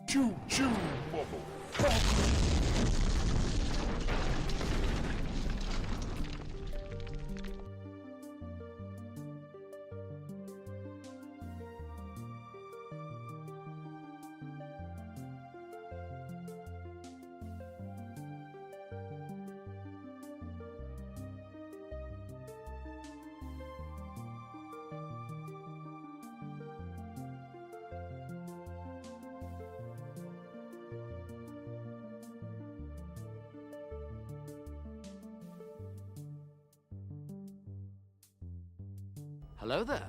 Choo choo, mother. Hello there.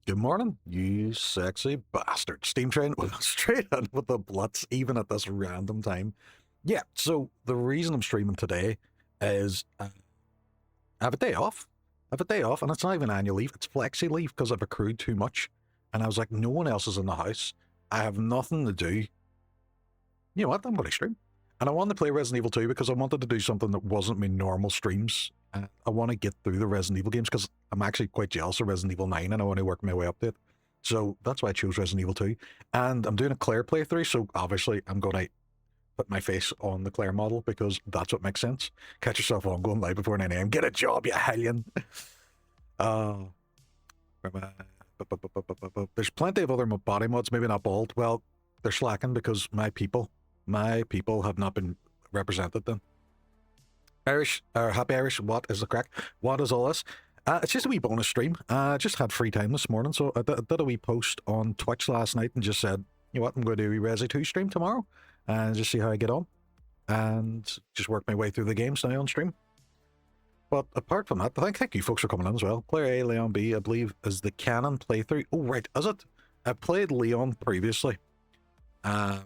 Good morning, you sexy bastard. Steam Train straight in with the blitz, even at this random time. Yeah, so the reason I'm streaming today is I have a day off. I have a day off, and it's not even annual leave, it's flexi leave because I've accrued too much. And I was like, no one else is in the house. I have nothing to do. You know what? I'm going to stream. And I wanted to play Resident Evil 2 because I wanted to do something that wasn't my normal streams. I want to get through the Resident Evil games because I'm actually quite jealous of Resident Evil 9 and I want to work my way up to it. So that's why I chose Resident Evil 2. And I'm doing a Claire playthrough, so obviously I'm going to put my face on the Claire model because that's what makes sense. Catch yourself on going live before 9 a.m. Get a job, you hellion. There's plenty of other body mods, maybe not bald. Well, they're slacking because my people have not been represented then. Irish, or Happy Irish, what is the crack? What is all this? It's just a wee bonus stream. I just had free time this morning, so I did a wee post on Twitch last night and just said, you know what, I'm going to do a wee Resi 2 stream tomorrow and just see how I get on and just work my way through the games now on stream. But apart from that, thank you folks for coming in as well. Claire A, Leon B, I believe, is the canon playthrough. Oh, right, is it? I played Leon previously. But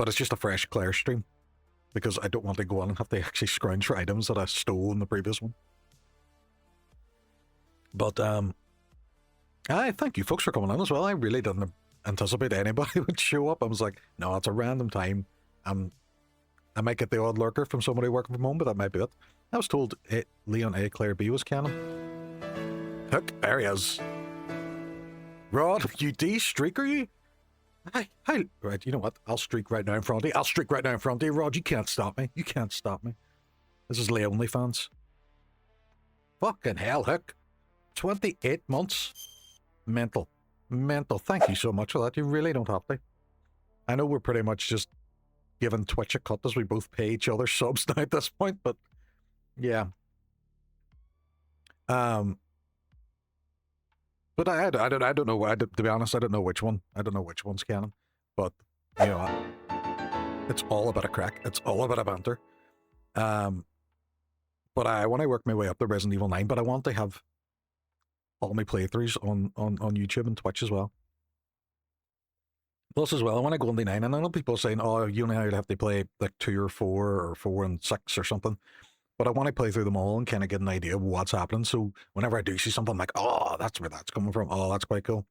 it's just a fresh Claire stream. Because I don't want to go on and have to actually scrounge for items that I stole in the previous one. But, I thank you folks for coming on as well. I really didn't anticipate anybody would show up. I was like, no, it's a random time. I might get the odd lurker from somebody working from home, but that might be it. I was told Leon A, Claire B was canon. Hook, there he is. Rod, you D-streaker you? Hi. Right, you know what? I'll streak right now in front of you. I'll streak right now in front of you, Rod. You can't stop me. You can't stop me. This is Lay OnlyFans. Fucking hell, Hook. 28 months. Mental. Mental. Thank you so much for that. You really don't have to. I know we're pretty much just giving Twitch a cut as we both pay each other subs now at this point, but yeah. But I don't know. To be honest, I don't know which one. I don't know which one's canon. But you know, it's all about a crack. It's all about a banter. But I when I work my way up to Resident Evil 9, but I want to have all my playthroughs on YouTube and Twitch as well. Plus as well, I want to go on the 9, and I know people are saying, oh, you only have to play like 2 or 4 or 4 and 6 or something. But I want to play through them all and kind of get an idea of what's happening. So whenever I do see something, I'm like, oh, that's where that's coming from. Oh, that's quite cool.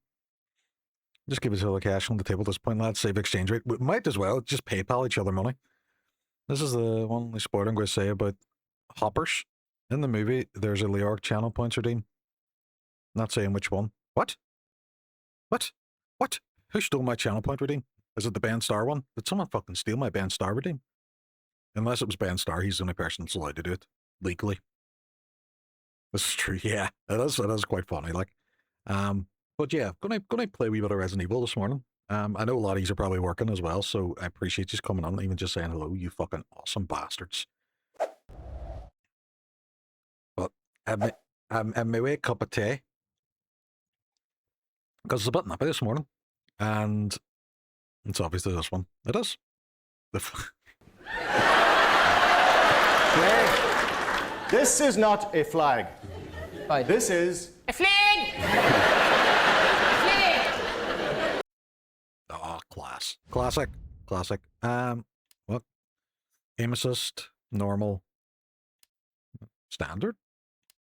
Just give us all the cash on the table at this point, lads. Save exchange rate. We might as well just PayPal each other money. This is the one spoiler I'm going to say about hoppers. In the movie, there's a Leoric channel points redeem. Not saying which one. What? What? What? Who stole my channel point redeem? Is it the Ben Star one? Did someone fucking steal my Ben Star redeem? Unless it was Ben Star, he's the only person that's allowed to do it legally. This is true, yeah. It is quite funny, like. But yeah, gonna play a wee bit of Resident Evil this morning. I know a lot of you are probably working as well, so I appreciate you coming on and even just saying hello, you fucking awesome bastards. But I'm my way cup of tea. Because it's a bit nappy this morning. And it's obviously this one. It is. This is not a flag. Right. This is A flag! Flag! Oh, class. Classic. What? Aim assist, normal, standard,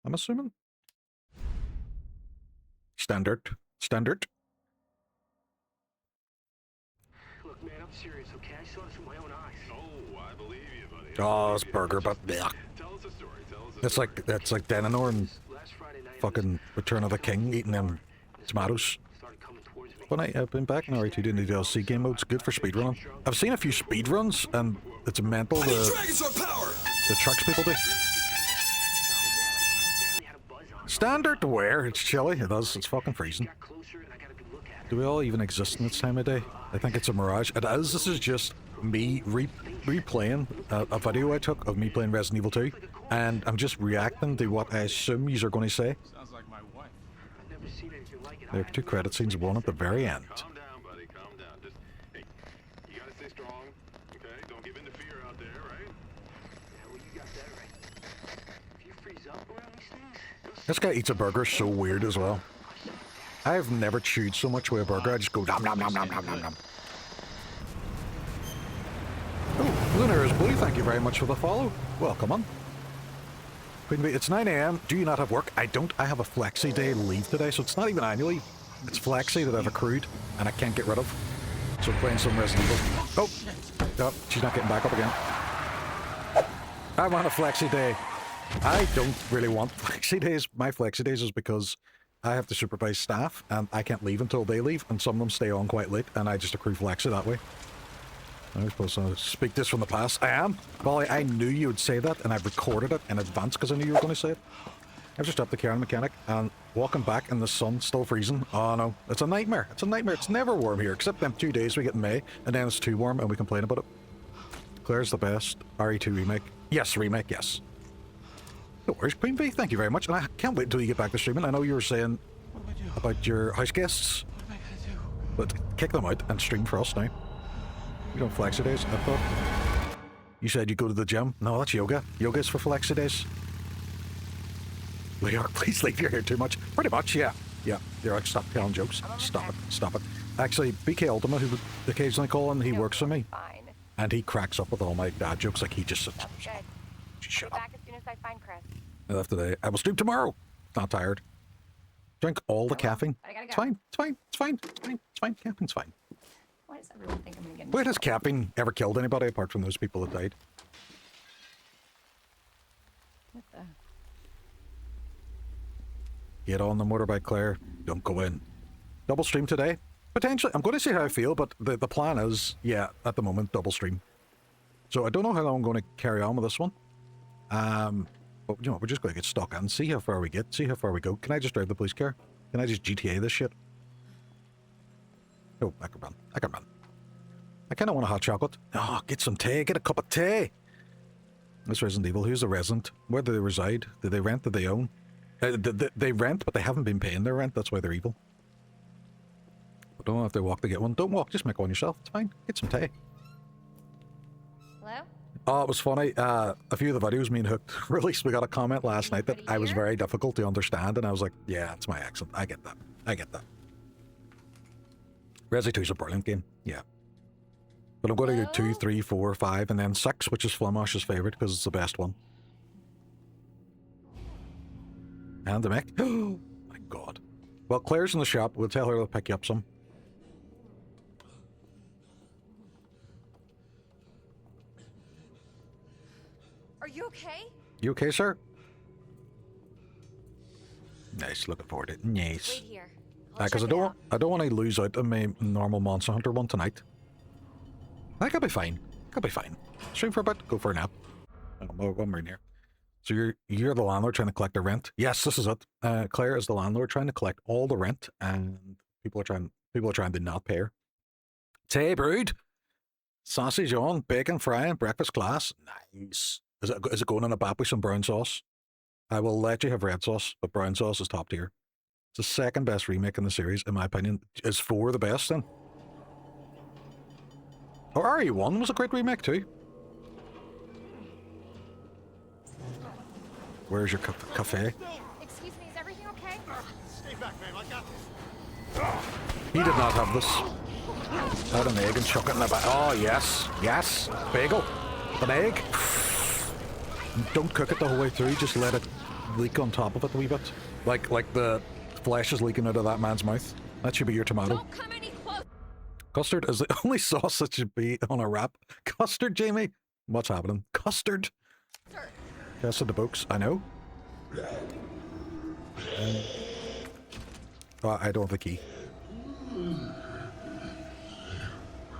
I'm assuming. Standard. Look, man, I'm serious, okay? I saw this with my own eyes. Oh, I believe you, buddy. Oh, it's burger, but yeah. Tell us a story. It's like Denanor and Last Friday night, fucking Return of the King eating them tomatoes. started coming towards me. When I've been back in RE2 doing the DLC game modes, good for speedrunning. I've seen a few speedruns and it's mental the tricks people do. Standard to wear, it's chilly, it is, it's fucking freezing. Got closer and I got a good look at it. Do we all even exist in this time of day? I think it's a mirage. It is, this is just me replaying a video I took of me playing Resident Evil 2, and I'm just reacting to what I assume yous are going to say. Sounds like my wife. I've never seen anything like it. There are 2 credit scenes, one at the very end. Calm down, buddy. Calm down. Just, hey, you gotta stay strong, okay? Don't give in to fear out there, right? Yeah, well, you got that right. If you freeze up around these things, This guy eats a burger so weird as well. I've never chewed so much with a burger, I just go nom nom nom nom nom nom nom. Oh, Lunar is Blue, thank you very much for the follow. Welcome on. Queen Bee, it's 9 AM. Do you not have work? I don't. I have a flexi day leave today, so it's not even annual leave. It's flexi that I've accrued and I can't get rid of. So I'm playing some Resident Evil. Oh, no, she's not getting back up again. I want a flexi day. I don't really want flexi days. My flexi days is because I have to supervise staff and I can't leave until they leave, and some of them stay on quite late, and I just accrue flexi that way. I was supposed to speak this from the past. I am. Polly, I knew you would say that, and I've recorded it in advance because I knew you were going to say it. I've just up the car and mechanic, and walking back in the sun, still freezing. Oh no, it's a nightmare. It's a nightmare. It's never warm here, except them 2 days we get in May, and then it's too warm and we complain about it. Claire's the best. RE2 Remake. Yes, Remake, yes. No worries, Queen Bee, thank you very much. And I can't wait until you get back to streaming. I know you were saying about your house guests. What am I gonna do? But kick them out and stream for us now. You don't flexi days, I thought. You said you go to the gym. No, that's yoga. Yoga's for flexi days. Leor, please leave your hair too much. Pretty much, yeah. Yeah, you're like, stop telling jokes. Stop it, stop it. Actually, BK Ultima, who would occasionally call in, he works for me. Fine. And he cracks up with all my dad jokes, like he just said, That's good. shut Be up. back as soon as I find Chris. I left today. I will stream tomorrow. Not tired. Drink all the caffeine. I gotta go. It's fine. It's fine. It's fine. It's fine. It's fine. Caffeine's fine. Why does everyone think I'm gonna get Wait, has caffeine ever killed anybody apart from those people that died? What the? Get on the motorbike, Claire. Don't go in. Double stream today. potentially, I'm going to see how I feel, but the plan is, yeah, at the moment, double stream. So I don't know how long I'm going to carry on with this one. But you know, we're just going to get stuck in, see how far we get, see how far we go. Can I just drive the police car? Can I just GTA this shit? Oh, I can run. I can run. I kind of want a hot chocolate. Oh, get some tea. Get a cup of tea. This Resident Evil. Who's the resident? Where do they reside? Do they rent? Do they own? They rent, but they haven't been paying their rent. That's why they're evil. I don't know if they walk to get one. Don't walk. Just make one yourself. It's fine. Get some tea. Hello? Oh, it was funny. A few of the videos me and Hook released, we got a comment last night that I was very difficult to understand, and I was like, yeah, it's my accent. I get that. I get that. Resi 2 is a brilliant game. Yeah. But I'm going to go 2, 3, 4, 5, and then 6, which is Flamash's favourite because it's the best one. And the mech. Oh my god. Well, Claire's in the shop. We'll tell her to pick you up some. Are you okay? You okay, sir? Nice. Looking forward to it. Nice. Wait here. Because I don't want to lose out on my normal Monster Hunter one tonight. I could be fine. Could be fine. Stream for a bit. Go for a nap. One more in here. So you're the landlord trying to collect the rent. Yes, this is it. Claire is the landlord trying to collect all the rent, and people are trying to not pay her. Tea brewed, sausage on, bacon frying, breakfast class. Nice. Is it going in a bat with some brown sauce? I will let you have red sauce, but brown sauce is top tier. It's the second best remake in the series, in my opinion. Is 4 the best then? Or RE1 was a great remake too. Where's your cafe? Excuse me, is everything okay? Stay back, man. I got this. He did not have this. Add an egg and chuck it in the back. Oh, yes. Yes. Bagel. With an egg. And don't cook it the whole way through. Just let it leak on top of it a wee bit. Like the flesh is leaking out of that man's mouth. That should be your tomato. Don't come any close. Custard is the only sauce that should be on a wrap. Custard, Jamie? What's happening? Custard? Sir. Yes, the books. I know. Oh, I don't have the key.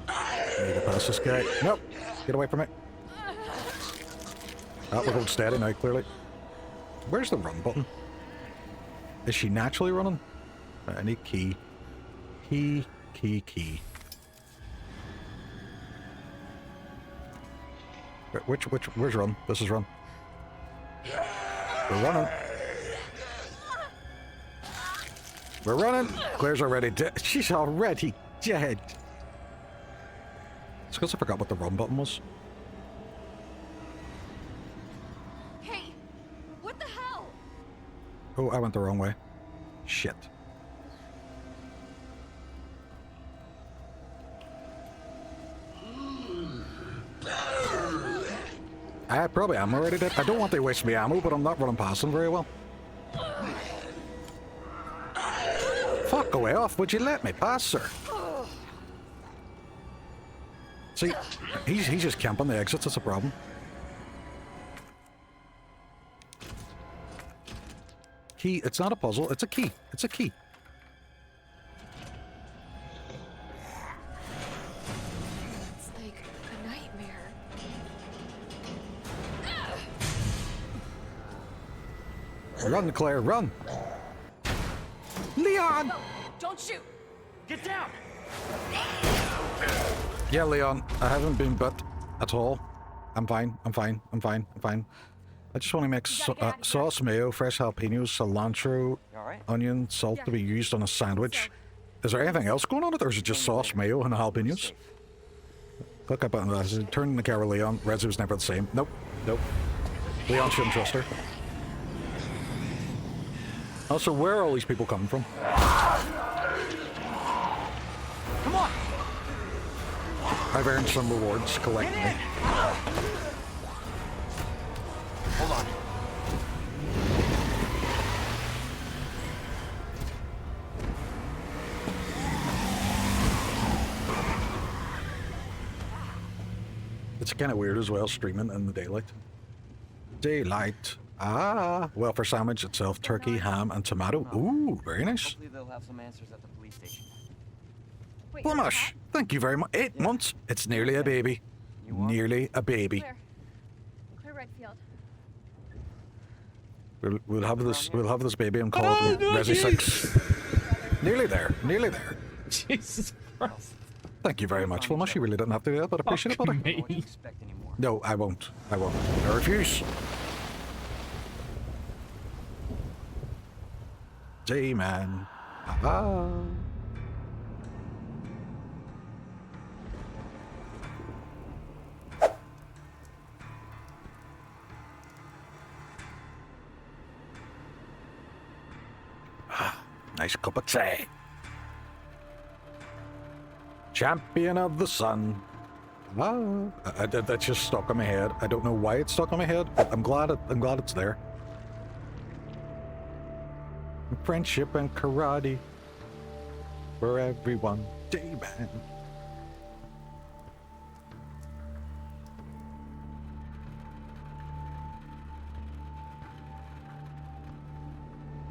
I need to pass this guy. Nope. Get away from it. Oh, we're holding steady now, clearly. Where's the run button? Is she naturally running? I need key. Key. Where's run? This is run. We're running. We're running. Claire's already dead. She's already dead. It's because I forgot what the run button was. Hey, what the hell? Oh, I went the wrong way. Shit. I probably am already dead. I don't want to waste my ammo, but I'm not running past them very well. Fuck away off. Would you let me pass, sir? See, he's just camping the exits. That's a problem. Key. It's not a puzzle. It's a key. It's a key. It's like a nightmare. Run, Claire, run! Leon! Don't shoot. Get down! Yeah, Leon, I haven't been bit at all. I'm fine, I'm fine, I'm fine, I'm fine. I just want to make sauce, mayo, fresh jalapenos, cilantro, onion, salt to be used on a sandwich. Is there anything else going on it, or is it just sauce, mayo, and jalapenos? Click up on that. Turn the camera, Leon. Resi was never the same. Nope, nope. Leon shouldn't trust her. Also, where are all these people coming from? Come on! I've earned some rewards collecting them. Hold on. It's kind of weird as well, streaming in the daylight. Daylight. Ah, welfare sandwich itself, turkey, ham, and tomato. Ooh, very nice. Hopefully they'll have some answers at the police station. Wait, you're Flamash, thank you very much. 8 months. It's nearly a baby. Nearly a baby. Claire Redfield. We'll have this baby and call it Resi 6. Nearly there. Nearly there. Jesus Christ. Thank you very much, Flamash. You really didn't have to do that, but I appreciate it, buddy. Me. No, I won't. I won't. I refuse. J-Man. Ah. Nice cup of tea. Champion of the sun. That's just stuck in my head. I don't know why it's stuck in my head, but I'm glad it's there. Friendship and karate for everyone. J-Man.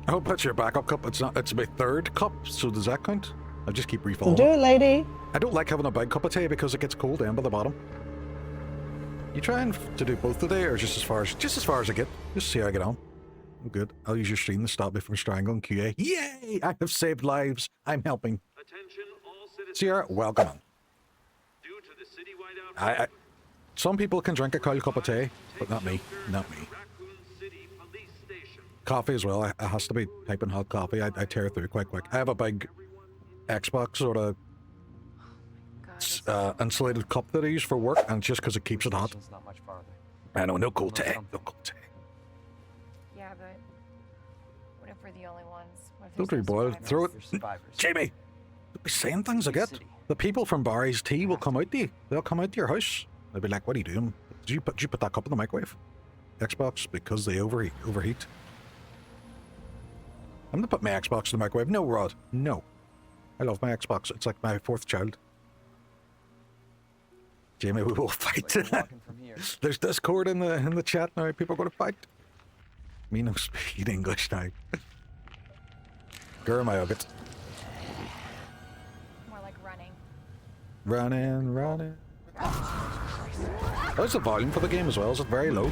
I hope that's your backup cup. It's not. It's my third cup. So does that count? I just keep refilling. Do it, lady. I don't like having a big cup of tea because it gets cold down by the bottom. You trying to do both today, or just as far as I get? Just see how I get on. I'm good. I'll use your stream to stop me from strangling QA. Yay! I have saved lives. I'm helping. Attention all citizens. Sierra, welcome on. Due to the citywide outbreak, Some people can drink a cold cup of tea, but not me. Not me. Raccoon City Police Station. Coffee as well. It has to be piping hot coffee. I tear through quite quick. I have a big Xbox sort of insulated cup that I use for work, and just because it keeps it hot. Not much farther. I know, no cold tea. No cold tea. Yeah, but what if we're the only ones? What if Don't there's worry, no boy. survivors? Throw it. They're survivors. Jamie! Don't be saying things I get. The people from Barry's Tea will come out to you. They'll come out to your house. They'll be like, what are you doing? Did you put that cup in the microwave? Xbox, because they overheat. I'm gonna put my Xbox in the microwave. No, Rod. No. I love my Xbox. It's like my fourth child. Jamie, we will fight. Walking from here. There's Discord in the chat now. People are gonna fight. Me no speak English now. Girl, my it. More like running. Running. How's the volume for the game as well? Is it very low? Leon,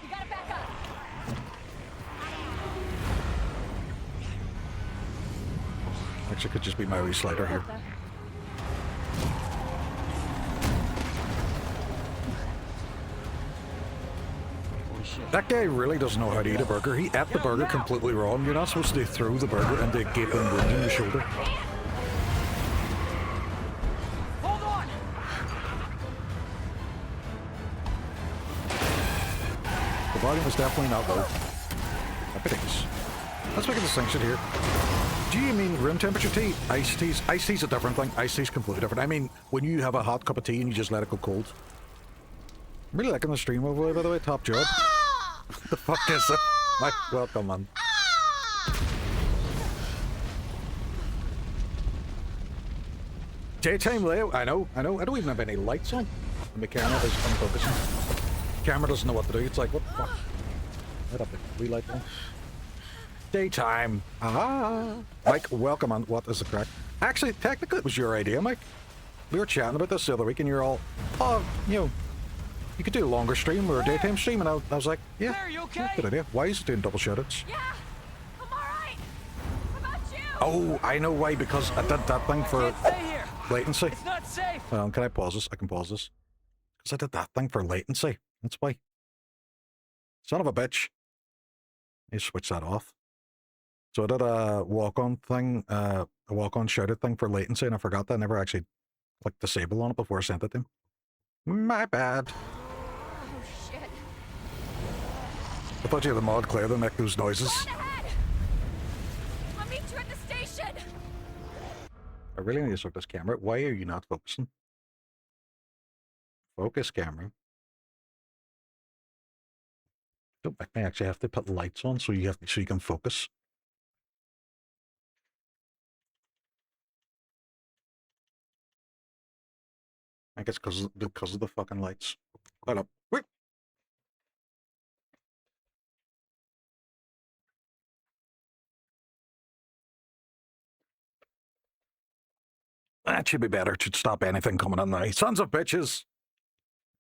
you gotta back up. Actually, it could just be my wee slider here. Holy shit. That guy really doesn't know how to eat a burger. He ate the burger completely wrong. You're not supposed to throw the burger into a gaping wound in the shoulder. Hold on! The volume is definitely not low. Happy days. Let's make a distinction here. Do you mean room temperature tea? Iced teas? Iced tea's a different thing. Iced tea's completely different. I mean, when you have a hot cup of tea and you just let it go cold. I'm really liking the stream overlay, by the way. Top job. What the fuck is it? Mike, welcome, man. Daytime layout. I know. I don't even have any lights on. And my camera is unfocusing. Camera doesn't know what to do. It's like, what the fuck? I'd have the wee light on. Daytime. Ah. Mike, welcome on. What is the crack? Actually, technically, it was your idea, Mike. We were chatting about this the other week, and you're all, oh, you could do a longer stream or a daytime stream, and I was like, yeah, Claire, you okay? yeah, good idea. Why is it doing double shoutouts? Yeah, I'm alright. What about you? Oh, I know why, because I did that thing for Can't stay here. latency. It's not safe. Can I pause this? I can pause this. Because I did that thing for latency. That's why. Son of a bitch. You switch that off. So I did a walk-on thing, a walk-on shouted thing for latency, and I forgot that I never actually clicked disable on it before I sent it to him. My bad. Oh shit. I thought you had a mod, Claire, that make those noises. Run ahead. I'll meet you at the station. I really need to sort this camera. Why are you not focusing? Focus, camera. Don't make me actually have to put lights on so you can focus. I guess because of the fucking lights. Hold up. Wait. That should be better to stop anything coming in now. Sons of bitches!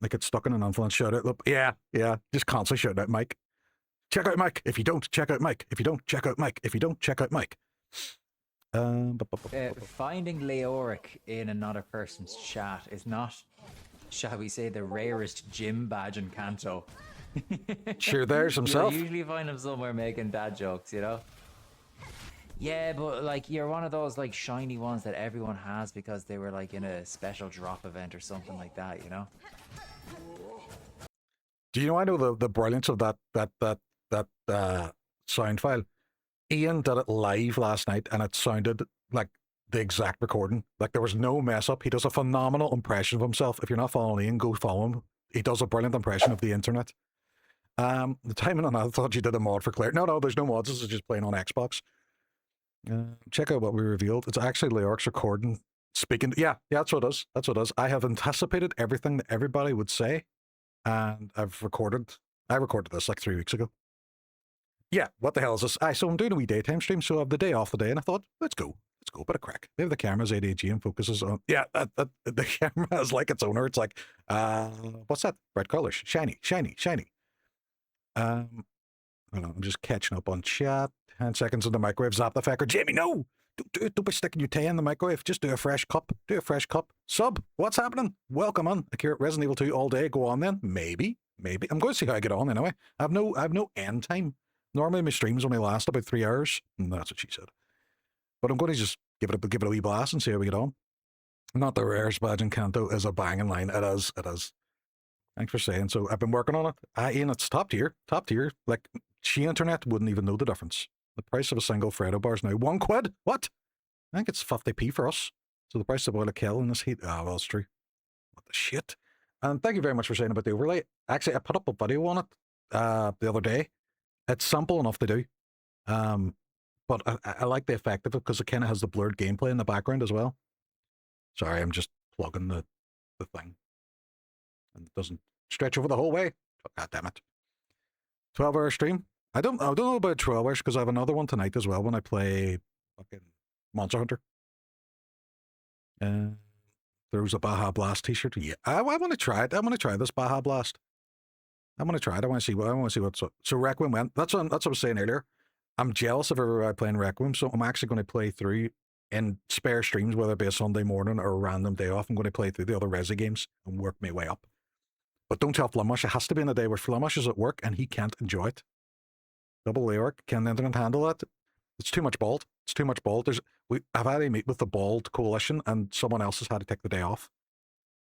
They get stuck in an influence shout out loop. Yeah, just constantly shout out Mike. Check out Mike. If you don't, check out Mike. If you don't, check out Mike. If you don't, check out Mike. Finding Leoric in another person's chat is not, shall we say, the rarest gym badge in Kanto. Sure, there's himself. You usually find him somewhere making dad jokes, you know? Yeah, but like you're one of those like shiny ones that everyone has because they were like in a special drop event or something like that, you know? Do you know? I know the brilliance of that sound file. Ian did it live last night, and it sounded like the exact recording. Like there was no mess up. He does a phenomenal impression of himself. If you're not following Ian, go follow him. He does a brilliant impression of the internet. The timing on that, I thought you did a mod for Claire. No, there's no mods. This is just playing on Xbox. Check out what we revealed. It's actually Leoric's recording. Speaking. Yeah, that's what it is. That's what it is. I have anticipated everything that everybody would say, and I recorded this like 3 weeks ago. Yeah, what the hell is this? So I'm doing a wee daytime stream, so I have the day off the day, and I thought, let's go, bit of crack. Maybe the camera's ADHD and focuses on, the camera is like its owner. It's like, what's that? Bright colors, shiny. Hold on, I'm just catching up on chat. 10 seconds in the microwave, zap the fecker. Jamie, no! Don't do it, don't be sticking your tea in the microwave. Just do a fresh cup. Sub, what's happening? Welcome on. Akira, Resident Evil 2 all day, go on then. Maybe. I'm going to see how I get on anyway. I have no end time. Normally my streams only last about 3 hours. And that's what she said. But I'm going to just give it a wee blast and see how we get on. Not the rarest badge in Kanto is a banging line. It is. Thanks for saying so. I've been working on it. Ian, it's top tier. Like, she internet wouldn't even know the difference. The price of a single Freddo bar is now £1. What? I think it's 50p for us. So the price of oil a kill in this heat. Well, it's true. What the shit? And thank you very much for saying about the overlay. Actually, I put up a video on it the other day. It's simple enough to do. But I like the effect of it because it kind of has the blurred gameplay in the background as well. Sorry, I'm just plugging the thing. And it doesn't stretch over the whole way. God damn it. 12-hour stream. I don't know about 12 hours because I have another one tonight as well when I play fucking Monster Hunter. There was a Baja Blast t-shirt. Yeah, I want to try it. I want to try this Baja Blast. I want to try it. I want to see what's up. So Requiem went. That's what I was saying earlier. I'm jealous of everybody playing Requiem, so I'm actually going to play through in spare streams, whether it be a Sunday morning or a random day off. I'm going to play through the other Resi games and work my way up. But don't tell Flemish. It has to be in a day where Flemish is at work and he can't enjoy it. Double Leoric, can the internet handle that? It's too much bald. I've had a meet with the Bald Coalition and someone else has had to take the day off.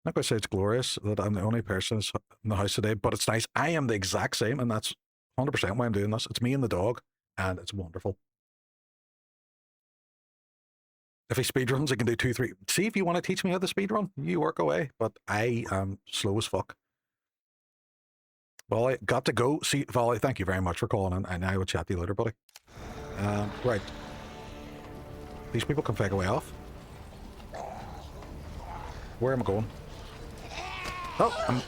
I'm not going to say it's glorious that I'm the only person in the house today, but it's nice. I am the exact same, and that's 100% why I'm doing this. It's me and the dog, and it's wonderful. If he speedruns, he can do 2, 3. See, if you want to teach me how to speedrun, you work away, but I am slow as fuck. Well, I got to go. See, Volley, thank you very much for calling in, and I will chat to you later, buddy. Right. These people can fake away off. Where am I going? Oh, I'm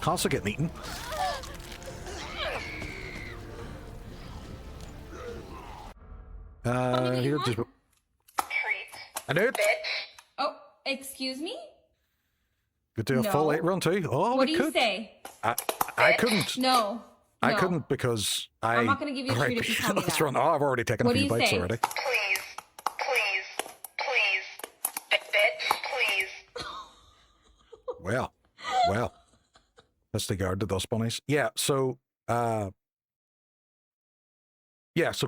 constantly getting eaten. Here, just... I knew it! Oh, excuse me? Could do a full 8 run too. Oh, what we do you could. say? I couldn't. No. I couldn't because I'm not going to give you a treat if you tell me Let's that. run. Oh, I've already taken a few bites already. Please. Well. Let's disregard the dust bunnies. Yeah, so so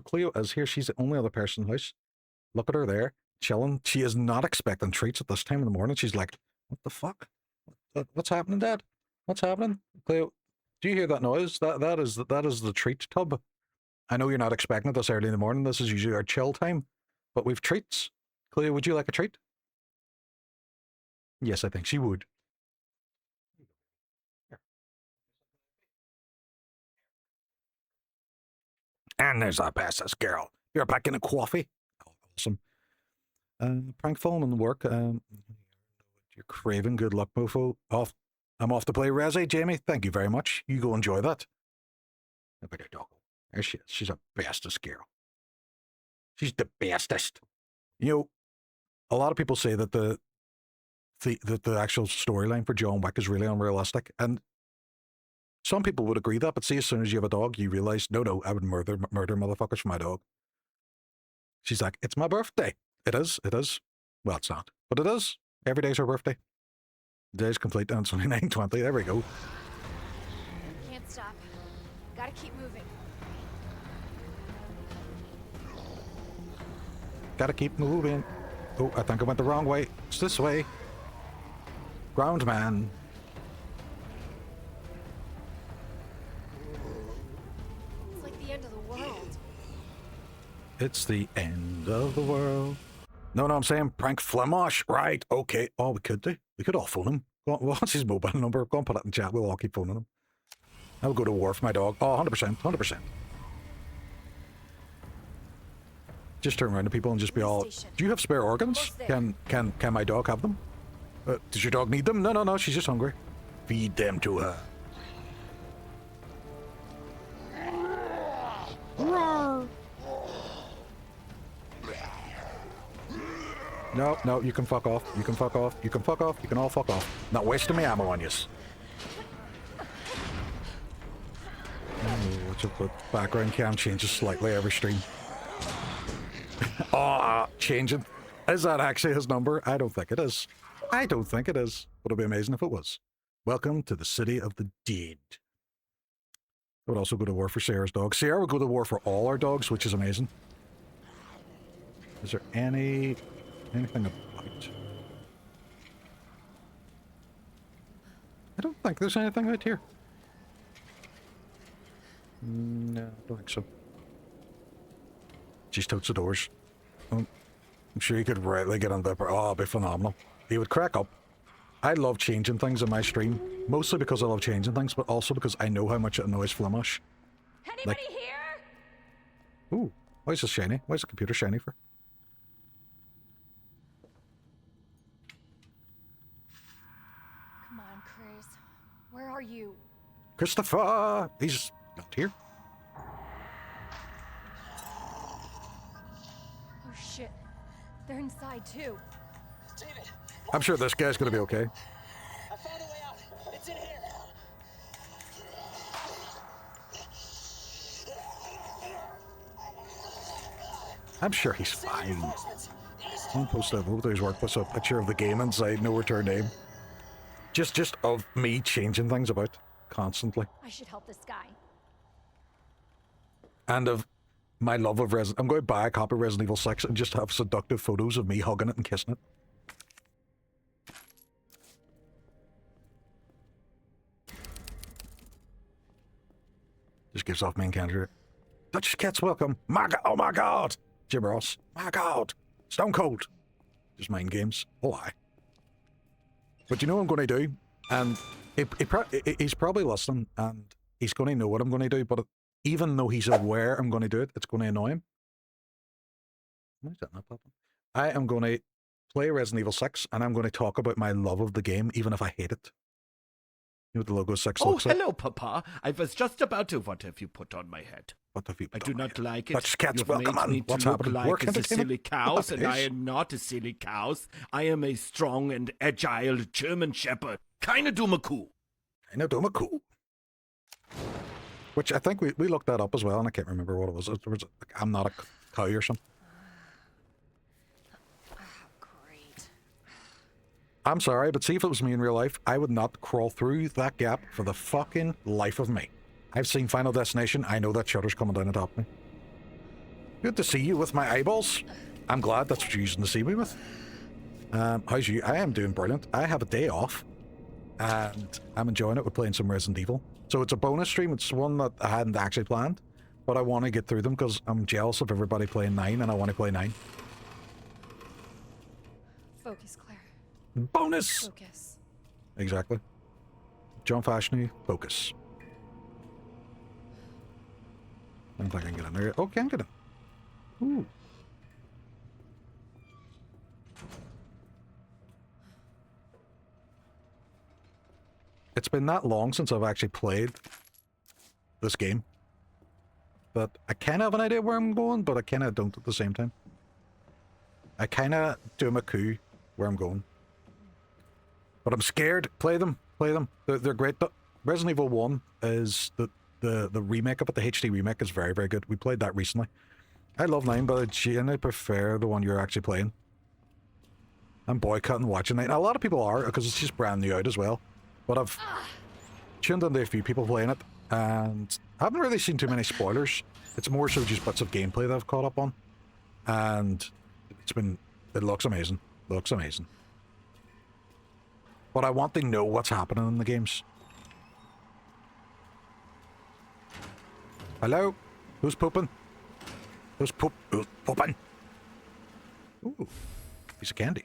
Cleo is here. She's the only other person in the house. Look at her there, chilling. She is not expecting treats at this time in the morning. She's like, what the fuck? What's happening, Dad? What's happening? Cleo, do you hear that noise? That is the treat tub. I know you're not expecting it this early in the morning. This is usually our chill time, but we've treats. Cleo, would you like a treat? Yes, I think she would. And there's that bestest girl. You're back in a coffee. Oh, awesome. Prank phone and work. You're craving. Good luck, mofo. I'm off to play Resi, Jamie. Thank you very much. You go enjoy that. Look at her dog. There she is. She's a bestest girl. She's the bestest. You know, a lot of people say that the actual storyline for John Wick is really unrealistic, and some people would agree that. But see, as soon as you have a dog, you realize, no, I would murder motherfuckers for my dog. She's like, it's my birthday. It is. Well, it's not, but it is. Every day's her birthday. The day's complete, and it's only 9:20. There we go. Can't stop. Gotta keep moving. Gotta keep moving. Oh, I think I went the wrong way. It's this way. Ground man. It's like the end of the world. It's the end of the world. No, I'm saying prank Flimosh. Right, okay. Oh, we could do. We could all phone him. What's his mobile number? Go and put it in chat. We'll all keep phoning him. I'll go to war for my dog. Oh, 100%. Just turn around to people and just be all, do you have spare organs? Can my dog have them? Does your dog need them? No, she's just hungry. Feed them to her. No, you can fuck off. You can all fuck off. Not wasting my ammo on yous. What's up with background cam changes slightly every stream. Changing. Is that actually his number? I don't think it is. But it'd be amazing if it was. Welcome to the city of the dead. I would also go to war for Sarah's dog. Sarah would go to war for all our dogs, which is amazing. Is there anything about? I don't think there's anything out here. No, I don't think so. She's totes the doors. I'm sure you could rightly get on the... Oh, it'd be phenomenal. He would crack up. I love changing things in my stream. Mostly because I love changing things, but also because I know how much it annoys Flimosh. Anybody here? Ooh, why is this shiny? Why is the computer shiny for? Come on, Chris. Where are you? Christopher! He's not here. Oh shit. They're inside too. David, I'm sure this guy's gonna be okay. I found a way out. It's in here. I'm sure he's fine. I'll post that over to his work, puts a picture of the game inside, no return name. Just of me changing things about constantly. I should help this guy. And of my love of Resident... I'm going to buy a copy of Resident Evil 6 and just have seductive photos of me hugging it and kissing it. Just gives off main character. Dutch Cat's welcome. Oh my god! Jim Ross. My god! Stone Cold! Just mind games. Oh, aye. But you know what I'm going to do? And he's probably listening, and he's going to know what I'm going to do, but even though he's aware I'm going to do it, it's going to annoy him. Why is that not popping? I am going to play Resident Evil 6, and I'm going to talk about my love of the game, even if I hate it. You know what the logo 6 looks like? Oh, hello, Papa. I was just about to... What have you put on my head? What have you I put do on my not head? like it. Dutch Cat's You've welcome made on. me to What's look happening? like Work a silly entertainment? cows, What and I is? am not a silly cows. I am a strong and agile German shepherd. Kinda cool. Which I think we looked that up as well, and I can't remember what it was. It was like, I'm not a cow or something. Great. I'm sorry, but see, if it was me in real life, I would not crawl through that gap for the fucking life of me. I've seen Final Destination. I know that shutter's coming down the top of me. Good to see you with my eyeballs. I'm glad that's what you're using to see me with. How's you? I am doing brilliant. I have a day off, and I'm enjoying it. We're playing some Resident Evil. So it's a bonus stream. It's one that I hadn't actually planned, but I want to get through them because I'm jealous of everybody playing 9, and I want to play 9. Focus, Claire. Bonus! Focus. Exactly. John Fashioney, focus. I don't think I can get in there. Oh, can get in. Ooh. It's been that long since I've actually played this game that I kind of have an idea where I'm going, but I kind of don't at the same time. I kind of do a coup where I'm going. But I'm scared. Play them. Play them. They're great. Resident Evil 1 is the remake of it. The HD remake is very, very good. We played that recently. I love 9, but I genuinely prefer the one you're actually playing. I'm boycotting watching 9. A lot of people are, because it's just brand new out as well. But I've tuned into a few people playing it, and I haven't really seen too many spoilers. It's more so just bits of gameplay that I've caught up on. And it looks amazing. Looks amazing. But I want to know what's happening in the games. Hello? Who's pooping? Who's pooping? Ooh, piece of candy.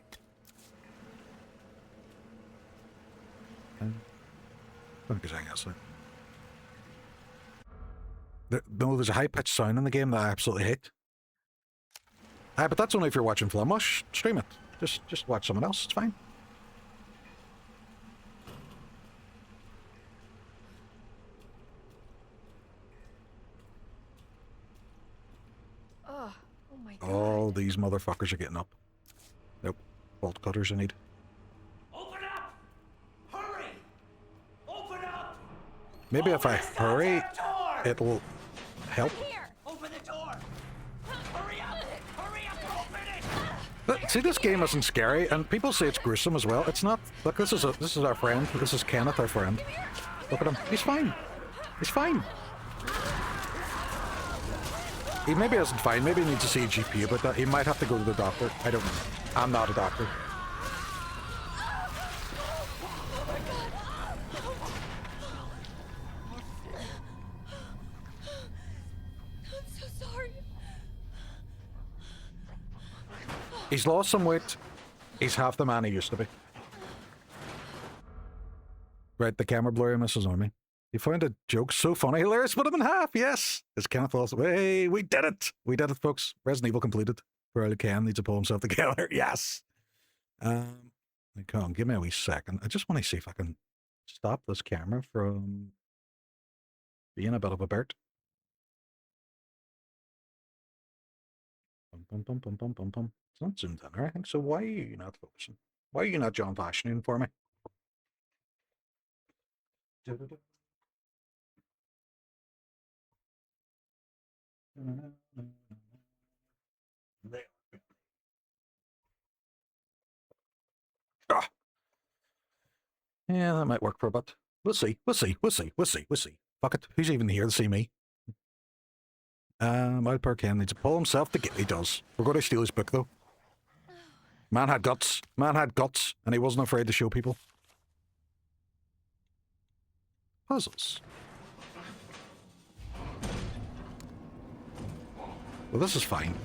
I don't think there's anything else there. No, there's a high-pitched sound in the game that I absolutely hate. But that's only if you're watching Flumwash. Stream it. Just watch someone else. It's fine. Oh my god. All these motherfuckers are getting up. Nope. Bolt cutters I need. Open up! Hurry! Open up! Maybe if I hurry, Door! it'll help. Here. Open the door! Hurry up! Hurry up! Open it! But see, this game isn't scary, and people say it's gruesome as well. It's not. Look, this is our friend. This is Kenneth, our friend. Look at him. He's fine. He's fine. He maybe isn't fine. Maybe he needs to see a GP about that. He might have to go to the doctor. I don't know. I'm not a doctor. I'm so sorry. He's lost some weight. He's half the man he used to be. Right, the camera blurry misses on me. He found a joke so funny, hilarious, put him in half, yes! As Kenneth also, hey, we did it! We did it, folks. Resident Evil completed. Riley Ken needs to pull himself together, yes! Come on, give me a wee second. I just want to see if I can stop this camera from being a bit of a bird. Bum, bum, bum, bum, bum, bum. It's not zoomed in or anything, so why are you not focusing? Why are you not John Fashioning for me? Ah. Yeah, that might work for a bit. We'll see. We'll see. We'll see. We'll see. We'll see. Fuck it. Who's even here to see me? Wild Ken needs to pull himself together. He does. We're going to steal his book, though. Man had guts. Man had guts, and he wasn't afraid to show people. Puzzles. Well, this is fine.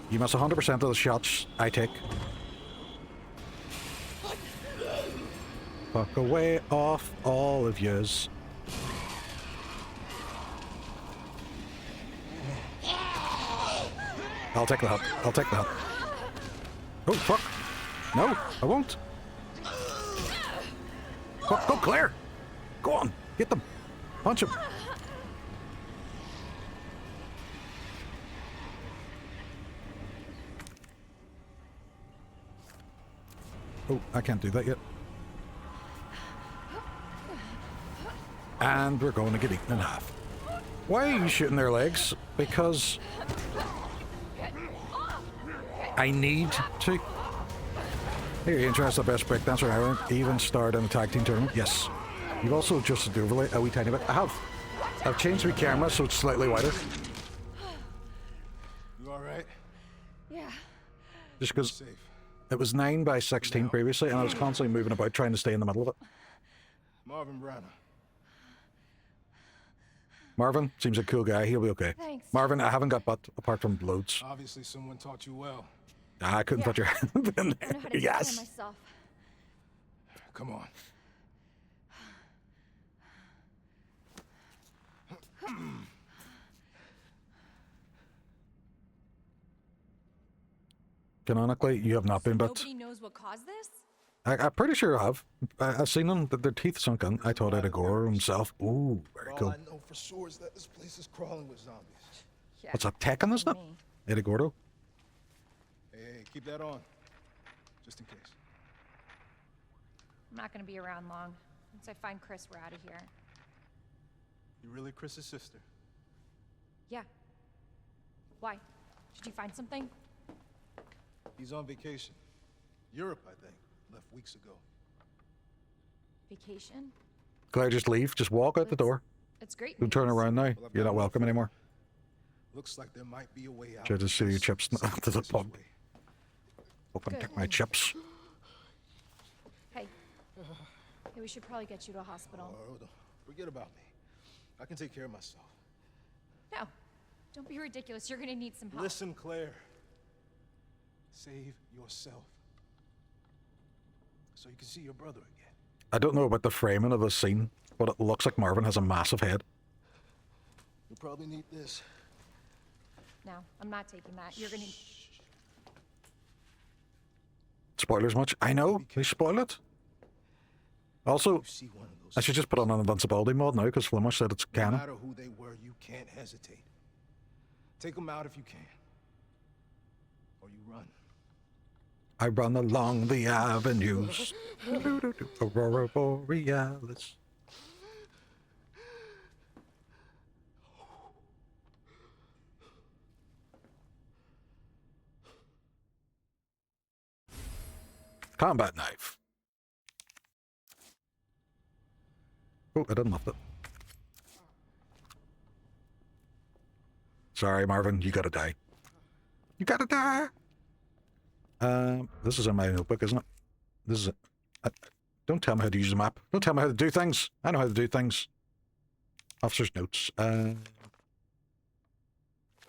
You miss 100% of the shots I take. Fuck away off all of yours. I'll take the hut. I'll take the hut. Oh, fuck. No, I won't. Fuck, go, Claire. Go on, get them. Punch him. Oh, I can't do that yet. And we're going to get eaten in half. Why are you shooting their legs? Because I need to. Here, you interested in the best breakdancer ever? Even starred in the tag team tournament? Yes. You've also adjusted the overlay a wee tiny bit. I have. I've changed my camera so it's slightly wider. You alright? Yeah. Just because Safe. it was 9:16 previously, and I was constantly moving about trying to stay in the middle of it. Marvin Browner. Marvin seems a cool guy. He'll be okay. Thanks. Marvin, I haven't got butt apart from loads. Obviously someone taught you well. I couldn't put your hand in I know there. how to Yes. defend myself. Come on. Canonically, you have not been, but Nobody knows what caused this? I'm pretty sure I have. I've seen them. Their teeth sunk in. I thought I'd a gore himself. Ooh, very For all cool. I know for sure is that this place is crawling with zombies. Yeah. What's that, Tekken, isn't it? Me. Eddie Gordo. Hey, keep that on. Just in case. I'm not gonna be around long. Once I find Chris, we're out of here. You really Chris's sister? Yeah. Why? Did you find something? He's on vacation. Europe, I think. Left weeks ago. Vacation? Claire, just leave. Just walk out the door. It's great. Don't turn news. around now. Well, I've You're got not one welcome for you. anymore. Looks like there might be a way out. Try to steal your chips to the This pub. way. Fucking Good. take my chips. Hey. Hey, we should probably get you to a hospital. Oh, forget about me. I can take care of myself. No. Don't be ridiculous. You're gonna need some help. Listen, Claire. Save yourself. So you can see your brother again. I don't know about the framing of the scene, but it looks like Marvin has a massive head. You probably need this. No, I'm not taking that. You're gonna... Spoilers much? I know. They spoil it. Also, You see one of those. I should just put on an invincibility mod now because Flemish said it's No canon. matter who they were, you can't hesitate. Take them out if you can. Or you run. I run along the avenues. Aurora Borealis. Combat knife. Oh, I didn't lift it. Sorry, Marvin, you gotta die. You gotta die! This is in my notebook, isn't it? This is it. Don't tell me how to use the map. Don't tell me how to do things. I know how to do things. Officer's notes. Oh,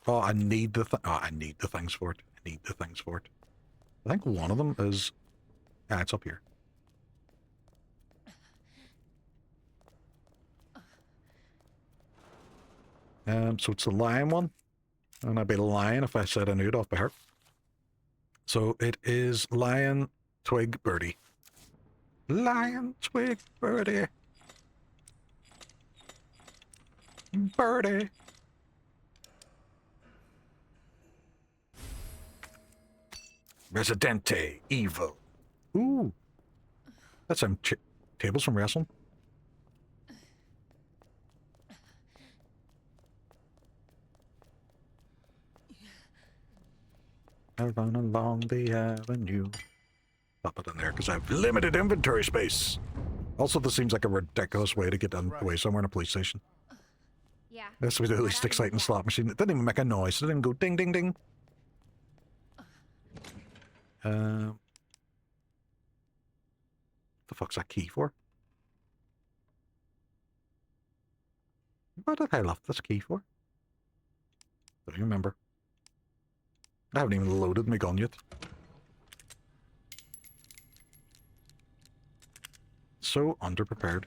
I need the I need the things for it. I need the things for it. I think one of them is... Ah, it's up here. So it's the lion one. And I'd be lying if I said I knew it off by heart. So it is lion, twig, birdie. Lion, twig, birdie. Birdie. Residente Evil. Ooh. That's some tables from wrestling. I run along the avenue. Pop it in there because I have limited inventory space. Also, this seems like a ridiculous way to get away somewhere in a police station. Yeah. This was the least exciting slot machine. It didn't even make a noise. It didn't go ding, ding, ding. The fuck's that key for? What did I left this key for? Don't remember. I haven't even loaded my gun yet. So underprepared.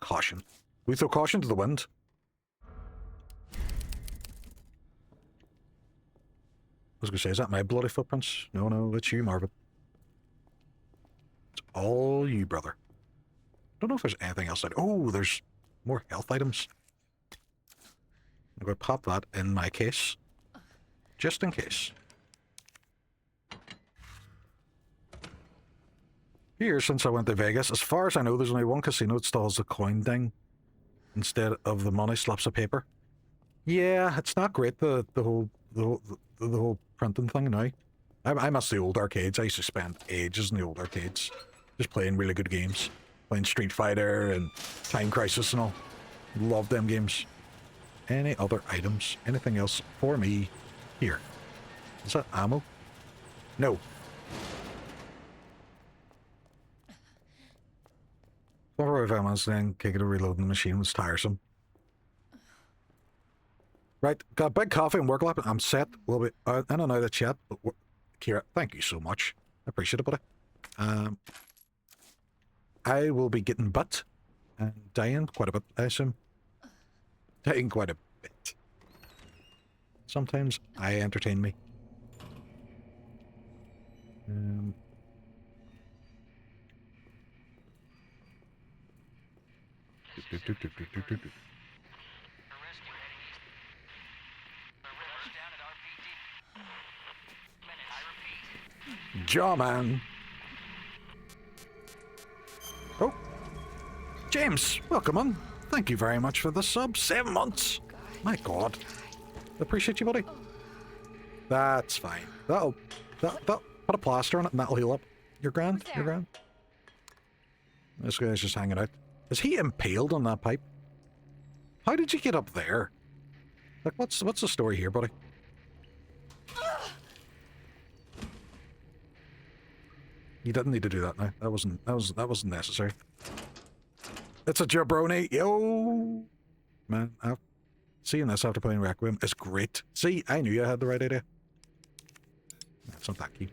Caution. We throw caution to the wind. I was gonna say, is that my bloody footprints? No, no, it's you, Marvin. It's all you, brother. Don't know if there's anything else. Oh, there's more health items. I'm going to pop that in my case. Just in case. Here, since I went to Vegas, as far as I know, there's only one casino that still has the coin thing instead of the money slips of paper. Yeah, it's not great, the whole printing thing now. I miss the old arcades. I used to spend ages in the old arcades just playing really good games. Playing Street Fighter and Time Crisis and all. Love them games. Any other items? Anything else for me? Here. Is that ammo? No. Whenever I've ammo, then kicking and reloading the machine was tiresome. Right, got a big coffee and work lap. I'm set. We'll be in and out of chat. But Kira, thank you so much. I appreciate it, buddy. I will be getting butt and dying quite a bit, I assume. Dying quite a bit. Sometimes I entertain me. Jawman. Oh. James, welcome on. Thank you very much for the sub. 7 months. My God. Appreciate you, buddy. That's fine. That'll put a plaster on it and that'll heal up. You're grand. You're grand. This guy's just hanging out. Is he impaled on that pipe? How did you get up there? Like, what's the story here, buddy? You didn't need to do that now. That wasn't necessary. It's a jabroni, yo, man. Seeing this after playing Requiem is great. See, I knew you had the right idea. It's not that key.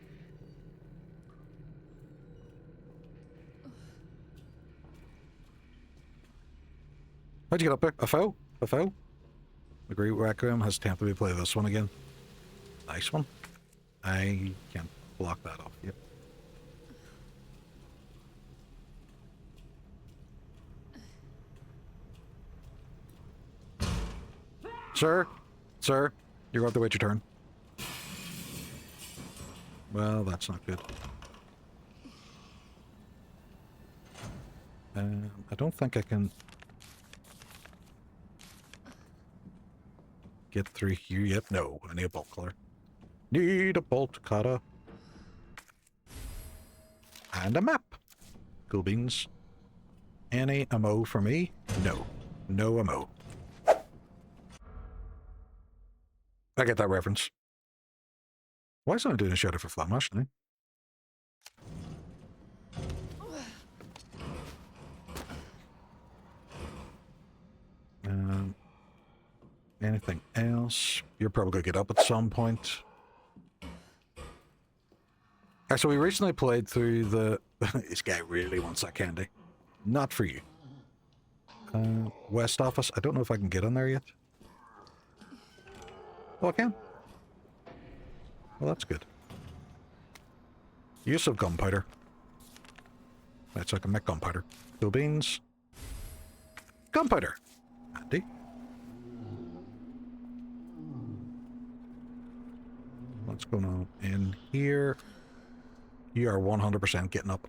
How'd you get up there? A foul? A foul? Agree, Requiem has tempted me to play this one again. Nice one. I can't block that off yet. Sir? Sir? You're going to wait your turn. Well, that's not good. I don't think I can get through here yet. No, I need a bolt cutter. Need a bolt cutter. And a map. Cool beans. Any ammo for me? No. No ammo. I get that reference. Why is someone doing a shadow for Flamash now? Anything else? You're probably going to get up at some point. So we recently played through the... This guy really wants that candy. Not for you. West Office. I don't know if I can get in there yet. Oh, I can. Well, that's good. Use of gunpowder. Right, so I can make gunpowder. Cool beans. Gunpowder. Handy. What's going on in here? You are 100% getting up.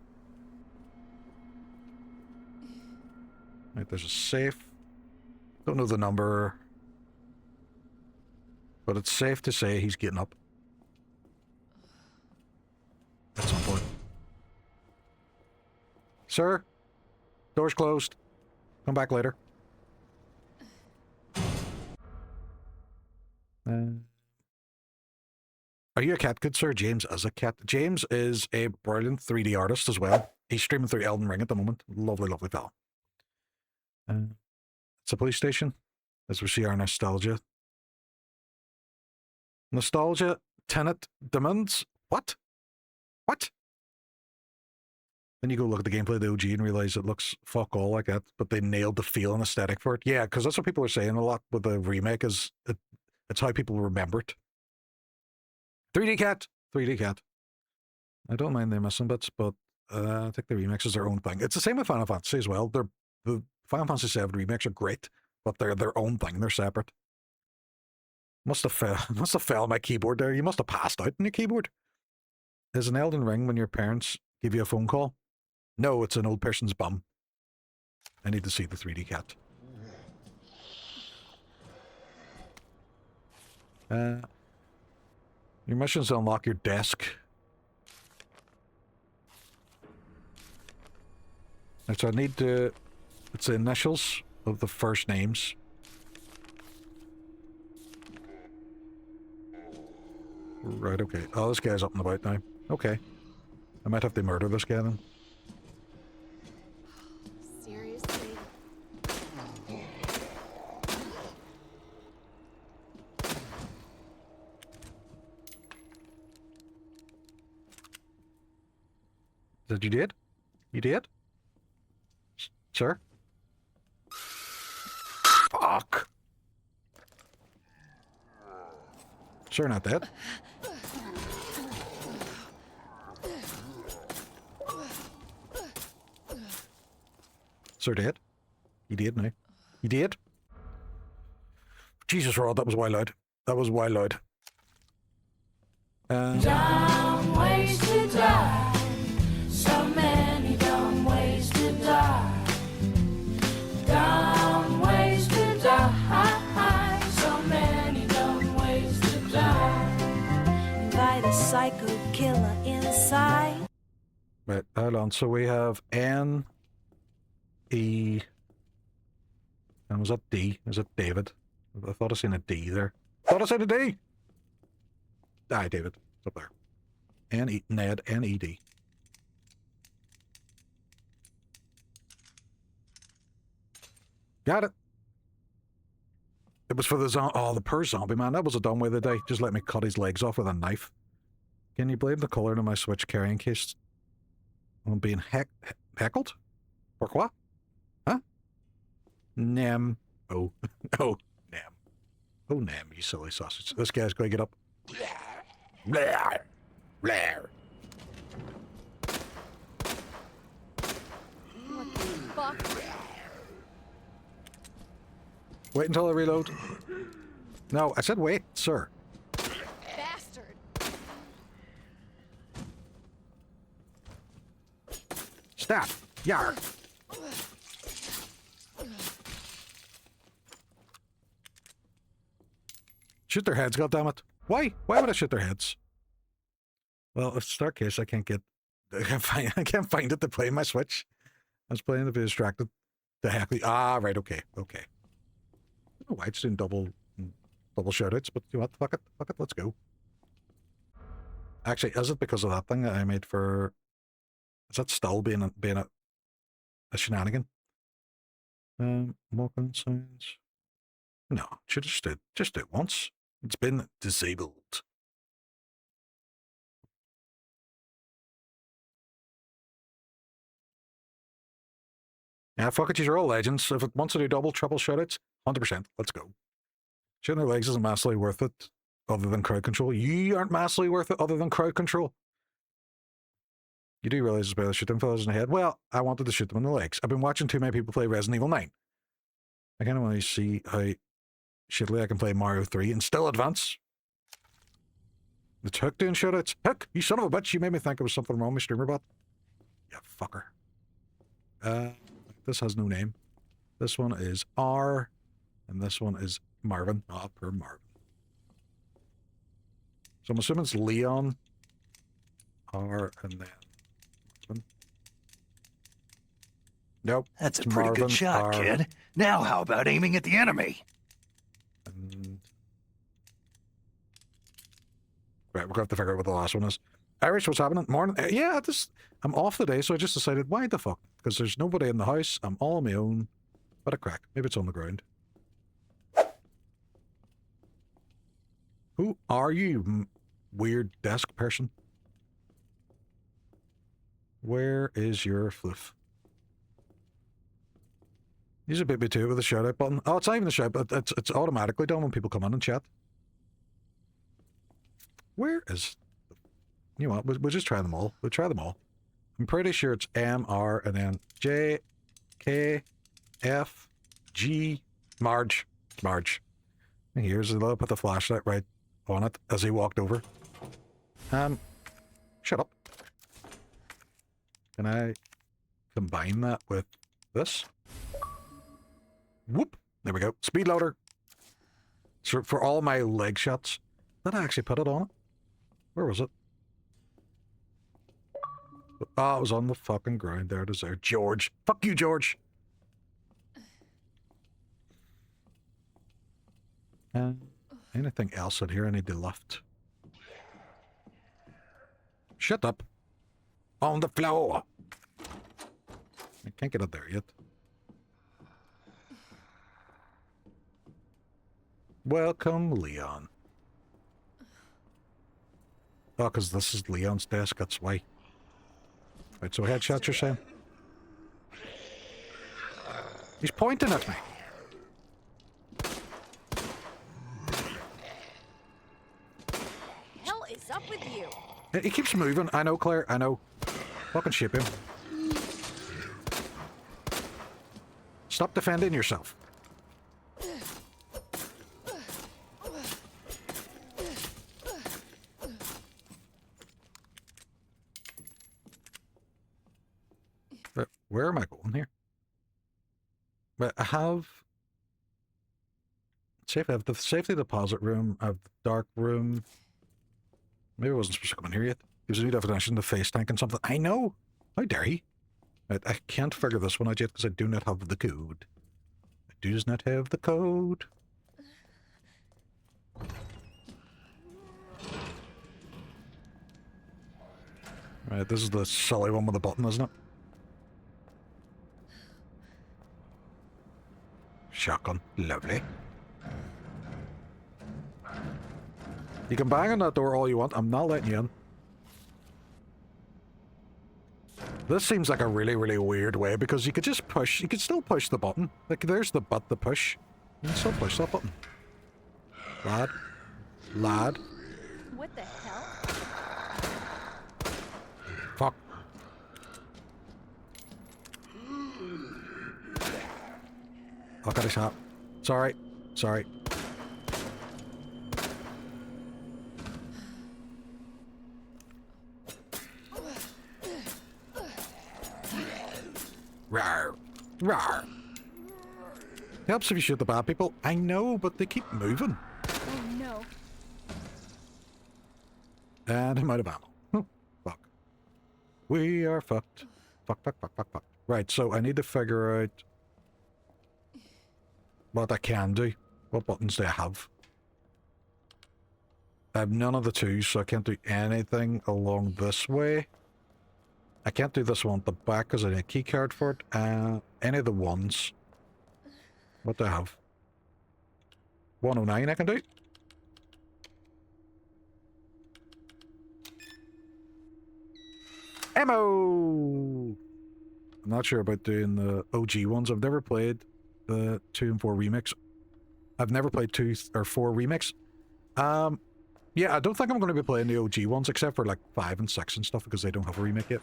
Right, there's a safe. Don't know the number. But it's safe to say he's getting up. At some point. Sir? Door's closed. Come back later. Are you a cat good, sir? James is a cat. James is a brilliant 3D artist as well. He's streaming through Elden Ring at the moment. Lovely, lovely fellow. It's a police station. As we see our nostalgia. Nostalgia, tenant, demands. What? What? Then you go look at the gameplay of the OG and realize it looks fuck all like that, but they nailed the feel and aesthetic for it. Yeah, because that's what people are saying a lot with the remake is it's how people remember it. 3D cat. 3D cat. I don't mind them missing bits, but I think the remakes is their own thing. It's the same with Final Fantasy as well. The Final Fantasy VII remakes are great, but they're their own thing. They're separate. Must have fell on my keyboard there. You must have passed out on your keyboard. Is an Elden Ring when your parents give you a phone call? No, it's an old person's bum. I need to see the 3D cat. Your mission's to unlock your desk. So I need to... It's the initials of the first names. Right, okay. Oh, this guy's up and about now. Okay. I might have to murder this guy then. Seriously? Did you did? You did? Sir? Fuck! Sir, not dead. Sir dead? You did now. You did? Jesus, Rod, that was wild loud. That was wild loud. Dumb ways to die. So many dumb ways to die. Dumb ways to die. So many dumb ways to die. Invite a psycho killer inside. Right, hold on. So we have N, E, and was that D? Was it David? I thought I seen a D there. Thought I said a D! Aye, David. It's up there. N, E, Ned, N, E, D. Got it. It was for the the poor zombie man. That was a dumb way to die. Just let me cut his legs off with a knife. Can you blame the colour of my Switch carrying case on being heckled? Or what? Huh? Nem. Oh. Oh, Nem. Oh, Nem, you silly sausage. This guy's going to get up. Blair. Blair. What the fuck? Wait until I reload. No, I said wait, sir. Bastard! Stop. Yar. Shoot their heads, goddammit. Why? Why would I shoot their heads? Well, if it's our case, I can't find it to play my Switch. I was playing to be distracted. The heck. Ah, right, okay, okay. I don't know why it's doing double shoutouts, but you know what? Fuck it, let's go. Actually, is it because of that thing that I made for... Is that still being a shenanigan? Walking signs. No, should have just do it once. It's been disabled. Yeah, fuck it, you're all legends. If it wants to do double, triple shoutouts, 100%. Let's go. Shooting their legs isn't massively worth it, other than crowd control. You aren't massively worth it, other than crowd control. You do realize it's better to shoot them fellas in the head. Well, I wanted to shoot them in the legs. I've been watching too many people play Resident Evil 9. I kind of want to see how shittily I can play Mario 3 and still advance. It's Hook doing shoutouts. Hook, you son of a bitch, you made me think there was something wrong with streamer bot. Yeah, fucker. This has no name. This one is R, and this one is Marvin. Ah, oh, poor Marvin. So I'm assuming it's Leon, R, and then Marvin. Nope. That's a it's pretty Marvin, good shot, R, kid. Now how about aiming at the enemy? and... Right, we're going to have to figure out what the last one is. Irish, what's happening? Morning. Yeah, I'm off today, so I just decided, why the fuck? Because there's nobody in the house. I'm all on my own. What a crack. Maybe it's on the ground. Who are you, weird desk person? Where is your floof? He's a bit me too with the shout out button. Oh, it's not even the shout, but it's automatically done when people come in and chat. Where is... You know what, we'll just try them all. We'll try them all. I'm pretty sure it's M, R, and then J, K, F, G, Marge. Marge. And here's a little put the flashlight right on it as he walked over. Shut up. Can I combine that with this? Whoop! There we go. Speed loader. So for all my leg shots. Did I actually put it on it? Where was it? Oh, it was on the fucking ground. There it is there. George. Fuck you, George. Anything else in here I need to lift? Shut up. On the floor. I can't get up there yet. Welcome, Leon. Oh, because this is Leon's desk, that's why. Right, so headshots you're saying? He's pointing at me. Hell is up with you? He keeps moving. I know, Claire, I know. Fucking ship him. Stop defending yourself. But where am I going here? But I have... I have the safety deposit room, I have the dark room. Maybe I wasn't supposed to come in here yet. Gives a new definition to face tank and something. I know! How dare he? Right, I can't figure this one out yet because I do not have the code. I do not have the code. Right, this is the silly one with the button, isn't it? Shotgun. Lovely. You can bang on that door all you want. I'm not letting you in. This seems like a really, really weird way because you could just push. You could still push the button. Like, there's the butt to push. You can still push that button. Lad. Lad. What the hell? Fuck. I got a shot. Sorry. Sorry. Rawr. Rawr. Helps if you shoot the bad people. I know, but they keep moving. Oh no. And I'm out of ammo. Oh, fuck. We are fucked. Fuck, fuck, fuck, fuck, fuck. Right, so I need to figure out what I can do. What buttons do I have? I have none of the two, so I can't do anything along this way. I can't do this one at the back because I need a key card for it. Any of the ones. What do I have? 109 I can do. Ammo! I'm not sure about doing the OG ones. I've never played the 2 and 4 remakes. I've never played 2 or 4 remakes. Yeah, I don't think I'm going to be playing the OG ones except for like 5 and 6 and stuff because they don't have a remake yet.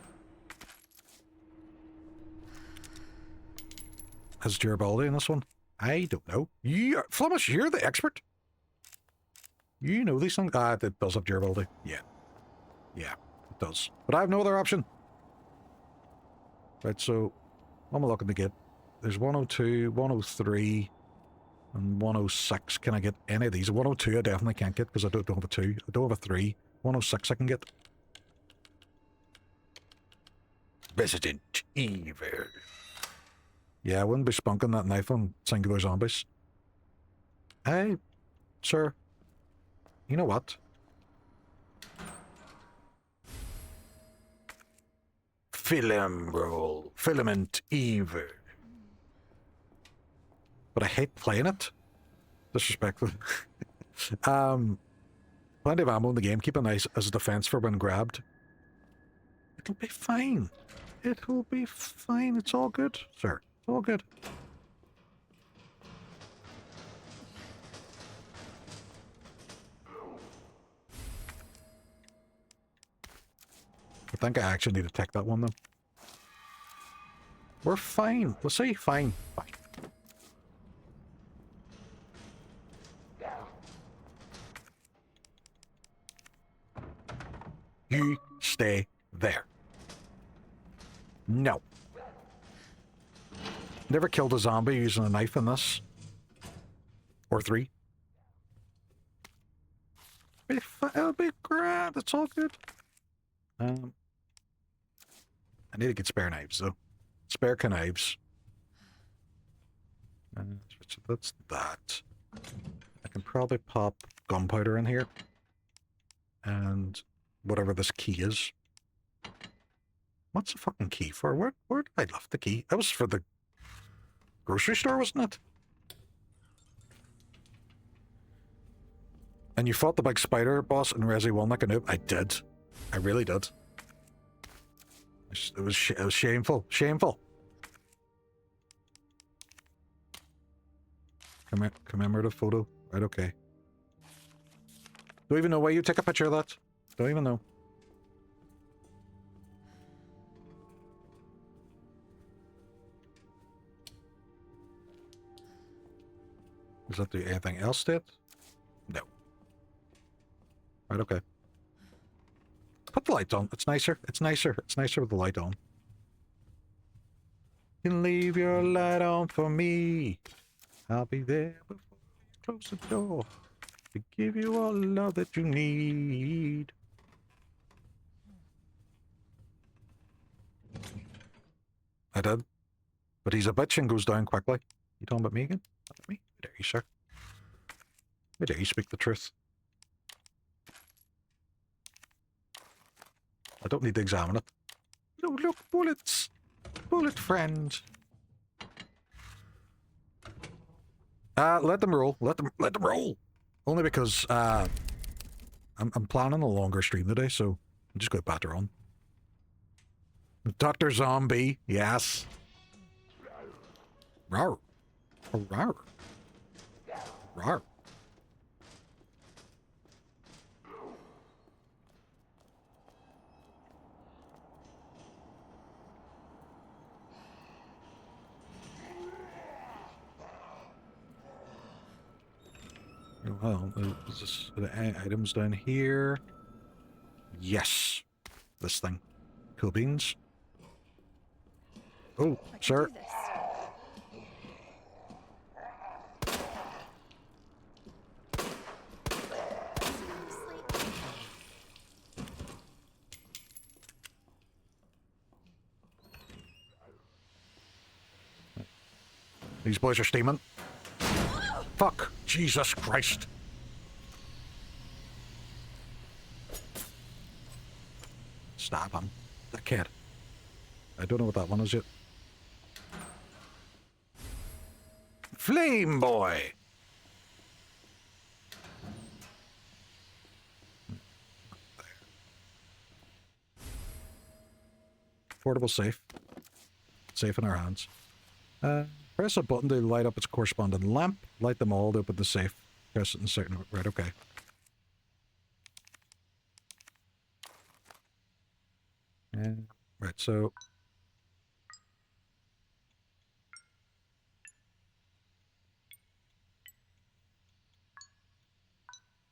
Has durability in this one? I don't know. Flemish, you're the expert. You know these things. Ah, it does have durability. Yeah. Yeah, it does. But I have no other option. Right, so what am I looking to get? There's 102, 103, and 106. Can I get any of these? 102 I definitely can't get because I don't have a 2. I don't have a 3. 106 I can get. Resident Evil. Yeah, I wouldn't be spunking that knife on singular zombies. Hey, sir. You know what? Film roll. Filament Evil. But I hate playing it. Disrespectful. Plenty of ammo in the game. Keep it nice as a defense for when grabbed. It'll be fine. It'll be fine. It's all good, sir. It's all good. I think I actually need to take that one, though. We're fine. Let's say fine. Fine. You stay there. No. Never killed a zombie using a knife in this. Or 3. It'll be grand. It's all good. I need to get spare knives, though. Spare knives. So that's that. I can probably pop gunpowder in here. And whatever this key is. What's the fucking key for? Where did I left the key? That was for the grocery store, wasn't it? And you fought the big spider boss in Resi 1 like a noob? I did. I really did. It was shameful. Shameful. Commemorative photo. Right, okay. Don't even know why you take a picture of that. Don't even know. Does that do anything else to it? No. Right, okay. Put the lights on. It's nicer. It's nicer. It's nicer with the light on. You can leave your light on for me. I'll be there before you close the door to give you all the love that you need. I did. But he's a bitch and goes down quickly. You talking about me again? Not about me. How dare you, sir? How dare you speak the truth? I don't need to examine it. No, look, bullets! Bullet friend! Let them roll. Let them roll! Only because, I'm planning a longer stream today, so I'm just going to batter on. Dr. Zombie, yes. Rawr. Rawr. Rawr. Well, is this the items down here? Yes. This thing. Cool beans. Oh, sir. These boys are steaming. Fuck! Jesus Christ! Stab him. The kid. I don't know what that one is yet. Flame boy! Portable safe. Safe in our hands. Press a button to light up its corresponding lamp. Light them all to open the safe. Press it in certain... Right, okay. Right, so...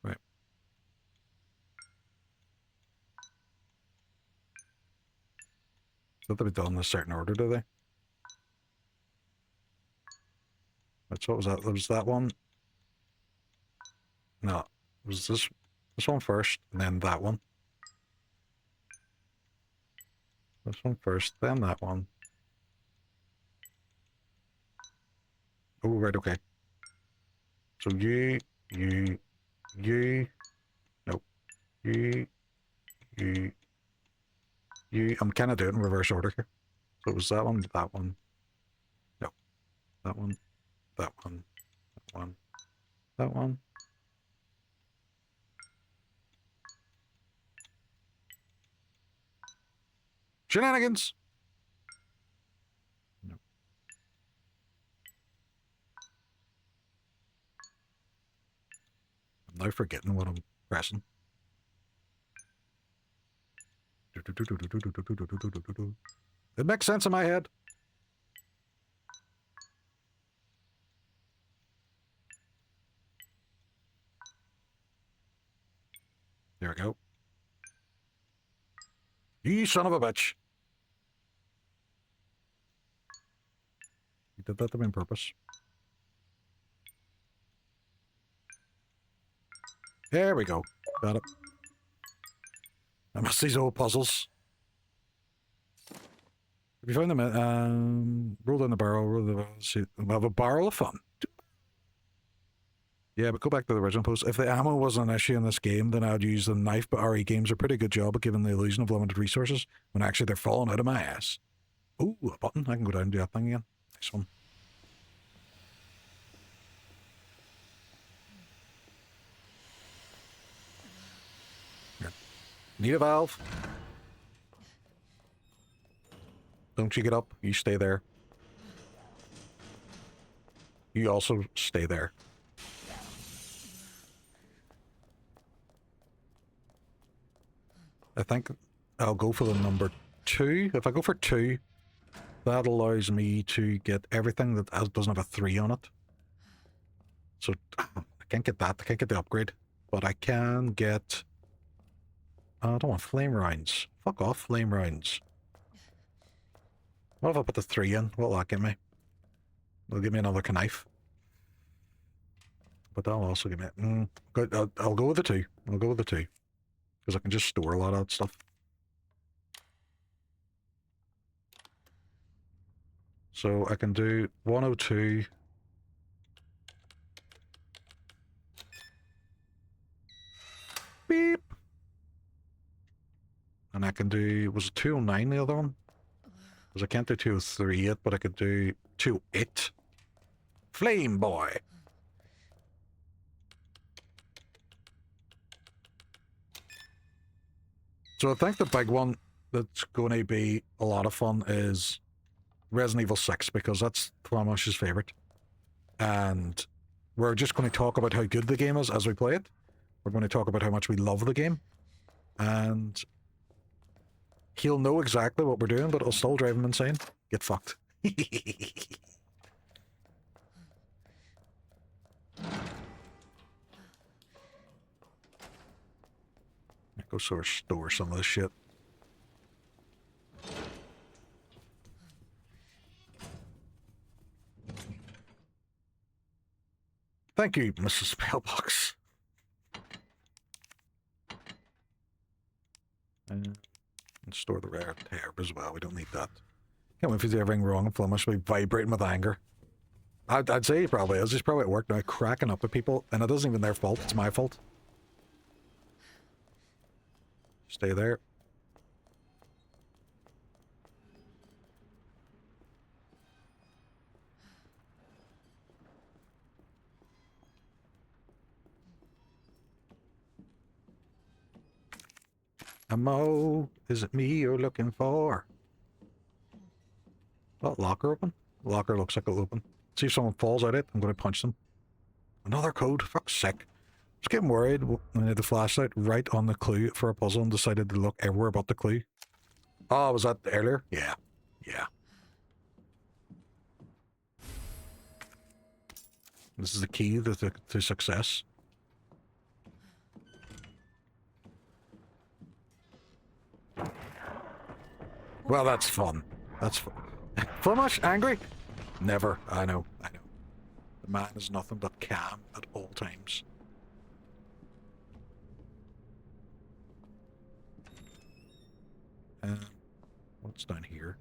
Right. Don't they be done in a certain order, do they? That's what was that? Was that one? No. It was this one first, and then that one. This one first, then that one. Oh, right, okay. So you, nope. You, I'm kind of doing it in reverse order here. So it was that one, no. That one, that one, that one, that one. Shenanigans! No. I'm now forgetting what I'm pressing. It makes sense in my head. There we go. You son of a bitch. You did that to me on purpose. There we go. Got it. I miss these old puzzles. If you find them, roll down the barrel, roll the barrel, see, we'll have a barrel of fun. Yeah, but go back to the original post. If the ammo wasn't an issue in this game, then I'd use the knife, but RE games are a pretty good job at giving the illusion of limited resources when actually they're falling out of my ass. Ooh, a button. I can go down and do that thing again. Nice one. Here. Need a valve. Don't you get up. You stay there. You also stay there. I think I'll go for the number 2. If I go for 2, that allows me to get everything that doesn't have a 3 on it. So I can't get that. I can't get the upgrade. But I can get... I don't want flame rounds. Fuck off, flame rounds. What if I put the 3 in? What'll that give me? It'll give me another knife. But that'll also give me... good. I'll go with the 2. I'll go with the 2. Because I can just store a lot of that stuff. So I can do 102... Beep! And I can do... Was it 209 the other one? Because I can't do 203 yet, but I could do 208. Flame boy! So I think the big one that's going to be a lot of fun is Resident Evil 6, because that's Flamish's favourite. And we're just going to talk about how good the game is as we play it. We're going to talk about how much we love the game. And he'll know exactly what we're doing, but it'll still drive him insane. Get fucked. Go store some of this shit. Thank you, Mrs. Spellbox. And store the rare herb as well. We don't need that. Can't wait if he's everything wrong and Flemish will be vibrating with anger. I'd say he probably is. He's probably at work now cracking up at people, and it isn't even their fault. It's my fault. Stay there. Mo, is it me you're looking for? That locker open? The locker looks like it'll open. See if someone falls out it, I'm going to punch them. Another code? Fuck's sake. I was getting worried when I had the flashlight right on the clue for a puzzle and decided to look everywhere but the clue. Oh, was that earlier? Yeah. Yeah. This is the key to success. Well, that's fun. That's fun. Flemish? Angry? Never. I know. I know. The man is nothing but calm at all times. What's down here?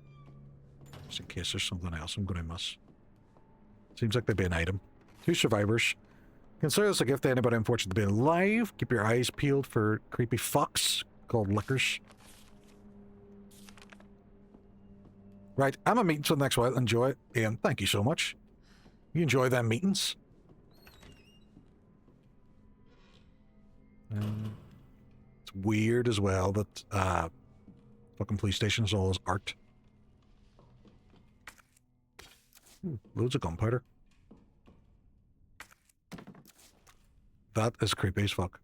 Just in case there's something else I'm going to miss. Seems like there'd be an item. 2 survivors. Consider this a gift to anybody unfortunate to be alive. Keep your eyes peeled for creepy fucks called lickers. Right, I'm a meeting for the next while. Enjoy it. Ian, thank you so much. You enjoy them meetings? It's weird as well that fucking police station is all his art. Ooh, loads of gunpowder. That is creepy as fuck.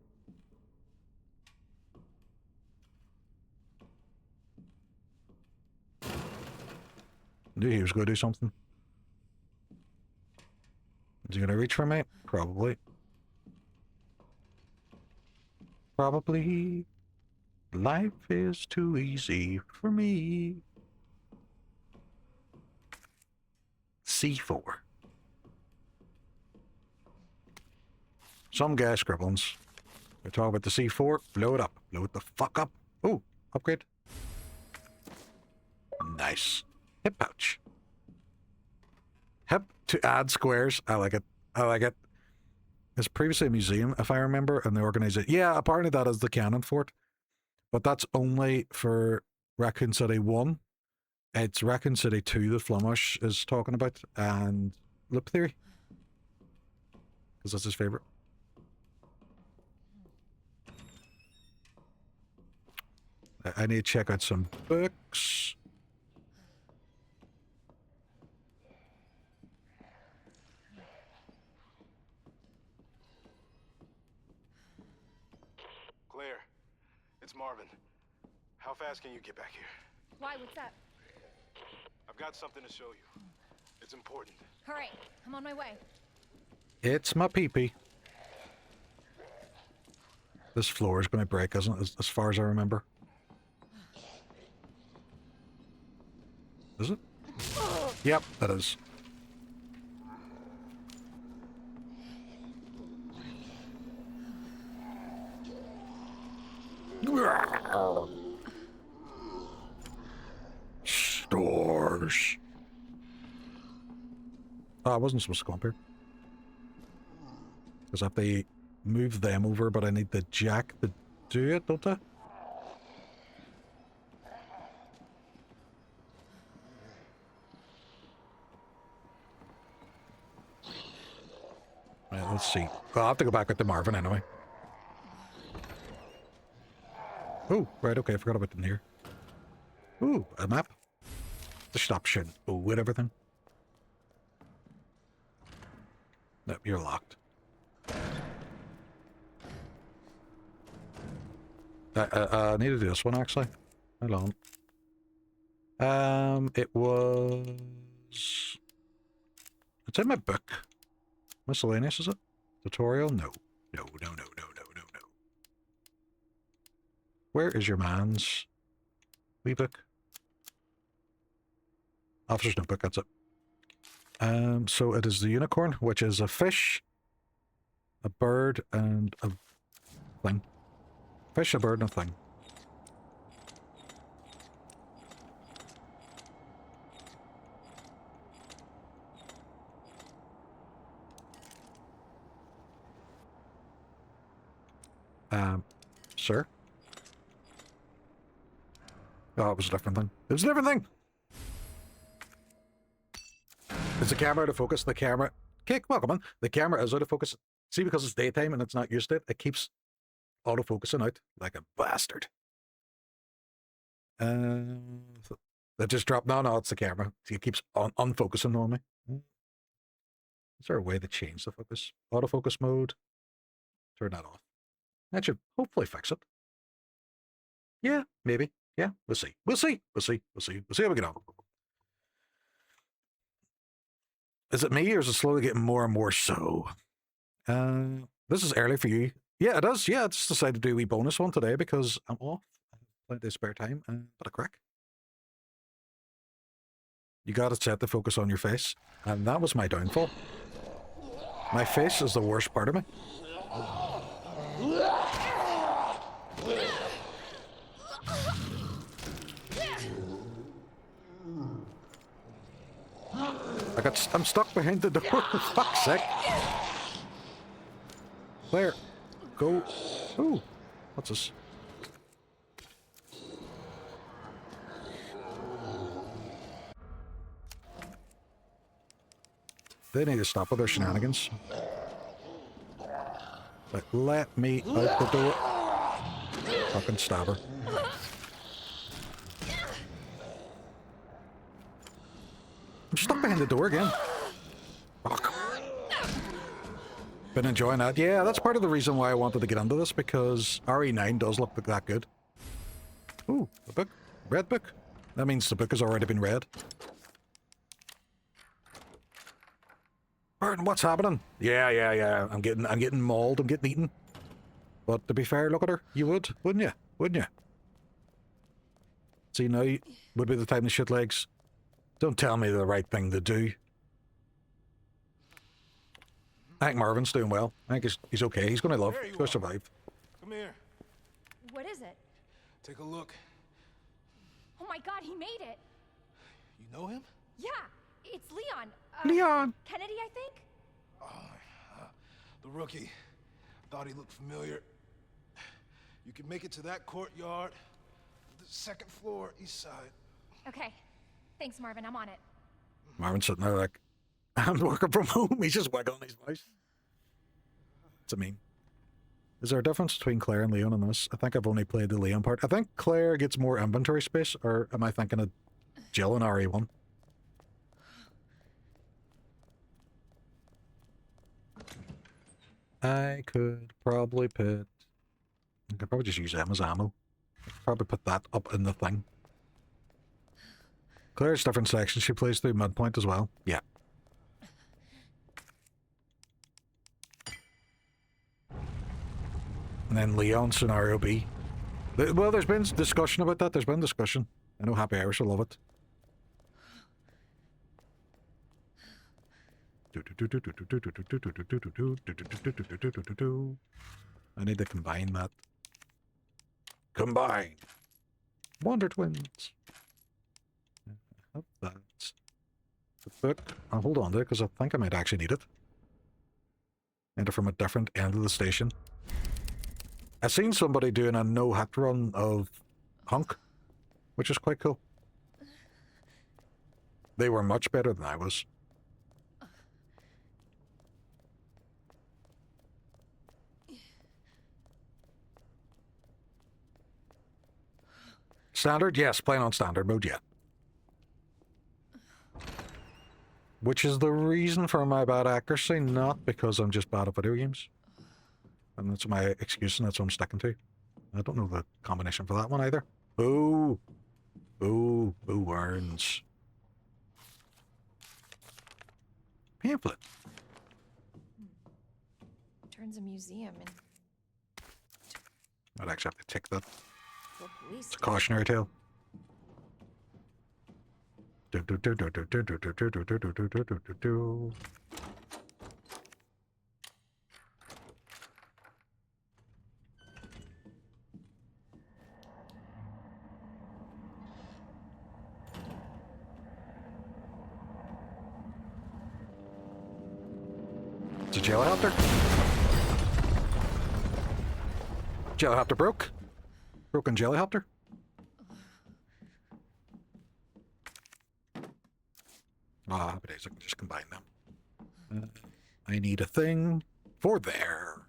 Knew he was going to do something. Is he going to reach for me? Probably. Probably. Life is too easy for me. C4. Some guy scribblings. We're talking about the C4. Blow it up. Blow it the fuck up. Oh, upgrade. Nice. Hip pouch. Hip to add squares. I like it. I like it. It's previously a museum, if I remember, and they organize it. Yeah, apparently that is the canon for it. But that's only for Raccoon City 1. It's Raccoon City 2 that Flemish is talking about, and Loop Theory. Because that's his favourite. I need to check out some books. Claire, it's Marvin. How fast can you get back here? Why? What's up? I've got something to show you. It's important. Hurry. I'm on my way. It's my pee-pee. This floor is going to break, isn't it? As far as I remember. Is it? Yep, that is. Stores. Oh, I wasn't supposed to come up here. Because I have to move them over, but I need the jack to do it, don't I? Right, let's see. Well, I'll have to go back with the Marvin anyway. Oh, right, okay, I forgot about the near. Ooh, a map. To stop shooting. Oh, with everything. Nope, you're locked. I need to do this one actually. Hold on. It was. It's in my book. Miscellaneous, is it? Tutorial? No. No. Where is your man's wee book? Officer's notebook, that's it. So it is the unicorn, which is a fish, a bird, and a thing. Fish, a bird, and a thing. Sir? Oh, it was a different thing. It was a different thing! Is the camera out of focus? The camera... Okay, welcome on. The camera is out of focus. See, because it's daytime and it's not used to it, it keeps auto-focusing out like a bastard. That just dropped. No, it's the camera. It keeps unfocusing on me. Is there a way to change the focus? Autofocus mode. Turn that off. That should hopefully fix it. Yeah, maybe. Yeah, we'll see. We'll see how we get on. Is it me or is it slowly getting more and more so? This is early for you. Yeah, it is. Yeah, I just decided to do a wee bonus one today because I'm off. I have plenty of spare time and a bit of crack. You gotta set the focus on your face. And that was my downfall. My face is the worst part of me. I'm stuck behind the door, for fuck's sake. Claire, go. Ooh, what's this? They need to stop with their shenanigans. Like, let me out the door. Fucking stab her. I'm stuck behind the door again. Fuck. Been enjoying that. Yeah, that's part of the reason why I wanted to get into this, because RE9 does look that good. Ooh, a book. Red book. That means the book has already been read. Burton, what's happening? Yeah. I'm getting mauled. I'm getting eaten. But to be fair, look at her. You would, wouldn't you? Wouldn't you? See, now would be the time to shit legs. Don't tell me the right thing to do. I think Marvin's doing well. I think he's okay. He's going to live. He's going to survive. Come here. What is it? Take a look. Oh my god, he made it! You know him? Yeah, it's Leon. Leon! Kennedy, I think? The rookie. Thought he looked familiar. You can make it to that courtyard. The second floor, east side. Okay. Thanks, Marvin. I'm on it. Marvin's sitting there like, I'm working from home. He's just wiggling his mouse. It's a meme. Is there a difference between Claire and Leon in this? I think I've only played the Leon part. I think Claire gets more inventory space, or am I thinking of Jill in RE1? I could probably just use them as ammo. Probably put that up in the thing. Claire's different sections she plays through midpoint as well. Yeah. And then Leon, scenario B. Well, there's been discussion about that. There's been discussion. I know Happy Irish will love it. I need to combine that. Combine! Wonder Twins! I have that. The book. I'll hold on to it because I think I might actually need it. Enter from a different end of the station. I've seen somebody doing a no-hack run of Hunk, which is quite cool. They were much better than I was. Standard? Yes, playing on standard mode, yeah. Which is the reason for my bad accuracy, not because I'm just bad at video games. And that's my excuse, and that's what I'm sticking to. I don't know the combination for that one either. Boo! Boo! Boo Warns. Pamphlet. Turns a museum into I'd actually have to tick that. a police It's a cautionary tale. It's a jailhelicopter. Jailhelicopter broke. Broken jailhelicopter. Ah, but I can just combine them. I need a thing for there.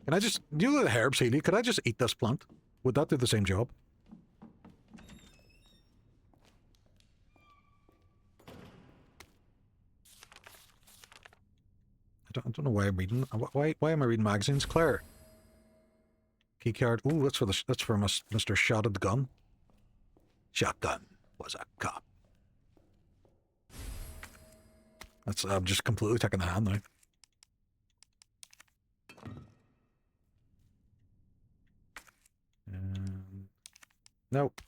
Can I just do the herb seedy? Could I just eat this plant? Would that do the same job? I don't know why I'm reading. Why am I reading magazines? Claire. Keycard. Ooh, that's for Mr. Shotted Gun. Shotgun was a cop. I'm just completely taking the hand now. Nope.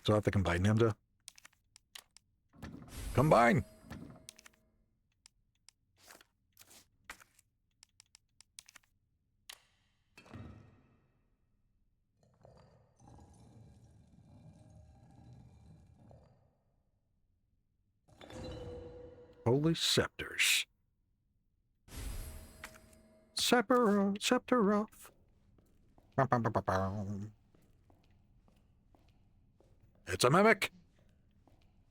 So I have to combine them to combine. Holy scepters. Scepter off. It's a mimic.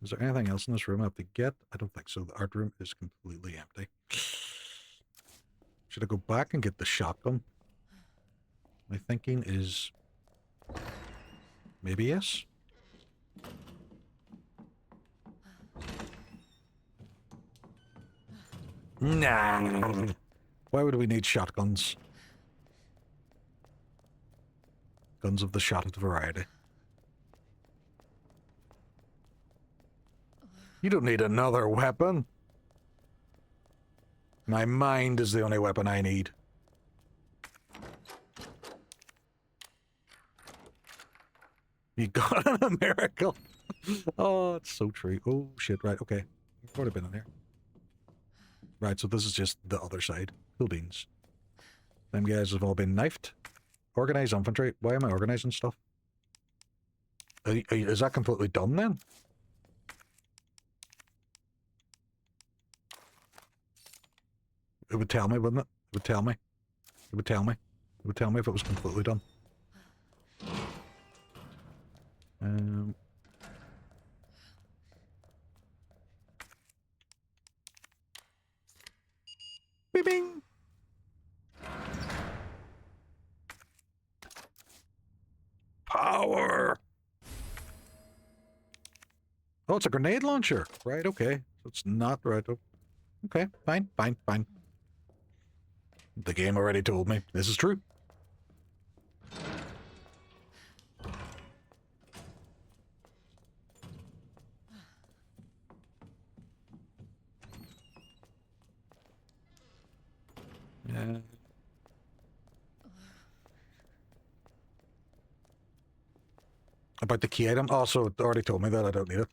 Is there anything else in this room I have to get? I don't think so. The art room is completely empty. Should I go back and get the shotgun? My thinking is maybe yes. Nah. Why would we need shotguns? Guns of the shotted variety. You don't need another weapon. My mind is the only weapon I need. You got a miracle. Oh, it's so true. Oh, shit. Right, okay. I've already been in there. Right, so this is just the other side. Cool beans. Them guys have all been knifed. Organize infantry. Why am I organizing stuff? Is that completely done then? It would tell me, wouldn't it? It would tell me. It would tell me. It would tell me if it was completely done. Bing! Power! Oh, it's a grenade launcher. Right, okay. So it's not right. Okay, fine, fine, fine. The game already told me. This is true. About the key item. Also, it already told me that I don't need it.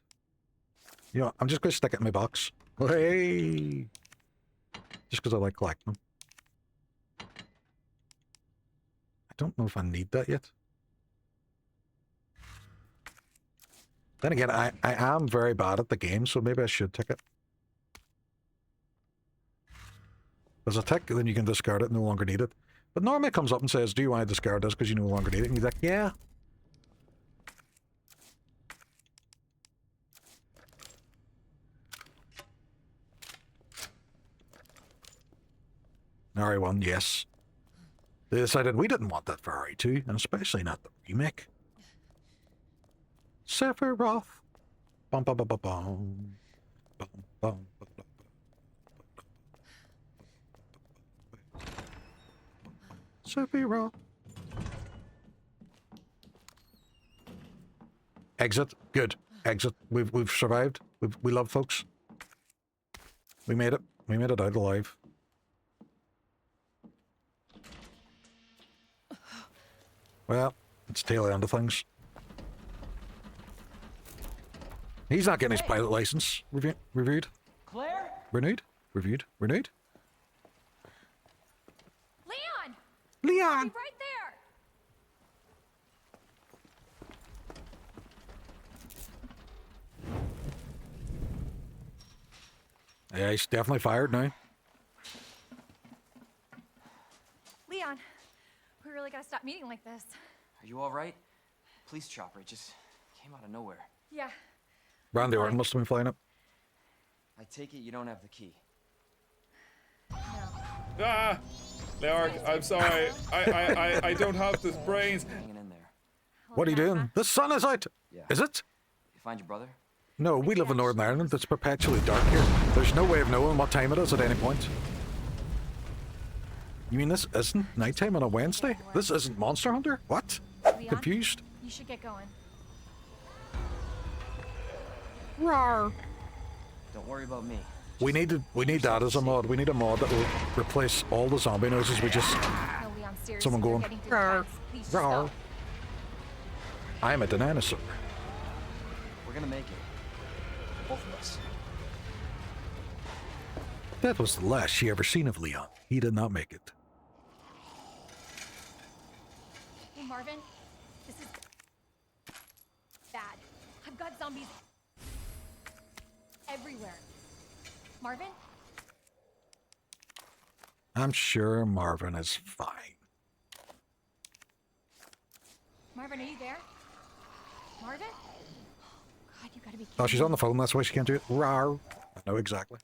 You know, I'm just going to stick it in my box. Hey! Just because I like collecting them. I don't know if I need that yet. Then again, I am very bad at the game, so maybe I should tick it. There's a tick, then you can discard it, no longer need it. But normally it comes up and says, do you want to discard this because you no longer need it? And you're like, yeah. RE1, yes. They decided we didn't want that for RE2, and especially not the remake. Sephiroth. Bum bum bum bum bum. Bum bum bum bum. Sephiroth. Exit. Good. Exit. We've survived. We love folks. We made it. We made it out alive. Well, it's tail end of things. He's not getting his pilot license reviewed. Claire? Renewed? Reviewed? Renewed? Leon! Leon! Be right there! Yeah, he's definitely fired now. Leon, we really gotta stop meeting like this. Are you alright? Police chopper, it just came out of nowhere. Yeah. Randy Orton must have been flying up. I take it you don't have the key. Ah! Leorg, I'm sorry. I don't have the brains. Hanging in there. What are you doing? The sun is out! Yeah. Is it? You find your brother? No, we live in Northern Ireland. It's perpetually dark here. There's no way of knowing what time it is at any point. You mean this isn't nighttime on a Wednesday? This isn't Monster Hunter? What? Leon, Confused? you should get going. Rawr. Don't worry about me. We need that as a mod. We need a mod that will replace all the zombie noises we just... No, Leon, seriously, Someone you're going, getting through the "Rawr, fast. Please just rawr." go. I'm a dinosaur. We're gonna make it. Both of us. That was the last she ever seen of Leon. He did not make it. Hey, Marvin, this is bad. I've got zombies everywhere. Marvin? I'm sure Marvin is fine. Marvin, are you there? Marvin? God, you gotta be kidding Oh, she's on the phone. That's why she can't do it. Rawr. I know exactly.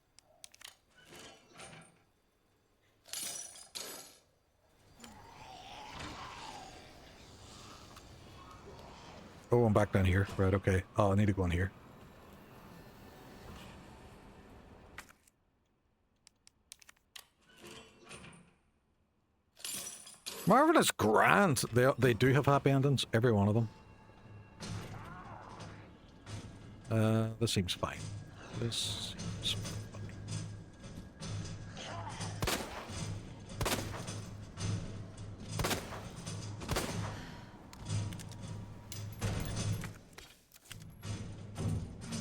Oh, I'm back down here. Right, okay. Oh, I need to go in here. Marvin is grand. They do have happy endings, every one of them. This seems fine. This seems fine.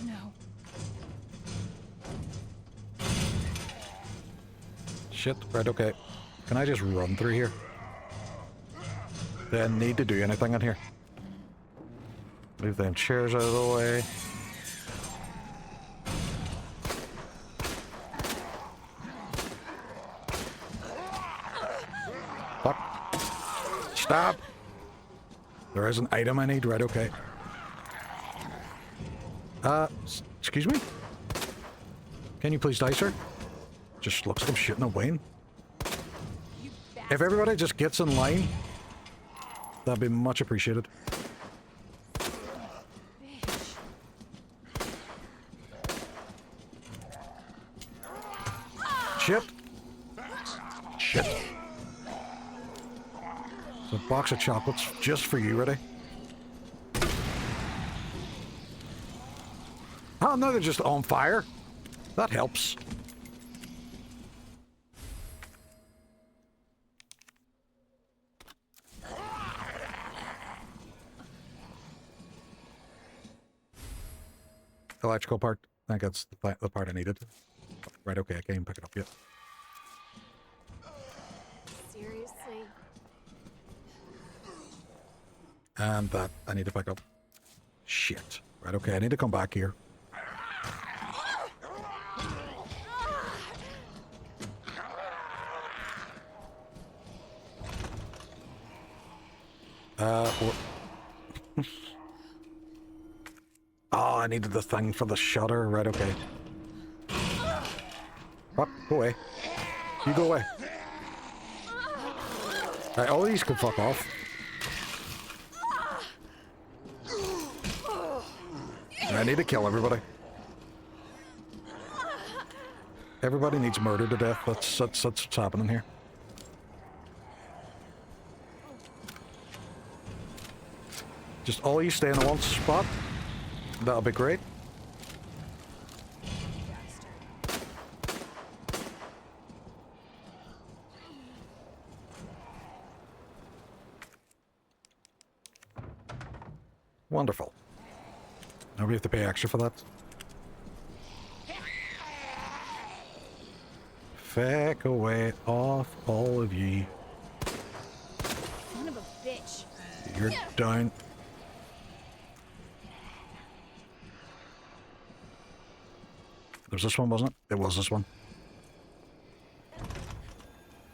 No. Shit, right, okay. Can I just run through here? Do I need to do anything in here? Move them chairs out of the way. Fuck. Stop! There is an item I need, right, okay. Excuse me? Can you please die, sir? Just looks like I'm shooting a Wayne. If everybody just gets in line, that'd be much appreciated. Shit. Shit. There's a box of chocolates just for you, ready? Oh, no, they're just on fire. That helps. electrical part. I think that's the part I needed. Right, okay, I can't even pick it up yet. Seriously? And that I need to pick up. Shit. Right, okay, I need to come back here. Oh, I needed the thing for the shutter. Right, okay. Up, go away. You go away. Right, all these can fuck off. I need to kill everybody. Everybody needs murdered to death. That's what's happening here. Just all you stay in one spot. That'll be great. Wonderful. Now we have to pay extra for that. Feck away off, all of ye. Son of a bitch. You're down. There's this one, wasn't it? It was this one.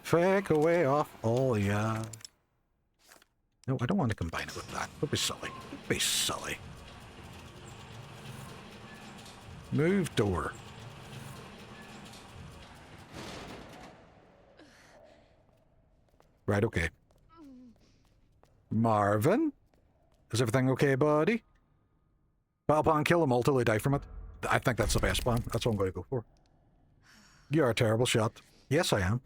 Feck away off, all ya. No, I don't want to combine it with that. That'd be silly. That'd be silly. Move door. Right, okay. Marvin? Is everything okay, buddy? Battle plan, kill them all till they die from it. I think that's the best plan. That's what I'm going to go for. You're a terrible shot. Yes, I am.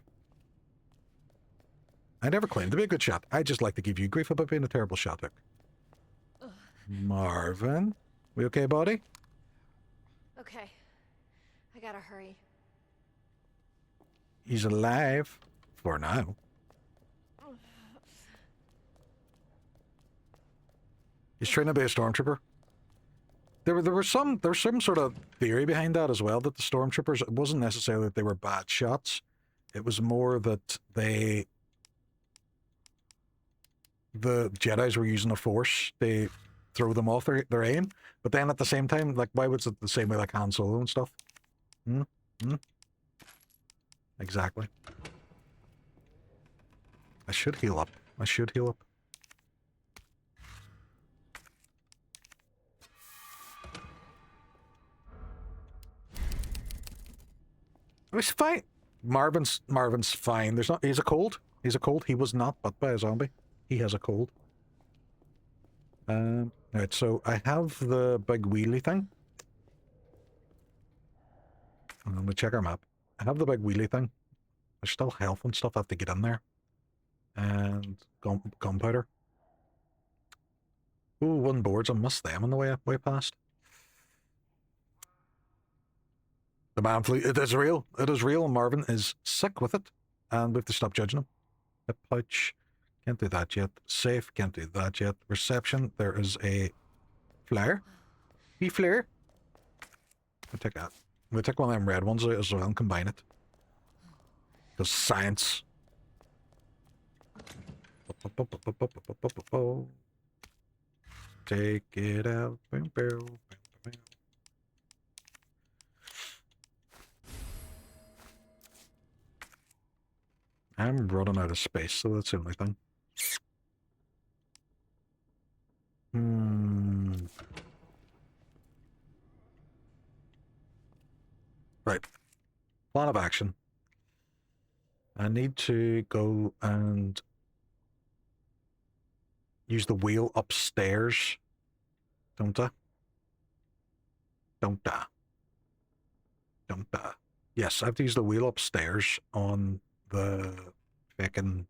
I never claimed to be a good shot. I just like to give you grief about being a terrible shot, Vic. Marvin? We okay, buddy? Okay. I gotta hurry. He's alive. For now. He's trying to be a stormtrooper. There was some sort of theory behind that as well, that the stormtroopers, it wasn't necessarily that they were bad shots. It was more that the Jedis were using the Force. They throw them off their aim. But then at the same time, like, why was it the same way like Han Solo and stuff? Exactly. I should heal up. I should heal up. He's fine. Marvin's fine. He's a cold. He's a cold. He was not bit by a zombie. He has a cold. Right, so I have the big wheelie thing. I'm gonna check our map. I have the big wheelie thing. There's still health and stuff I have to get in there. And gunpowder. Ooh, wooden boards. I missed them on the way past. The man flu, it is real. It is real, and Marvin is sick with it. And we have to stop judging him. Hip pouch. Can't do that yet. Safe. Can't do that yet. Reception. There is a flare. Wee flare. We'll take that. We'll take one of them red ones out as well and combine it. Because science. Take it out. Boom, boom, boom, boom. I'm running out of space, so that's the only thing. Right. Plan of action. I need to go and use the wheel upstairs. Don't I? Don't I? Don't I? Yes, I have to use the wheel upstairs on the fucking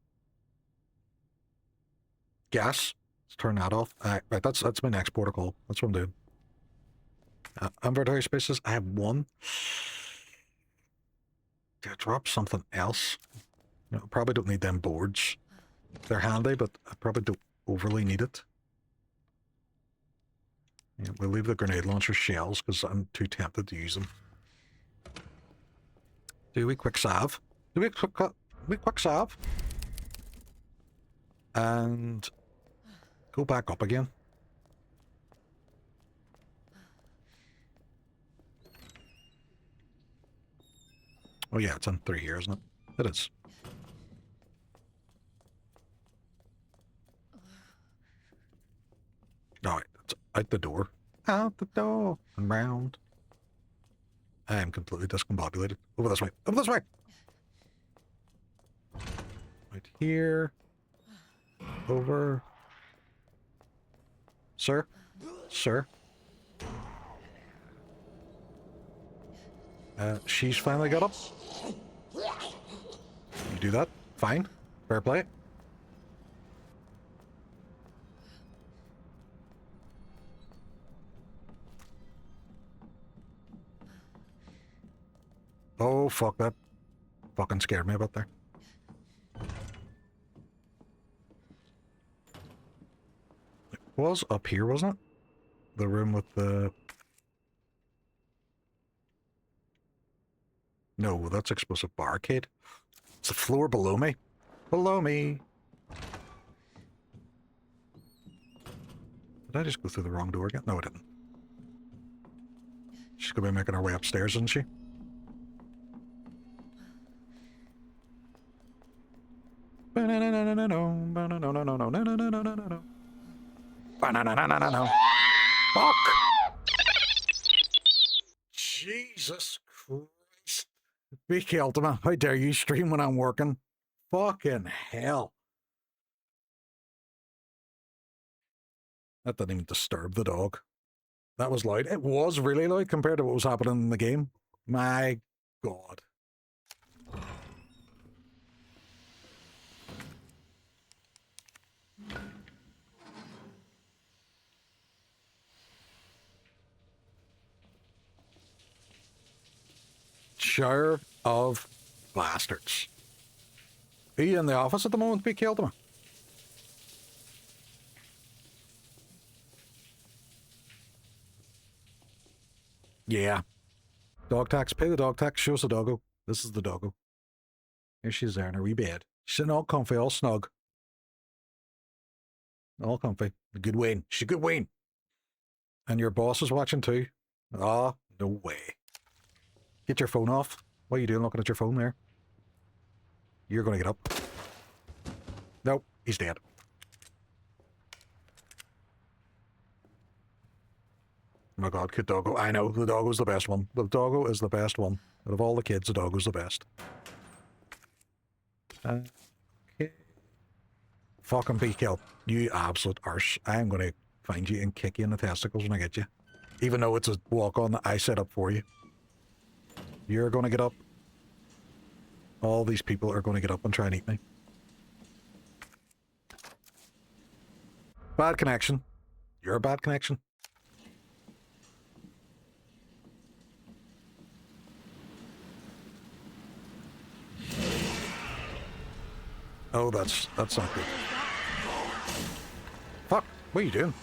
gas. Let's turn that off. Right, that's my next protocol. That's what I'm doing. Inventory spaces. I have one. Do I drop something else? I probably don't need them boards. They're handy, but I probably don't overly need it. Yeah, we'll leave the grenade launcher shells because I'm too tempted to use them. Do we quick salve? Do we quick salve? And go back up again. Oh yeah, it's on 3 here, isn't it? It is. Alright, it's out the door. Out the door and round. I am completely discombobulated. Over this way. Over this way! Right here. Over. Sir? Sir? She's finally got up. You do that? Fine. Fair play. Oh, fuck, that fucking scared me about there. It was up here, wasn't it? The room with the... No, that's explosive barricade. It's the floor below me. Below me. Did I just go through the wrong door again? No, I didn't. She's gonna be making her way upstairs, isn't she? Fuck! Jesus Christ. Vicky Ultima, how dare you stream when I'm working? Fucking hell. That didn't even disturb the dog. That was loud. It was really loud compared to what was happening in the game. My God. Shower of bastards. Are you in the office at the moment, Vicky Ultima? Yeah. Dog tax. Pay the dog tax. Show us the doggo. This is the doggo. Here she is there in her wee bed. She's sitting all comfy, all snug. All comfy. A good win. She's a good win. And your boss is watching too? Ah, no way. Get your phone off. What are you doing looking at your phone there? You're going to get up. Nope, he's dead. Oh my God, kid doggo. I know, the doggo's the best one. The doggo is the best one. Out of all the kids, the doggo's the best. Okay. Fucking be killed. You absolute arse. I'm going to find you and kick you in the testicles when I get you. Even though it's a walk-on that I set up for you. You're going to get up. All these people are going to get up and try and eat me. Bad connection. You're a bad connection. Oh, that's not good. Fuck, what are you doing?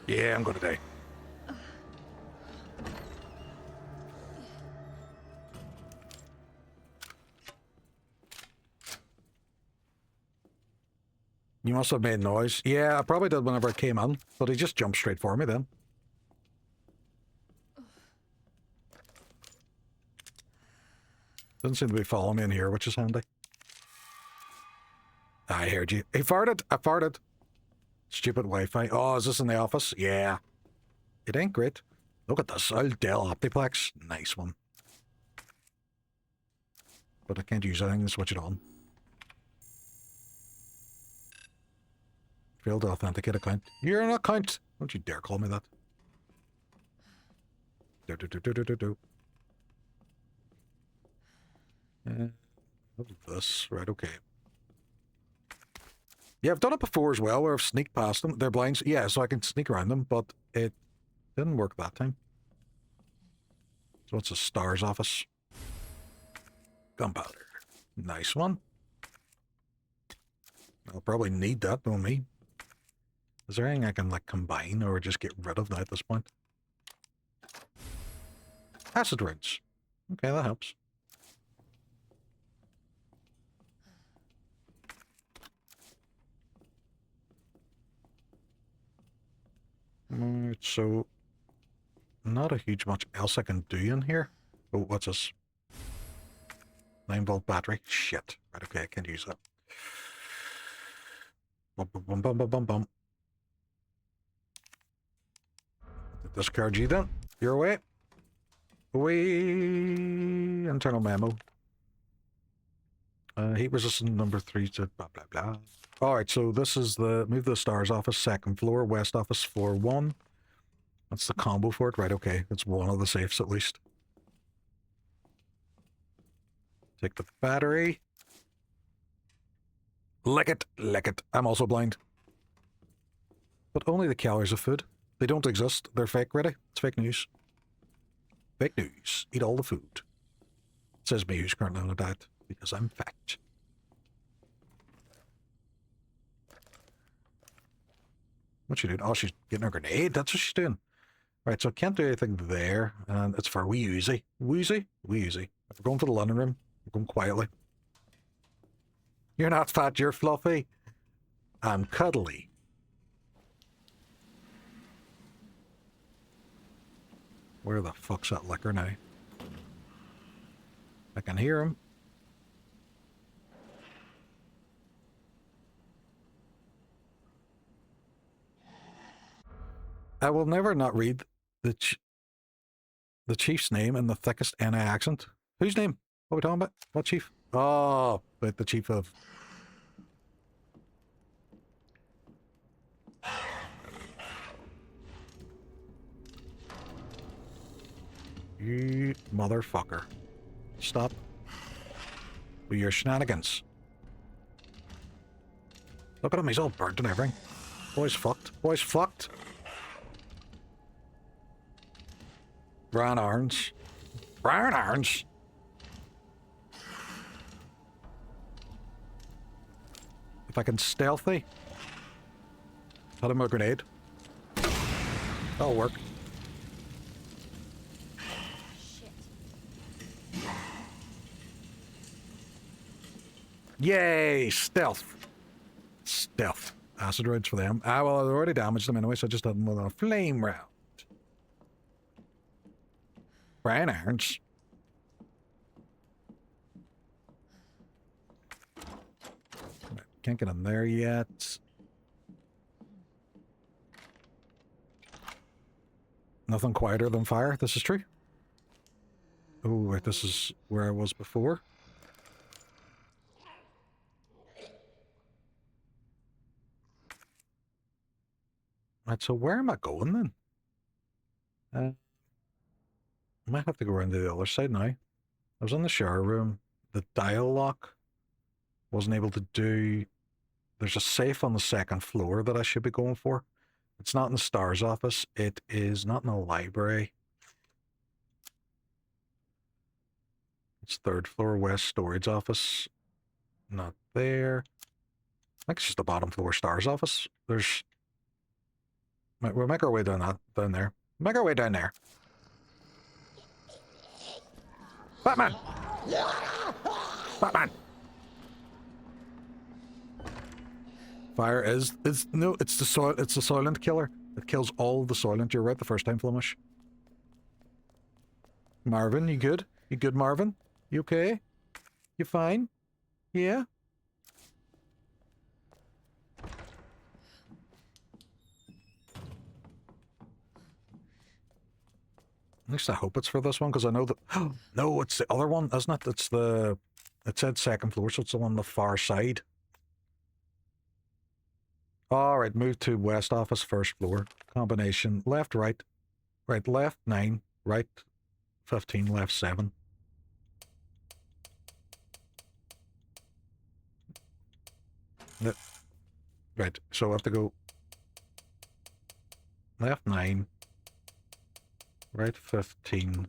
Yeah, I'm gonna die. You must have made noise. Yeah, I probably did whenever I came in, but he just jumped straight for me then. Doesn't seem to be following me in here, which is handy. I heard you. He farted. I farted. Stupid Wi-Fi. Oh, is this in the office? Yeah. It ain't great. Look at this. Old Dell Optiplex. Nice one. But I can't use anything to switch it on. Failed to authenticate account. You're an account. Don't you dare call me that. This. Right, okay. Yeah, I've done it before as well, where I've sneaked past them. They're blinds. Yeah, so I can sneak around them, but it didn't work that time. So it's a STARS office. Gunpowder. Nice one. I'll probably need that, don't me. Is there anything I can, like, combine or just get rid of now at this point? Acid rounds. Okay, that helps. Right, so not a huge much else I can do in here. Oh, what's this? 9-volt battery. Shit. Right, okay, I can't use that. Bum, bum, bum, bum, bum, bum, bum. Discard you then. You're away. Away. Internal memo. Heat resistant number 3 to blah, blah, blah. Alright, so this is the... Move the STARS office, 2nd floor, west office, floor 1. That's the combo for it. Right, okay. It's one of the safes at least. Take the battery. Lick it. Lick it. I'm also blind. But only the calories of food. They don't exist. They're fake, ready? It's fake news. Fake news. Eat all the food. Says me who's currently on a diet. Because I'm fat. What's she doing? Oh, she's getting her grenade. That's what she's doing. Right, so I can't do anything there. And it's for wee Uzi. Woozy? Wee Uzi. We're going for the London room. We're going quietly. You're not fat, you're fluffy. I'm cuddly. Where the fuck's that liquor now? I can hear him. I will never not read the chief's name in the thickest NI accent. Whose name? What are we talking about? What chief? Oh, but the chief of... You motherfucker. Stop with your shenanigans. Look at him, he's all burnt and everything. Boy's fucked. Boy's fucked. Brown orange. Brown orange. If I can stealthy. Hit him with a grenade. That'll work. Yay! Stealth. Stealth. Acid rounds for them. Ah, well, I already damaged them anyway, so I just had them with a flame round. Brown irons. Can't get in there yet. Nothing quieter than fire. This is true. Oh, wait, this is where I was before. Right, so where am I going then? I might have to go around to the other side now. I was in the shower room. The dial lock wasn't able to do... There's a safe on the 2nd floor that I should be going for. It's not in the STARS office. It is not in the library. It's 3rd floor west storage office. Not there. I think it's just the bottom floor STARS office. There's... We'll make our way down there. Make our way down there. Batman! Batman! Fire is no, it's the Soylent killer. It kills all the Soylent. You're right the first time, Flemish. Marvin, you good? You good, Marvin? You okay? You fine? Yeah? At least I hope it's for this one, because I know that... No, it's the other one, isn't it? It's the... It said 2nd floor, so it's the one on the far side. Alright, move to west office, 1st floor. Combination, left, right. Right, left, 9. Right, 15, left, 7. Right, so I have to go... Left, 9. Right, 15.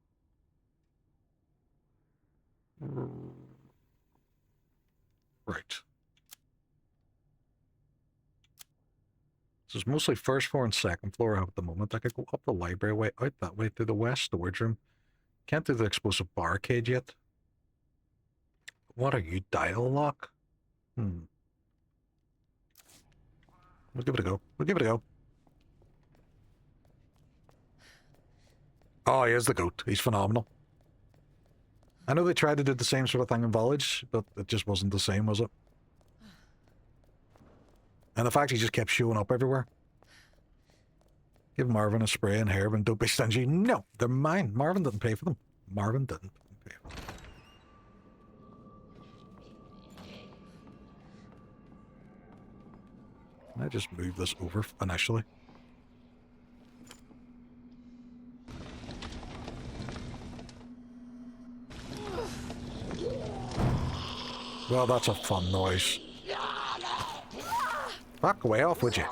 Right. This is mostly first floor and second floor I have at the moment. I could go up the library way, out that way through the west storage room. Can't do the explosive barricade yet. What are you, dial lock? We'll give it a go. We'll give it a go. Oh, here's the goat. He's phenomenal. I know they tried to do the same sort of thing in Village, but it just wasn't the same, was it? And the fact he just kept showing up everywhere. Give Marvin a spray and herb and don't be stingy. No, they're mine. Marvin didn't pay for them. Marvin didn't pay for them. Can I just move this over initially? Well, that's a fun noise. Back away off, would you?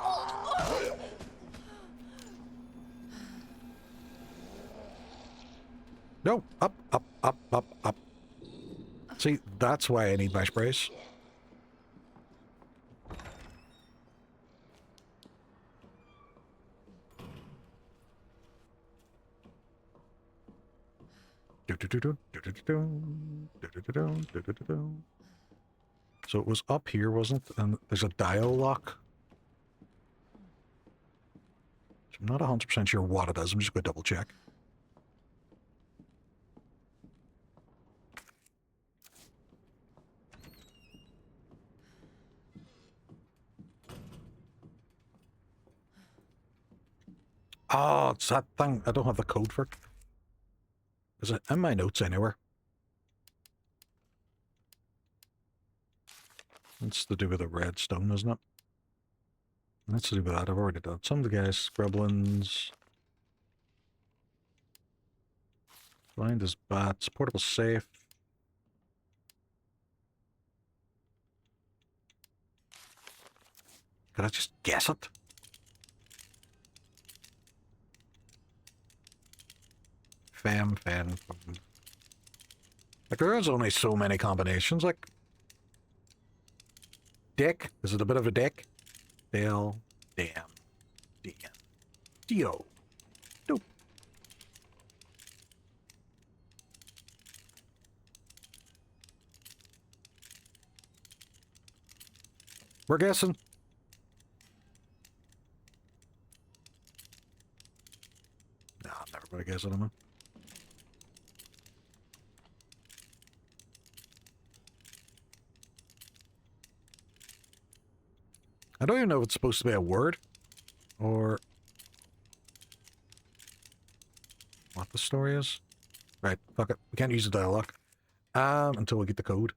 No, up, up, up, up, up. See, that's why I need my sprays. So it was up here, wasn't it? And there's a dial lock. So I'm not 100% sure what it is. I'm just going to double check. Oh, it's that thing. I don't have the code for it. Is it in my notes anywhere? It's to do with the redstone, isn't it? That's to do with that. I've already done some of the guys. Scribblings. Blind as bats. Portable safe. Could I just guess it? Fam. Like, there's only so many combinations, like... Dick? Is it a bit of a dick? Dale. Damn. Dan. Dio. Dope. We're guessing. No, I'm never gonna guess it, am I? I don't even know if it's supposed to be a word or what the story is. Right, fuck it. We can't use the dialogue until we get the code.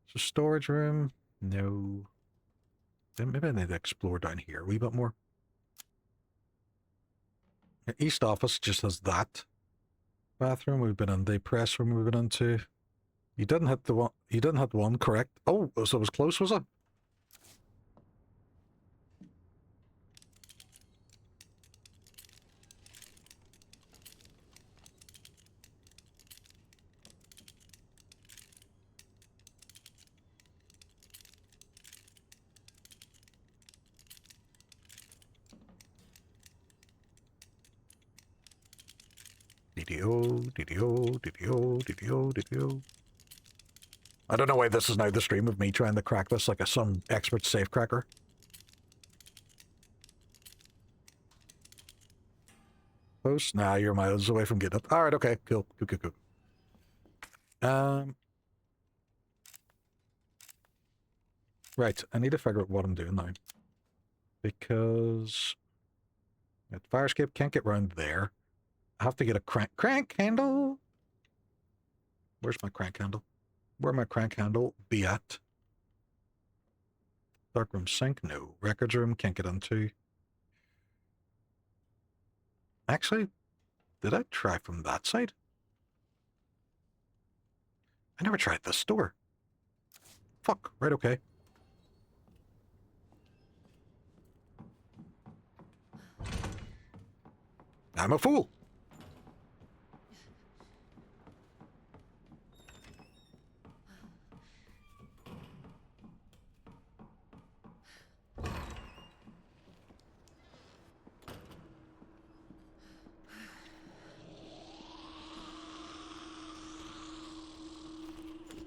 So storage room, no. Then maybe I need to explore down here a wee bit more. East office just has that bathroom we've been in. The press room we've been into. You didn't hit the one. You didn't hit one, correct? Oh, so it was close, was it? DDO. I don't know why this is now the stream of me trying to crack this like some expert safe cracker. Post? Nah, you're miles away from getting it. Alright, okay, cool. Right, I need to figure out what I'm doing now. Because... fire escape can't get round there. I have to get a crank handle. Where's my crank handle? Where my crank handle be at? Darkroom sink? No. Records room? Can't get into. Actually, did I try from that side? I never tried this door. Fuck. Right, okay. I'm a fool.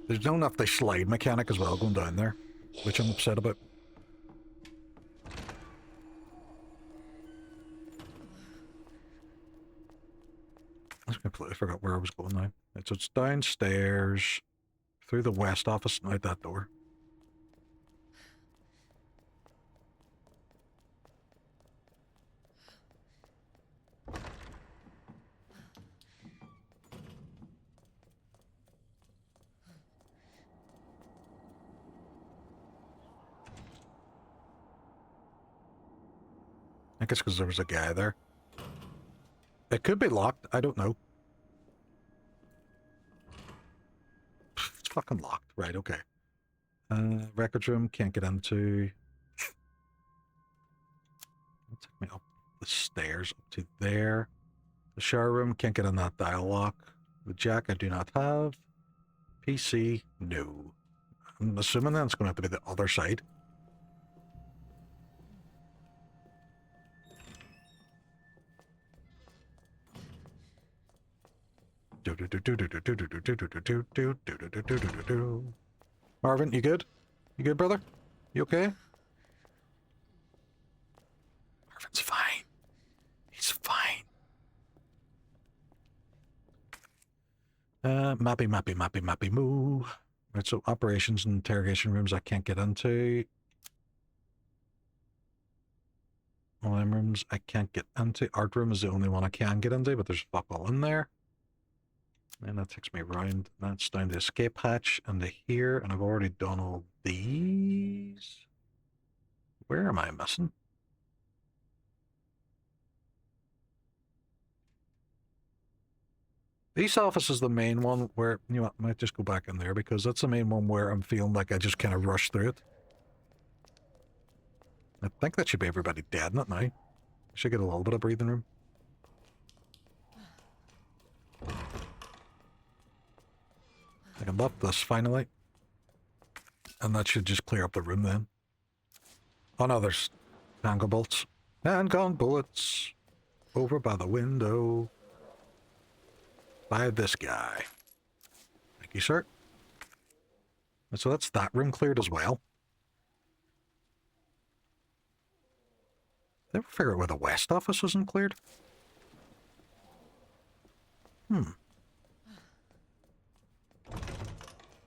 There's no enough the slide mechanic as well going down there, which I'm upset about. I completely forgot where I was going now. So it's downstairs, through the west office, and out that door. I guess because there was a guy there. It could be locked. I don't know. It's fucking locked. Right, okay. Records room, can't get into. Take me up the stairs up to there. The shower room, can't get in that dial lock. The jack I do not have. PC, no. I'm assuming then it's going to have to be the other side. Marvin, you good? You good, brother? You okay? Marvin's fine. He's fine. Mappy, moo. Right, so operations and interrogation rooms I can't get into. Alarm rooms I can't get into. Art room is the only one I can get into, but there's fuck all in there. And that takes me around. That's down the escape hatch and to here, and I've already done all these. Where am I missing? The East office is the main one where, you know what, I might just go back in there because that's the main one where I'm feeling like I just kind of rushed through it. I think that should be everybody dead in it now. I should get a little bit of breathing room. I can lift this finally. And that should just clear up the room then. Oh no, there's handgun bolts. Handgun bullets. Over by the window. By this guy. Thank you, sir. And so that's that room cleared as well. Did I ever figure out where the west office wasn't cleared?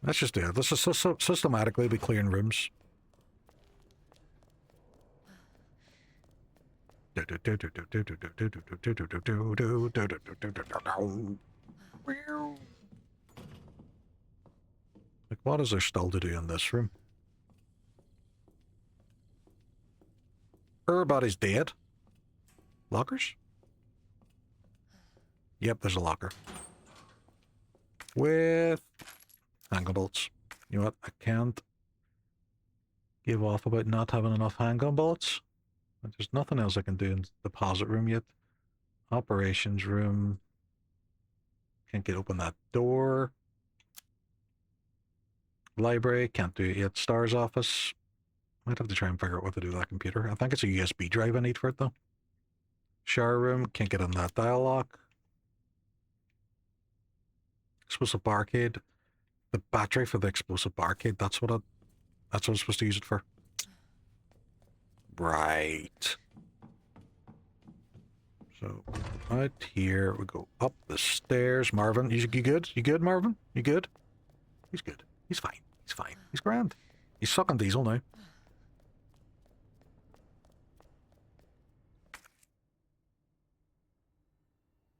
Let's just do it. Let's just systematically be clearing rooms. Like, what is there still to do in this room? Everybody's dead. Lockers? Yep, there's a locker. With handgun bolts. You know what? I can't give off about not having enough handgun bullets. There's nothing else I can do in the deposit room yet. Operations room. Can't get open that door. Library. Can't do it yet. Star's office. Might have to try and figure out what to do with that computer. I think it's a USB drive I need for it though. Shower room. Can't get in that dial lock. Explosive barcade. The battery for the explosive barcade. That's what I'm supposed to use it for. Right. So out here we go up the stairs. Marvin, you good? You good, Marvin? You good? He's good. He's fine. He's fine. He's grand. He's sucking diesel now.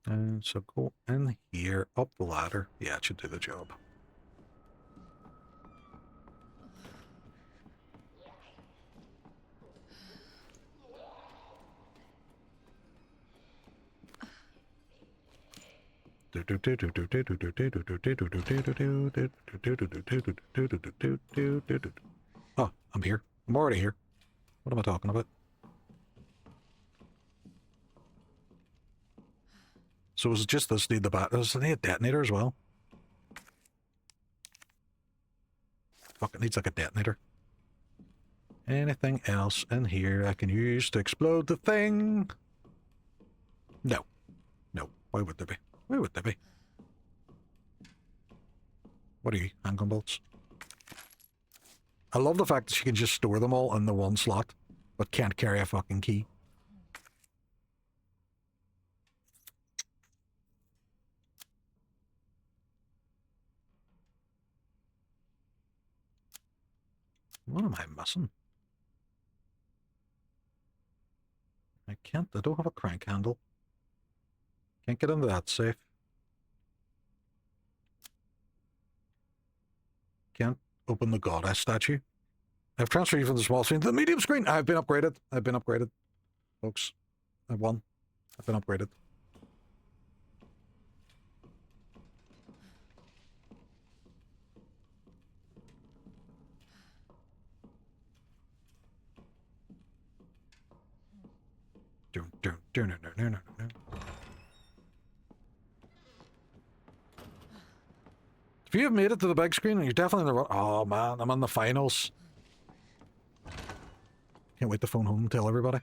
And so go in here, up the ladder. Yeah, it should do the job. Oh, I'm here. I'm already here. What am I talking about? So was it just this need the bat? Does it need a detonator as well? Fuck, it needs like a detonator. Anything else in here I can use to explode the thing? No. No. Why would there be? Why would there be? What are you? Handgun bolts. I love the fact that she can just store them all in the one slot, but can't carry a fucking key. What am I missing? I don't have a crank handle. Can't get into that safe. Can't open the goddess statue. I've transferred you from the small screen to the medium screen. I've been upgraded. I've been upgraded. Folks, I've won. I've been upgraded. If you have made it to the big screen, you're definitely in the run. Oh man, I'm on the finals. Can't wait to phone home and tell everybody.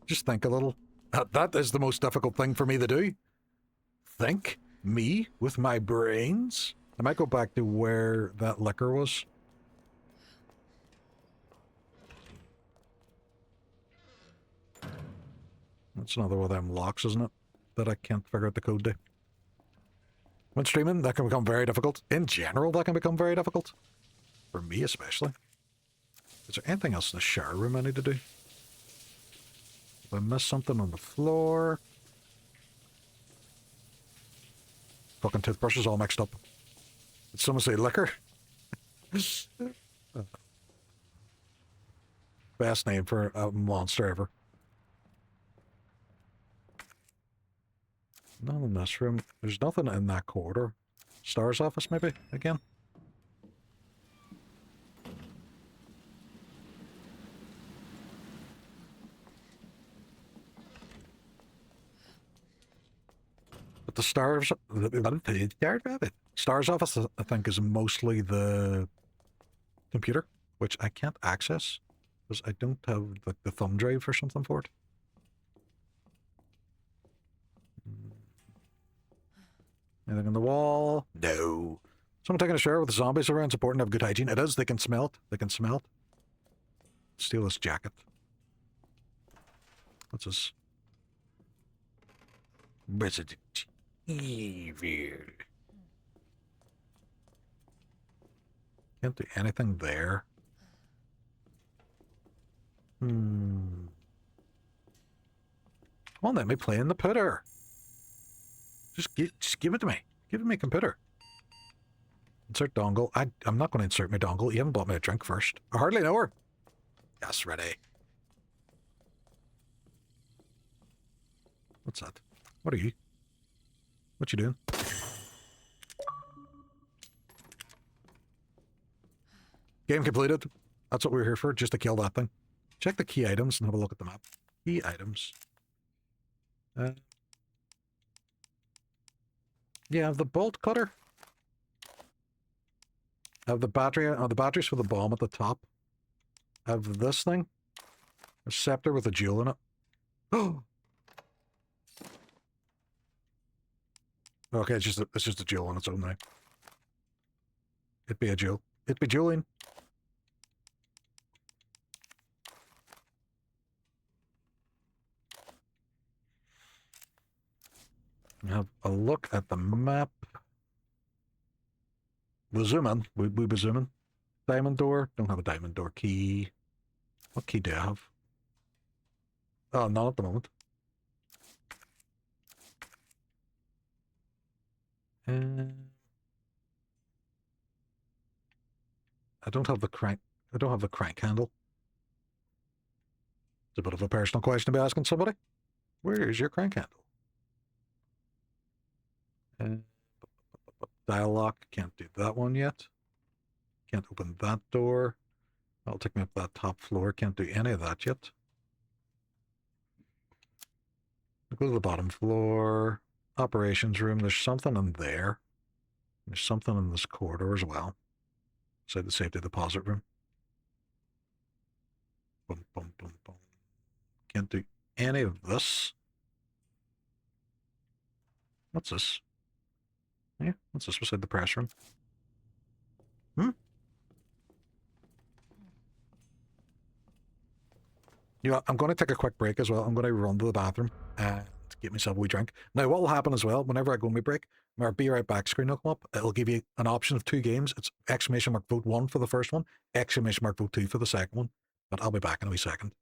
Just think a little. That is the most difficult thing for me to do. Think. Me with my brains. I might go back to where that liquor was. That's another one of them locks, isn't it? That I can't figure out the code to. When streaming, that can become very difficult. In general, that can become very difficult. For me, especially. Is there anything else in the shower room I need to do? If I missed something on the floor... Fucking toothbrushes all mixed up. Did someone say liquor? Best name for a monster ever. Nothing in this room. There's nothing in that corridor. Star's office, maybe? Again? But the Star's office, I think, is mostly the computer, which I can't access because I don't have the thumb drive or something for it. Anything on the wall? No. Someone taking a shower with the zombies around. It's important to have good hygiene. It is. They can smell it. They can smell it. Steal this jacket. What's this? Resident Evil. Can't do anything there. Come on, let me play in the putter. Just give it to me. Give it me, computer. Insert dongle. I'm not going to insert my dongle. You haven't bought me a drink first. I hardly know her. Yes, ready. What's that? What are you? What you doing? Game completed. That's what we were here for, just to kill that thing. Check the key items and have a look at the map. Key items. Yeah, I have the bolt cutter. I have the battery. The batteries for the bomb at the top. I have this thing. A scepter with a jewel in it. Oh. Okay, it's just a jewel on its own now. It'd be a jewel. It'd be jeweling. Have a look at the map. We'll zoom in. We'll be zooming. Diamond door. Don't have a diamond door key. What key do I have? Oh, not at the moment. I don't have the crank. I don't have the crank handle. It's a bit of a personal question to be asking somebody. Where is your crank handle? Dial lock. Can't do that one yet. Can't open that door. That'll take me up that top floor. Can't do any of that yet. I'll go to the bottom floor. Operations room. There's something in there. There's something in this corridor as well. Inside the safety deposit room. Boom, boom, boom, boom. Can't do any of this. What's this? Yeah, what's this beside the press room? Hmm? You know, I'm going to take a quick break as well. I'm going to run to the bathroom and get myself a wee drink. Now, what will happen as well, whenever I go on my break, my be right back screen will come up. It'll give you an option of 2 games. It's exclamation mark vote 1 for the first one, exclamation mark vote 2 for the second one. But I'll be back in a wee second.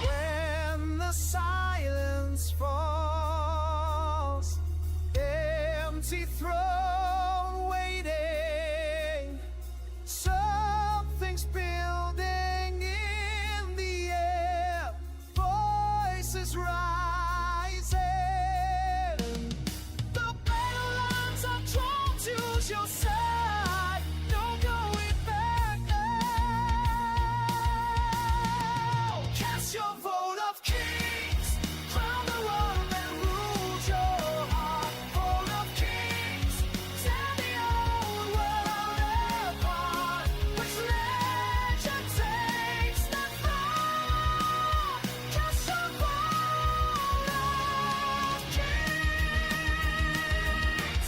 When the silence falls, empty throne waiting, something's building in the air, voices rising, the battle lines are drawn to your side, no going back now. Cast your vote of kings, crown the one that rules your heart. Vote of kings, tear the old world apart. Which legend takes the throne? Cast your vote of kings.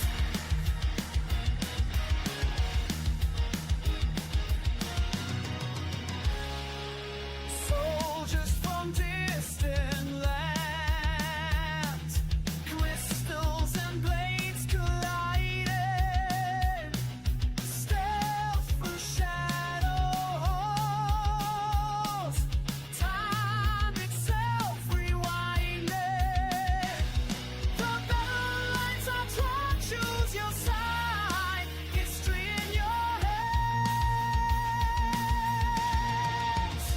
Soldiers from distant lands, crystals and blades colliding, stealth through shadows, time itself rewinding. The battle lines are drawn, choose your side, history in your hands.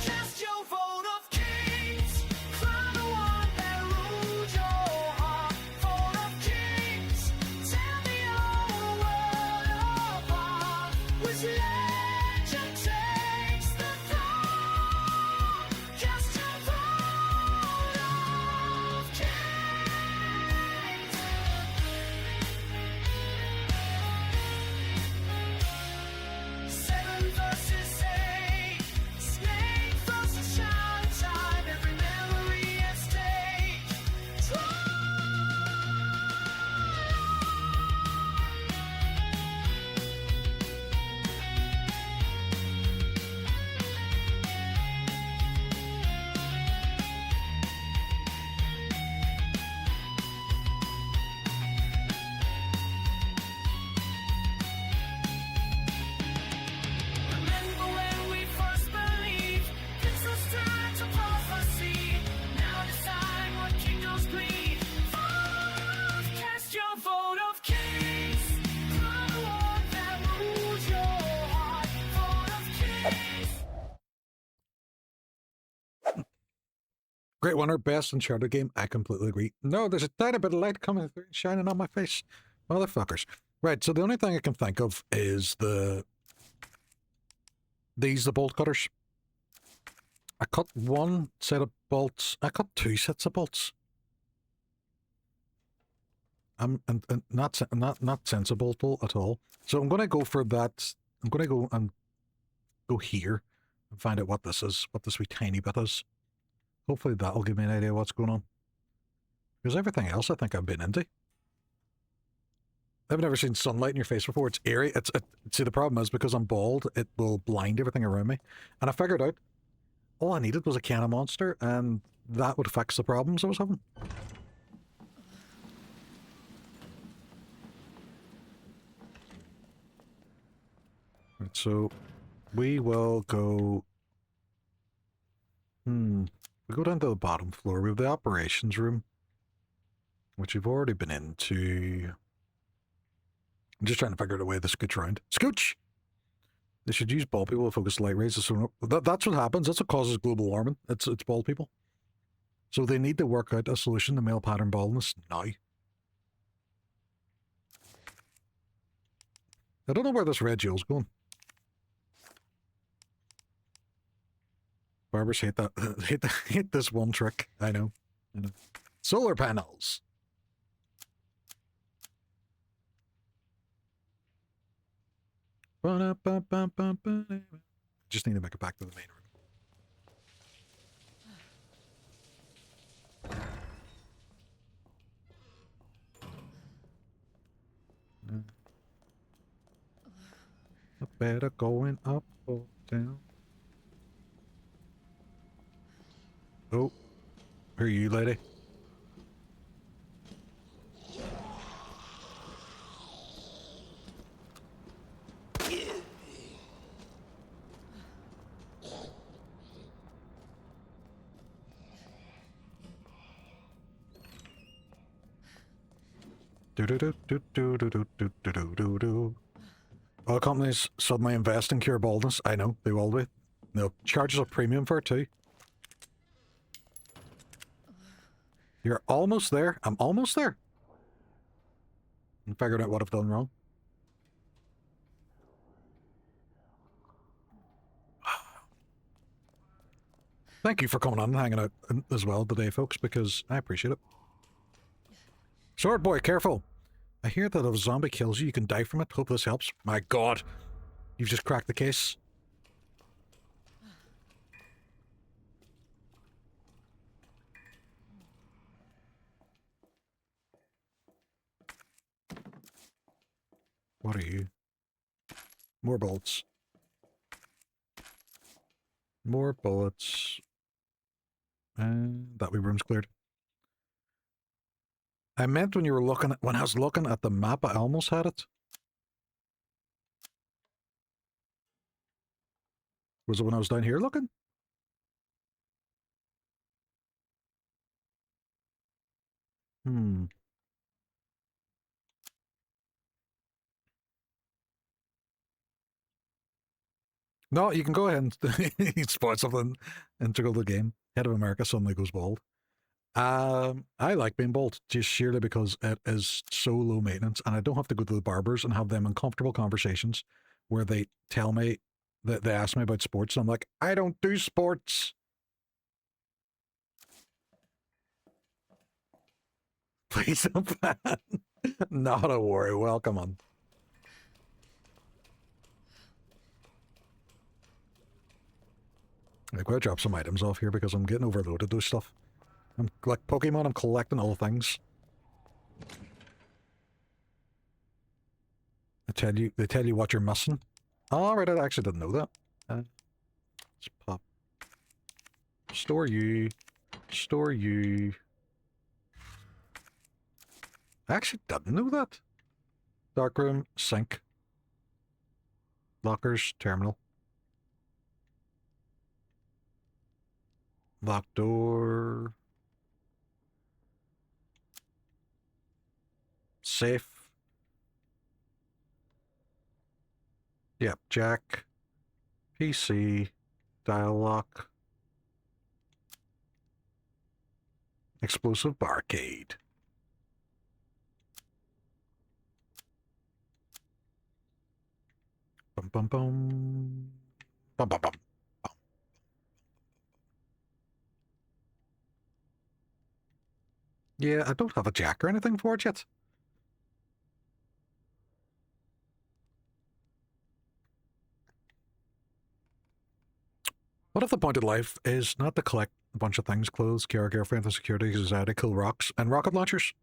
Cast your vote of kings, crown the one that rules your heart. Vote of kings, tear the old world apart. Which legend takes the throne? Cast your vote of kings. 7 versus 8, snake versus shine time, every memory at stake. Remember when we first believed this was time to prophecy. Now decide what kingdoms bleed. Vote, cast your vote of kings. Crown the one that rules your heart. Vote of kings. Great winner, best Uncharted game. I completely agree. No, there's a tiny bit of light coming through and shining on my face. Motherfuckers. Right, so the only thing I can think of is the bolt cutters. I cut 1 set of bolts. I cut 2 sets of bolts. And not sensible at all. So I'm going to go for that. I'm going to go and go here and find out what this is, what this wee tiny bit is. Hopefully that'll give me an idea what's going on. Because everything else I think I've been into. I've never seen sunlight in your face before. It's eerie. See, the problem is because I'm bald, it will blind everything around me. And I figured out all I needed was a can of Monster, and that would fix the problems I was having. Right, so we will go. We go down to the bottom floor. We have the operations room, which we've already been into. I'm just trying to figure out a way to scooch around. Scooch! They should use bald people to focus light rays. So that's what happens. That's what causes global warming. It's bald people. So they need to work out a solution to male pattern baldness now. I don't know where this red geo's going. Barbers hate that. Hate this one trick. I know. I know. Solar panels. Just need to make it back to the main room. Better going up or down. Oh, who are you, lady? Do do do do do do do do do do do. All companies suddenly invest in cure baldness. I know, they will be. They'll charge us a premium for it too. You're almost there. I'm almost there. I'm figuring out what I've done wrong. Thank you for coming on and hanging out as well today, folks, because I appreciate it. Sword boy, careful. I hear that if a zombie kills you, you can die from it. Hope this helps. My god. You've just cracked the case. What are you? More bullets. More bullets. And that wee room's cleared. I meant when you were looking at, when I was looking at the map, I almost had it. Was it when I was down here looking? No, you can go ahead and spoil something integral to the game. Head of America suddenly goes bald. I like being bald just sheerly because it is so low maintenance and I don't have to go to the barbers and have them uncomfortable conversations where they tell me that they ask me about sports and I'm like, I don't do sports. Please don't ban. Not a worry. Welcome on. I'm going to drop some items off here because I'm getting overloaded with stuff. I'm like Pokemon, I'm collecting all things. They tell you what you're missing. Oh, right, I actually didn't know that. Let's pop. Store you. Store you. I actually didn't know that. Darkroom, sink. Lockers, terminal. Locked door. Safe. Yep, jack. PC. Dial lock. Explosive barcade. Bum bum bum. Bum bum bum. Yeah, I don't have a jack or anything for it yet. What if the point of life is not to collect a bunch of things, clothes, care, girlfriend, and security, society, kill rocks, and rocket launchers?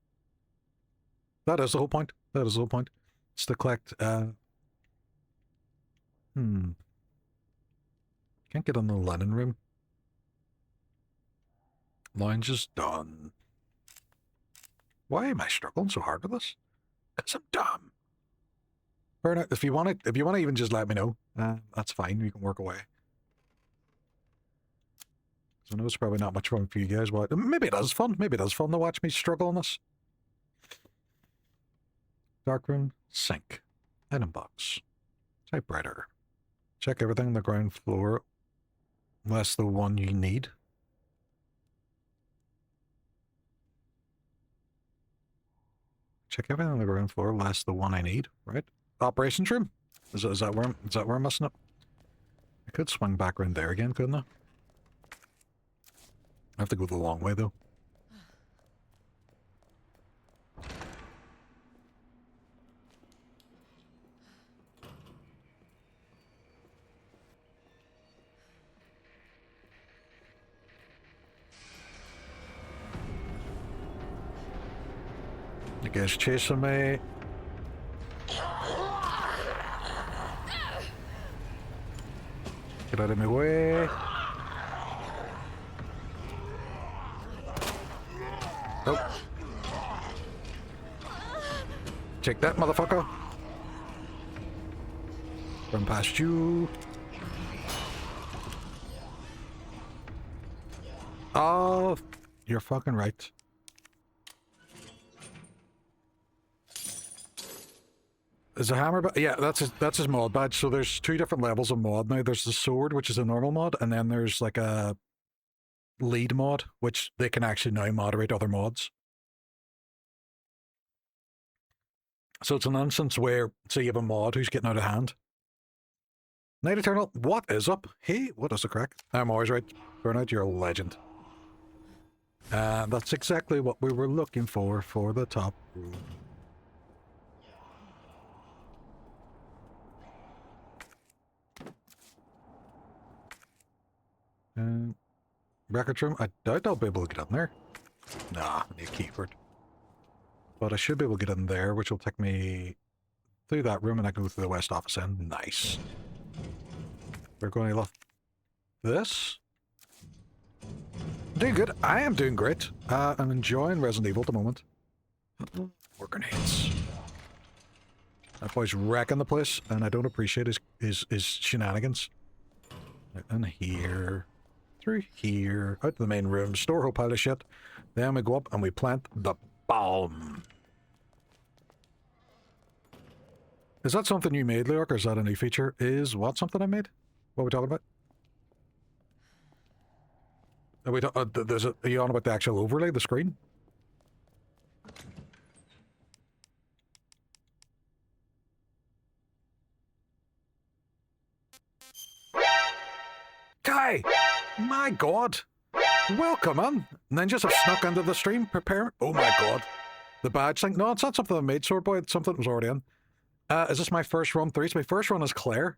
That is the whole point. That is the whole point. It's to collect, Can't get in the linen room. Lounge is done. Why am I struggling so hard with this? Because I'm dumb. Burnout, if you want to even just let me know, that's fine. We can work away. I know it's probably not much fun for you guys, but maybe it is fun. Maybe it is fun to watch me struggle on this. Darkroom, sink, item box, typewriter. Check everything on the ground floor, unless the one you need. Check everything on the ground floor, unless the one I need. Right? Operations room. Is that where I'm messing up? I could swing back around there again, couldn't I? I have to go the long way, though. The guy's chasing me. Get out of my way. Oh. Take that, motherfucker. Run past you. Oh, you're fucking right. Is a hammer yeah, that's his mod badge. So there's 2 different levels of mod now. There's the sword, which is a normal mod, and then there's like a lead mod, which they can actually now moderate other mods. So it's an instance where, say you have a mod who's getting out of hand. Night Eternal, what is up? Hey, what is the crack? I'm always right. Burnout, you're a legend. And that's exactly what we were looking for the top room. Record room, I doubt I'll be able to get in there. Nah, I need a keyboard. But I should be able to get in there, which will take me through that room and I can go through the west office end. Nice. We're going to love this. Doing good. I am doing great. I'm enjoying Resident Evil at the moment. More grenades. That boy's wrecking the place, and I don't appreciate his shenanigans. And here. Through here. Out to the main room. Store a whole pile of shit. Then we go up and we plant the bomb. Is that something you made, Leork, or is that a new feature? Is what something I made? What are we talking about? Are we are you on about the actual overlay, the screen? Kai! My god! Welcome, man! Ninjas have snuck into the stream. Prepare. Oh my god. The badge thing. No, it's not something I made, Swordboy. It's something that was already in. Is this my first run through? So my first run is Claire.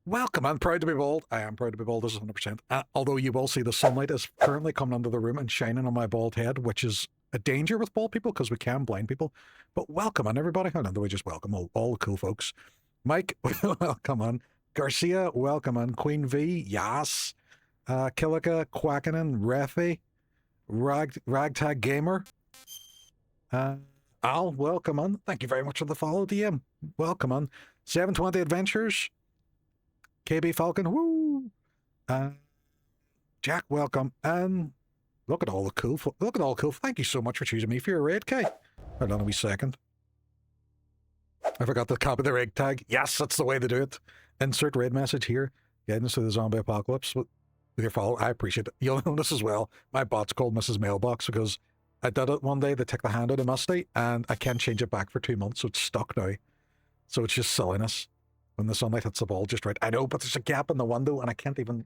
Welcome, I'm proud to be bald. I am proud to be bald, this is 100%. Although you will see the sunlight is currently coming into the room and shining on my bald head, which is a danger with bald people because we can blind people. But welcome on, everybody. How do we just welcome all the cool folks? Mike, welcome on. Garcia, welcome on. Queen V, yes. Killica, Quackenin, Refi, Ragtag Gamer. Al, welcome on. Thank you very much for the follow, DM. Welcome on. 720 Adventures. KB Falcon, woo! Jack, welcome. And look at all the cool. Look at all the cool. Thank you so much for choosing me for your raid, Kai. Hold on a wee second. I forgot to copy the rig tag. Yes, that's the way to do it. Insert raid message here. Guidance to the zombie apocalypse with your follow. I appreciate it. You'll notice as well, my bot's called Mrs. Mailbox because I did it one day. They took the hand out of Musty and I can't change it back for 2 months, so it's stuck now. So it's just silliness. When the sunlight hits the ball just right. I know, but there's a gap in the window and I can't even...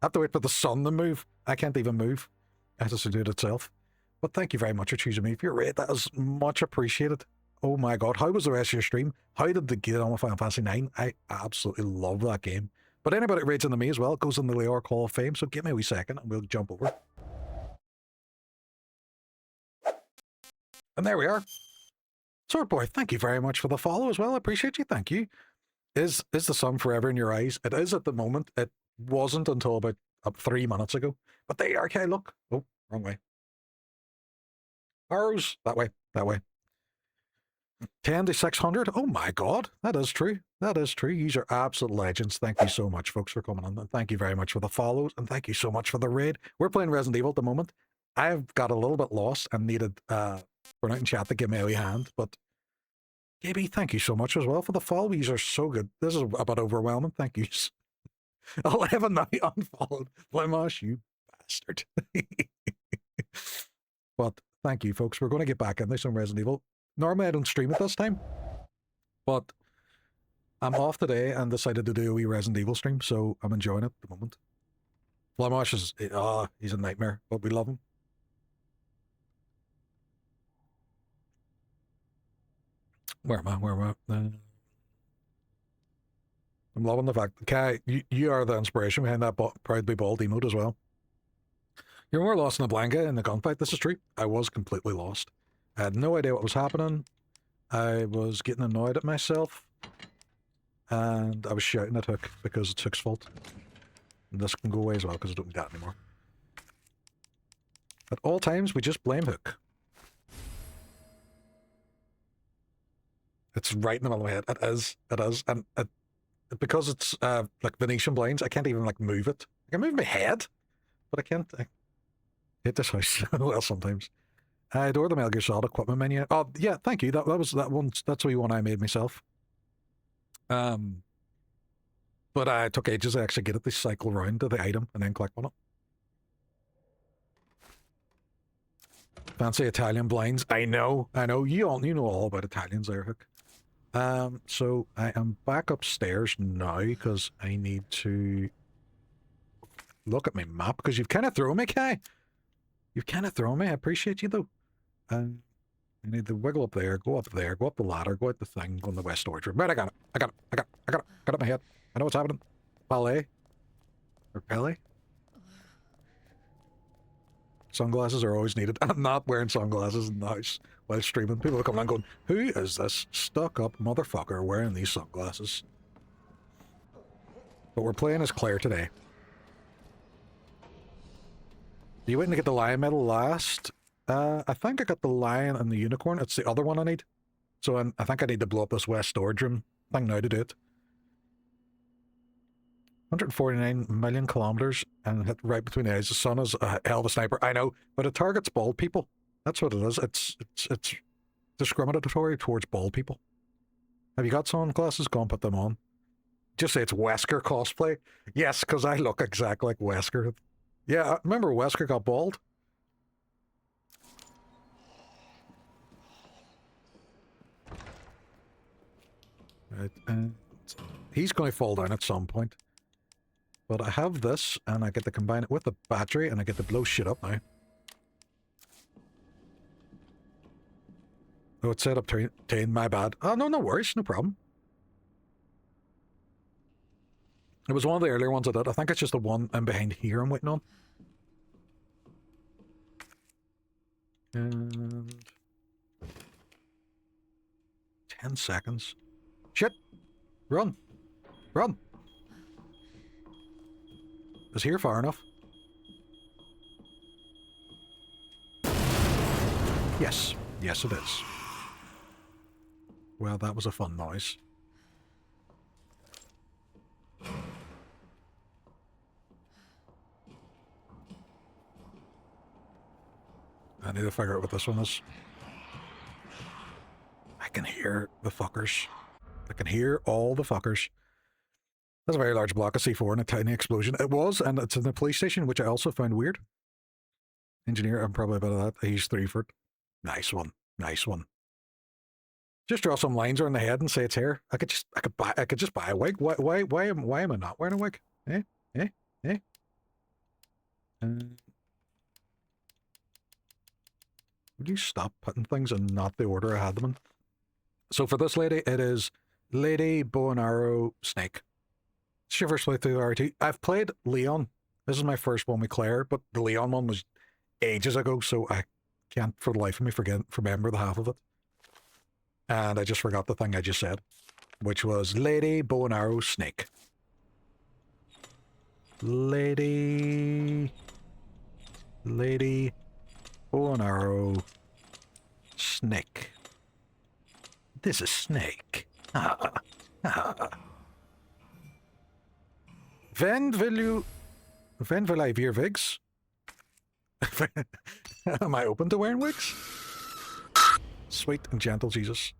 I have to wait for the sun to move. I can't even move. It has to do it itself. But thank you very much for choosing me for your raid. That is much appreciated. Oh my god, how was the rest of your stream? How did they get on with Final Fantasy 9? I absolutely love that game. But anybody that raids into me as well goes in the Leork Hall of Fame, so give me a wee second and we'll jump over. And there we are. Swordboy, thank you very much for the follow as well. I appreciate you. Thank you. Is the sun forever in your eyes? It is at the moment. It wasn't until about 3 minutes ago. But there you are, okay, look. Oh, wrong way. Arrows. That way. That way. 10 to 600. Oh my god. That is true. That is true. These are absolute legends. Thank you so much, folks, for coming on. And thank you very much for the follows. And thank you so much for the raid. We're playing Resident Evil at the moment. I've got a little bit lost and needed Burnout in chat to give me a wee hand. But KB, thank you so much as well for the follow. These are so good. This is a bit overwhelming. Thank you. 11 now unfollowed. Blamash, you bastard. But thank you, folks. We're going to get back into some Resident Evil. Normally I don't stream at this time, but I'm off today and decided to do a wee Resident Evil stream, so I'm enjoying it at the moment. Flamash is, he's a nightmare, but we love him. Where am I? I'm loving the fact that Kai, you are the inspiration behind that Proud to be Bald emote as well. You're more lost in the blanket in the gunfight. This is true. I was completely lost. I had no idea what was happening. I was getting annoyed at myself. And I was shouting at Hook because it's Hook's fault. And this can go away as well because I don't need that anymore. At all times, we just blame Hook. It's right in the middle of my head. It is. It is. And because it's like Venetian blinds, I can't even like move it. I can move my head, but I can't. I hate this house well sometimes. I adore the Metal Gear Solid equipment menu. Oh yeah, thank you. That was that one. That's the one I made myself. But I took ages to actually get it to cycle around to the item and then click on it. Fancy Italian blinds. I know. You know all about Italians there, Hook. So I am back upstairs now because I need to look at my map because you've kind of thrown me, Kai. You've kind of thrown me. I appreciate you though. I need to wiggle up there, go up the ladder, go out the thing, go in the west storage room. Right, I got it in my head. I know what's happening. Ballet. Or Pele. Sunglasses are always needed. I'm not wearing sunglasses in the house while streaming. People will come along going, who is this stuck-up motherfucker wearing these sunglasses? But we're playing as Claire today. You waiting to get the lion medal last? I think I got the lion and the unicorn. It's the other one I need. So I think I need to blow up this west storage room thing now to do it. 149 million kilometers and hit right between the eyes. The sun is a hell of a sniper. I know, but it targets bald people. That's what it is. It's discriminatory towards bald people. Have you got sunglasses? Go and put them on. Just say it's Wesker cosplay. Yes, because I look exactly like Wesker. Yeah, remember Wesker got bald? Right, and he's going to fall down at some point. But I have this, and I get to combine it with the battery, and I get to blow shit up now. Oh, it's set up to 10, my bad. Oh, no worries, no problem. It was one of the earlier ones I did. I think it's just the one I'm behind here I'm waiting on. And 10 seconds. Shit! Run! Run! Is here far enough? Yes. Yes, it is. Well, that was a fun noise. I need to figure out what this one is. I can hear the fuckers. I can hear all the fuckers. That's a very large block of C4 and a tiny explosion. It was, and it's in the police station, which I also found weird. Engineer, I'm probably a bit of that. I used 3 for it. Nice one. Nice one. Just draw some lines around the head and say it's hair. I could just buy a wig. Why am I not wearing a wig? Would you stop putting things in not the order I had them in? So for this lady, it is Lady Bow and Arrow Snake. It's your first playthrough of RT. I've played Leon. This is my first one with Claire, but the Leon one was ages ago, so I can't for the life of me remember the half of it. And I just forgot the thing I just said, which was Lady Bow and Arrow Snake. Lady Bow and Arrow Snake. This is Snake. When will I wear wigs? Am I open to wearing wigs? Sweet and gentle Jesus.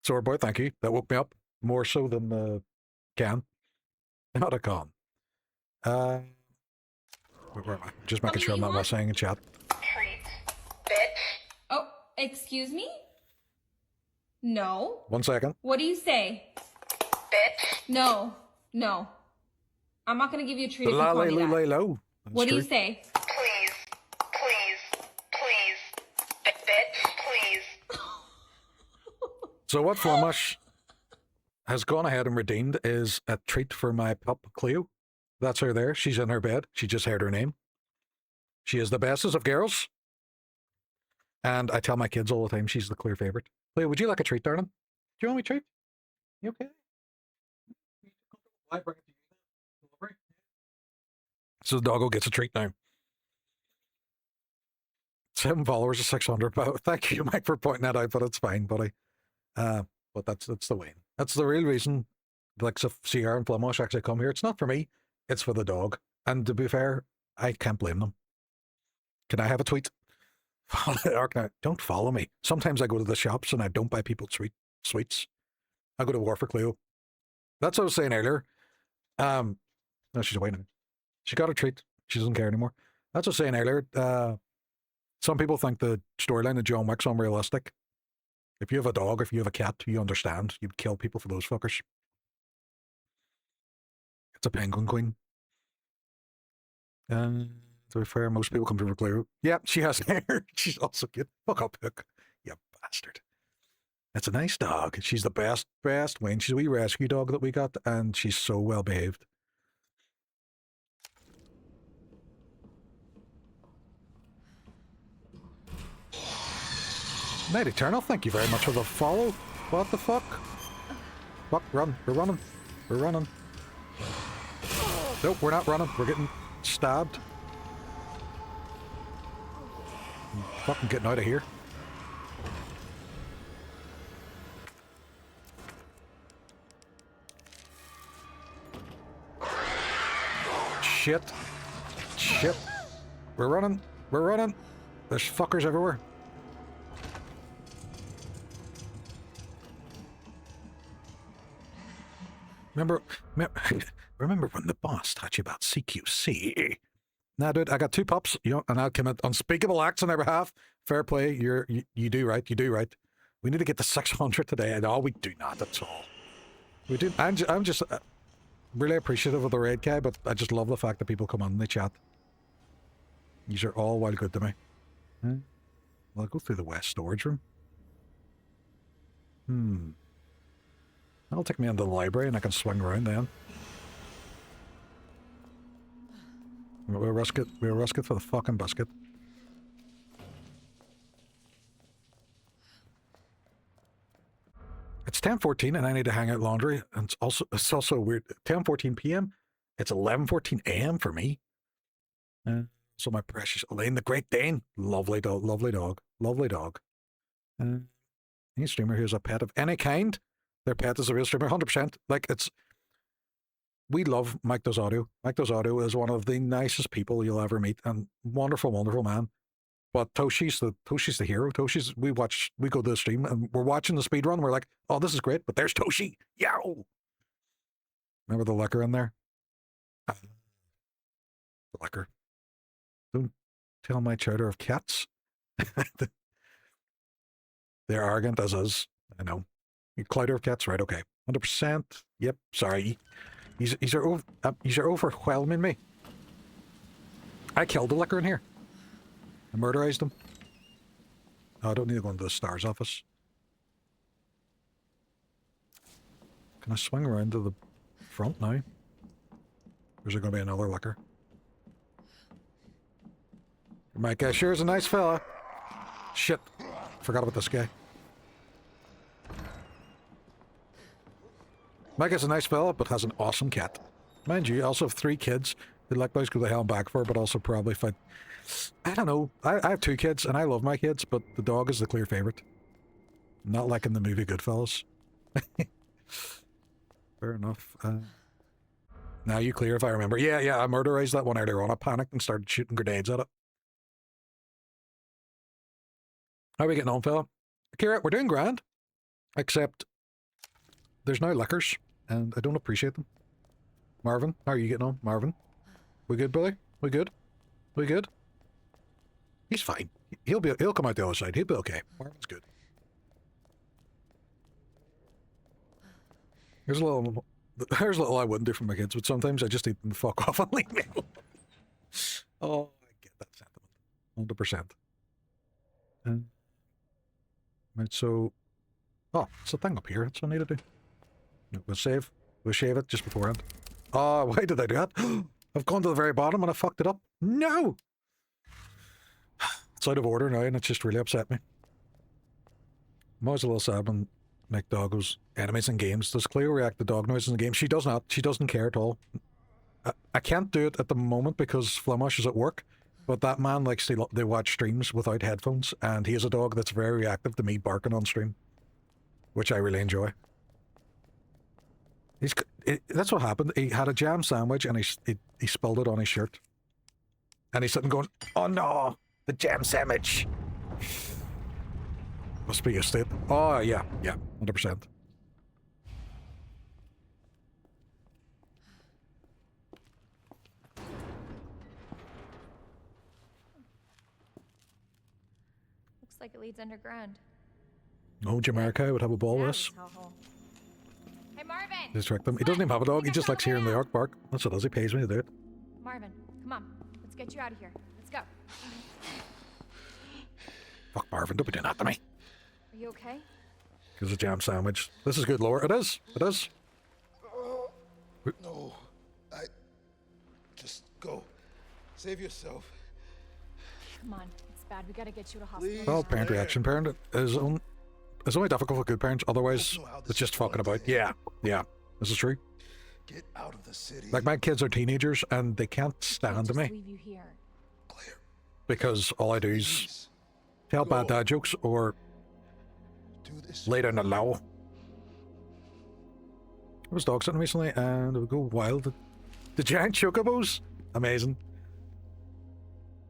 Swordboy, thank you. That woke me up. More so than the can. Not a con. Where am I? Just making sure I'm not messing in chat. Treat, bitch. Oh, excuse me? No. 1 second. What do you say? Bitch. No. I'm not gonna give you a treat if you La call lay me loo that. lay low. What do you true. say? Bitch, please. So what Flemish has gone ahead and redeemed is a treat for my pup Cleo. That's her there. She's in her bed. She just heard her name. She is the bestest of girls. And I tell my kids all the time she's the clear favorite. Cleo, would you like a treat, darling? Do you want me a treat? You okay? So the doggo gets a treat now. 7 followers of 600. But thank you, Mike, for pointing that out. But it's fine, buddy. But that's the way. That's the real reason. Like Sierra and Flemish actually come here. It's not for me. It's for the dog. And to be fair, I can't blame them. Can I have a tweet? Don't follow me. Sometimes I go to the shops and I don't buy people sweets. I go to war for Cleo. That's what I was saying earlier. No, she's away now. She got a treat. She doesn't care anymore. That's what I was saying earlier. Some people think the storyline of John Wick's unrealistic. If you have a dog, if you have a cat, you understand. You'd kill people for those fuckers. It's a penguin queen. To be fair, most people come to Cleo. Yeah, she has hair. She's also cute. Fuck up, Hook. You bastard. It's a nice dog. She's the best Wayne. She's a wee rescue dog that we got, and she's so well behaved. Night Eternal, thank you very much for the follow. What the fuck? Fuck, run. We're running. We're running. Nope, we're not running. We're getting stabbed. I'm fucking getting out of here. Shit. Shit. We're running. We're running. There's fuckers everywhere. Remember when the boss taught you about CQC? Nah, dude, I got 2 pups, and I'll commit unspeakable acts on their behalf. Fair play, you do right, you do right. We need to get to 600 today. No, we do not at all. We do. I'm just really appreciative of the raid, Kai, but I just love the fact that people come on and they chat. These are all well good to me. Well, I'll go through the west storage room. That'll take me into the library and I can swing around then. We'll risk it for the fucking biscuit. It's 10:14 and I need to hang out laundry, and it's also weird. 10:14 p.m. It's 11:14 a.m. for me. So my precious Elaine the Great Dane, lovely dog, lovely dog, lovely dog. Any streamer who's a pet of any kind, their pet is a real streamer, 100%. Like, we love Mike Does Audio. Mike Does Audio is one of the nicest people you'll ever meet, and wonderful, wonderful man. But Toshi's the hero. We go to the stream and we're watching the speed run. We're like, oh, this is great, but there's Toshi. Yow! Remember the liquor in there? The liquor. Don't tell my chowder of cats. They're arrogant as is. I know. You clouder of cats, right? Okay. 100%. Yep. Sorry. These are overwhelming me. I killed the liquor in here. I murderized him. Oh, I don't need to go into the STARS office. Can I swing around to the front now? Or is there going to be another liquor? My guy sure is a nice fella. Shit. Forgot about this guy. Mike is a nice fella, but has an awesome cat. Mind you, I also have 3 kids who likewise go the hell back for, but also probably fight. I don't know. I have 2 kids, and I love my kids, but the dog is the clear favorite. Not like in the movie Goodfellas. Fair enough. Now you clear if I remember. Yeah, I murderized that one earlier on. I panicked and started shooting grenades at it. How are we getting on, fella? Kira, we're doing grand. Except there's no liquors, and I don't appreciate them. Marvin, how are you getting on? Marvin? We good, Billy? We good? We good? He's fine. He'll come out the other side. He'll be okay. Marvin's good. Here's a little There's little I wouldn't do for my kids, but sometimes I just need them to fuck off and leave me alone. Oh, I get that sentiment. 100%. Right, so... Oh, it's a thing up here. That's what I need to do. We'll save. We'll shave it just beforehand. Oh, why did I do that? I've gone to the very bottom and I fucked it up. No! It's out of order now and it's just really upset me. I'm always a little sad when Nick Dog goes, enemies in games. Does Cleo react to dog noises in the game? She does not. She doesn't care at all. I can't do it at the moment because Flamash is at work, but that man likes to watch streams without headphones, and he is a dog that's very reactive to me barking on stream, which I really enjoy. That's what happened. He had a jam sandwich and he spilled it on his shirt. And he's sitting going, oh no, the jam sandwich. Must be used to it. Oh yeah, 100%. Looks like it leads underground. No, Jamaica would have a ball with us. Hey, Marvin! Distract them. He doesn't even have a dog, he just likes hearing the arc bark. That's what does, he pays me to do it. Marvin, come on. Let's get you out of here. Let's go. Fuck Marvin, don't be doing that to me. Are you okay? Gives a jam sandwich. This is good lore. It is. It is. No. Just go. Save yourself. Come on, it's bad. We gotta get you to hospital. Well, parent reaction. Parent is it's only difficult for good parents, otherwise it's just fucking about. Yeah, this is true. Get out of the city. Like, my kids are teenagers and they can't stand me. Leave you here. Claire. Because all I do is tell bad dad jokes or lay down the law. I was dog sitting recently and it would go wild. The giant chocobos? Amazing.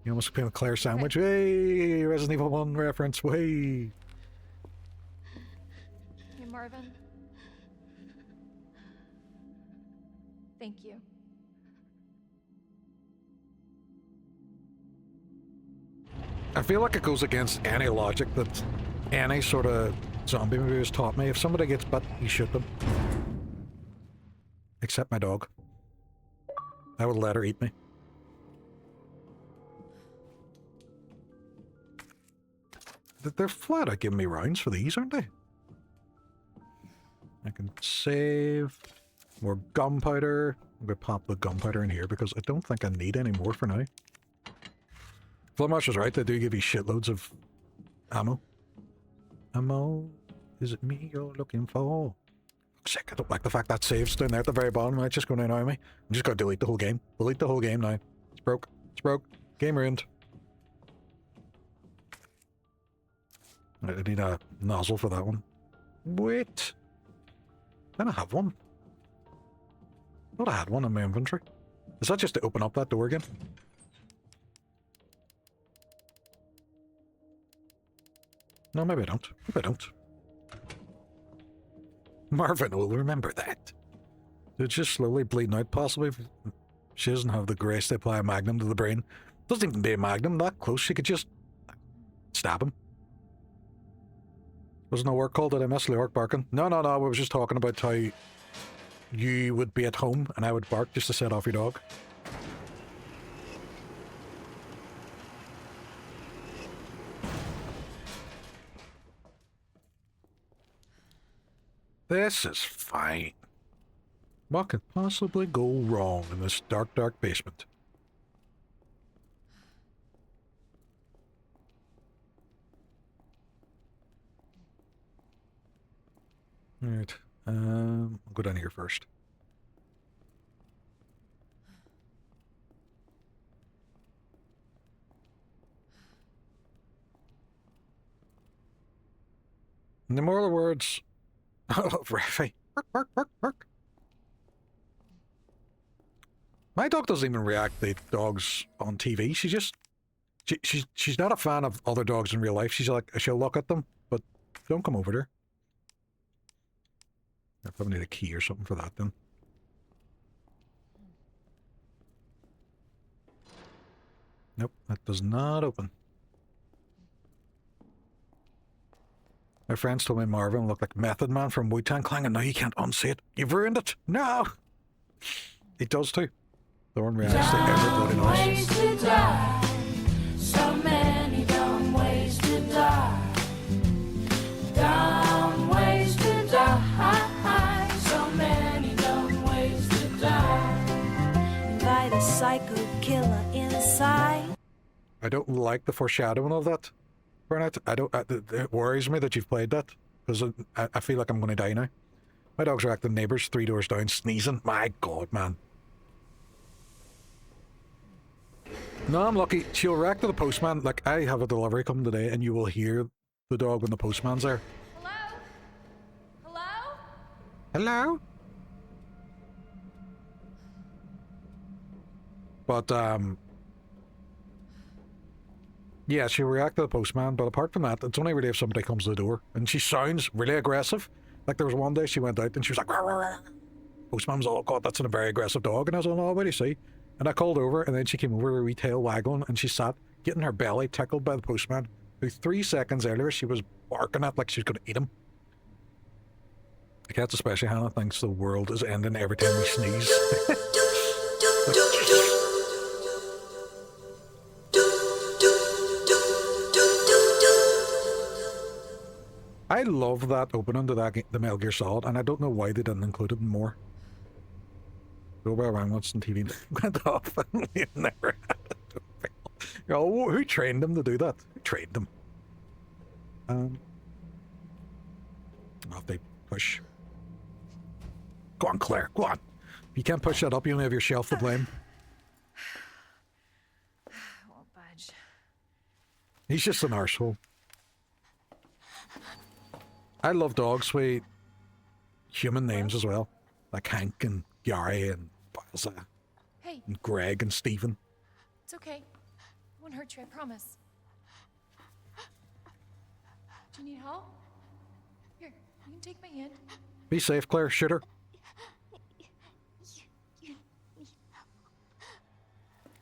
You almost became a Claire sandwich. Hey, Resident Evil 1 reference. Way. Hey, Marvin. Thank you. I feel like it goes against any logic that any sort of zombie movie has taught me. If somebody gets bit, you shoot them. Except my dog. I would let her eat me. They're flat out giving me rounds for these, aren't they? I can save more gunpowder. I'm going to pop the gunpowder in here because I don't think I need any more for now. Flamash was right, they do give you shitloads of ammo. Ammo? Is it me you're looking for? Sick, I don't like the fact that saves down there at the very bottom. It's just going to annoy me. I'm just going to delete the whole game. Delete the whole game now. It's broke. It's broke. Game ruined. I need a nozzle for that one. Wait. Then I have one. I thought I had one in my inventory. Is that just to open up that door again? No, maybe I don't. Maybe I don't. Marvin will remember that. It's just slowly bleeding out, possibly. She doesn't have the grace to apply a magnum to the brain. Doesn't even be a magnum that close. She could just stab him. Wasn't a word called? Did I miss the orc barking? No. I was just talking about how you would be at home and I would bark just to set off your dog. This is fine. What could possibly go wrong in this dark, dark basement? Alright, I'll go down here first. In the moral of the words, oh, Raffy. Bark, bark, bark. My dog doesn't even react to dogs on TV. She's not a fan of other dogs in real life. She's like, she'll look at them, but don't come over there. I probably need a key or something for that then. Nope, that does not open. My friends told me Marvin looked like Method Man from Wu-Tang Clan, and now you can't unsee it. You've ruined it. No! He does too. Thorn reacts to everybody Ways knows. to die. So many dumb ways to die. Dumb ways to die. So many dumb ways to die. By the psycho killer inside. I don't like the foreshadowing of that, Bernard. It worries me that you've played that, because I feel like I'm going to die now. My dogs are acting neighbours 3 doors down, sneezing. My God, man. No, I'm lucky. She'll react to the postman. Like, I have a delivery coming today, and you will hear the dog when the postman's there. Hello? Hello? Hello? But, yeah, she'll react to the postman, but apart from that, it's only really if somebody comes to the door. And she sounds really aggressive. Like, there was one day she went out and she was like, "Rah, rah, rah." Postman was, "Oh, God, that's a very aggressive dog." And I was like, "Oh, what do you see?" And I called over, and then she came over with her wee tail waggling, and she sat, getting her belly tickled by the postman, who 3 seconds earlier she was barking at like she was going to eat him. The cats, especially Hannah, thinks the world is ending every time we sneeze. I love that opening to the Metal Gear Solid, and I don't know why they didn't include it more. Doorbell rang once on TV went off, and we never had a doorbell. Oh, who trained them to do that? Who trained them? Off they push. Go on, Claire, go on. If you can't push that up, you only have your shelf to blame. Won't budge. He's just an arsehole. I love dogs with human names as well. Like Hank and Gary and Balza Hey, and Greg and Stephen. it's okay. I won't hurt you, I promise. Do you need help? Here, you can take my hand. Be safe, Claire. Shoot her.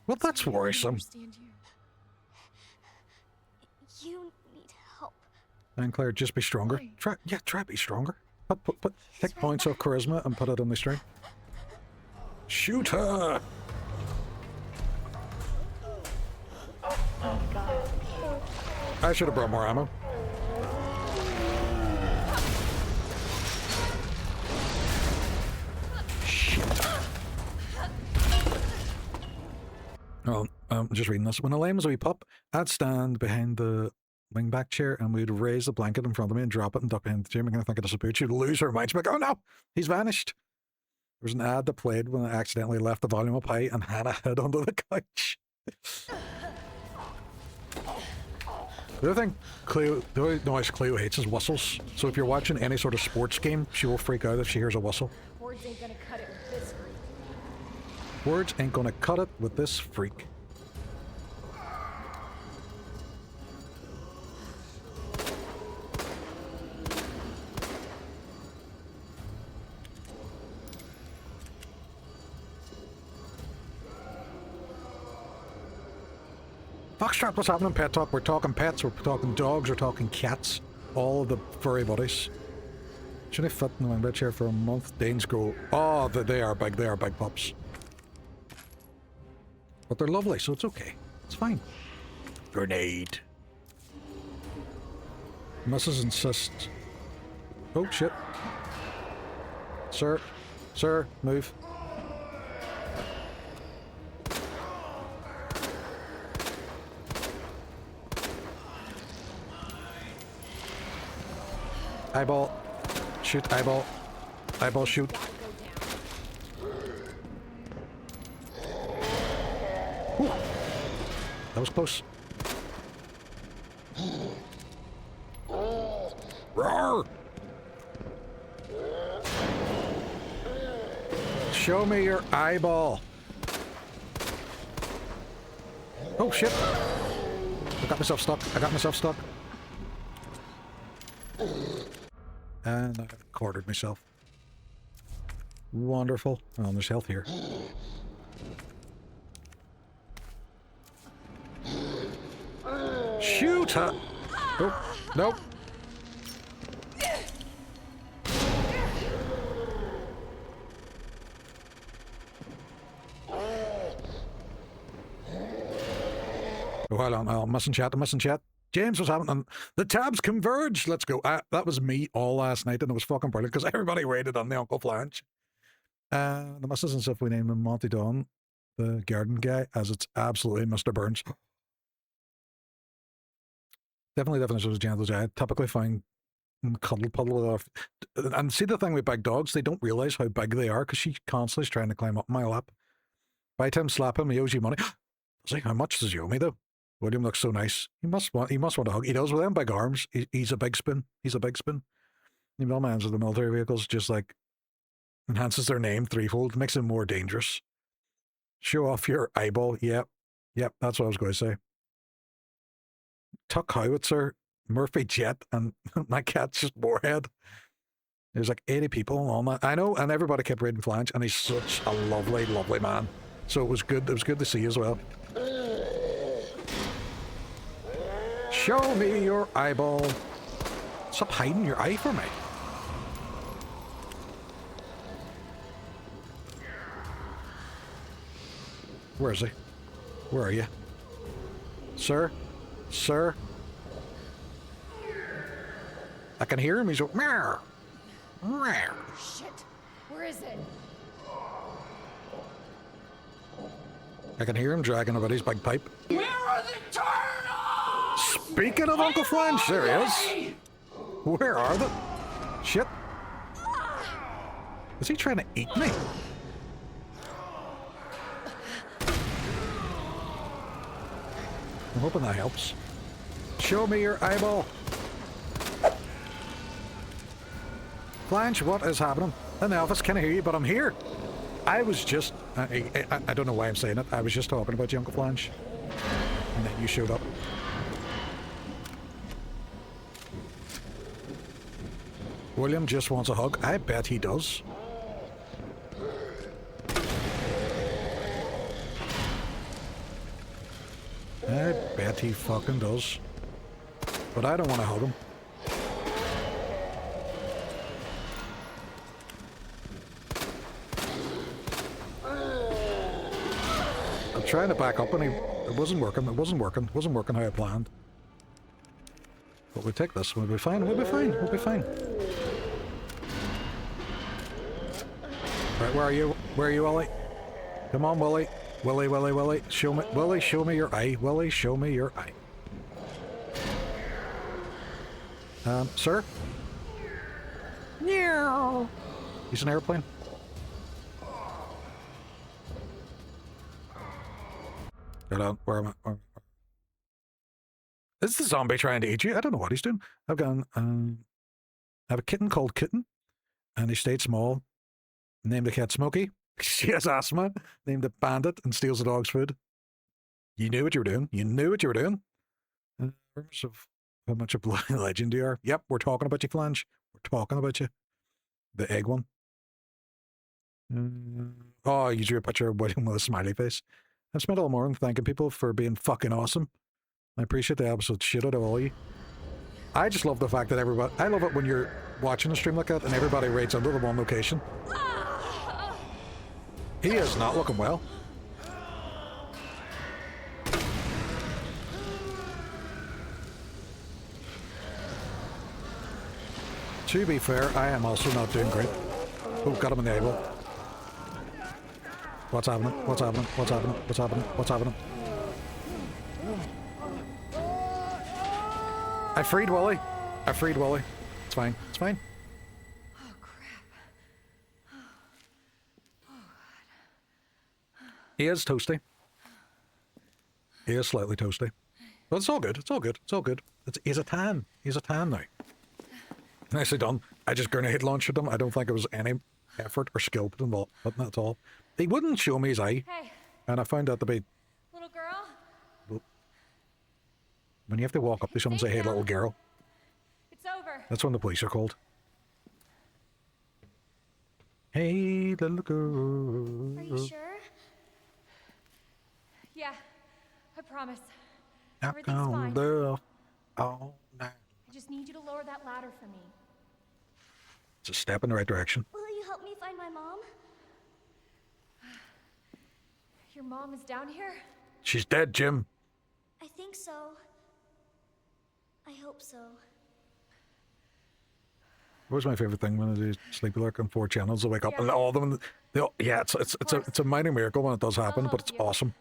Well, that's worrisome. Understand you. You need help. And Claire, just be stronger. Why? Try to be stronger. Take points off charisma and put it on the string. Shoot her! I should have brought more ammo. Shit. Oh, I'm just reading this. When Elaine was a wee pup, I'd stand behind the wingback chair and we'd raise the blanket in front of me and drop it and duck behind the gym. I'm going to think it disappeared. She'd lose her mind. She'd be like, "Oh no, he's vanished." There was an ad that played when I accidentally left the volume up high and Hannah hid under the couch. The other thing, the only noise Cleo hates is whistles. So if you're watching any sort of sports game, she will freak out if she hears a whistle. Words ain't gonna cut it with this freak. Words ain't gonna cut it with this freak. Foxtrot, what's happening? Pet talk. We're talking pets, we're talking dogs, we're talking cats. All the furry buddies. Should I fit in the wingback chair for a month? Danes grow. Oh, they are big pups. But they're lovely, so it's okay. It's fine. Grenade. Mrs. insists. Oh, shit. Sir, move. Eyeball. Shoot, eyeball. Eyeball, shoot. Ooh. That was close. Roar! Show me your eyeball. Oh, shit. I got myself stuck. And I cornered myself. Wonderful. Oh, there's health here. Shoot her! Oh, nope. Oh, hold on. I'm missing chat. I'm missing chat. James, what's happening? The tabs converged. Let's go. That was me all last night, and it was fucking brilliant because everybody rated on the Uncle Flange. The missus and stuff, we named him Monty Don, the garden guy, as it's absolutely Mr. Burns. Definitely definition of gentle giant. Typically find cuddle puddle off. And see the thing with big dogs, they don't realize how big they are because she constantly is trying to climb up my lap. By the time slap him, he owes you money. Say, how much does he owe me though? William looks so nice. He must want a hug. He does with them big arms. He's a big spin. He's a big spin. The middlemans of the military vehicles just like enhances their name threefold, makes them more dangerous. Show off your eyeball. Yep, that's what I was going to say. Tuck Howitzer, Murphy Jet, and my cat's just Moorhead. There's like 80 people on that. I know, and everybody kept reading Flange, and he's such a lovely, lovely man. So it was good. It was good to see as well. Show me your eyeball. Stop hiding your eye from me. Where is he? Where are you? Sir? Sir? I can hear him. He's like, meow. Meow. Shit. Where is it? I can hear him dragging about his big pipe. Where are the turtles? Speaking of Uncle Flange, there he is. Where are they? Shit. Is he trying to eat me? I'm hoping that helps. Show me your eyeball. Flange, what is happening? In the office, can't hear you, but I'm here. I was just... I don't know why I'm saying it. I was just talking about you, Uncle Flange. And then you showed up. William just wants a hug. I bet he does. I bet he fucking does. But I don't want to hug him. I'm trying to back up and it wasn't working. It wasn't working how I planned. But we take this. We'll be fine. We'll be fine. We'll be fine. Right, where are you? Where are you, Willie? Come on, Willie. Willie. Show me, Willie, show me your eye. Willie, show me your eye. Sir? Meow. He's an airplane. Hold on, where am I? Is the zombie trying to eat you? I don't know what he's doing. I've got I have a kitten called Kitten, and he stayed small. Named the cat Smokey. She has asthma. Named it Bandit and steals the dog's food. You knew what you were doing. You knew what you were doing. In terms of how much a blood legend you are. Yep, we're talking about you, Flange. We're talking about you. The egg one. Oh, you drew a picture of William with a smiley face. I've spent all morning thanking people for being fucking awesome. I appreciate the absolute shit out of all of you. I just love the fact that everybody... I love it when you're watching a stream like that and everybody rates under the one location. He is not looking well. To be fair, I am also not doing great. Oh, got him in the eyeball. What's happening? What's happening? What's happening? What's happening? What's happening? I freed Willie. I freed Willie. It's fine. It's fine. Oh, crap. Oh, God. He is toasty. He is slightly toasty. But it's all good. It's all good. It's all good. He's a tan. He's a tan now. Nicely done. I just grenade launched him. I don't think it was any effort or skill involved, but not at all. He wouldn't show me his eye. Hey. And I found that to be... Little girl? When you have to walk up to someone and say, hey, little girl. It's over. That's when the police are called. Hey, little girl. Are you sure? Yeah, I promise. Everything's fine. Oh, no. I just need you to lower that ladder for me. It's a step in the right direction. Will you help me find my mom? Your mom is down here? She's dead, Jim. I think so. I hope so. What was my favorite thing when I do Sleepy Lurk on 4 channels? I wake up and all of them, it's a minor miracle when it does happen, but it's awesome.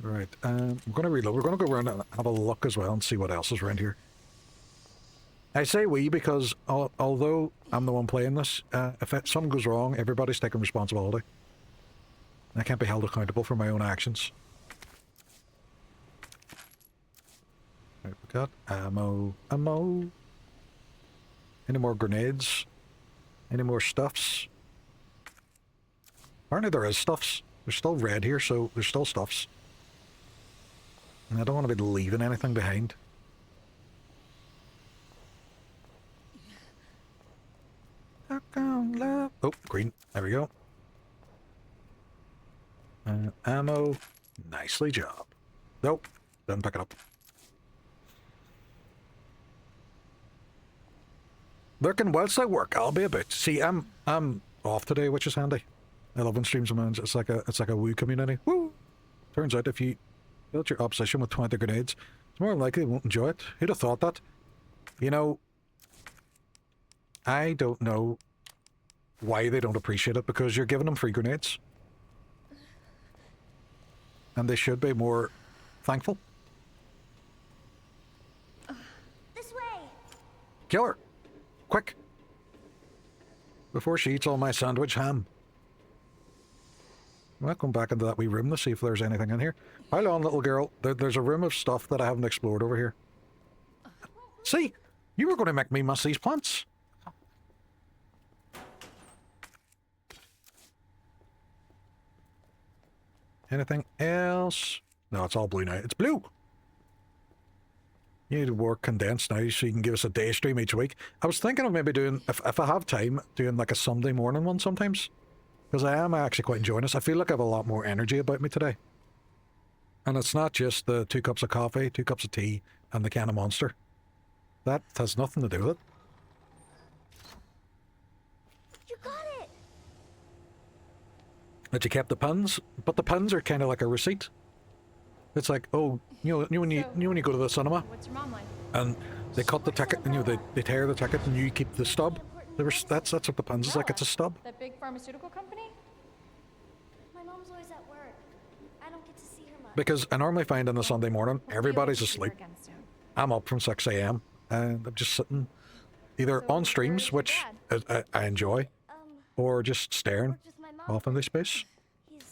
Right, I'm going to reload. We're going to go around and have a look as well and see what else is around here. I say we because although I'm the one playing this, if something goes wrong, everybody's taking responsibility. I can't be held accountable for my own actions. Right, we got ammo. Any more grenades? Any more stuffs? Apparently there is stuffs. There's still red here, so there's still stuffs. And I don't want to be leaving anything behind. Oh, green. There we go. Ammo. Nicely job. Nope. Didn't pick it up. Lurking whilst I work, I'll be a bit. See, I'm off today, which is handy. I love when streams of mine. It's like a woo community. Woo! Turns out if you build your opposition with 20 grenades, it's more likely they won't enjoy it. Who'd have thought that? You know, I don't know why they don't appreciate it, because you're giving them free grenades. And they should be more thankful. This way. Kill her! Quick! Before she eats all my sandwich ham. Well, come back into that wee room to see if there's anything in here. Hold on, little girl. There's a room of stuff that I haven't explored over here. See? You were going to make me miss these plants. Anything else? No, it's all blue now. It's blue! You need to work condensed now so you can give us a day stream each week. I was thinking of maybe doing, if I have time, doing like a Sunday morning one sometimes. Because I am actually quite enjoying this. I feel like I have a lot more energy about me today. And it's not just the 2 cups of coffee, 2 cups of tea, and the can of Monster. That has nothing to do with it. You got it! That you kept the pins, but the pins are kind of like a receipt. It's like, oh, you know when you go to the cinema, What's your mom like? and they cut the ticket, and they tear the ticket, and you keep the stub. That's what the pins is like. It's a stub. That big pharmaceutical company? My mom's always at work. I don't get to see her much. Because I normally find on a Sunday morning, everybody's asleep. I'm up from 6 a.m. and I'm just sitting either on streams, which I enjoy, or just staring off into space. He's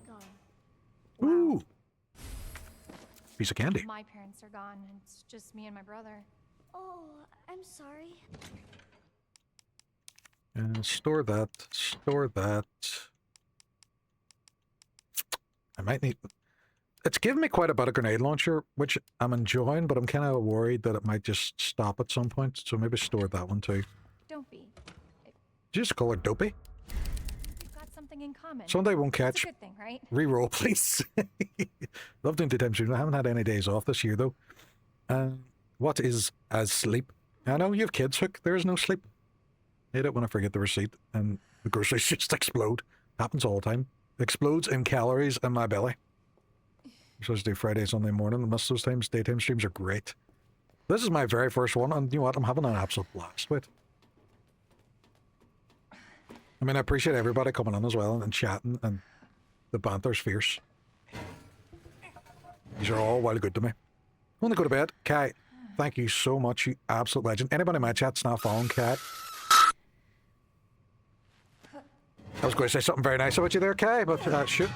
gone. Ooh! Piece of candy. My parents are gone. It's just me and my brother. Oh, I'm sorry. Store that. Store that. I might need... It's given me quite a bit of grenade launcher, which I'm enjoying, but I'm kind of worried that it might just stop at some point, so maybe store that one too. Don't be. Just call her Dopey. We've got something in common. Sunday won't catch. It's a good thing, right? Reroll, please. Love doing daytime streams. I haven't had any days off this year, though. What is as sleep? I know you have kids, Hook. There is no sleep. I hate it when I forget the receipt and the groceries just explode. Happens all the time. Explodes in calories in my belly. I'm supposed to do Friday, Sunday morning. I miss those times. Daytime streams are great. This is my very first one, and you know what? I'm having an absolute blast with it. I mean, I appreciate everybody coming in as well and chatting, and the banter's fierce. These are all well good to me. I want to go to bed. Kai, thank you so much, you absolute legend. Anybody in my chat's not following Kai? I was going to say something very nice about you there, Kai, but shoot.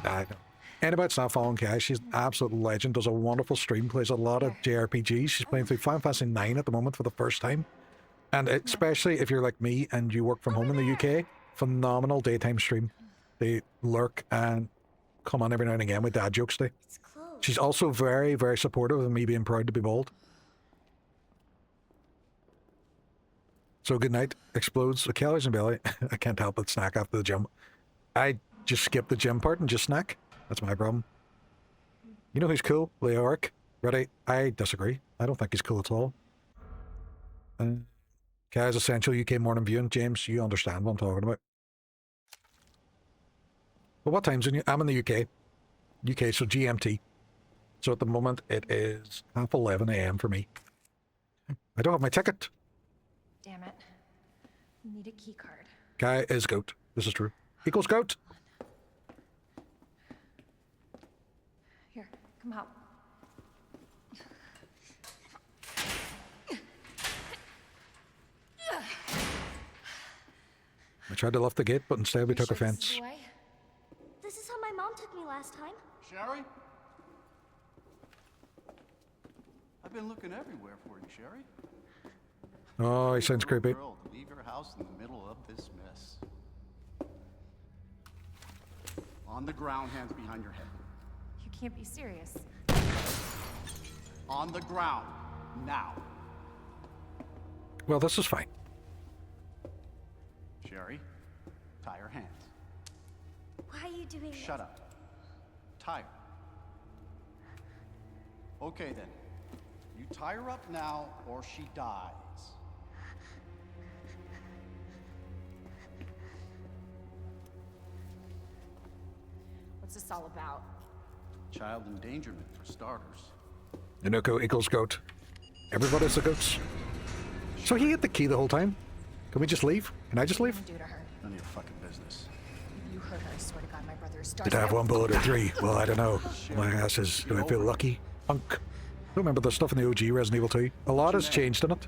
Anybody that's not following Kai, she's an absolute legend, does a wonderful stream, plays a lot of JRPGs. She's playing through Final Fantasy 9 at the moment for the first time. And especially if you're like me and you work from home in the UK, phenomenal daytime stream. They lurk and come on every now and again with dad jokes. She's also very, very supportive of me being proud to be bald. So good night. Explodes with calories in belly. I can't help but snack after the gym. I just skip the gym part and just snack. That's my problem. You know who's cool? Leoric. Ready? I disagree. I don't think he's cool at all. Guys, essential UK morning viewing. James, you understand what I'm talking about. But what time's in you? I'm in the UK. UK, so GMT. So at the moment, it is 11:30 a.m. for me. I don't have my ticket. Damn it. Need a key card. Guy is goat. This is true. Equals goat. Here, come help. I tried to lift the gate, but instead we took Sure offense. this is the way? This is how my mom took me last time. Sherry? I've been looking everywhere for you, Sherry. Oh, he sounds creepy. Girl, to leave your house in the middle of this mess. On the ground, hands behind your head. You can't be serious. On the ground, now. Well, this is fine. Sherry, tie her hands. Why are you doing this? Shut up. Tie her. Okay then. You tie her up now or she dies. What's this all about? Child endangerment for starters. Inuko equals goat. Everybody's the goats. So he had the key the whole time? Can we just leave? Can I just leave? Do to her. None of your fucking business. If you hurt her, I swear to God, my brother is Did I have one bullet or three? Well, I don't know. My ass is, do I feel lucky? Punk. I don't remember the stuff in the OG Resident Evil 2. A lot has changed in it.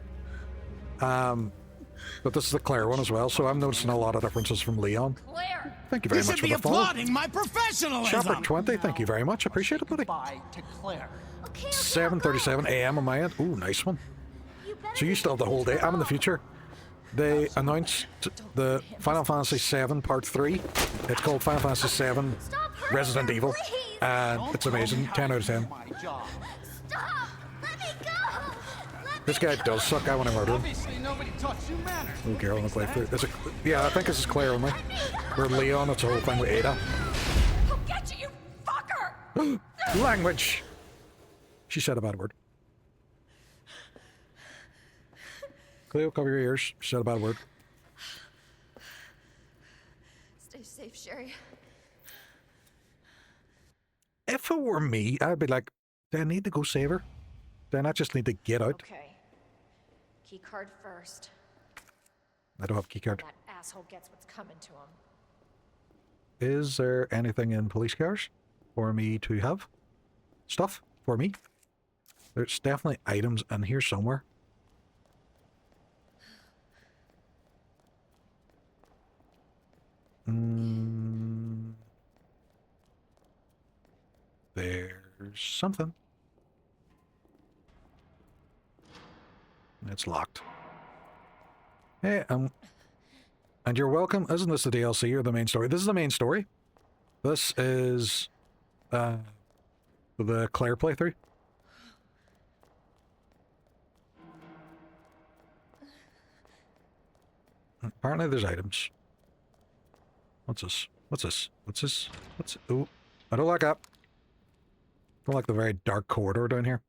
But this is the Claire one as well, so I'm noticing a lot of differences from Leon. Claire! Thank you very much for the follow. my professionalism. Chopper 20, thank you very much. Appreciate it, buddy. Bye to Claire. Okay, 7:37 a.m. on my end. Ooh, nice one. So you still have the whole day. I'm in the future. They announced the Final Fantasy VII Part 3. It's called Final Fantasy VII Resident Evil. And it's amazing. 10 out of 10. Stop! Let me go! This guy does suck. I want to murder him. Obviously, nobody taught you manners. Oh, Carol in the playthrough. Is it, yeah, I think this is Claire only. Where Leon, it's a whole thing with Ada. I'll get you, you fucker! Language! She said a bad word. Cleo, cover your ears. She said a bad word. Stay safe, Sherry. If it were me, I'd be like, do I need to go save her? Do I not just need to get out? Okay. Key card first. I don't have a keycard. That asshole gets what's coming to him. Is there anything in police cars for me to have? Stuff for me? There's definitely items in here somewhere. There's something. It's locked. Hey, and you're welcome. Isn't this the DLC or the main story? This is the main story. This is the Claire playthrough. Apparently there's items. What's this? What's this? What's this? What's... Ooh, I don't like that. Don't like the very dark corridor down here.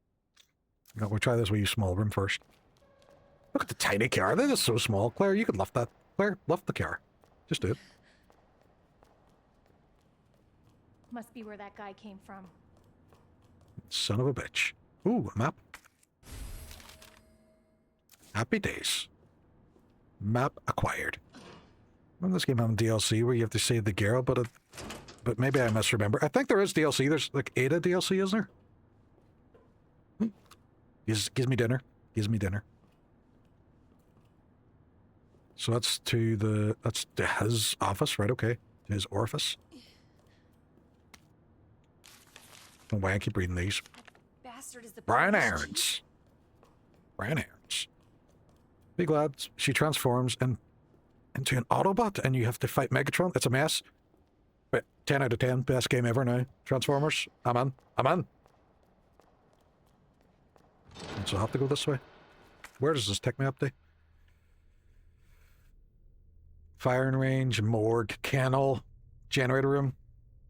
No, we'll try this wee small room first. Look at the tiny car. That is so small. Claire, you could lift that. Claire, lift the car. Just do it. Must be where that guy came from. Son of a bitch. Ooh, a map. Happy days. Map acquired. Remember this game having DLC where you have to save the girl, but maybe I misremember. I think there is DLC. There's like Ada DLC, isn't there? Gives me dinner. Gives me dinner. So that's to his office, right? Okay. To his orifice. Oh, why I keep reading these. Bastard is the Brian Irons. Brian Irons. Be glad she transforms into an Autobot and you have to fight Megatron. It's a mess. But 10 out of 10. Best game ever now. Transformers. I'm in. I'm in. So I have to go this way. Where does this take me up to? Firing range, morgue, kennel, generator room,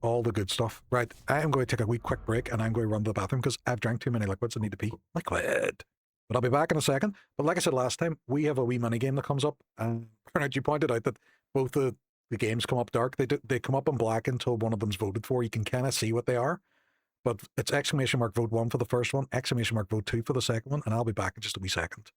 all the good stuff. Right, I am going to take a wee quick break and I'm going to run to the bathroom because I've drank too many liquids and need to pee. Liquid. But I'll be back in a second. But like I said last time, we have a wee mini game that comes up. And Bernard, you pointed out that both the games come up dark. They come up in black until one of them's voted for. You can kind of see what they are. But it's exclamation mark vote 1 for the first one, exclamation mark vote 2 for the second one, and I'll be back in just a wee second.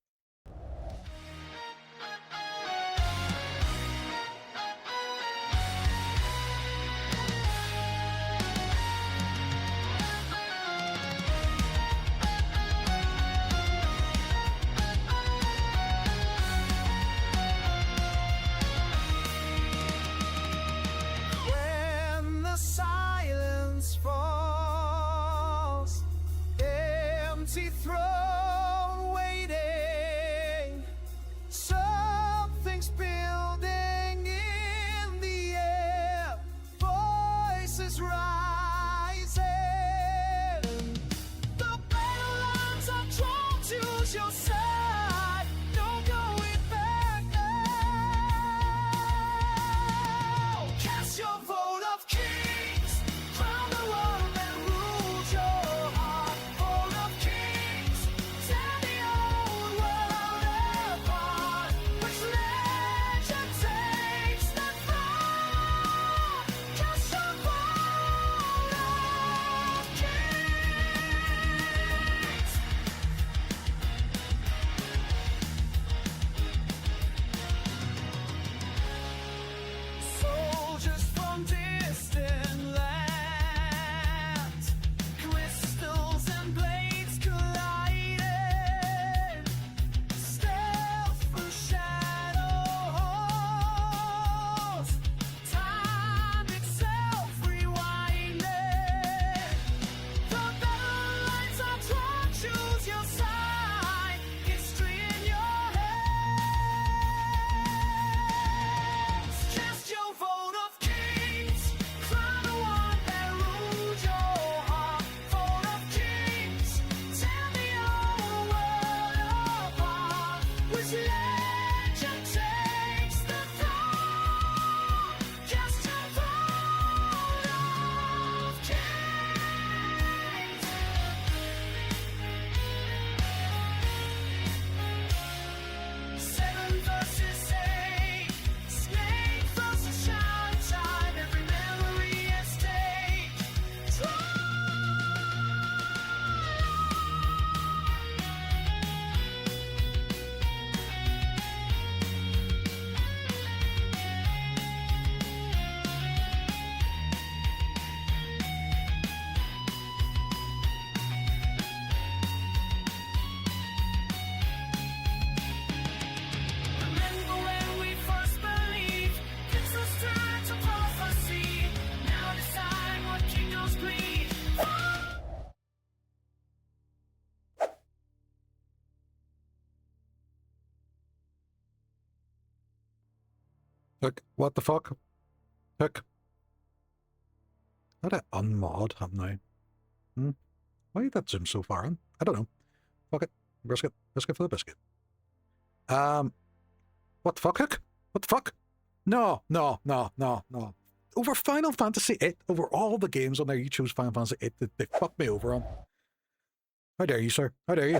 When the silence falls, empty throne waiting, something's building in the air, voices rising, the battle lines are drawn to your side, no going back now. Cast your vote of kings, crown the world and rule your heart. Vote of kings, tear the old world apart. Which legend takes the throne? Cast your vote of kings. Soldiers from distant lands, crystals and blades colliding, stealth through shadows, time itself rewinding. The battle lines are drawn, choose your side, history in your hands. Cast your vote of kings, crown the one that ruled your heart. Vote of kings, tear the old world apart. Which legend takes the throne? Cast your vote of kings. 7 versus 8, snake versus shine time, every memory at stake. Remember when we first believed, this was turned to prophecy. Now decide what kingdoms bleed. Look, what the fuck? Look. How did I unmod him now? Why did that zoom so far in? I don't know. Fuck it. Brisket. Biscuit for the biscuit. What the fuck, Hook? What the fuck? No. Over Final Fantasy VIII, over all the games on there, you chose Final Fantasy VIII. They fucked me over on. How dare you, sir? How dare you?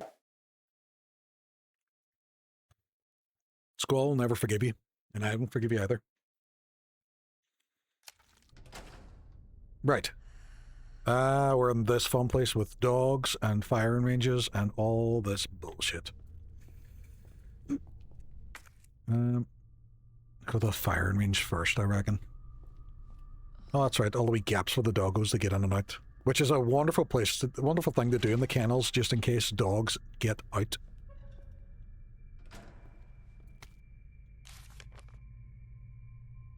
Squall will never forgive you, and I won't forgive you either. Right. We're in this fun place with dogs and firing ranges and all this bullshit. Go to the firing range first, I reckon. Oh, that's right. All the wee gaps for the doggos to get in and out. Which is a wonderful place, a wonderful thing to do in the kennels, just in case dogs get out.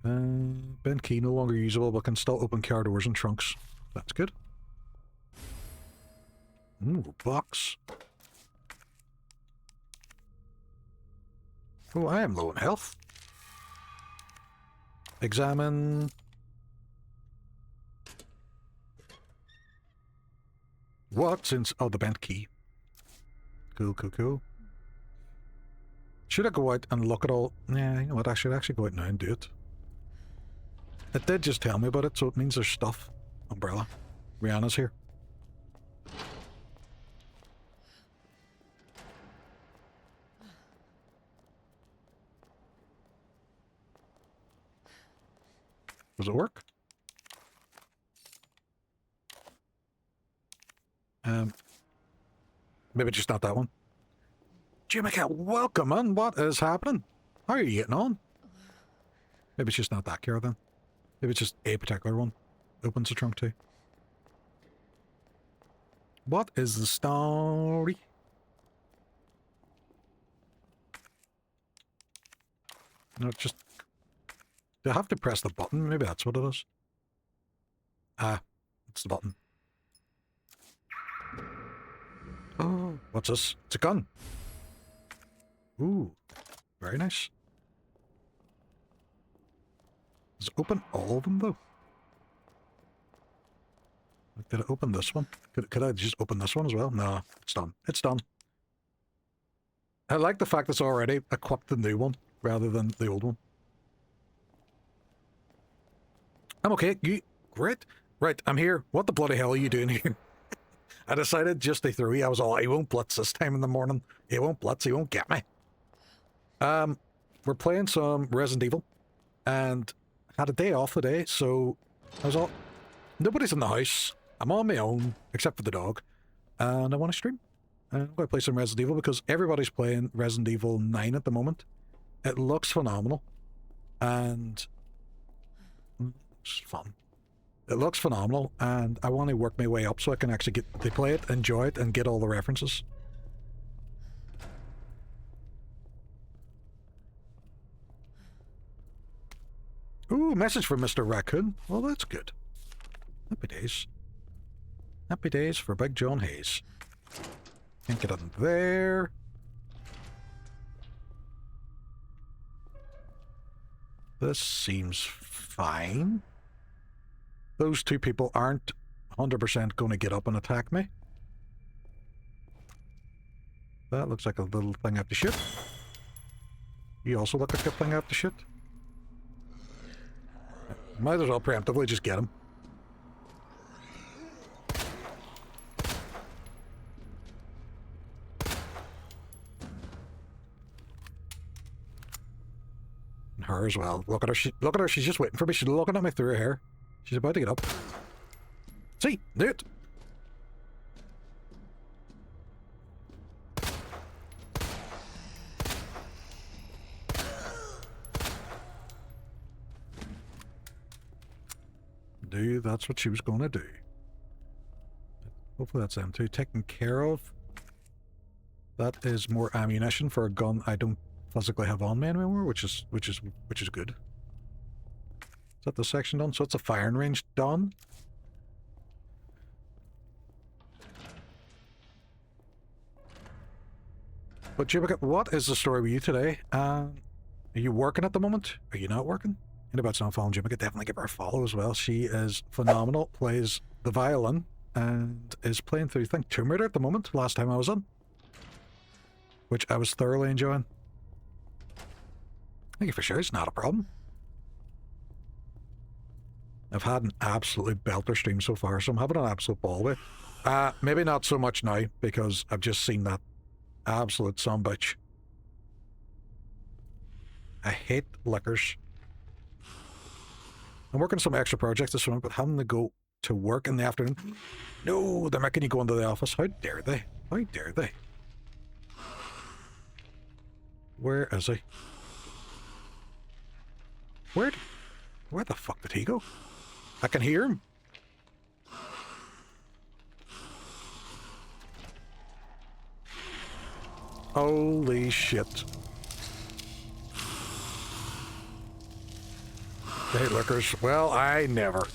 Ben key no longer usable, but can still open car doors and trunks. That's good. Ooh, box. Oh, I am low in health. Examine. What? Since... Oh, the bent key. Cool. Should I go out and look at all... Yeah, you know what? I should actually go out now and do it. It did just tell me about it, so it means there's stuff. umbrella. Rihanna's here. Does it work? Maybe just not that one. Jimmica, welcome, man. What is happening? How are you getting on? Maybe it's just not that Kara then. Maybe it's just a particular one. Opens the trunk too. What is the story? No, just... Do I have to press the button? Maybe that's what it is. Ah, it's the button. Oh, what's this? It's a gun. Ooh, very nice. Does it open all of them, though? Did I open this one? Could I just open this one as well? No, it's done. It's done. I like the fact it's already equipped the new one, rather than the old one. I'm okay. You... Great. Right, I'm here. What the bloody hell are you doing here? I decided just to throw you. I was all, he won't blitz this time in the morning. He won't blitz. He won't get me. We're playing some Resident Evil. And had a day off today, so I was all... Nobody's in the house. I'm on my own, except for the dog. And I want to stream. And I'm going to play some Resident Evil because everybody's playing Resident Evil 9 at the moment. It looks phenomenal. And... it's fun. It looks phenomenal, and I want to work my way up so I can actually get to play it, enjoy it, and get all the references. Ooh, message from Mr. Raccoon. Well, that's good. Happy days. Happy days for Big John Hayes. Can't get in there. This seems fine. Those two people aren't 100% going to get up and attack me. That looks like a little thing I have to shoot. You also look like a thing I have to shoot. Might as well preemptively just get him. And her as well. Look at her. Look at her. She's just waiting for me. She's looking at me through her hair. She's about to get up. See? Do it! Do, that's what she was going to do. Hopefully that's them two taken care of. That is more ammunition for a gun I don't physically have on me anymore, which is good. Is that the section done? So it's a firing range done. But Jibbica, what is the story with you today? Are you working at the moment? Are you not working? Anybody's not following Jibbica, definitely give her a follow as well. She is phenomenal, plays the violin, and is playing through, I think, Tomb Raider at the moment, last time I was on. Which I was thoroughly enjoying. Thank you for sure, it's not a problem. I've had an absolutely belter stream so far, so I'm having an absolute ball with it. Maybe not so much now, because I've just seen that absolute sumbitch. I hate liquors. I'm working some extra projects this morning, but having to go to work in the afternoon. No, they're making you go into the office. How dare they? How dare they? Where is he? Where the fuck did he go? I can hear him. Holy shit. They hate liquors. Well, I never.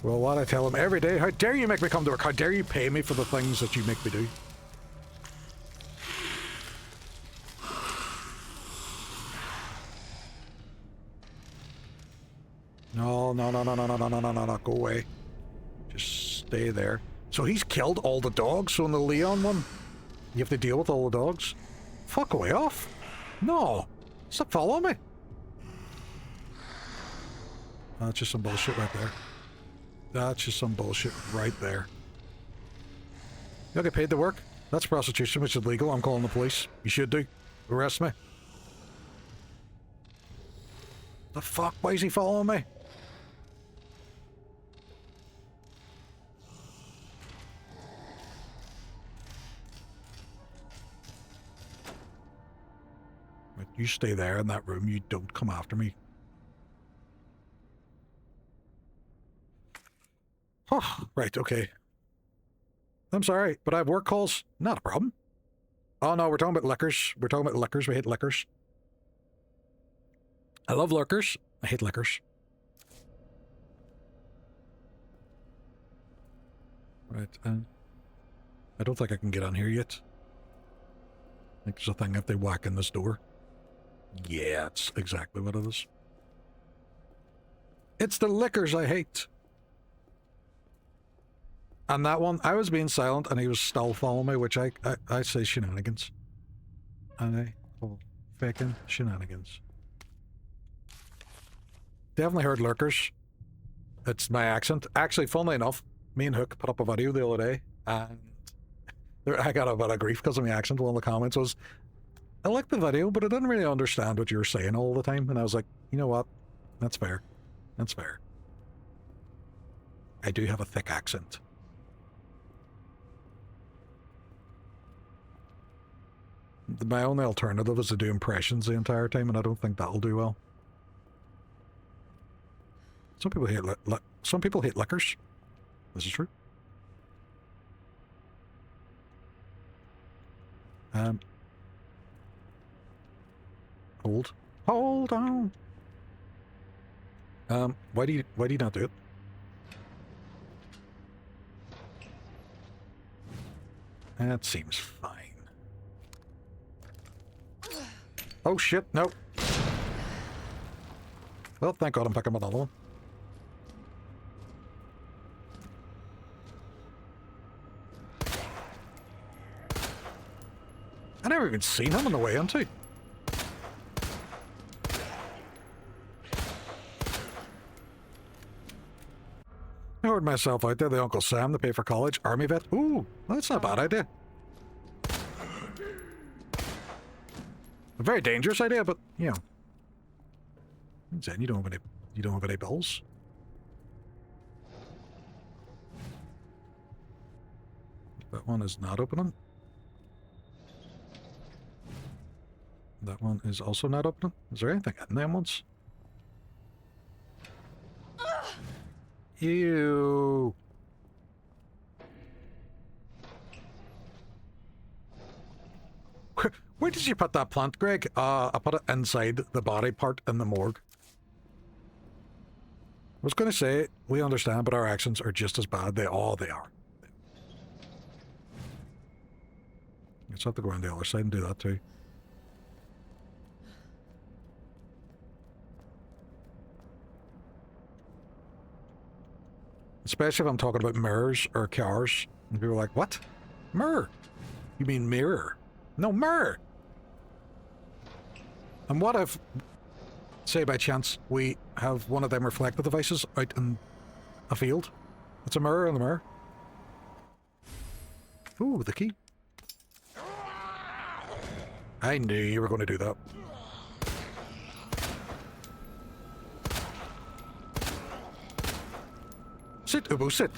Well, what I tell them every day, how dare you make me come to work? How dare you pay me for the things that you make me do? No, go away. Just stay there. So he's killed all the dogs, so in the Leon one, you have to deal with all the dogs? Fuck away off. No. Stop following me. That's just some bullshit right there. That's just some bullshit right there. You'll get paid to work? That's prostitution, which is illegal. I'm calling the police. You should do. Arrest me. The fuck? Why is he following me? Right, you stay there in that room. You don't come after me. Oh, right, okay. I'm sorry, but I have work calls. Not a problem. Oh no, we're talking about liquors. We're talking about liquors. We hate liquors. I love lurkers. I hate liquors. Right, I don't think I can get on here yet. I think there's a thing if they whack in this door. Yeah, it's exactly what it is. It's the liquors I hate. And that one, I was being silent and he was still following me, which I say shenanigans. I call faking shenanigans. Definitely heard lurkers. It's my accent. Actually, funnily enough, me and Hook put up a video the other day, and I got a bit of grief because of my accent. One of the comments was, I liked the video, but I didn't really understand what you were saying all the time. And I was like, you know what? That's fair. That's fair. I do have a thick accent. My only alternative is to do impressions the entire time, and I don't think that'll do well. Some people hate liquors. This is true. Hold on. Why do you not do it? That seems fine. Oh shit, no. Well, thank God I'm picking up another one. I never even seen him on the way into. I heard myself out there, the Uncle Sam to pay for college, army vet. Ooh, that's not a bad idea. A very dangerous idea, but you know. Zen, you don't have any bills. That one is not opening. That one is also not opening. Is there anything in them ones? Ew. Where did you put that plant, Greg? I put it inside the body part in the morgue. I was going to say, we understand, but our actions are just as bad. They are. Let's have to go around the other side and do that too. Especially if I'm talking about mirrors or cars. And people are like, what? Mirror? You mean mirror? No, mirror! And what if, say by chance, we have one of them reflective devices out in a field? It's a mirror in the mirror. Ooh, the key. I knew you were going to do that. Sit, Ubu, sit.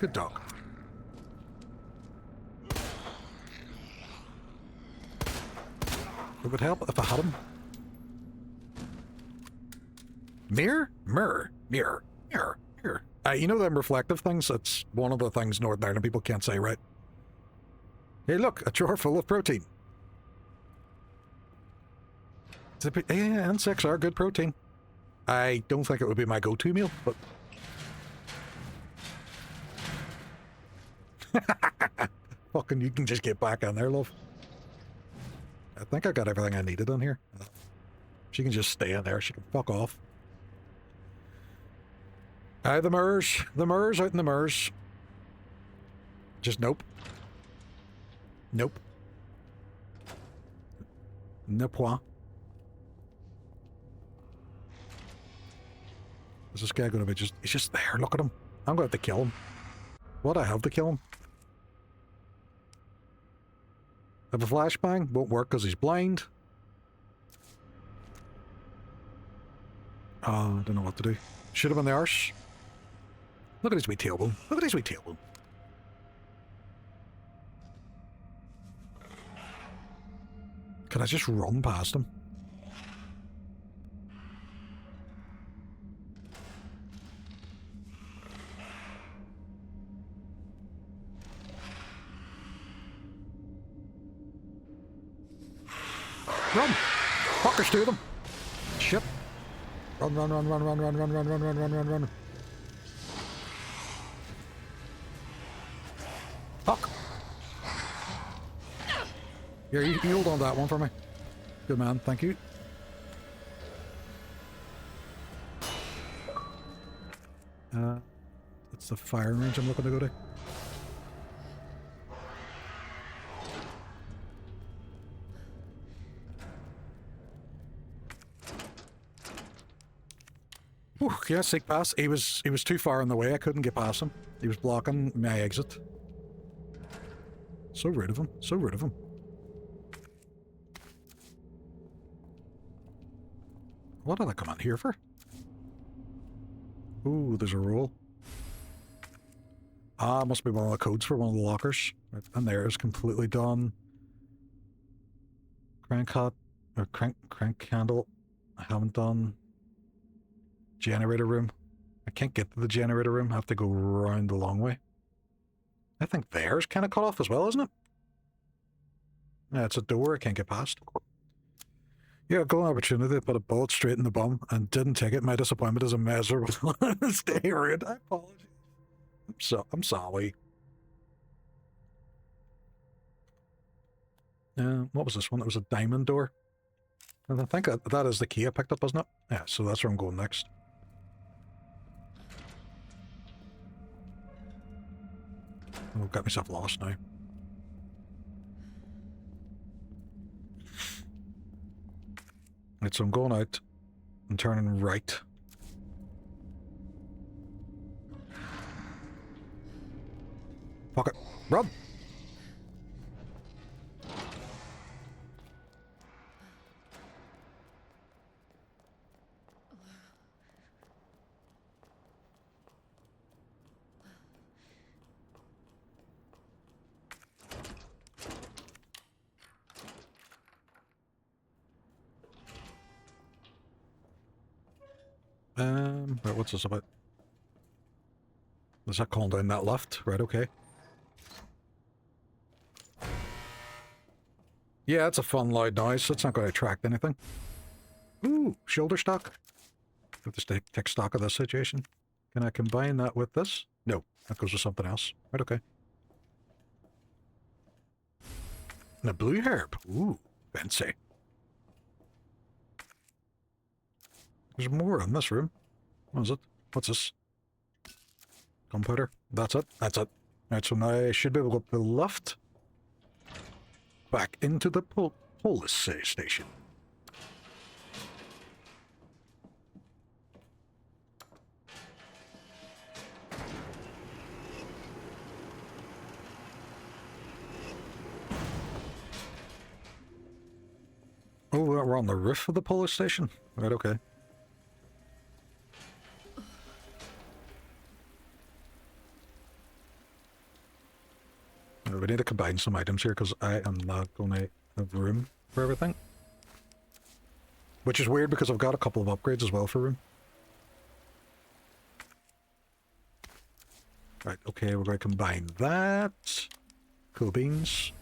Good dog. It would help if I had him. Mirror? Mirror. Mirror. Mirror. Mirror. You know them reflective things? It's one of the things Northern Ireland people can't say right. Hey look, a jar full of protein. Yeah, insects are good protein. I don't think it would be my go-to meal, but... Fucking, you can just get back on there, love. I think I got everything I needed in here. She can just stay in there. She can fuck off. Aye, the mirrors. The mirrors out in the mirrors. Just nope. Nope. No point. Is this guy gonna be just... He's just there. Look at him. I'm going to have to kill him. What, I have to kill him? Have a flashbang? Won't work because he's blind. I don't know what to do. Should have been the arse. Look at his wee tailbone. Look at his wee tailbone. Can I just run past him? Run! Fuckers to them! Shit! Run, run, run, run, run, run, run, run, run, run, run, run, run. Fuck! Here, you hold on to that one for me. Good man, thank you. That's the firing range I'm looking to go to. Whew, yeah, sick pass. He was too far in the way. I couldn't get past him. He was blocking my exit. So rude of him. So rude of him. What did I come in here for? Ooh, there's a roll. Ah, must be one of the codes for one of the lockers. Right, and there is completely done. Crank hot, or crank candle. I haven't done. Generator room. I can't get to the generator room. I have to go around the long way. I think there's kind of cut off as well, isn't it? Yeah, it's a door I can't get past. Yeah, golden opportunity to put a bullet straight in the bum and didn't take it. My disappointment is immeasurable. Stay rude. I apologize. I'm sorry. What was this one? It was a diamond door. And I think that is the key I picked up, isn't it? Yeah, so that's where I'm going next. I've got myself lost now. Right, so I'm going out and turning right. Fuck it. Run! Right, what's this about? Is that calling down that left? Right, okay. Yeah, it's a fun loud noise. It's not going to attract anything. Ooh, shoulder stock. Have to take stock of this situation. Can I combine that with this? No, that goes with something else. Right, okay. And a blue herb. Ooh, fancy. There's more in this room. What is it? What's this? Gunpowder. That's it. That's it. Right, so now I should be able to go up the left. Back into the police station. Oh, we're on the roof of the police station? Right, okay. We need to combine some items here because I am not going to have room for everything. Which is weird because I've got a couple of upgrades as well for room. Right, okay, we're going to combine that. Cool beans.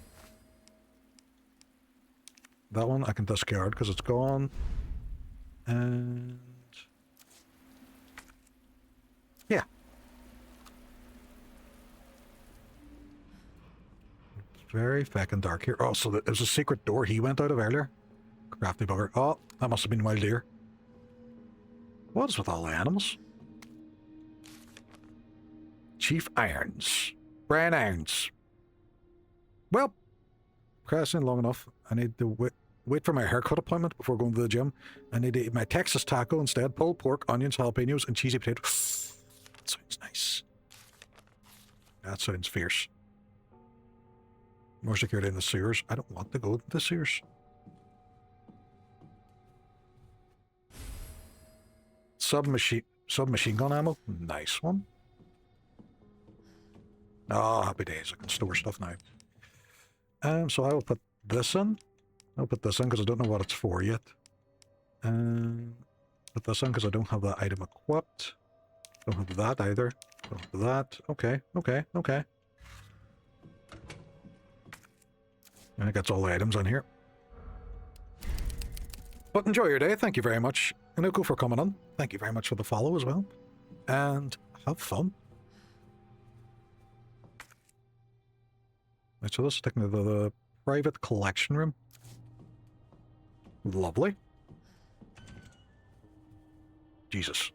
That one I can discard because it's gone. And... yeah. Very fucking dark here. Oh, so there's a secret door he went out of earlier. Crafty bugger. Oh, that must have been wild deer. What is with all the animals? Chief Irons. Brian Irons. Well, crashing long enough. I need to wait for my haircut appointment before going to the gym. I need to eat my Texas taco instead. Pulled pork, onions, jalapenos, and cheesy potato. That sounds nice. That sounds fierce. More security in the sewers. I don't want to go to the sewers. Submachine gun ammo. Nice one. Oh, happy days. I can store stuff now. So I will put this in. I'll put this in because I don't know what it's for yet. Put this in because I don't have that item equipped. Don't have that either. Don't have that. Okay, okay, okay. I think that's all the items on here. But enjoy your day. Thank you very much. And Oko for coming on. Thank you very much for the follow as well. And have fun. Right, so this is taking me to the private collection room. Lovely. Jesus.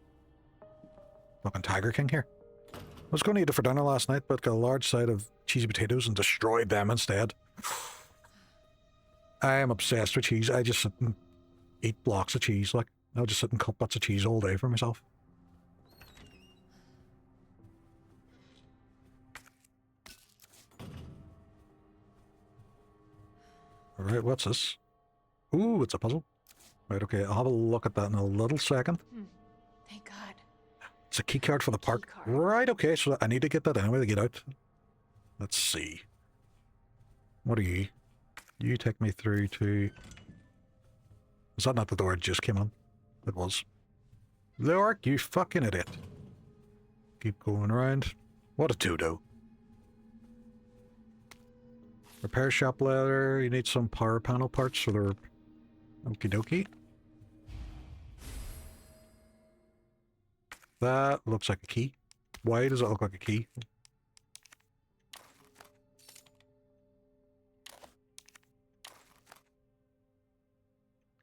Fucking Tiger King here. I was going to eat it for dinner last night, but got a large side of cheesy potatoes and destroyed them instead. I am obsessed with cheese. I just sit and eat blocks of cheese. Like, I'll just sit and cut bits of cheese all day for myself. Alright, what's this? Ooh, it's a puzzle. Right, okay, I'll have a look at that in a little second. Thank God. It's a key card for the park. Right, okay, so I need to get that anyway to get out. Let's see. What are you? You take me through to... Was that not the door I just came on? It was. Lork, you fucking idiot. Keep going around. What a two-do. Repair shop ladder. You need some power panel parts for their... Okie dokie. That looks like a key. Why does it look like a key?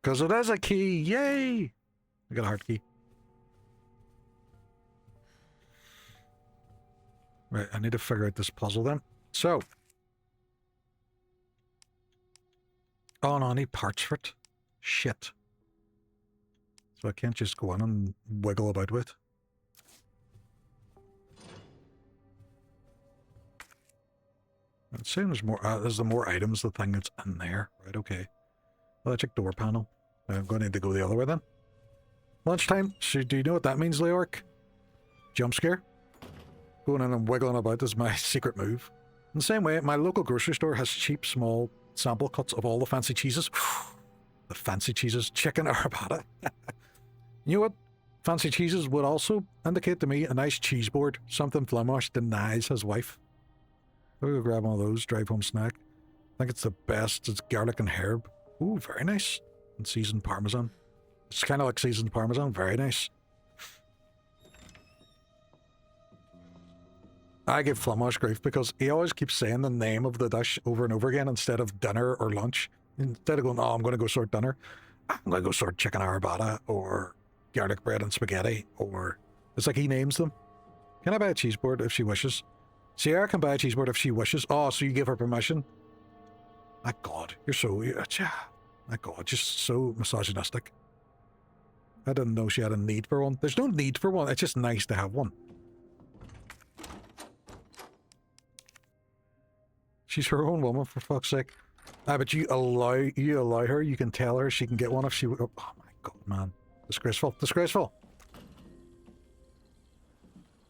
Because it is a key! Yay! I got a hard key. Right, I need to figure out this puzzle then. So. Oh no, I need parts for it. Shit. So I can't just go in and wiggle about with it. It seems more, there's the more items, the thing that's in there. Right, okay. Electric door panel. I'm going to need to go the other way then. Lunchtime. So do you know what that means, Leork? Jump scare? Going in and wiggling about is my secret move. In the same way, my local grocery store has cheap, small sample cuts of all the fancy cheeses. The fancy cheeses. Chicken arrabbiata. You know what? Fancy cheeses would also indicate to me a nice cheese board. Something Flemish denies his wife. I'll go grab one of those, drive home snack. I think it's the best. It's garlic and herb. Ooh, very nice. And seasoned parmesan. It's kind of like seasoned parmesan. Very nice. I give Flemish grief because he always keeps saying the name of the dish over and over again instead of dinner or lunch. Instead of going, oh, I'm going to go sort dinner, I'm going to go sort chicken arrabbiata or garlic bread and spaghetti, or... It's like he names them. Can I buy a cheese board if she wishes? Sierra can buy a cheese board if she wishes. Oh, so you give her permission? My God, you're so... My God, just so misogynistic. I didn't know she had a need for one. There's no need for one. It's just nice to have one. She's her own woman, for fuck's sake. Ah, but you allow her. You can tell her she can get one if she... Oh my God, man. Disgraceful. Disgraceful.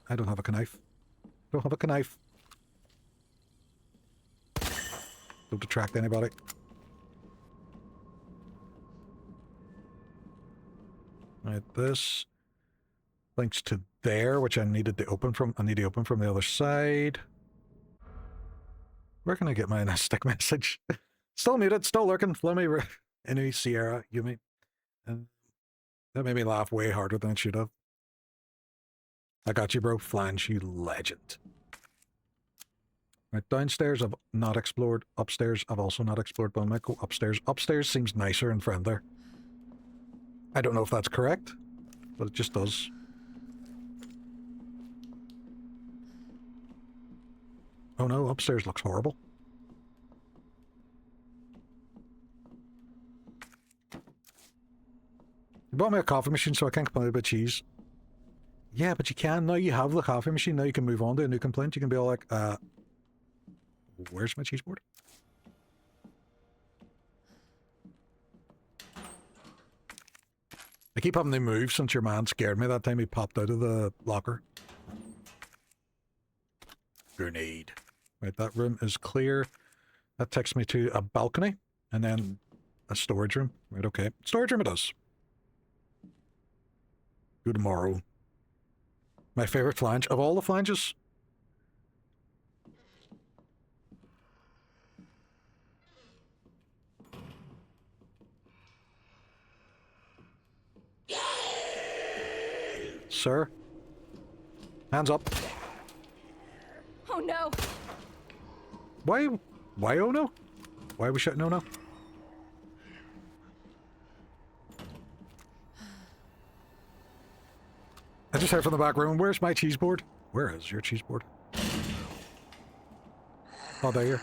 I don't have a knife. Don't have a knife. Don't attract anybody. Right, this links to there, which I needed to open from. I need to open from the other side. Where can I get my stick message? Still muted, still lurking. Let me... Anyway, Sierra, Yumi. That made me laugh way harder than it should have. I got you, bro. Flange, you legend. Right, downstairs I've not explored. Upstairs I've also not explored, but I might go upstairs. Upstairs seems nicer and friendlier. I don't know if that's correct, but it just does. Oh no, upstairs looks horrible. You bought me a coffee machine so I can't complain about cheese. Yeah, but you can. Now you have the coffee machine. Now you can move on to a new complaint. You can be all like, where's my cheese board? I keep having to move since your man scared me that time he popped out of the locker. Grenade. Right, that room is clear. That takes me to a balcony and then a storage room. Right, okay. Storage room it is. Good morrow. My favorite flange of all the flanges. Sir? Hands up. Oh no! Why oh no? Why are we shouting oh no? I just heard from the back room, where's my cheese board? Where is your cheese board? Oh, there you are.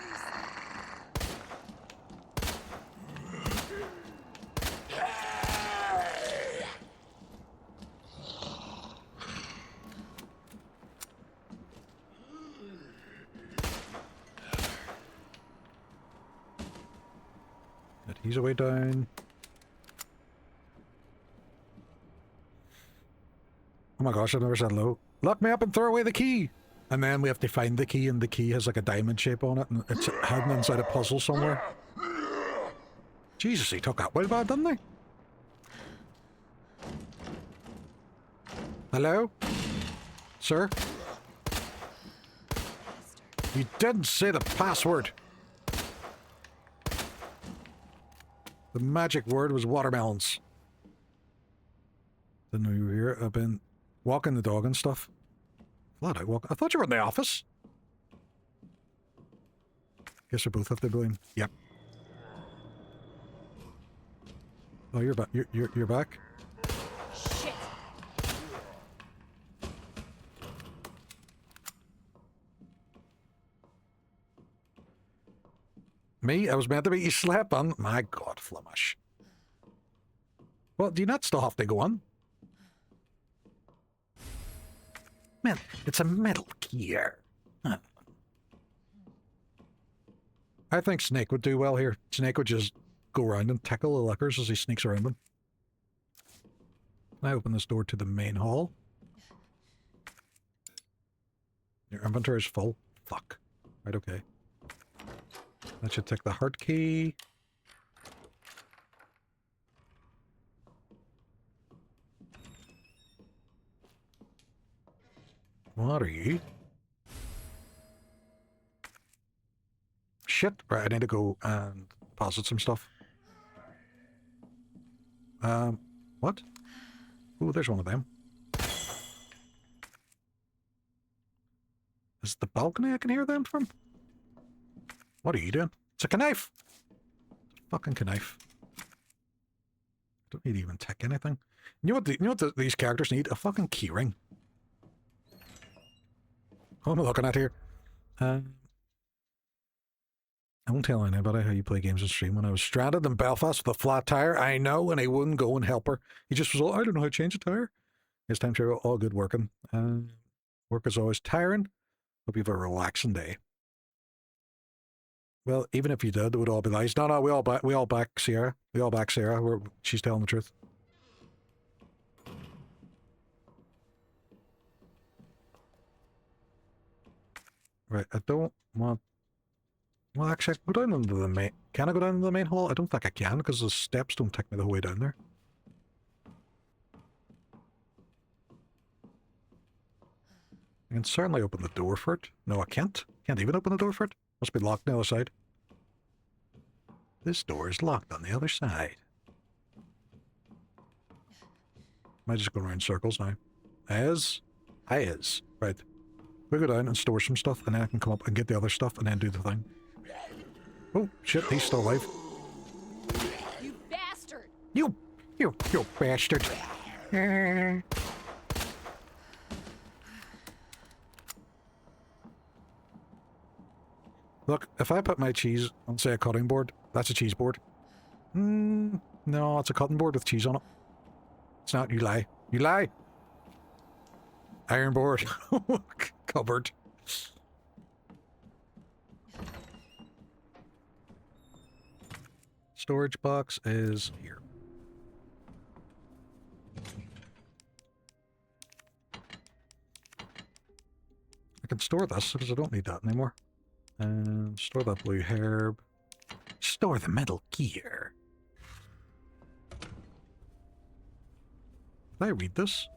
He's away down. Oh my gosh, I've never said hello. Lock me up and throw away the key! And then we have to find the key, and the key has like a diamond shape on it, and it's hidden inside a puzzle somewhere. Jesus, he took that well bad, didn't he? Hello? Sir? You didn't say the password! The magic word was watermelons. Didn't know you were here. I've been walking the dog and stuff. Flat out walk. I thought you were in the office. Guess we both have to blame. Yep. Oh, you're back. You're back. Shit. Me? I was meant to be. You slept on. My God, Flemish. Well, do you not still have to go on? Man, it's a metal gear. Huh. I think Snake would do well here. Snake would just go around and tackle the lockers as he sneaks around them. I open this door to the main hall. Your inventory is full. Fuck. Right, okay. That should take the heart key. What are you? Shit. Right, I need to go and deposit some stuff. What? Oh, there's one of them. Is it the balcony I can hear them from? What are you doing? It's a knife! Fucking knife. Don't need to even take anything. You know what these characters need? A fucking keyring. What am I looking at here? I won't tell anybody how you play games on stream. When I was stranded in Belfast with a flat tire, I know, and he wouldn't go and help her. He just was all, I don't know how to change a tire. His time travel, all good working. Work is always tiring. Hope you have a relaxing day. Well, even if you did, it would all be lies. No, we all back Sierra. We all back Sarah. She's telling the truth. Right, I don't want... Well, actually, I can go down into the main... Can I go down into the main hall? I don't think I can, because the steps don't take me the whole way down there. I can certainly open the door for it. No, I can't. Can't even open the door for it. Must be locked on the other side. This door is locked on the other side. Am I just going around in circles now? As? I is. Right. We go down and store some stuff, and then I can come up and get the other stuff, and then do the thing. Oh, shit, he's still alive. You bastard! You bastard. Look, if I put my cheese on, say, a cutting board, that's a cheese board. No, it's a cutting board with cheese on it. It's not, you lie. You lie! Iron board. Cupboard. Storage box is here. I can store this because I don't need that anymore. And store that blue herb. Store the metal gear. Did I read this?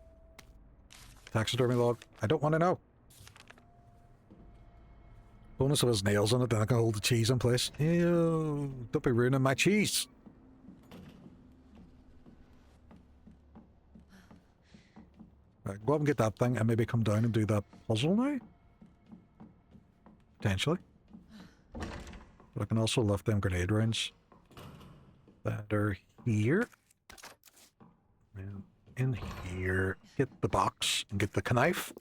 Taxidermy log. I don't want to know. Bonus of his nails on it, then I can hold the cheese in place. Ew, don't be ruining my cheese. Right, go up and get that thing and maybe come down and do that puzzle now? Potentially. But I can also lift them grenade rounds that are here. And in here, get the box and get the knife.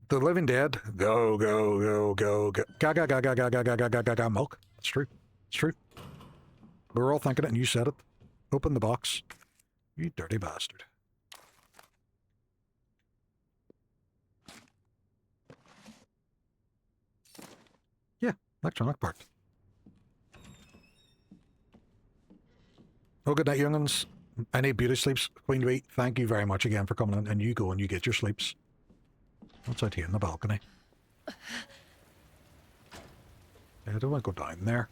The living dead. Go, go, go, go, go. Ga, ga, ga, ga, ga, ga, ga, ga, ga, ga, ga, milk. It's true. It's true. We were all thinking it and you said it. Open the box. You dirty bastard. Yeah, electronic part. Oh, good night, young'uns. I need beauty sleeps. Queen Bee, thank you very much again for coming in. And you go and you get your sleeps. What's out here in the balcony? I don't want to go down there.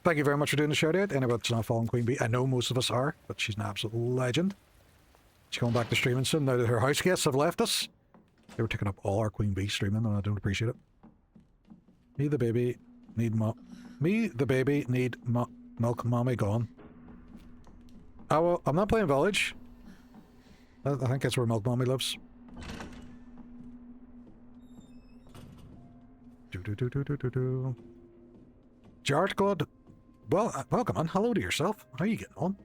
Thank you very much for doing the shout out. Anybody that's not following Queen Bee, I know most of us are, but she's an absolute legend. She's going back to streaming soon now that her house guests have left us. They were taking up all our Queen Bee streaming and I don't appreciate it. Me the baby need milk mommy gone. Oh well, I'm not playing Village. I think that's where Milk Mommy lives. George God. Well, welcome on. Hello to yourself. How are you getting on?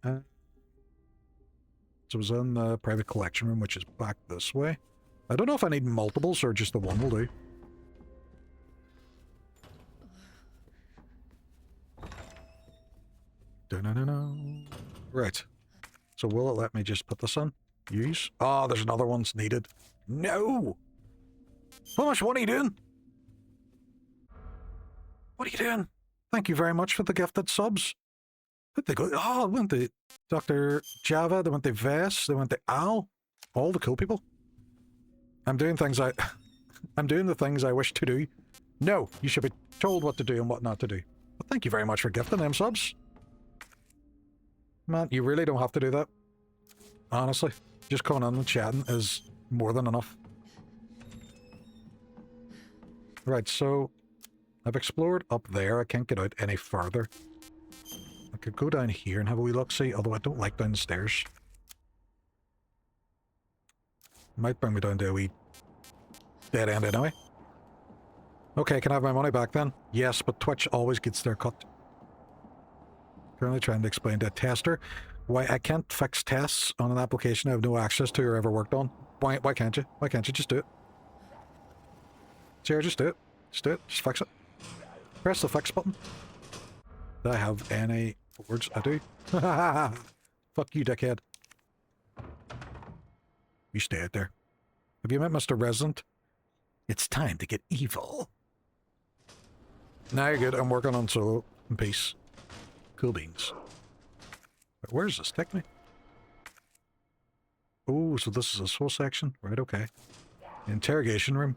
So it was in the private collection room, which is back this way. I don't know if I need multiples or just the one will do. Right. So will it let me just put this on? Use? Oh, there's another one's needed. No! How much? What are you doing? What are you doing? Thank you very much for the gifted subs. Where'd they go? Oh, they went to Dr. Java, they went to Vess, they went to Al. All the cool people. I'm doing things I'm doing the things I wish to do. No, you should be told what to do and what not to do. But thank you very much for gifting them subs. Man, you really don't have to do that. Honestly, just coming in and chatting is more than enough. Right, so I've explored up there. I can't get out any further. I could go down here and have a wee look-see, although I don't like down the stairs. Might bring me down to a wee dead end anyway. Okay, can I have my money back then? Yes, but Twitch always gets their cut. Currently trying to explain to a tester why I can't fix tests on an application I have no access to or ever worked on. Why can't you? Why can't you just do it? Sarah, just do it. Just do it. Just fix it. Press the fix button. Do I have any words? I do. Fuck you, dickhead. You stay out there. Have you met Mr. Resident? It's time to get evil. Now you're good. I'm working on solo in peace. Cool beans. But where's this? Take me. Oh, so this is a soul section? Right, okay. Interrogation room.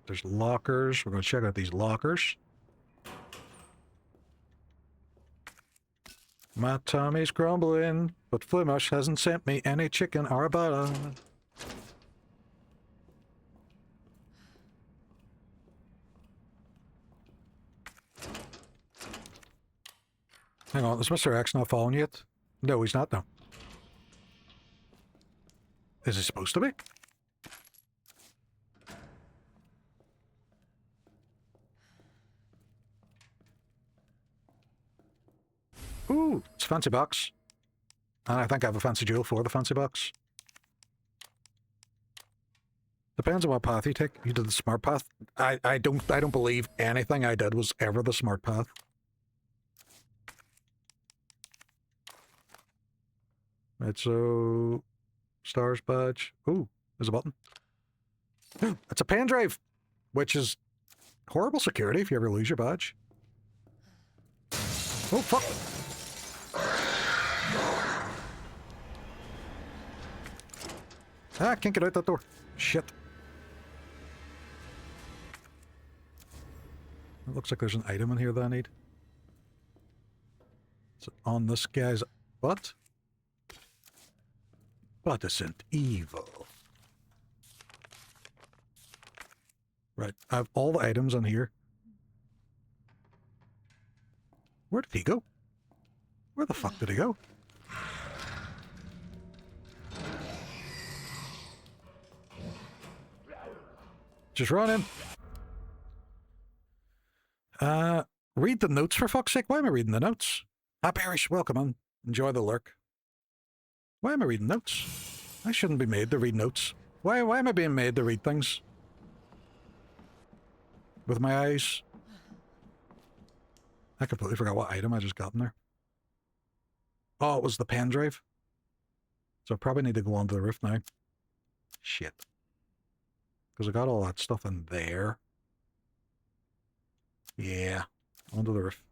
There's lockers. We're going to check out these lockers. My tummy's grumbling, but Flimush hasn't sent me any chicken or butter. Hang on, is Mr. X not following you yet? No, he's not now. Is he supposed to be? Ooh, it's a fancy box. And I think I have a fancy jewel for the fancy box. Depends on what path you take. You did the smart path. I don't believe anything I did was ever the smart path. Right, so stars badge. Ooh, there's a button. It's a pen drive, which is horrible security if you ever lose your badge. Oh fuck! Ah, can't get out that door. Shit. It looks like there's an item in here that I need. Is it on this guy's butt? But isn't evil. Right, I have all the items on here. Where did he go? Where the fuck did he go? Just run in. Read the notes for fuck's sake. Why am I reading the notes? Happy Irish, welcome on. Enjoy the lurk. Why am I reading notes? I shouldn't be made to read notes. Why am I being made to read things? With my eyes. I completely forgot what item I just got in there. Oh, it was the pen drive. So I probably need to go onto the roof now. Shit. Because I got all that stuff in there. Yeah. Onto the roof.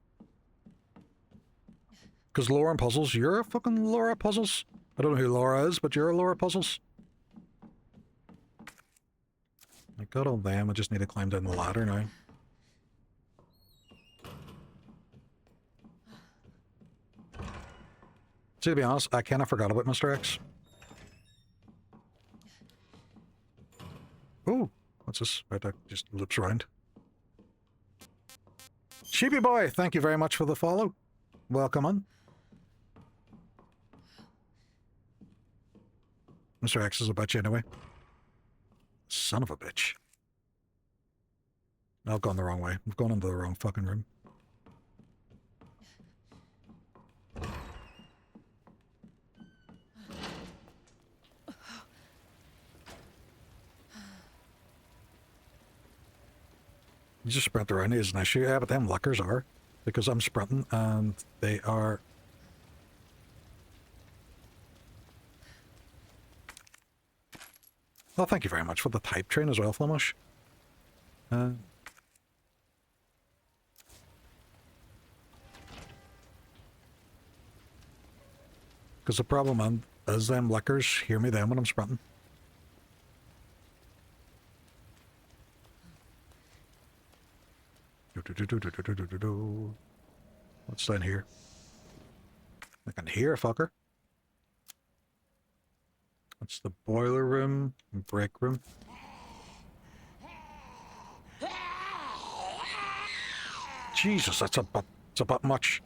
Because Laura and Puzzles, you're a fucking Laura Puzzles. I don't know who Laura is, but you're a Laura Puzzles. I got all them, I just need to climb down the ladder now. See, to be honest, I kind of forgot about Mr. X. Oh, what's this? Right, that just loops around. Sheepy Boy, thank you very much for the follow. Welcome on. Mr. X is a bitch anyway. Son of a bitch. I've gone the wrong way. I've gone into the wrong fucking room. You just sprint around is an issue. Yeah, but them luckers are. Because I'm sprinting and they are... Well, thank you very much for the type train as well, Flemish. Because the problem is them lickers hear me then when I'm sprinting. What's down here? I can hear a fucker. That's the boiler room and break room. Jesus, that's a bit much.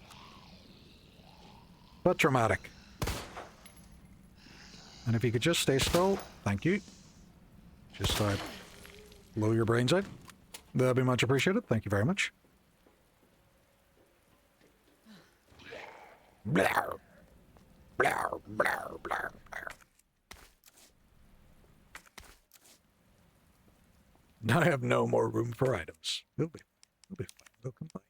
But dramatic. And if you could just stay still, thank you. Just blow your brains out. That'd be much appreciated. Thank you very much. Blah. Blah, blah, blah, blah. Now I have no more room for items. They'll be fine. They'll come by.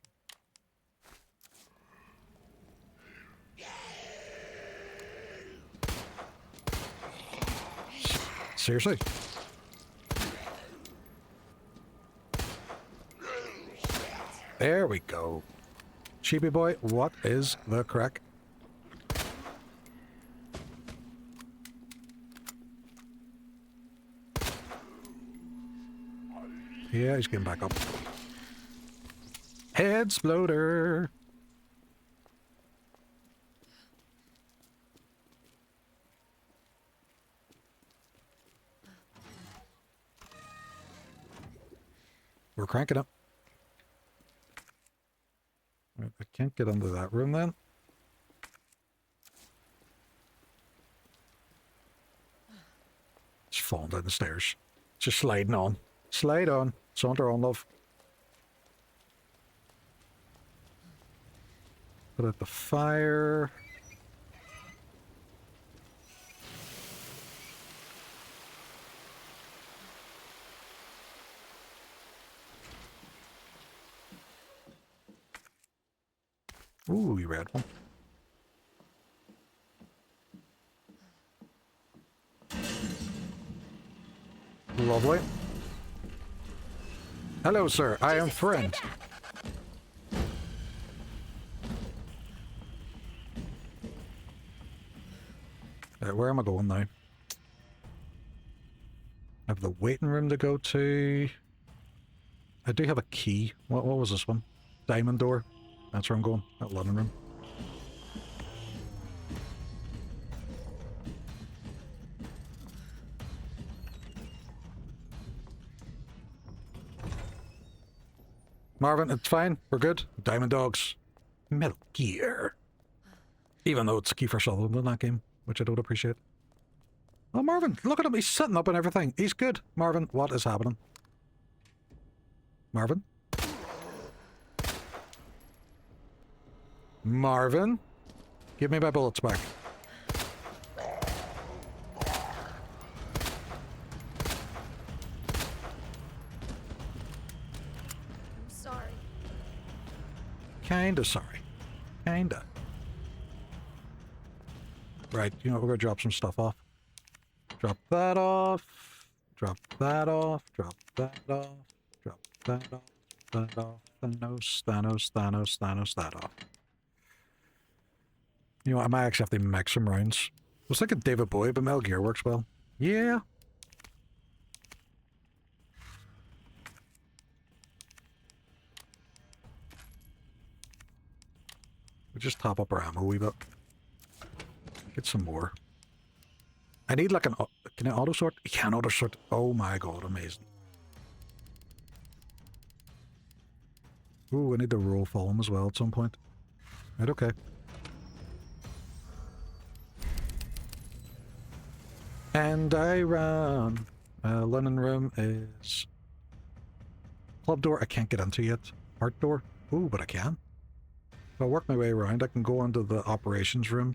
Seriously? There we go. Sheepy Boy, what is the crack? Yeah, he's getting back up. Head exploder. We're cranking up. Right, I can't get into that room then. Just falling down the stairs. Just sliding on. Slide on. Saunter on, love. Put out the fire. Ooh, you red one. Lovely. Hello, sir. I am friend. Where am I going now? I have the waiting room to go to. I do have a key. What was this one? Diamond door. That's where I'm going. That London room. Marvin, it's fine. We're good. Diamond dogs. Metal Gear. Even though it's Kiefer Sutherland in that game, which I don't appreciate. Oh, Marvin, look at him. He's sitting up and everything. He's good. Marvin, what is happening? Marvin? Marvin? Give me my bullets back. I'm sorry. Kinda sorry. Kinda. Right, you know, we're gonna drop some stuff off. Drop that off. Drop that off. Drop that off. Drop that off. That off. Thanos, Thanos, Thanos, Thanos, that off. You know what, I might actually have to mix some rounds. I was thinking David Bowie, but Metal Gear works well. Yeah. We'll just top up our ammo a wee bit. Get some more. I need like an... Can I auto sort? You can auto sort. Oh my god, amazing. Ooh, I need to roll foam as well at some point. Right, okay. And I ran. Linen room is... Club door I can't get into yet. Art door? Ooh, but I can. If I work my way around, I can go into the operations room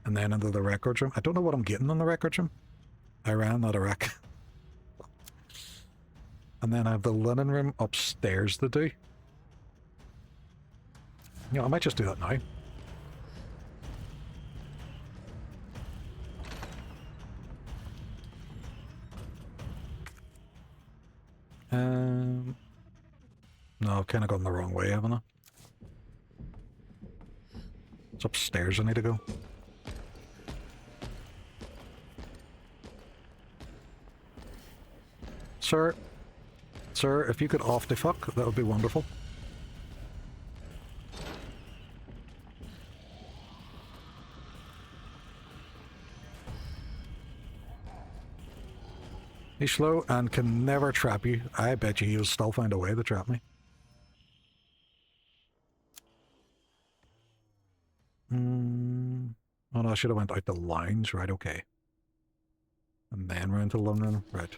and then into the records room. I don't know what I'm getting in the records room. I ran out of rec. And then I have the linen room upstairs to do. You know, I might just do that now. No, I've kind of gone the wrong way, haven't I? It's upstairs I need to go. Sir, if you could off the fuck, that would be wonderful. He's slow and can never trap you. I bet you he'll still find a way to trap me. Oh no, I should have went out the lounge. Right, okay. And then round to London. Right.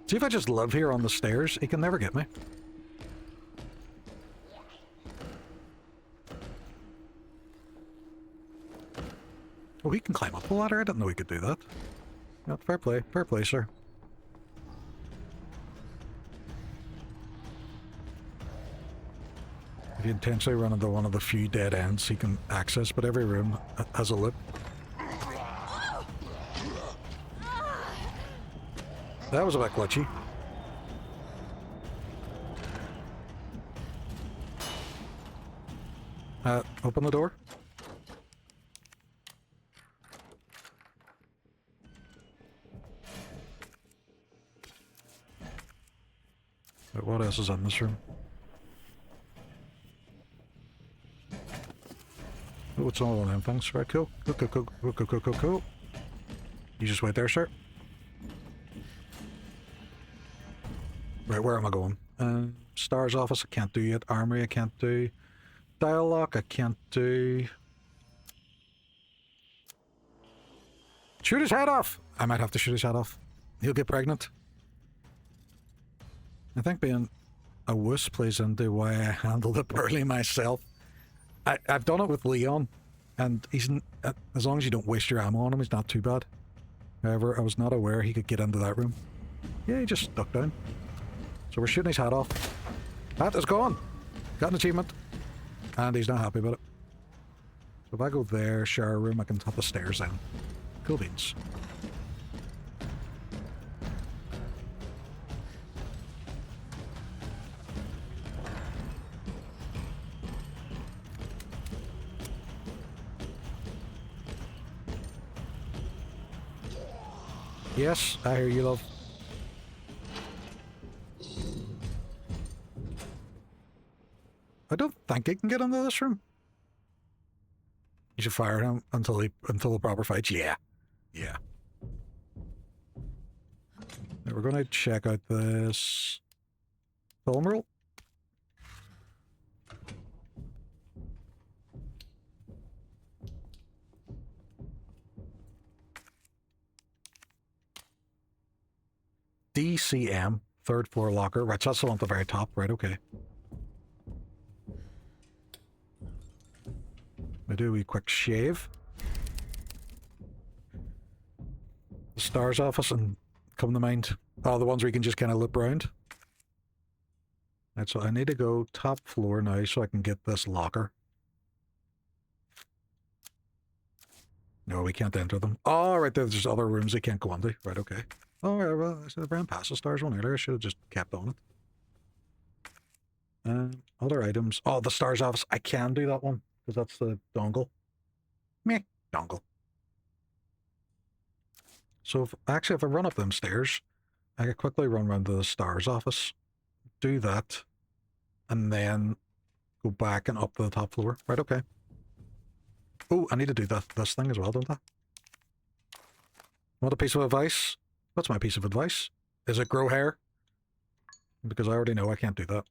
See, if I just live here on the stairs, he can never get me. Oh, he can climb up the ladder? I didn't know he could do that. Yeah, fair play, sir. If you intentionally run into one of the few dead ends he can access, but every room has a loop. That was a bit glitchy. Open the door. Wait, what else is in this room? Oh, it's all of them things. Right, cool. Cool. You just wait there, sir. Right, where am I going? Star's office, I can't do yet. Armory, I can't do. Dialogue, I can't do. Shoot his head off! I might have to shoot his head off. He'll get pregnant. I think being a wuss plays into why I handled it poorly myself. I've done it with Leon, and he's as long as you don't waste your ammo on him, he's not too bad. However, I was not aware he could get into that room. Yeah, he just stuck down. So we're shooting his hat off. Hat is gone. Got an achievement. And he's not happy about it. So if I go there, share a room, I can top the stairs in. Cool beans. Yes, I hear you, love. I don't think he can get into this room. You should fire him until the proper fight. Yeah. Yeah. Now we're gonna check out this film roll. DCM, third floor locker. Right, so that's the one at the very top. Right, okay. I do a quick shave. The stars office and come to mind. Oh, the ones where you can just kind of loop around. Right, so I need to go top floor now so I can get this locker. No, we can't enter them. Oh, right there, there's other rooms they can't go into. Right, okay. Oh, yeah, well, I should have ran past the stars one earlier. I should have just kept on it. Other items. Oh, the stars office. I can do that one because that's the dongle. Meh, dongle. So if I run up them stairs, I could quickly run around to the stars office, do that, and then go back and up to the top floor. Right, okay. Oh, I need to do this thing as well, don't I? Want a piece of advice? What's my piece of advice? Is it grow hair? Because I already know I can't do that.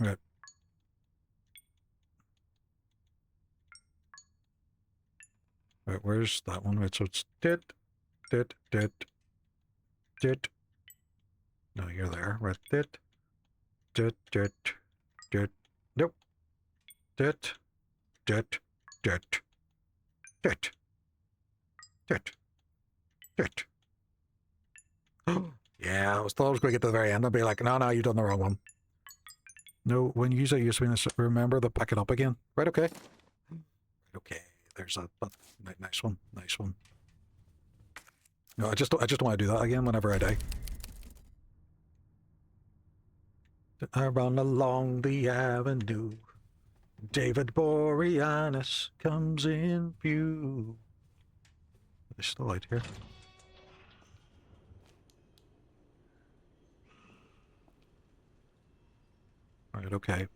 Right. Right, where's that one? Right, so it's dit. No, you're there. Right, dit. Nope. Dit. Yeah, I thought I was going to get to the very end and be like, no, you've done the wrong one. No, when you say use remember to pick it up again. Right, okay. Okay, there's a nice one. Nice one. No, I just want to do that again whenever I die. I run along the avenue. David Boreanaz comes in view. There's still light here. Alright, okay.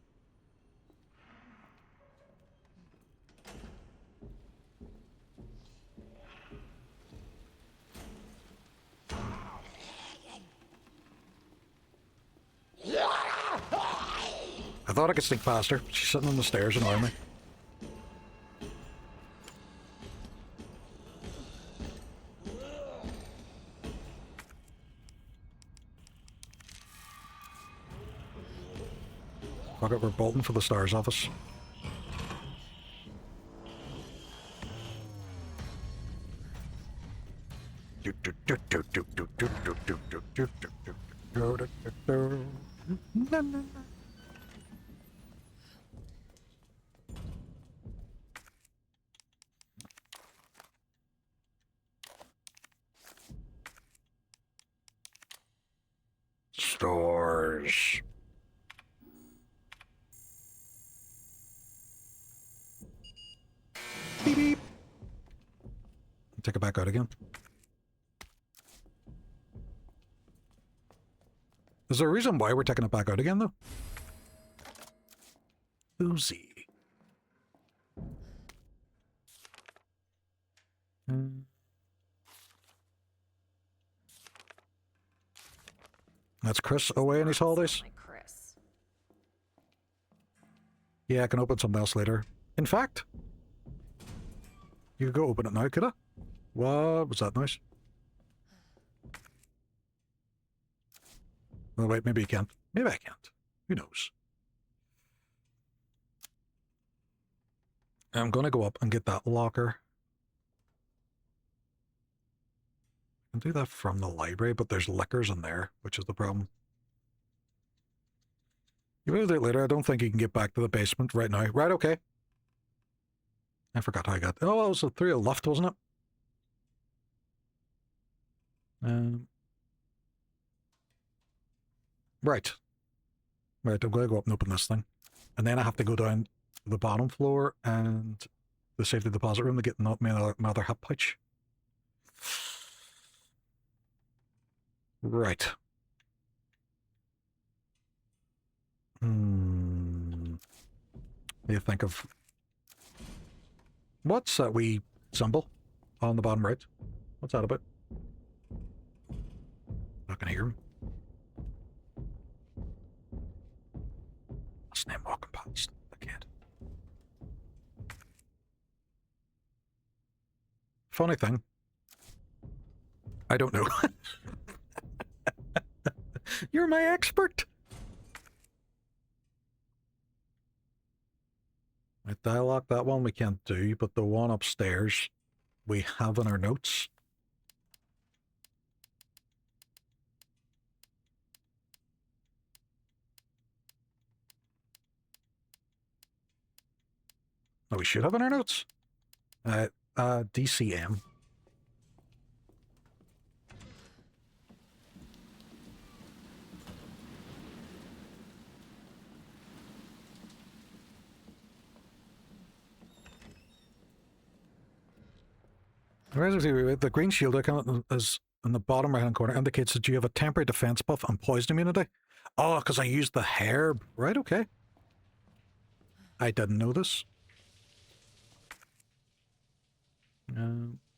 I thought I could sneak past her. She's sitting on the stairs annoying me. Fuck it, we're bolting for the stars office. Stores. Beep beep. Take it back out again. Is there a reason why we're taking it back out again, though? Uzi. That's Chris away on his holidays? Chris. Yeah, I can open something else later. In fact, you could go open it now, could I? What was that noise? Oh, wait, maybe you can't. Maybe I can't. Who knows? I'm going to go up and get that locker. can do that from the library, but there's liquors in there, which is the problem. You will do it later. I don't think you can get back to the basement right now. Right, okay. I forgot how I got... Oh, it was through a lift, wasn't it? Right. Right, I'm going to go up and open this thing. And then I have to go down to the bottom floor and the safety deposit room to get my other hip pouch. Right. What do you think of... What's that wee symbol on the bottom right? What's that about? Not gonna hear him. What's his name walking past the kid? Funny thing. I don't know. You're my expert. Right, dialogue, that one we can't do, but the one upstairs we have in our notes. Oh, we should have in our notes. DCM. The green shield icon is in the bottom right hand corner indicates that you have a temporary defense buff and poison immunity. Oh, because I used the herb. Right, okay. I didn't know this.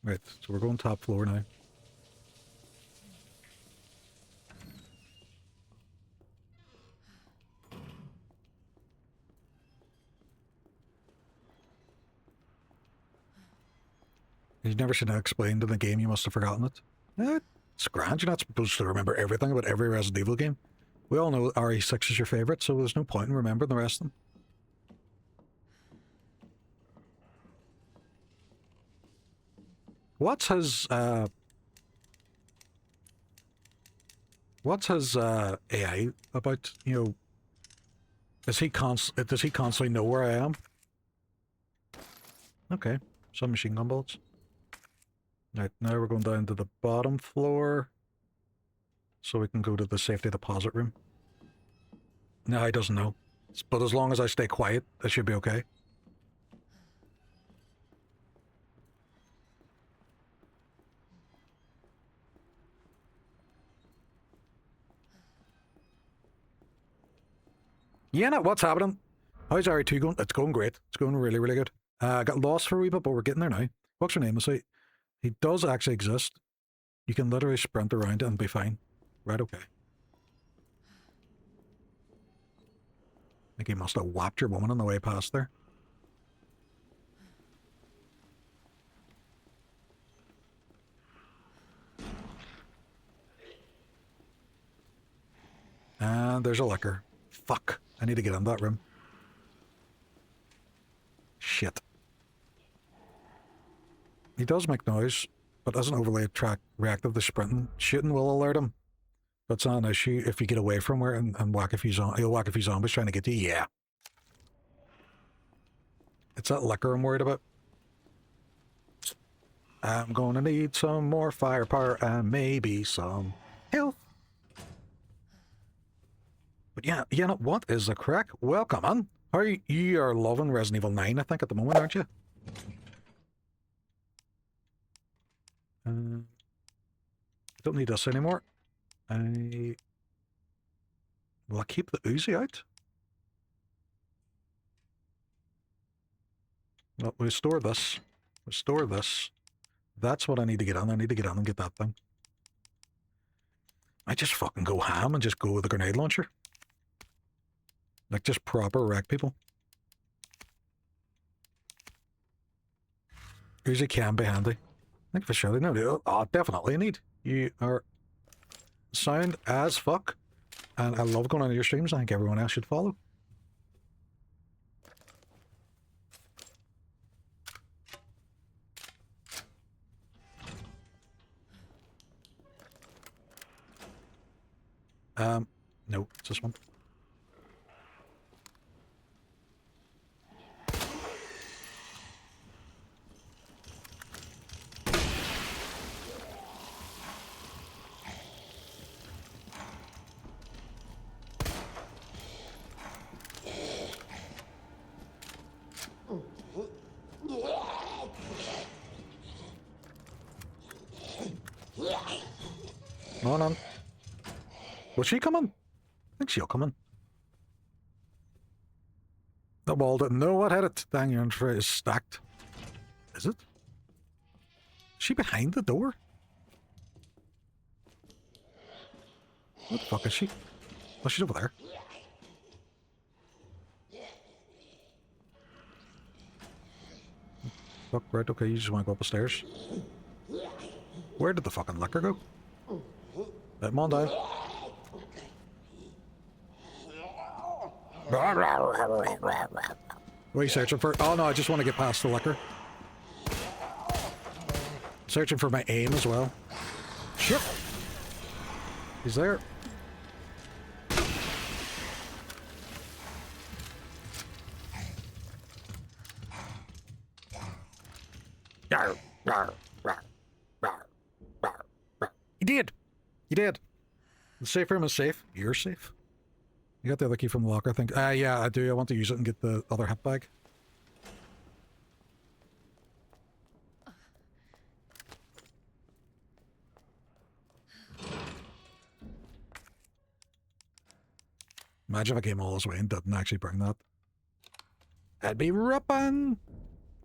Right, so we're going top floor now. You've never seen it explained in the game, you must have forgotten it. It's grand, you're not supposed to remember everything about every Resident Evil game. We all know RE6 is your favourite, so there's no point in remembering the rest of them. What's his AI about, you know, does he constantly know where I am? Okay, some machine gun bullets. Right, now we're going down to the bottom floor so we can go to the safety deposit room. No, he doesn't know. But as long as I stay quiet, that should be okay. Yeah, no, what's happening? How's RE2 going? It's going great. It's going really, really good. I got lost for a wee bit, but we're getting there now. What's your name? Let's see. He does actually exist. You can literally sprint around it and be fine. Right, okay. I think he must have whacked your woman on the way past there. And there's a liquor. Fuck. I need to get in that room. Shit. He does make noise, but isn't overly reactive to sprinting. Shooting will alert him. But it's not an issue if you get away from where and whack a few zombies. He'll whack a few zombies trying to get to you. Yeah. It's that liquor I'm worried about. I'm gonna need some more firepower and maybe some health. But yeah, you know, what is the crack? Welcome on. How are you? You are loving Resident Evil 9, I think, at the moment, aren't you? Don't need this anymore. Will I keep the Uzi out? Well, we store this. We store this. That's what I need to get on. I need to get on and get that thing. I just fucking go ham and just go with a grenade launcher. Like, just proper wreck people. Uzi can be handy. I think for sure they know. Oh, definitely need. You are sound as fuck. And I love going on your streams. I think everyone else should follow. No, it's this one. Hold on. Will she come in? I think she'll come in. The wall didn't know what hit it. Dang, your tray is stacked. Is it? Is she behind the door? What the fuck is she? Oh, she's over there. Fuck, right, okay, you just want to go up the stairs. Where did the fucking liquor go? Come on down. What are you searching for? Oh no, I just want to get past the liquor. Searching for my aim as well. Shit! He's there. You did! You did! The safe room is safe. You're safe. You got the other key from the locker, I think. Yeah, I do. I want to use it and get the other hip bag. Imagine if I came all this way and didn't actually bring that. I'd be ripping!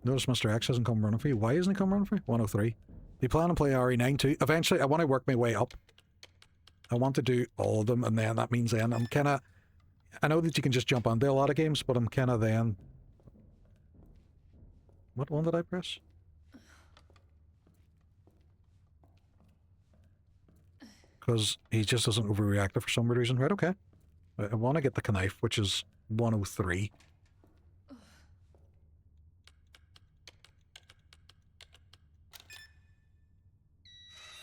Notice Mr. X hasn't come running for you. Why isn't he come running for you? 103. Do you plan on playing RE9 too? Eventually, I want to work my way up. I want to do all of them, and then that means then I'm kind of... I know that you can just jump onto a lot of games, but I'm kind of then... What one did I press? Because he just doesn't overreact for some reason. Right, okay. I want to get the knife, which is 103.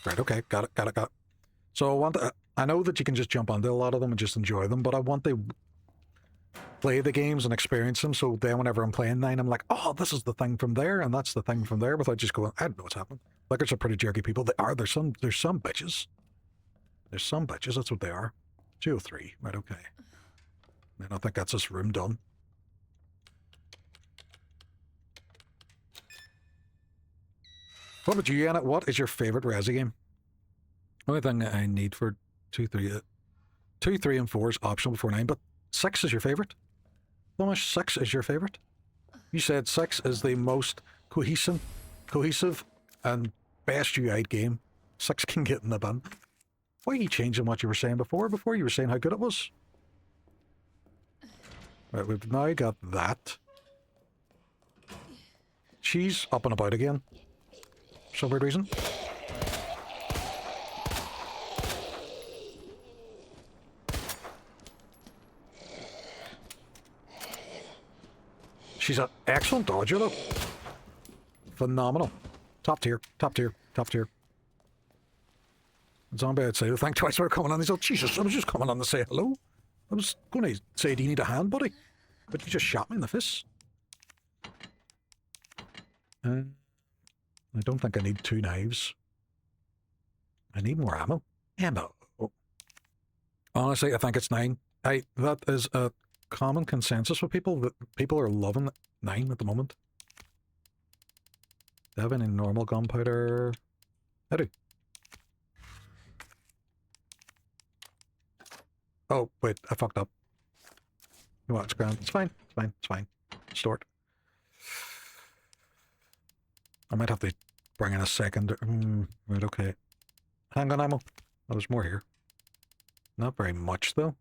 Right, okay, got it. So I want to, I know that you can just jump onto a lot of them and just enjoy them, but I want to play the games and experience them, so then whenever I'm playing 9, I'm like, oh, this is the thing from there, and that's the thing from there, without just going, I don't know what's happening. Lickers are pretty jerky people. They are. There's some bitches. There's some bitches, that's what they are. 203, right, okay. And I think that's this room done. What about you, Anna? What is your favourite Resi game? Only thing I need for 2, 3, and 4 is optional before 9, but 6 is your favourite? Thomas, 6 is your favourite? You said 6 is the most cohesive and best UI game. 6 can get in the bin. Why are you changing what you were saying before? Before you were saying how good it was. Right, we've now got that. She's up and about again. For some weird reason. She's an excellent dodger though. Phenomenal. Top tier, top tier, top tier. Zombie outside, thank twice for coming on. He's like, Jesus, I was just coming on to say hello. I was going to say, do you need a hand, buddy? But you just shot me in the face. I don't think I need 2 knives. I need more ammo. Ammo. Oh. Honestly, I think it's 9. That is a common consensus with people, that people are loving 9 at the moment. Do I have any normal gunpowder? I do. Oh, wait, I fucked up. You want it's grand. It's fine. It's fine. It's fine. Store it. I might have to bring in a second. Right, okay. Handgun ammo. Oh, there's more here. Not very much, though.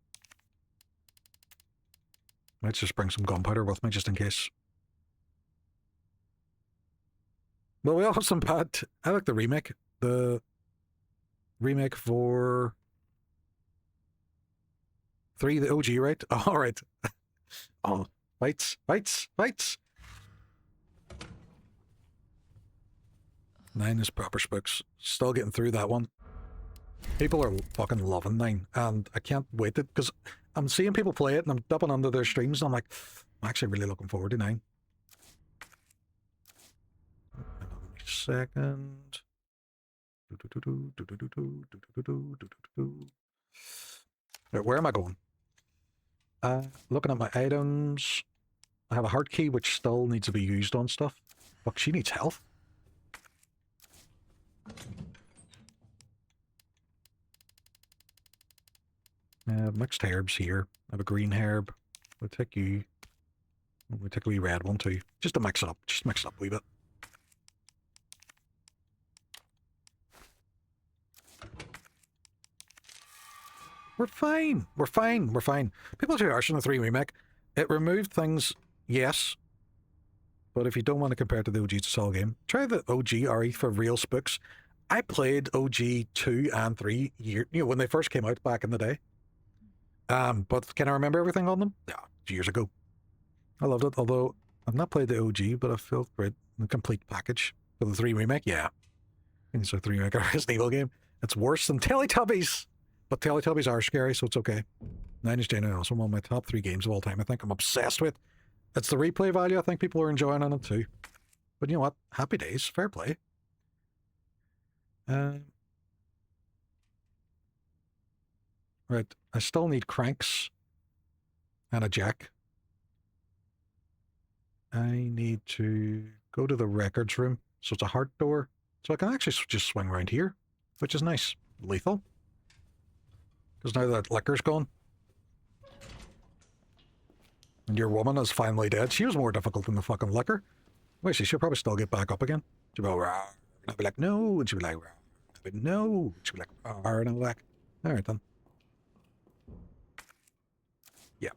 Let's just bring some gunpowder with me, just in case. Well, we all have some bad... I like the remake. The remake for... 3, the OG, right? Oh, all right. Oh, fights. 9 is proper spooks. Still getting through that one. People are fucking loving 9, and I can't wait it because I'm seeing people play it and I'm dipping under their streams and I'm like, I'm actually really looking forward to 9. Second. Right, where am I going? Looking at my items. I have a heart key which still needs to be used on stuff. Fuck, she needs health. Mixed herbs here. I have a green herb. We'll take you. We'll take a wee red one too. Just to mix it up. Just mix it up a wee bit. We're fine. We're fine. We're fine. People too harsh on the 3 remake. It removed things, yes. But if you don't want to compare it to the OG, it's a solid game. Try the OG RE for real spooks. I played OG 2 and 3 when they first came out back in the day. But can I remember everything on them? Yeah, years ago. I loved it, although I've not played the OG, but I felt great. The complete package for the 3 remake, yeah. It's a 3 remake of a Resident Evil game. It's worse than Teletubbies. But Teletubbies are scary, so it's okay. 9 Inch Nails also one of my top 3 games of all time. I think I'm obsessed with. It's the replay value I think people are enjoying on it too. But you know what? Happy days. Fair play. Right. I still need cranks and a jack. I need to go to the records room. So it's a heart door. So I can actually just swing around here, which is nice. Lethal. Because now that liquor's gone. And your woman is finally dead. She was more difficult than the fucking liquor. Wait, she'll probably still get back up again. She'll go, rah. And I'll be like, no. And she'll be like, rah. I'll be, no. And she'll be like, rah. And I'll be like, all right then. Yeah.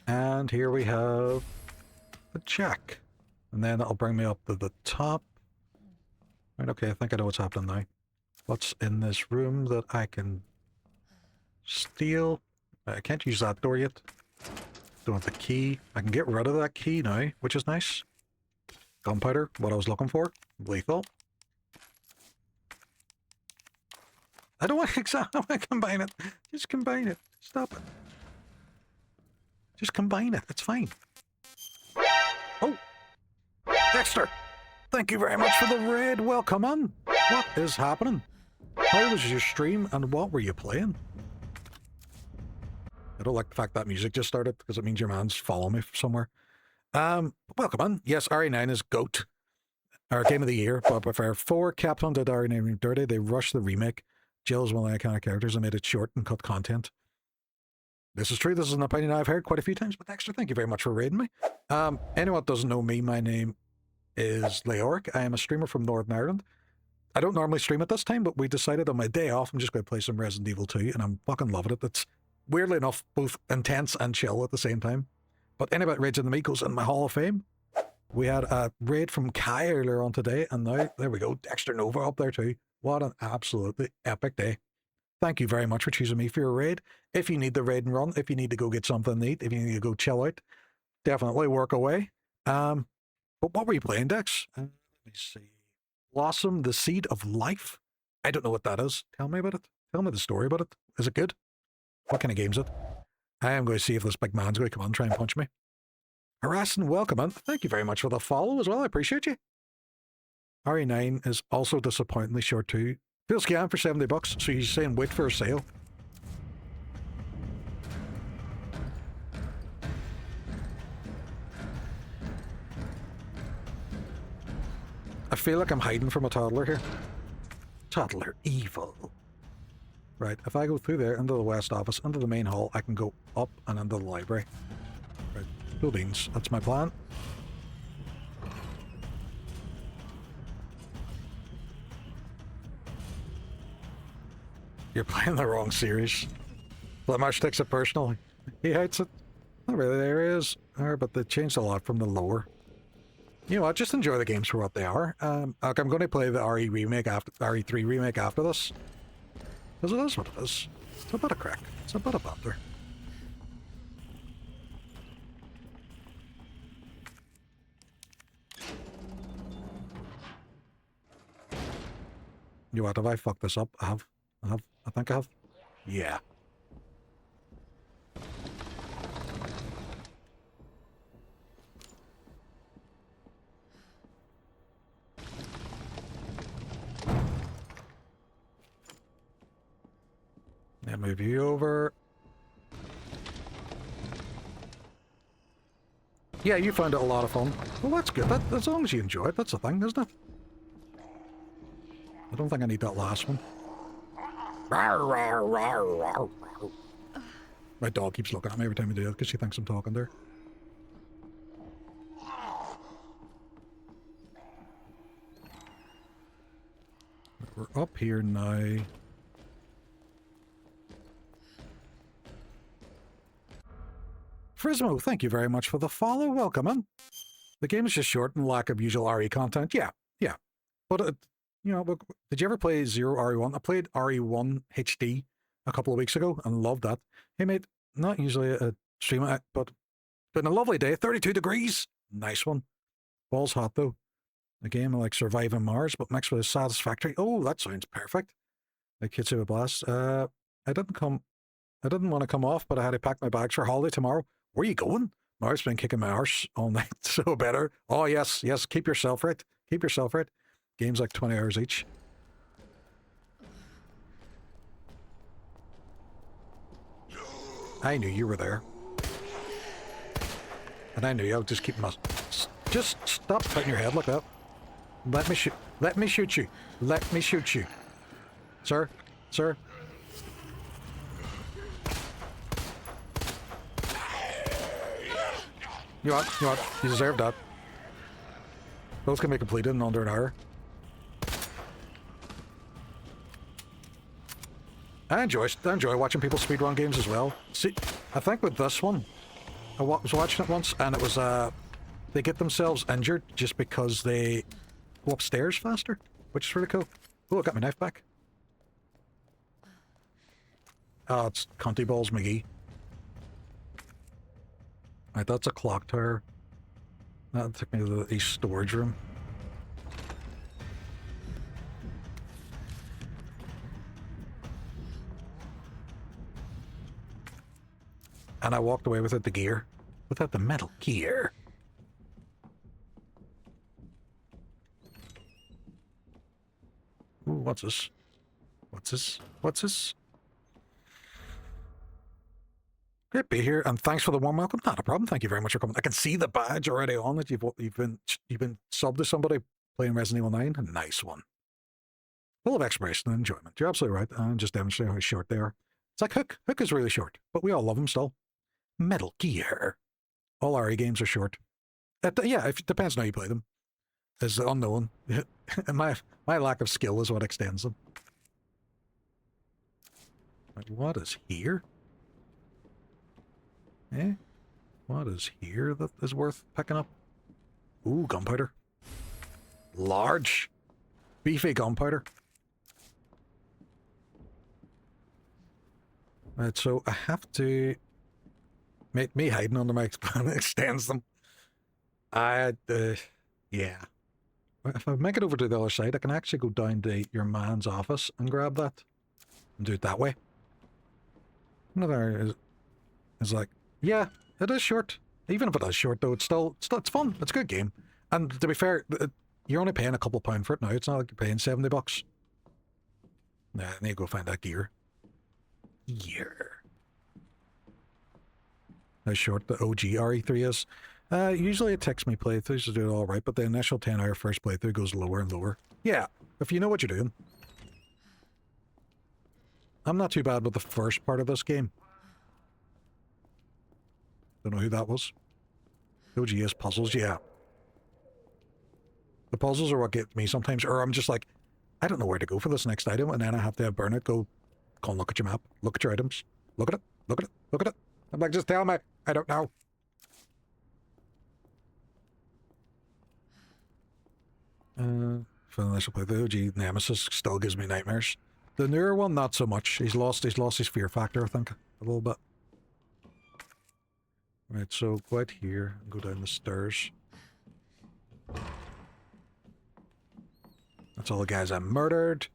And here we have the check. And then that'll bring me up to the top. Right, okay, I think I know what's happening now. What's in this room that I can steal? I can't use that door yet. Don't have the key. I can get rid of that key now, which is nice. Gunpowder, what I was looking for. Lethal. I don't want to combine it. Just combine it. Stop it. Just combine it. It's fine. Oh! Dexter! Thank you very much for the raid. Welcome on. What is happening? How was your stream and what were you playing? I don't like the fact that music just started because it means your man's following me from somewhere. Welcome on. Yes, RE9 is GOAT. Our game of the year. But for 4, Capcom did RE9 dirty. They rushed the remake. Jill's one of the iconic characters and made it short and cut content. This is true. This is an opinion I've heard quite a few times. But Dexter, thank you very much for raiding me. Anyone that doesn't know me, my name is Leoric. I am a streamer from Northern Ireland. I don't normally stream at this time, but we decided on my day off, I'm just going to play some Resident Evil 2, and I'm fucking loving it. It's, weirdly enough, both intense and chill at the same time. But anyway, Raids in the Meat goes in my Hall of Fame. We had a raid from Kai earlier on today, and now, there we go, Dexter Nova up there too. What an absolutely epic day. Thank you very much for choosing me for your raid. If you need the raid and run, if you need to go get something neat, if you need to go chill out, definitely work away. But what were you playing, Dex? Let me see. Blossom, the Seed of Life? I don't know what that is. Tell me about it. Tell me the story about it. Is it good? What kind of game is it? I am going to see if this big man's going to come on and try and punch me. Harassing, welcome on. Thank you very much for the follow as well. I appreciate you. RE9 is also disappointingly short too. Feels scam for $70, so he's saying wait for a sale. I feel like I'm hiding from a toddler here. Toddler evil. Right, if I go through there, into the west office, into the main hall, I can go up and into the library. Right, cool beans. That's my plan. You're playing the wrong series. Flemish takes it personally. He hates it. Not really, there is. But they changed a lot from the lore. You know what? Just enjoy the games for what they are. Like I'm going to play the RE remake after RE3 remake after this, because it is what it is. It's a bit of crack. It's a bit of banter. You know what? Have I fucked this up? I have. I think I have. Yeah. Now move you over. Yeah, you found it a lot of fun. Well, that's good. As long as you enjoy it, that's the thing, isn't it? I don't think I need that last one. My dog keeps looking at me every time I do it because she thinks I'm talking to her. We're up here now. Frismo, thank you very much for the follow. Welcome in. The game is just short and lack of usual RE content. Yeah. But, you know, did you ever play Zero RE1? I played RE1 HD a couple of weeks ago and loved that. Hey, mate, not usually a streamer, but been a lovely day. 32 degrees. Nice one. Balls hot, though. A game like Surviving Mars, but mixed with a Satisfactory. Oh, that sounds perfect. Like Kids Have a Blast. I didn't want to come off, but I had to pack my bags for holiday tomorrow. Where are you going? Mark's been kicking my arse all night, so better. Oh, yes, keep yourself right. Keep yourself right. Games like 20 hours each. I knew you were there. And I knew you. I was just keeping my... Just stop putting your head like that. Let me shoot. Let me shoot you. Let me shoot you. Sir? Sir? You know what? You deserve that. Both can be completed in under an hour. I enjoy watching people speedrun games as well. See, I think with this one, I was watching it once, and it was, they get themselves injured just because they go upstairs faster, which is really cool. Oh, I got my knife back. Oh, it's Conti Balls McGee. Right, that's a clock tower. That took me to the east storage room. And I walked away without the gear. Without the metal gear. Ooh, what's this? What's this? What's this? Great to be here, and thanks for the warm welcome. Not a problem. Thank you very much for coming. I can see the badge already on it. You've been subbed to somebody playing Resident Evil 9. A nice one. Full of exploration and enjoyment. You're absolutely right. And just demonstrate how short they are. It's like Hook. Hook is really short, but we all love him still. Metal Gear. All RE games are short. Yeah, it depends on how you play them. It's unknown. And my lack of skill is what extends them. Right, what is here? Eh? What is here that is worth picking up? Ooh, gunpowder. Large. Beefy gunpowder. Right, so I have to... Make me hiding under my extends them. Yeah. If I make it over to the other side, I can actually go down to your man's office and grab that. And do it that way. Another is like... Yeah, it is short. Even if it is short, though, it's fun. It's a good game. And to be fair, you're only paying a couple £1 for it now. It's not like you're paying $70. Nah, I need to go find that gear. Gear. How short the OG RE3 is. Usually it takes me playthroughs to do it alright, but the initial 10-hour first playthrough goes lower and lower. Yeah, if you know what you're doing. I'm not too bad with the first part of this game. Don't know who that was. OG is puzzles, yeah. The puzzles are what get me sometimes, or I'm just like, I don't know where to go for this next item, and then I have to have Bernard go and look at your map, look at your items, look at it, look at it, look at it. I'm like, just tell me, I don't know. Feeling this will play the OG Nemesis still gives me nightmares. The newer one, not so much. He's lost his fear factor, I think, a little bit. Right, so go out here and go down the stairs. That's all the guys I murdered.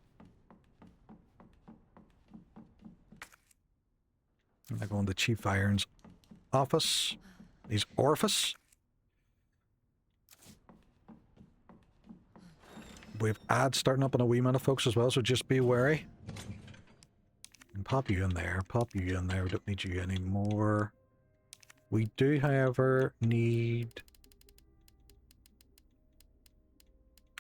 And I go into Chief Iron's office. His orifice. We have ads starting up in a wee minute, folks, as well, so just be wary. And pop you in there, pop you in there. We don't need you anymore. We do, however, need...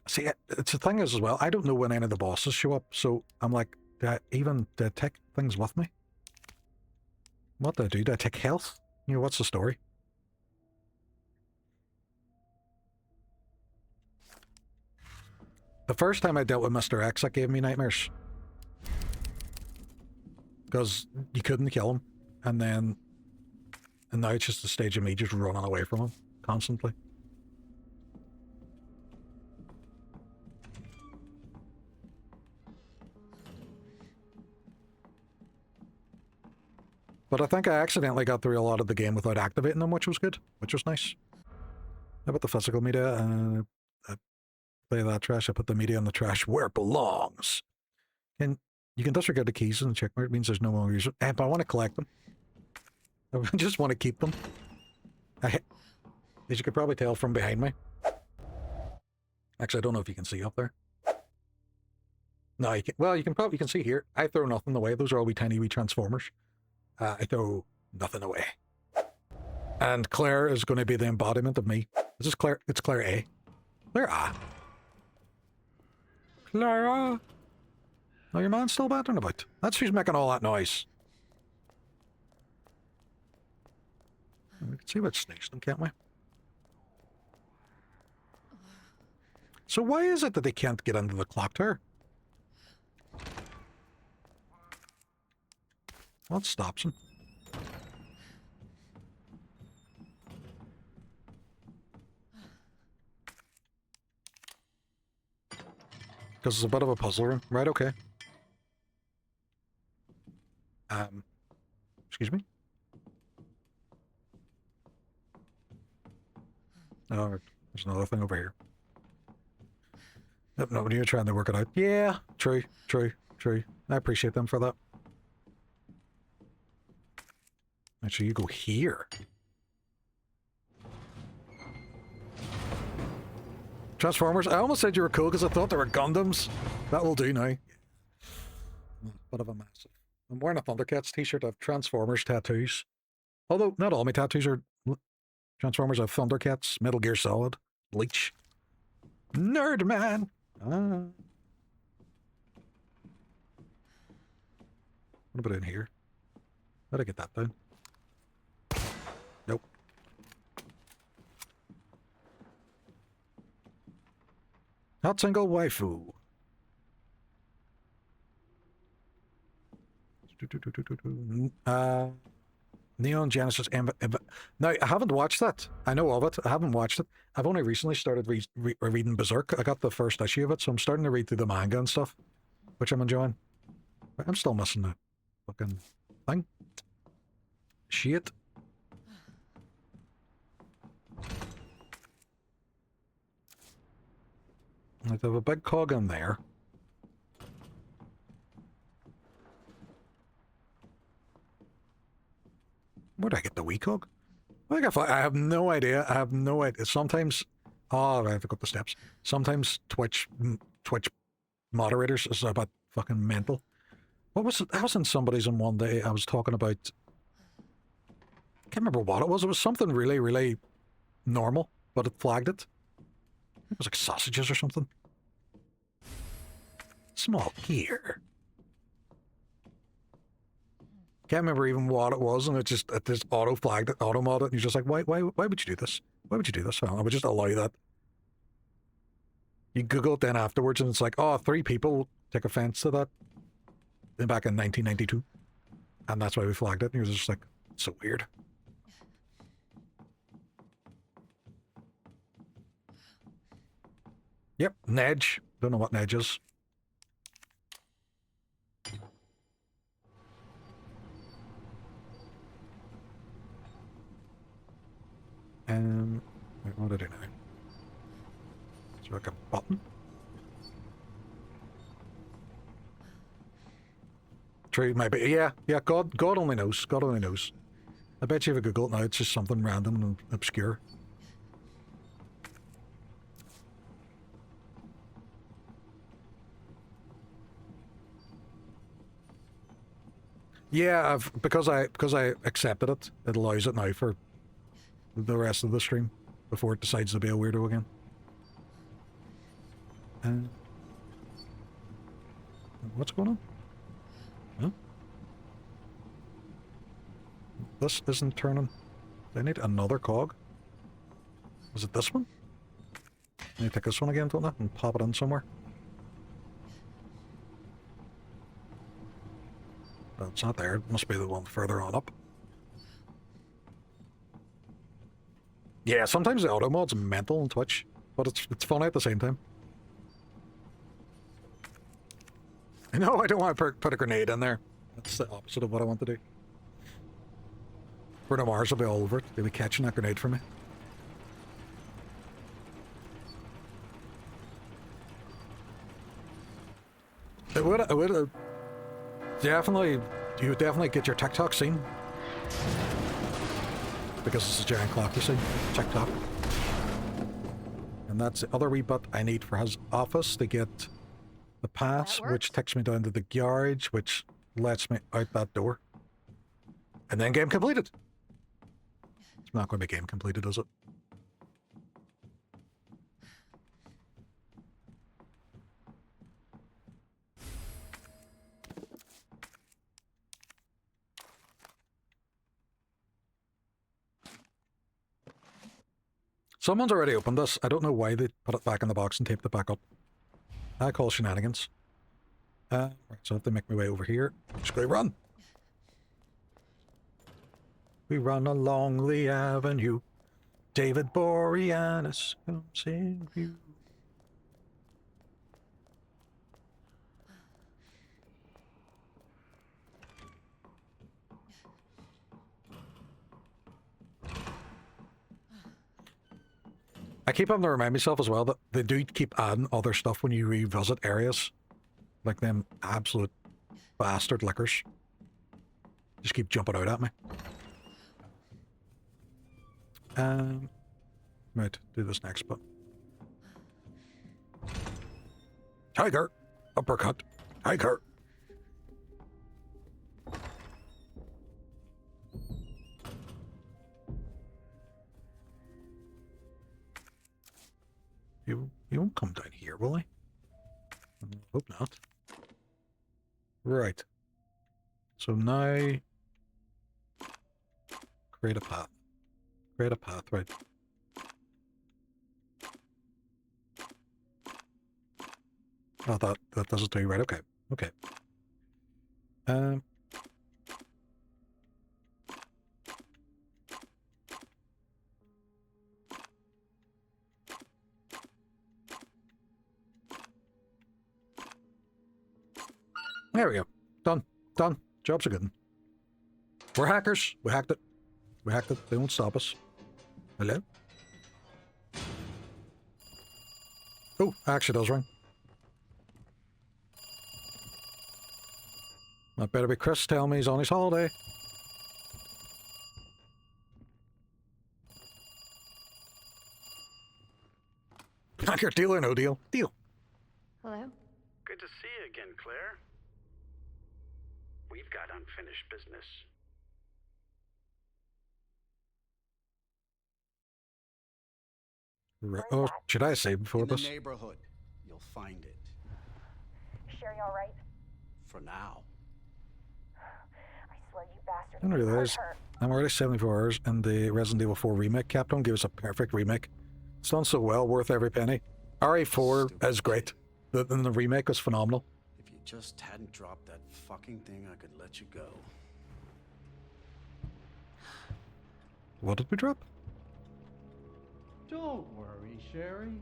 See, it's the thing is as well, I don't know when any of the bosses show up, so I'm like, do I take things with me? What do I do? Do I take health? You know, what's the story? The first time I dealt with Mr. X, that gave me nightmares. Because you couldn't kill him, and now it's just the stage of me just running away from him, constantly. But I think I accidentally got through a lot of the game without activating them, which was good, which was nice. How about the physical media? I play that trash. I put the media in the trash where it belongs. And you can disregard the keys in the checkmark. It means there's no longer use. But I want to collect them. I just want to keep them. As you could probably tell from behind me. Actually, I don't know if you can see up there. No, you can. Well, you can see here. I throw nothing away. Those are all wee tiny wee transformers. I throw nothing away. And Claire is going to be the embodiment of me. This is Claire. It's Claire A. Claire A. Clara. Oh, your man's still battering about. That's who's making all that noise. We can see what snakes them, can't we? So why is it that they can't get into the clock tower? What stops them? Because it's a bit of a puzzle room. Right, okay. Excuse me? Oh, there's another thing over here. Yep, no, you're trying to work it out. Yeah, true. I appreciate them for that. Actually, you go here. Transformers. I almost said you were cool because I thought they were Gundams. That will do now. Bit of a massive. I'm wearing a Thundercats t-shirt. I have Transformers tattoos. Although, not all my tattoos are Transformers. I have Thundercats, Metal Gear Solid, Bleach. Nerd man! Ah. What about in here? How'd I get that down? Nope. Hot single waifu. Neon Genesis. Now, I haven't watched that. I know of it. I haven't watched it. I've only recently started reading Berserk. I got the first issue of it, so I'm starting to read through the manga and stuff, which I'm enjoying. I'm still missing the fucking thing. Shit. I have a big cog in there. Where'd I get the wee cog? I have no idea. I have no idea. Sometimes, I have to go up the steps. Sometimes Twitch moderators is about fucking mental. What was it? I was in somebody's on one day. I was talking about. I can't remember what it was. It was something really, really normal, but it flagged it. It was like sausages or something. Small gear. Can't remember even what it was, and it just auto flagged it, auto modded it, and you're just like, why would you do this? Why would you do this? I would just allow that. You Google it then afterwards, and it's like, 3 people take offense to that. Then back in 1992, and that's why we flagged it. And you're just like, it's so weird. Yep, Nedge. Don't know what Nedge is. Wait, what did I do now? Is there like a button? True, maybe. Yeah, God only knows. God only knows. I bet you if I Google it now, it's just something random and obscure. Yeah, because I accepted it, it allows it now for the rest of the stream before it decides to be a weirdo again. What's going on? Huh? This isn't turning. Do I need another cog? Was it this one? I need to take this one again, don't I? And pop it in somewhere. No, it's not there. It must be the one further on up. Yeah, sometimes the auto mod's mental on Twitch, but it's funny at the same time. No, I don't want to put a grenade in there. That's the opposite of what I want to do. Bruno Mars will be all over it. They'll be catching that grenade for me. It would definitely, you would definitely get your TikTok seen. Because it's a giant clock, you see. TikTok. And that's the other wee bit I need for his office to get the pass, which takes me down to the garage, which lets me out that door. And then game completed. It's not going to be game completed, is it? Someone's already opened this. I don't know why they put it back in the box and taped it back up. I call shenanigans. Right, so I have to make my way over here. Just go run. We run along the avenue. David Boreanaz comes in view. I keep having to remind myself as well that they do keep adding other stuff when you revisit areas. Like them absolute bastard lickers. Just keep jumping out at me. Right, do this next bit. Tiger! Uppercut! Tiger! You won't come down here, will he? I hope not. Right. So now... create a path. Create a path, right. Oh, that does it do, right, okay. Okay. There we go. Done. Done. Job's a good one. We're hackers. We hacked it. We hacked it. They won't stop us. Hello? Oh, actually does ring. That better be Chris telling me he's on his holiday. Hacker, deal or no deal? Deal. Hello? Good to see you again, Claire. We've got unfinished business. Oh, should I say before this? In the neighborhood, you'll find it. Sherry all right? For now. I swear you bastard. I didn't realize I'm already 74 hours and the Resident Evil 4 remake. Capcom gave us a perfect remake. It's done so well, worth every penny. RE4 is great. The remake was phenomenal. If you just hadn't dropped that fucking thing, I could let you go. What did we drop? Don't worry, Sherry.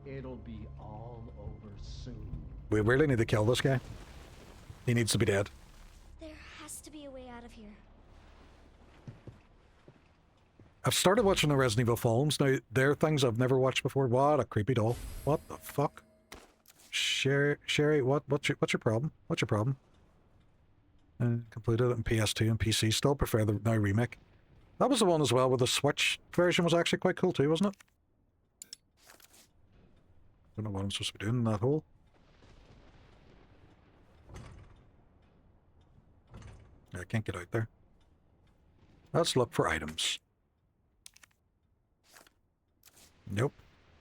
It'll be all over soon. We really need to kill this guy. He needs to be dead. There has to be a way out of here. I've started watching the Resident Evil films. Now, they're things I've never watched before. What a creepy doll. What the fuck? Sherry, what's your problem? What's your problem? Completed it in PS2 and PC. Still prefer the now remake. That was the one as well where the Switch version was actually quite cool too, wasn't it? Don't know what I'm supposed to be doing in that hole. I can't get out there. Let's look for items. Nope.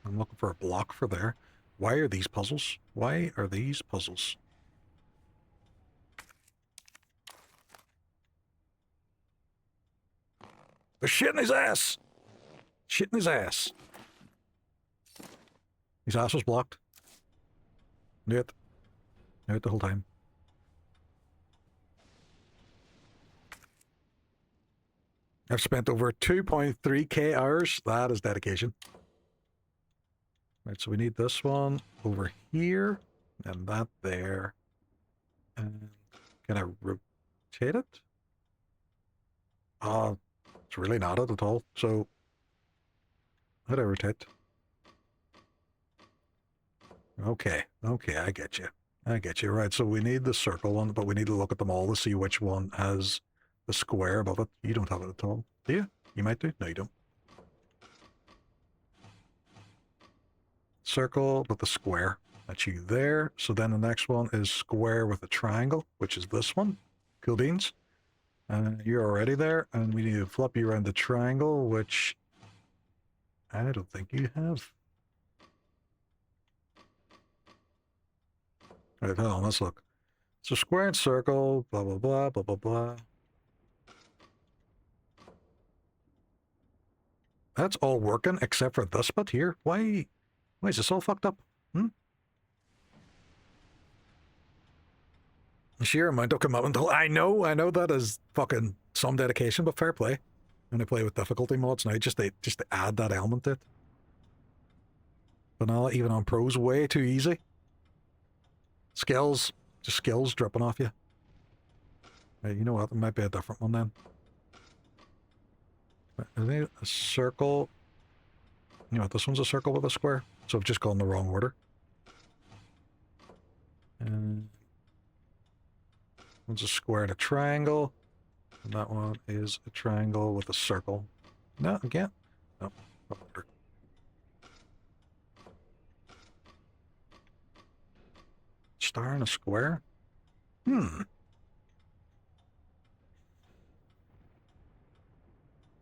I'm looking for a block for there. Why are these puzzles? Why are these puzzles? They're shitting his ass! Shitting his ass. His ass was blocked. Knew it. Knew it the whole time. I've spent over 2.3k hours. That is dedication. Right, so we need this one over here, and that there. And can I rotate it? It's really not it at all. So, how do I rotate? Okay, I get you. I get you. Right, so we need the circle one, but we need to look at them all to see which one has the square above it. You don't have it at all, do you? You might do. No, you don't. Circle with the square. That's you there. So then the next one is square with a triangle, which is this one. Cool beans. You're already there, and we need to flip you around the triangle, which I don't think you have. Alright, hold on, let's look. So square and circle, blah, blah, blah, blah, blah, blah. That's all working except for this bit here. Why is this all fucked up? The sheer amount of commitment. I know that is fucking some dedication, but fair play. When I play with difficulty mods now, just to add that element to it. Vanilla, even on pros, way too easy. Skills, just skills dripping off you. Right, you know what? There might be a different one then. I think a circle. You know what? This one's a circle with a square, so I've just gone the wrong order. And one's a square and a triangle. And that one is a triangle with a circle. No, again. No, wrong order. Star and a square? To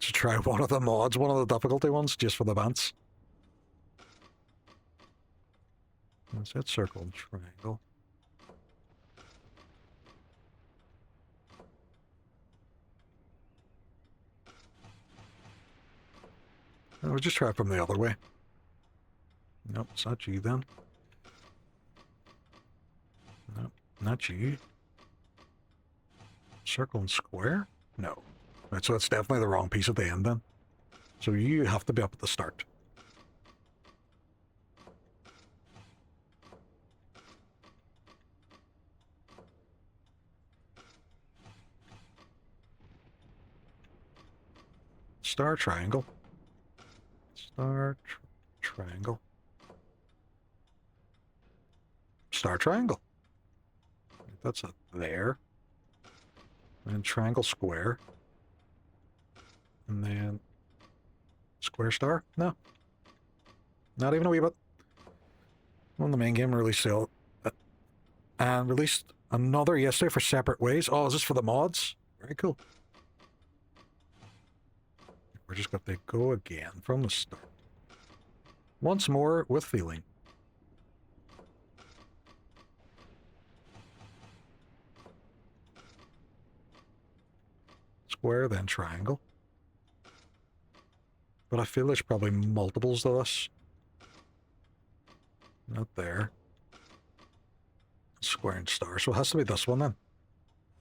try one of the mods, one of the difficulty ones, just for the vents. Is that circle and triangle? We'll just try it from the other way. Nope, it's not you then. Nope, not you. Circle and square? No. Right, so it's definitely the wrong piece at the end then. So you have to be up at the start. Star triangle. Star triangle. Star triangle. That's a there. And triangle square. And then square star? No. Not even a wee bit. Well, the main game released and released another yesterday for separate ways. Oh, is this for the mods? Very cool. We're just going to go again from the start. Once more with feeling. Square, then triangle. But I feel there's probably multiples of this. Not there. Square and star. So it has to be this one then.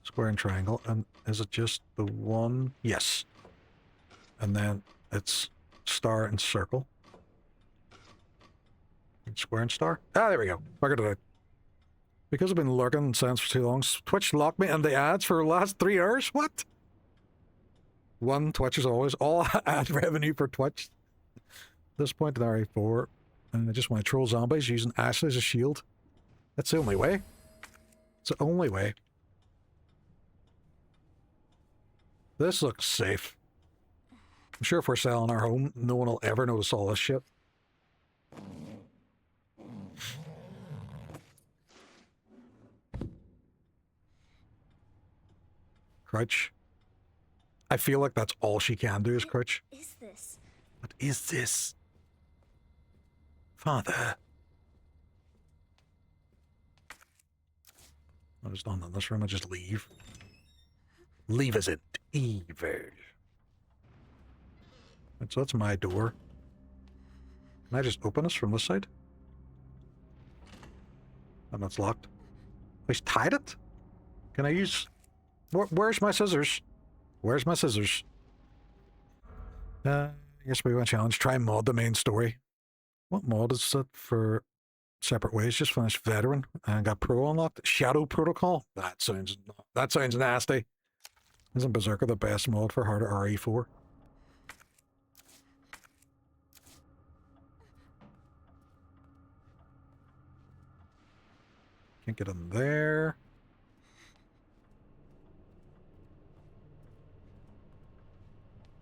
Square and triangle. And is it just the one? Yes. And then it's star and circle. Square and star. Ah, there we go. Figured it out. Because I've been lurking since for too long, Twitch locked me in the ads for the last 3 hours? What? One, Twitch is always all ad revenue for Twitch. At this point in RE4, and I just want to troll zombies using Ashley as a shield. That's the only way. It's the only way. This looks safe. I'm sure if we're selling our home, no one will ever notice all this shit. Crouch. I feel like that's all she can do is crouch. What is this? What is this? Father. I was done in this room, I just leave. Leave as it evil. Right, so that's my door. Can I just open this from this side? And that's locked. He's tied it? Can I use... Where's my scissors? Where's my scissors? I guess we want challenge. Try mod the main story. What mod is it for separate ways? Just finished veteran and got pro unlocked. Shadow Protocol? That sounds nasty. Isn't Berserker the best mod for harder RE4? Can't get in there.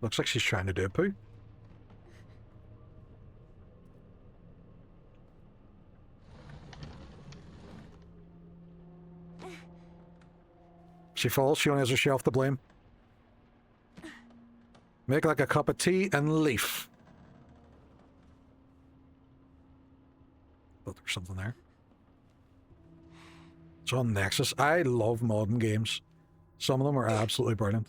Looks like she's trying to do a poo. She falls, she only has herself to blame. Make like a cup of tea and leaf. But there's something there. It's on Nexus. I love modern games. Some of them are absolutely brilliant.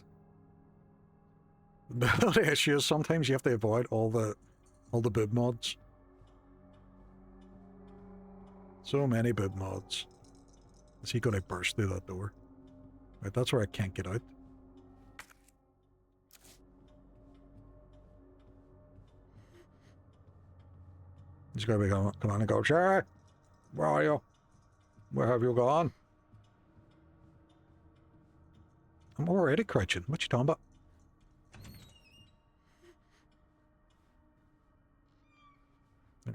The issue is sometimes you have to avoid all the boob mods. So many boob mods. Is he gonna burst through that door? Right, that's where I can't get out. He's gonna be come on and go, Sherry! Where are you? Where have you gone? I'm already crouching. What you talking about?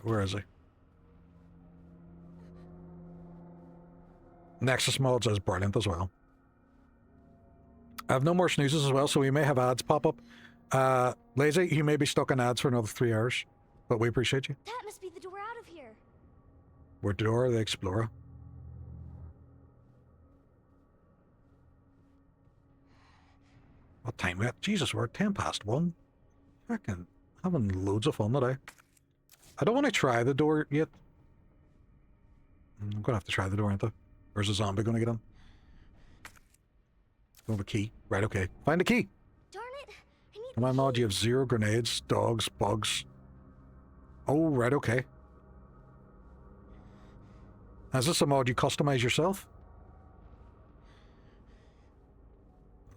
Where is he? Nexus mods is brilliant as well. I have no more snoozes as well, so we may have ads pop up. Lazy, you may be stuck in ads for another 3 hours, but we appreciate you. That must be the door out of here. We're Dora the Explorer. What time we at? Jesus, we're at 1:10. Freaking having loads of fun today. I don't want to try the door yet. I'm gonna have to try the door, aren't I? Where's the zombie gonna get in? Don't have a key. Right, okay. Find a key! Darn it! I need On my mod, you have 0 grenades, dogs, bugs. Oh, right, okay. Is this a mod you customize yourself?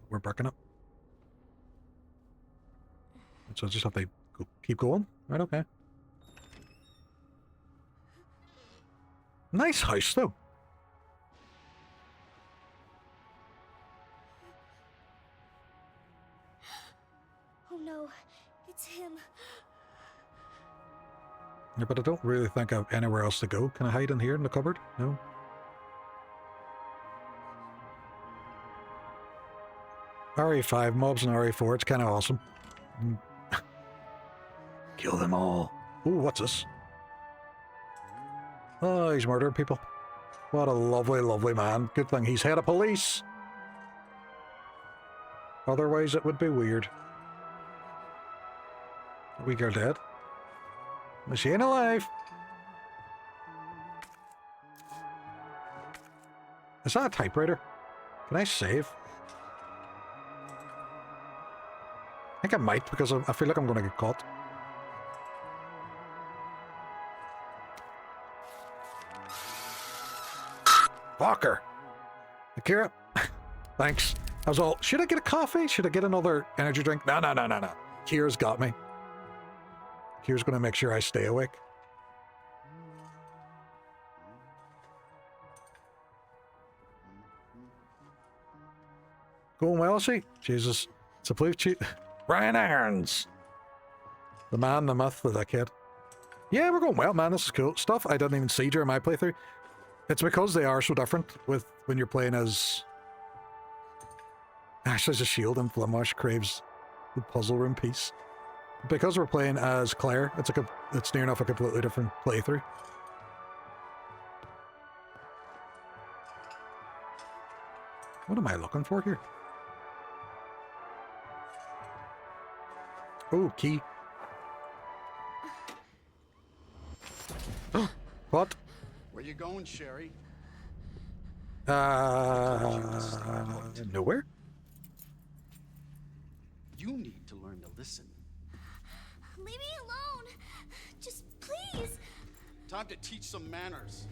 We're breaking up. So I just have to keep going? Right, okay. Nice house, though. Oh no, it's him. Yeah, but I don't really think I have anywhere else to go. Can I hide in here in the cupboard? No. RE5 mobs and RE4, it's kind of awesome. Kill them all. Ooh, what's this? Oh, he's murdering people. What a lovely, lovely man. Good thing he's head of police. Otherwise, it would be weird. Are we girl dead? Is she ain't alive? Is that a typewriter? Can I save? I think I might because I feel like I'm going to get caught. Fucker! Akira, thanks. I was all, should I get a coffee? Should I get another energy drink? No. Kira's got me. Kira's going to make sure I stay awake. Going well, see? Jesus. It's a police chief. Brian Irons! The man, the myth, the kid. Yeah, we're going well, man. This is cool. Stuff I didn't even see during my playthrough. It's because they are so different with when you're playing as... Ash has a shield and Flamash craves the puzzle room piece. Because we're playing as Claire, it's near enough a completely different playthrough. What am I looking for here? Oh, key. What? Where you going, Sherry? Nowhere? You need to learn to listen. Leave me alone. Just please. Time to teach some manners.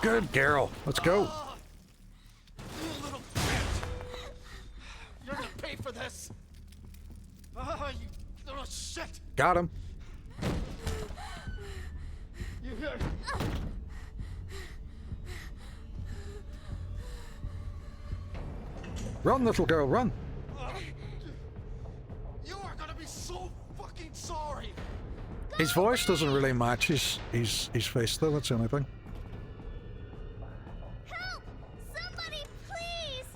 Good girl. Let's go. You little bitch. You're gonna pay for this. You little shit. Got him. You hear? Run, little girl, run. You are gonna be so fucking sorry. His voice doesn't really match his face, though. That's the only thing. Help! Somebody, please!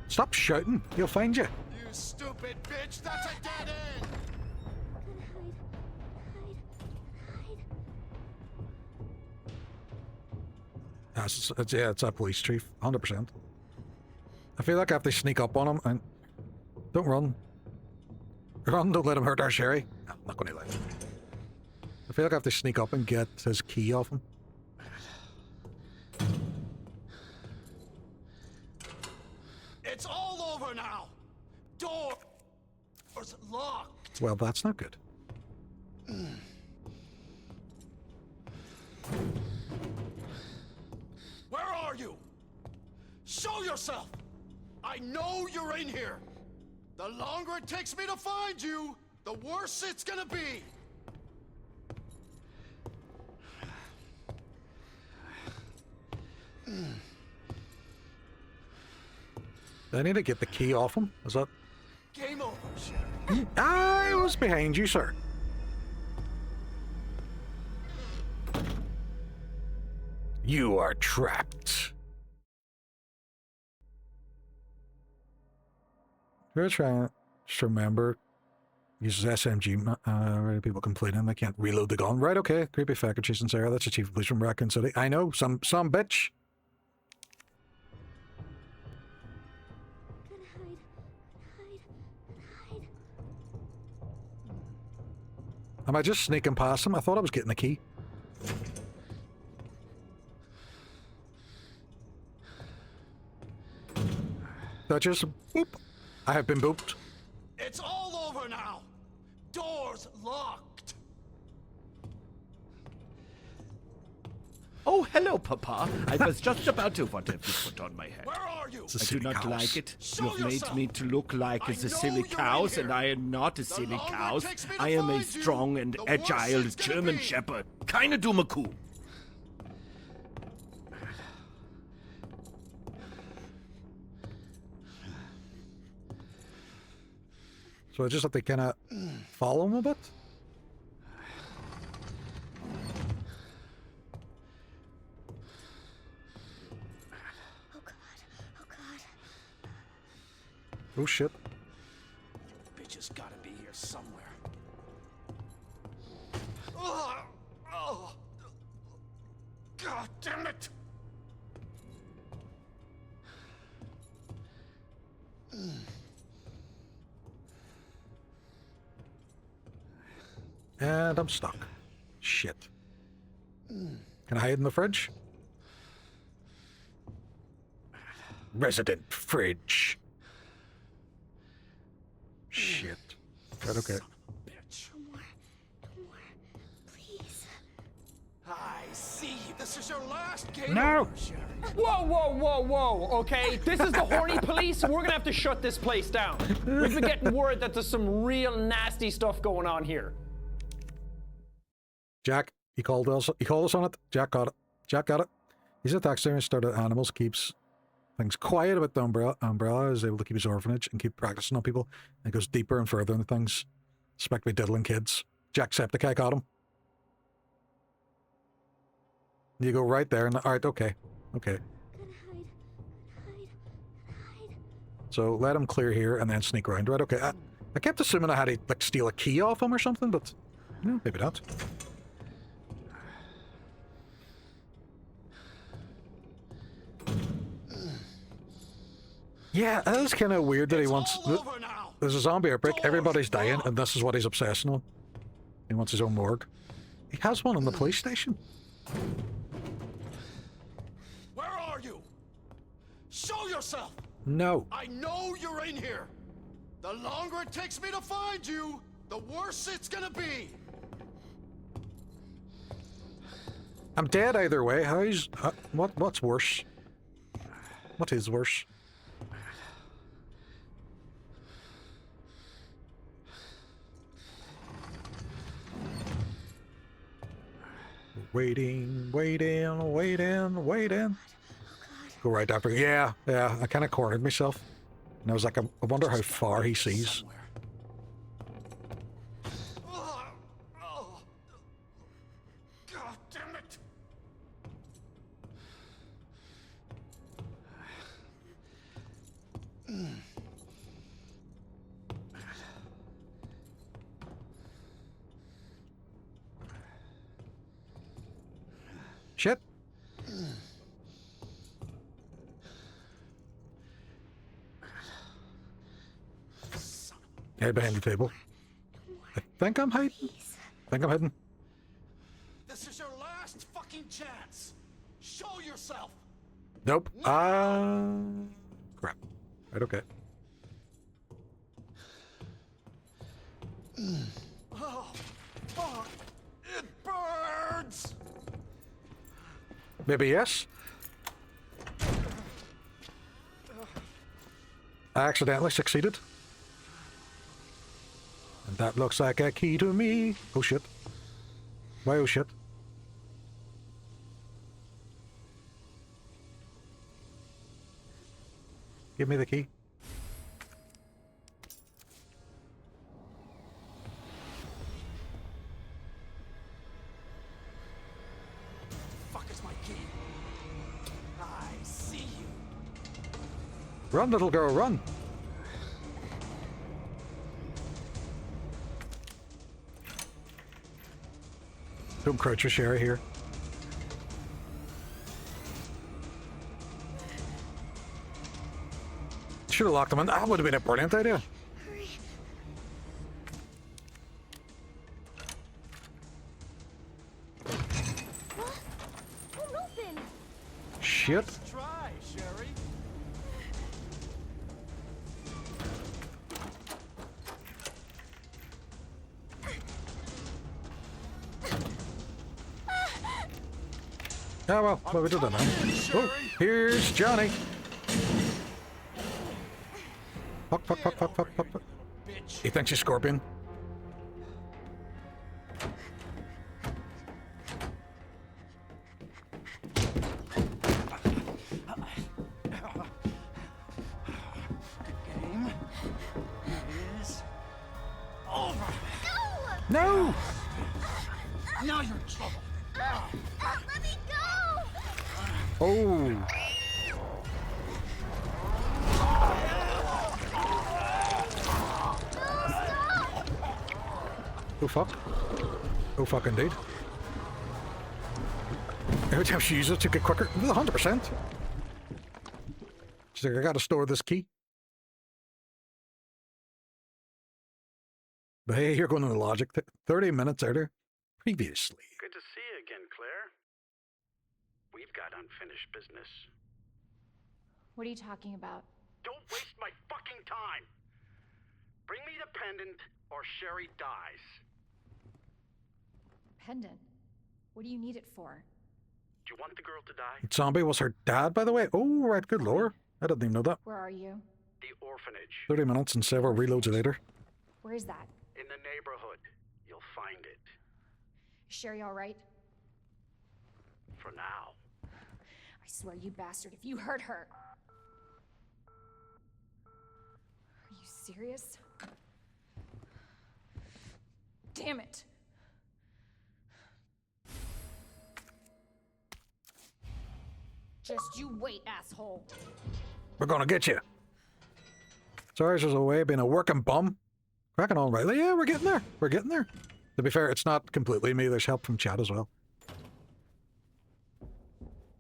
Stop shouting. He'll find you. You stupid bitch. That's a dead end. Yeah, it's a police chief. 100%. I feel like I have to sneak up on him and... Don't run. Run, don't let him hurt our Sherry. No, I'm not going to let him. I feel like I have to sneak up and get his key off him. It's all over now. Door's locked. Well, that's not good. Where are you? Show yourself. I know you're in here. The longer it takes me to find you, the worse it's gonna be. I need to get the key off him. Is that... Game over, Sherry. I was behind you, sir. You are trapped. You're trying to remember. Uses SMG. People complaining they can't reload the gun. Right, okay. Creepy fucker chasing Sarah. That's the chief of police from Raccoon City. I know. Some bitch. Am I just sneaking past him? I thought I was getting the key. That just... Boop. I have been booped. It's all over now. Door's locked. Oh, hello, Papa. I was just about to want to put on my hat. Where are you? I do not like it. Show You have made yourself. me to look like as a silly cows, and I am not a silly longer it cows. takes me to I am a find you, strong and the worse agile it's gonna German be. shepherd. Keine dumme Kuh. So I just have to kind of follow him a bit. Oh god. Oh god. Oh shit. Bitch has gotta be here somewhere. Oh. God damn it. And I'm stuck. Shit. Can I hide in the fridge? Resident fridge. Shit. Right, okay. Bitch. No more. Please. I see. This is your last game. No! over, Sherry. Whoa, whoa, whoa, whoa, okay? This is the horny police, and we're gonna have to shut this place down. We've been getting word that there's some real nasty stuff going on here. Jack, he called us on it. Jack got it. He's a taxidermist, started animals, keeps things quiet about the umbrella is able to keep his orphanage and keep practicing on people. And goes deeper and further into things. Suspect to be diddling kids. Jacksepticeye got him. You go right there and alright, okay. Okay. So let him clear here and then sneak around. Right, okay. I kept assuming I had to like steal a key off him or something, but no, maybe not. Yeah, that is kind of weird that he wants... There's a zombie outbreak, everybody's dying, and this is what he's obsessing on. He wants his own morgue. He has one in the police station. Where are you? Show yourself! No. I know you're in here. The longer it takes me to find you, the worse it's gonna be. I'm dead either way. How's... what's worse? What is worse? Waiting. Go right after. Yeah, I kind of cornered myself. And I was like, I wonder how far he sees. God damn it! Shit. Head behind the table. I think I'm hiding. This is your last fucking chance. Show yourself. Nope. Crap. Right, okay. Oh, fuck. It burns. Maybe yes. I accidentally succeeded. And that looks like a key to me. Oh shit. Why oh shit? Give me the key. Fuck is my key? I see you. Run, little girl, run. Don't crouch for Sherry here. Should have locked him in. That would have been a brilliant idea. Shit. Try, Sherry. Oh well, we did that now. Oh, here's Johnny. Fuck. He thinks he's Scorpion. Game is over. No! Now you're in trouble. Let me go! Oh. Oh fuck. Oh fuck indeed. Every time she uses it to get quicker. 100%. She's like, I gotta store this key. But hey, you're going to the logic. 30 minutes earlier. Previously. Good to see you again, Claire. We've got unfinished business. What are you talking about? Don't waste my fucking time! Bring me the pendant, or Sherry dies. Pendant? What do you need it for? Do you want the girl to die? Zombie was her dad, by the way. Oh, right, good lore. I didn't even know that. Where are you? The orphanage. 30 minutes and several reloads later. Where is that? In the neighborhood. You'll find it. Is Sherry all right? For now. I swear, you bastard, if you hurt her. serious? Damn it. Just you wait, asshole. We're gonna get you. Sorry, there's a way of being a working bum. Cracking on right. Yeah, we're getting there. We're getting there. To be fair, it's not completely me. There's help from chat as well.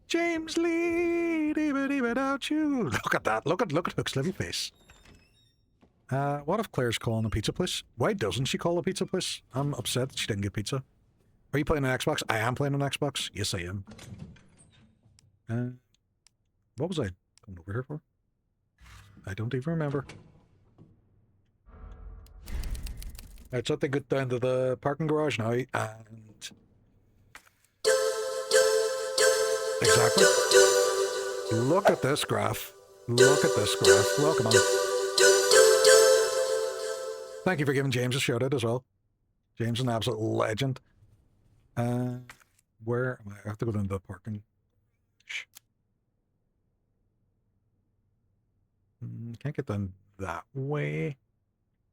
James Lee, without you. Look at that. Look at Hook's living face. What if Claire's calling a pizza place? Why doesn't she call a pizza place? I'm upset that she didn't get pizza. Are you playing on Xbox? I am playing on Xbox. Yes, I am. What was I coming over here for? I don't even remember. Right, so I think get down to the parking garage now, and... Exactly. Look at this graph. Look at this graph. Welcome on. Thank you for giving James a shout out as well. James is an absolute legend. Where am I? I have to go down to the parking. Can't get down that way.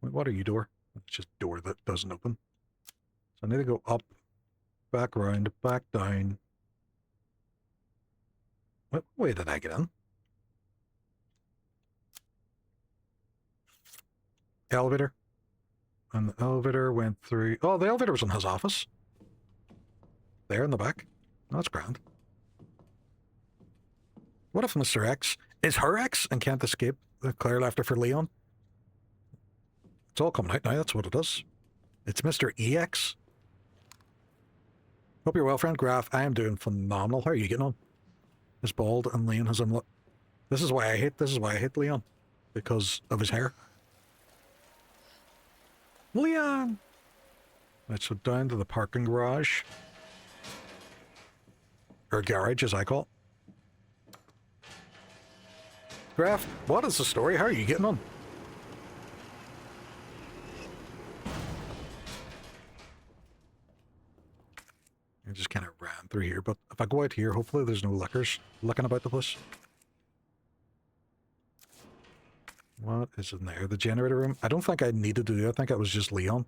Wait, what are you, door? It's just door that doesn't open. So I need to go up, back around, back down. What way did I get in? Elevator. And the elevator went through... Oh, the elevator was in his office. There in the back. Oh, that's grand. What if Mr. X is her ex and can't escape? Claire left her for Leon. It's all coming out now, that's what it is. It's Mr. EX. Hope you're well, friend. Graph, I am doing phenomenal. How are you getting on? He's bald and Leon has him... This is why I hate Leon. Because of his hair. Leon! Right, so down to the parking garage. Or garage, as I call it. Graph, what is the story? How are you getting on? I just kind of ran through here, but if I go out here, hopefully there's no lickers looking about the place. What is in there? The generator room? I don't think I needed to do it. I think it was just Leon.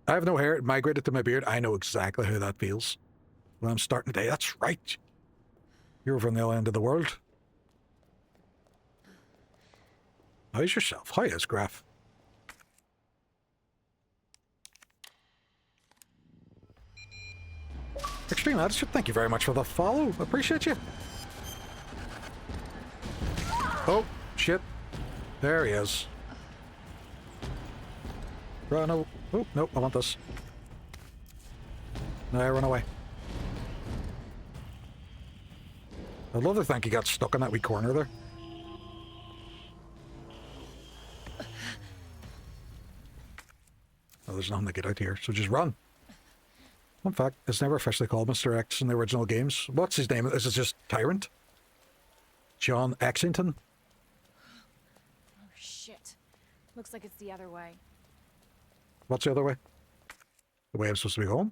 I have no hair. It migrated to my beard. I know exactly how that feels. When I'm starting today. That's right. You're over on the other end of the world. How's yourself? How is Graph? Extreme Attitude, thank you very much for the follow. Appreciate you. Oh, shit. There he is. Run away. Oh, nope, I want this. No, run away. I'd love to think he got stuck in that wee corner there. Oh, there's nothing to get out here, so just run. In fact, it's never officially called Mr. X in the original games. What's his name? Is it just Tyrant? John Exington? Oh, shit. Looks like it's the other way. What's the other way? The way I'm supposed to be going?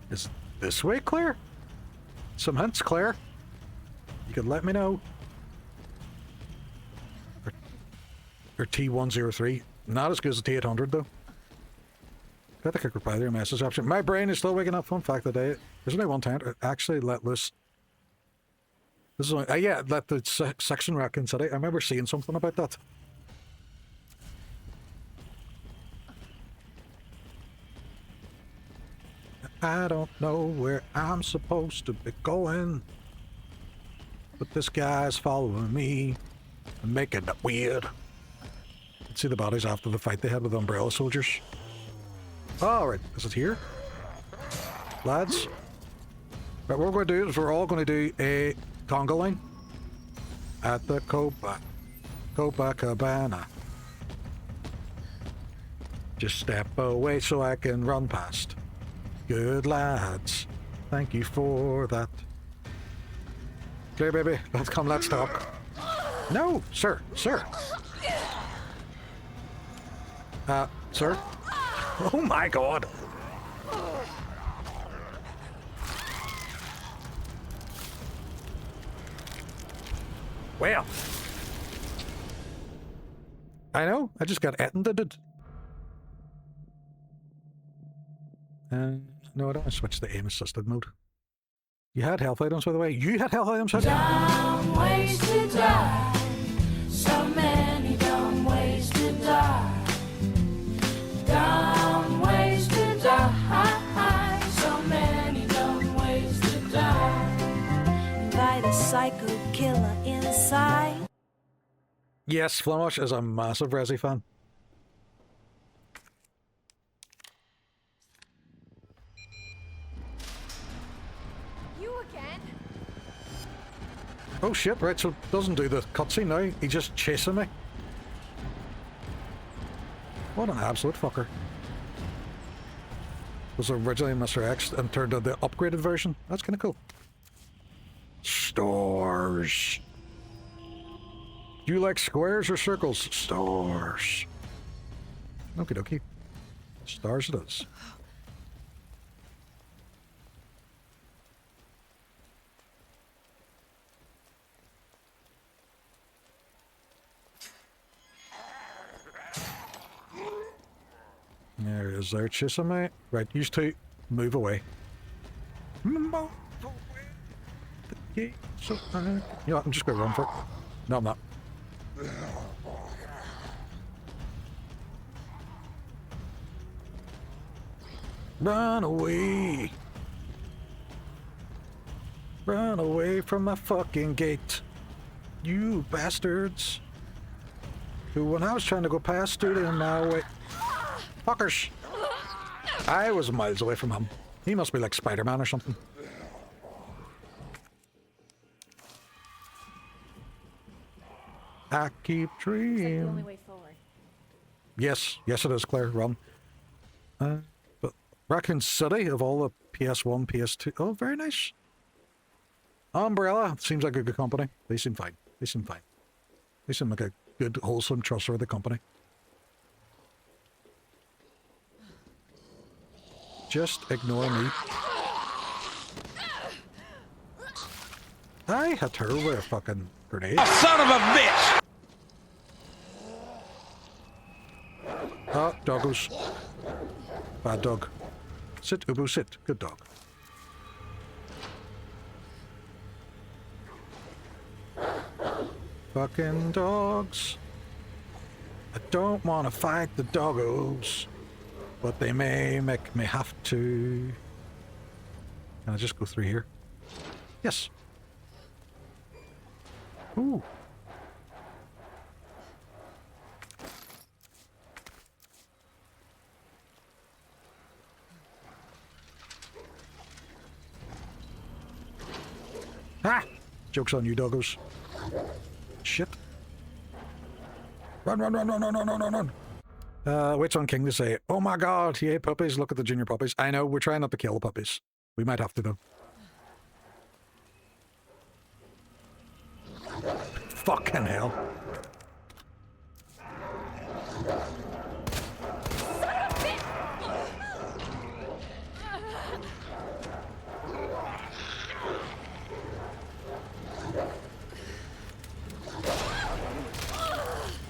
Is it this way, Claire? Some hints, Claire? You could let me know. Or T103. Not as good as the T800, though. Got the quick reply there, message option. My brain is still waking up. Fun fact of the day. There's only one time to actually let loose. This is only... yeah, let the section Raccoon City. I remember seeing something about that. I don't know where I'm supposed to be going, but this guy's following me and making it weird. Let's see the bodies after the fight they had with the Umbrella Soldiers. Oh, right. Is it here? Lads? Right, what we're going to do is we're all going to do a conga line at the Copacabana. Just step away so I can run past. Good lads, thank you for that. Claire, baby, let's come, let's talk. No, sir, sir. Sir? Oh my god. Well. I know, I just got edited. No, I don't want to switch to aim assisted mode. You had health items, by the way. You had health items, had you? Dumb ways to die. So many dumb ways to die. Dumb ways to die. So many dumb ways to die. Invite a psycho killer inside. Yes, Flamash is a massive Resi fan. Oh shit, right, so it doesn't do the cutscene now, he's just chasing me. What an absolute fucker. Was originally Mr. X and turned into the upgraded version. That's kinda cool. Stars. Do you like squares or circles? Stars. Okie dokie. Stars it is. There is there chasing me. Right, used to move away. Move away. The gates of fire. You know what, I'm just gonna run for it. No, I'm not. Run away. Run away from my fucking gate. You bastards. Who, when I was trying to go past, stood in my way. Fuckers! I was miles away from him. He must be like Spider-Man or something. I keep dreaming. It's like the only way forward. Yes, yes it is, Claire. Run. But Raccoon City of all the PS1, PS2. Oh, very nice. Umbrella seems like a good company. They seem fine. They seem fine. They seem like a good, wholesome, trustworthy company. Just ignore me. I hit her with a fucking grenade. Son of a bitch! Ah, doggos. Bad dog. Sit, Ubu, sit. Good dog. Fucking dogs. I don't want to fight the doggos, but they may make me have to. Can I just go through here? Yes. Ooh. Ah! Joke's on you, doggos. Shit. Run, run, run, run, run, run, run, run, run. Waits on King to say, oh my god, he ate puppies, look at the junior puppies. I know, we're trying not to kill the puppies. We might have to, though. Fucking hell.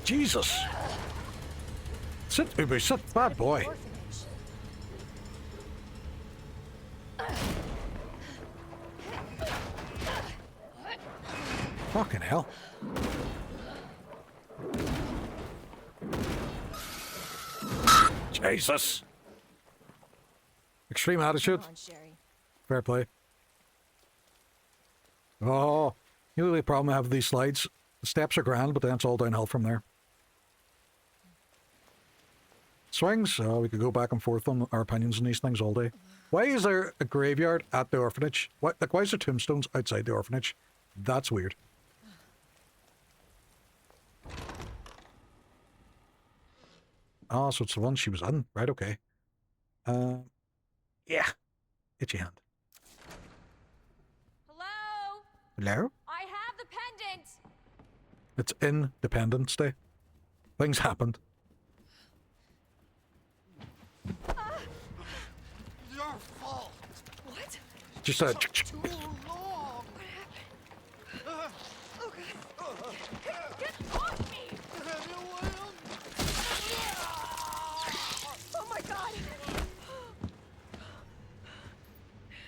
Jesus. Sit, Ubu, sit, bad boy. Fucking hell. Jesus. Extreme attitude. Come on, Sherry. Fair play. Oh, you know the problem I have with these slides? The steps are grand, but then it's all downhill from there. Swings, we could go back and forth on our opinions on these things all day. Why is there a graveyard at the orphanage? Why is there tombstones outside the orphanage? That's weird. Oh, so it's the one she was in. Right, okay. Yeah. Itchy hand. Hello? Hello? I It's Independence Day. Things happened. Your fault. What? Just a... Too long. Oh god. Get off me! Oh my god.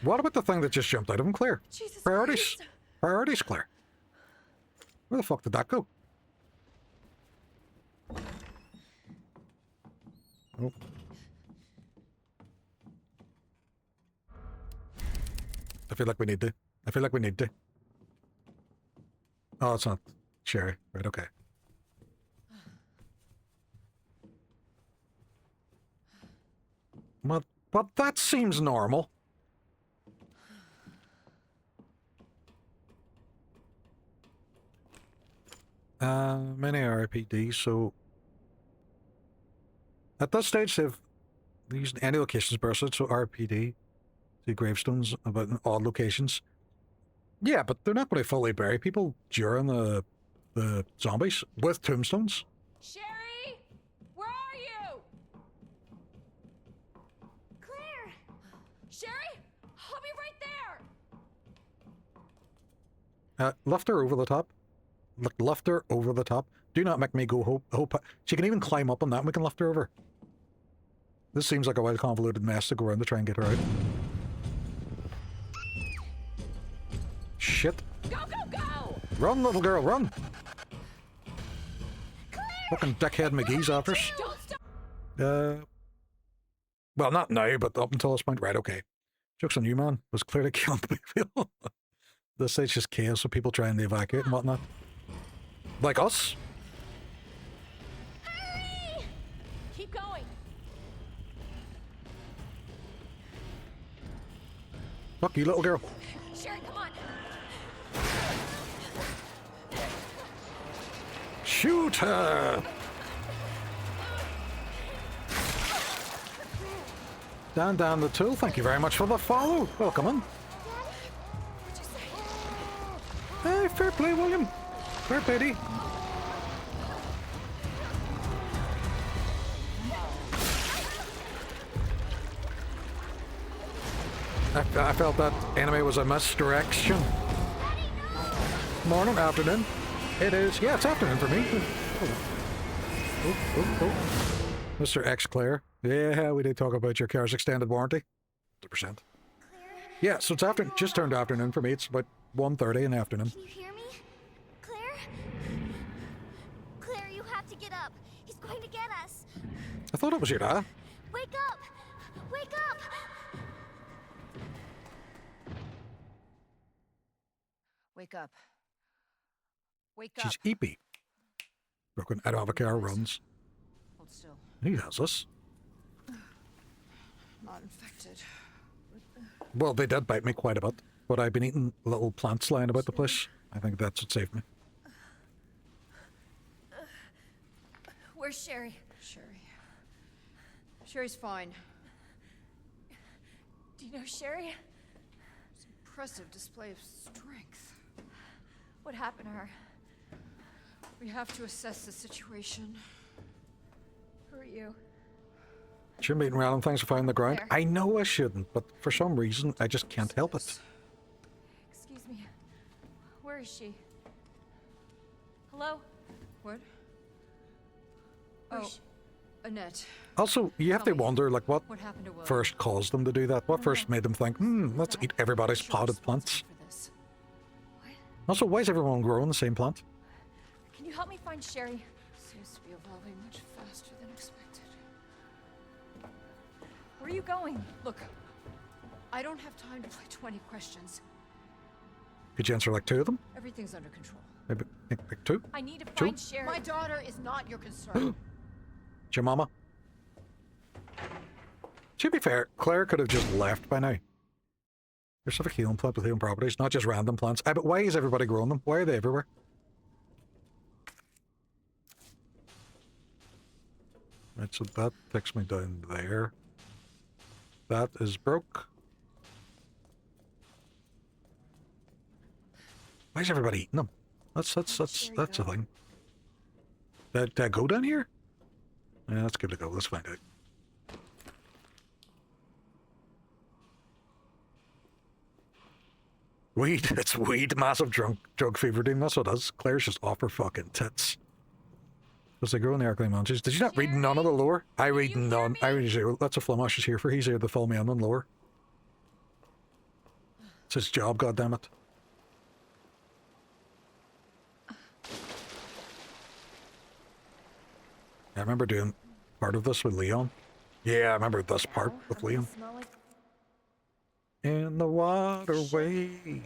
What about the thing that just jumped out of him, Claire? Jesus Priorities. Christ. Priorities, Claire. Where the fuck did that go? Oh. I feel like we need to. I feel like we need to. Oh, it's not Sherry. Right, okay. But that seems normal. Many RIPD, so at this stage they've used any locations bursted, so RPD, the gravestones about in odd locations. Yeah, but they're not going to fully bury people during the zombies with tombstones. Sherry, where are you? Claire! Sherry, I'll be right there. Lift her over the top. Lift her over the top. Do not make me go hope. She can even climb up on that and we can lift her over. This seems like a wild convoluted mess to go around to try and get her out. Shit. Go, go, go! Run, little girl, run! Claire! Fucking dickhead McGee's after us. Don't stop. Well, not now, but up until this point. Right, okay. Joke's on you, man. Was clearly killing people. This side's just chaos, so people trying to evacuate and whatnot. Like us. Hurry! Keep going. Fuck you, little girl. Sherry, come on. Shoot her! Down the tool. Thank you very much for the follow. Welcome in. Hey, fair play, William. Fair play. I felt that anime was a misdirection. Morning, afternoon. It is. Yeah, it's afternoon for me. Oh. Mr. X Claire. Yeah, we did talk about your car's extended warranty. 100%. Yeah, so it's just turned afternoon for me. It's about 1:30 in the afternoon. Can you hear me? Claire? Claire, you have to get up. He's going to get us. I thought it was your dad. Wake up! Wake up! Wake up. Wake up. She's eepy. Broken out of a car runs. Hold still. He has us. Not infected. Well, they did bite me quite a bit, but I've been eating little plants lying about the place. I think that's what saved me. Where's Sherry? Sherry's fine. Do you know Sherry? It's an impressive display of strength. What happened to her? We have to assess the situation. Who are you? Shouldn't be eating random things to find on the ground. There. I know I shouldn't, but for some reason, I just can't help it. Excuse me. Where is she? Hello? What? Where's Oh, she? Annette. Also, you have to wonder, like, what happened to Will? first caused them to do that? What first made them think, let's eat everybody's potted plants? Also, why is everyone growing the same plant? Can you help me find Sherry? Seems to be evolving much faster than expected. Where are you going? Look, I don't have time to play 20 questions. Could you answer like 2 of them? Everything's under control. Maybe like 2? I need to 2? find Sherry. My daughter is not your concern. It's your mama. To be fair, Claire could have just left by now. There's sort of healing plant with healing properties, not just random plants. But why is everybody growing them? Why are they everywhere? Right, so that takes me down there. That is broke. Why is everybody eating them? That's a thing. Did I go down here? Yeah, let's give it a go. Let's find out. Weed. It's weed. Massive drug fever dream. That's what it is. Claire's just off her fucking tits. Does they grow in the Arcane Mountains? Did you not read none of the lore? I read none. I read zero. That's what Flamash is here for. He's here to fill me in on lore. It's his job, goddammit. I remember doing part of this with Leon. Yeah, I remember this part with Leon. In the waterway. Literally.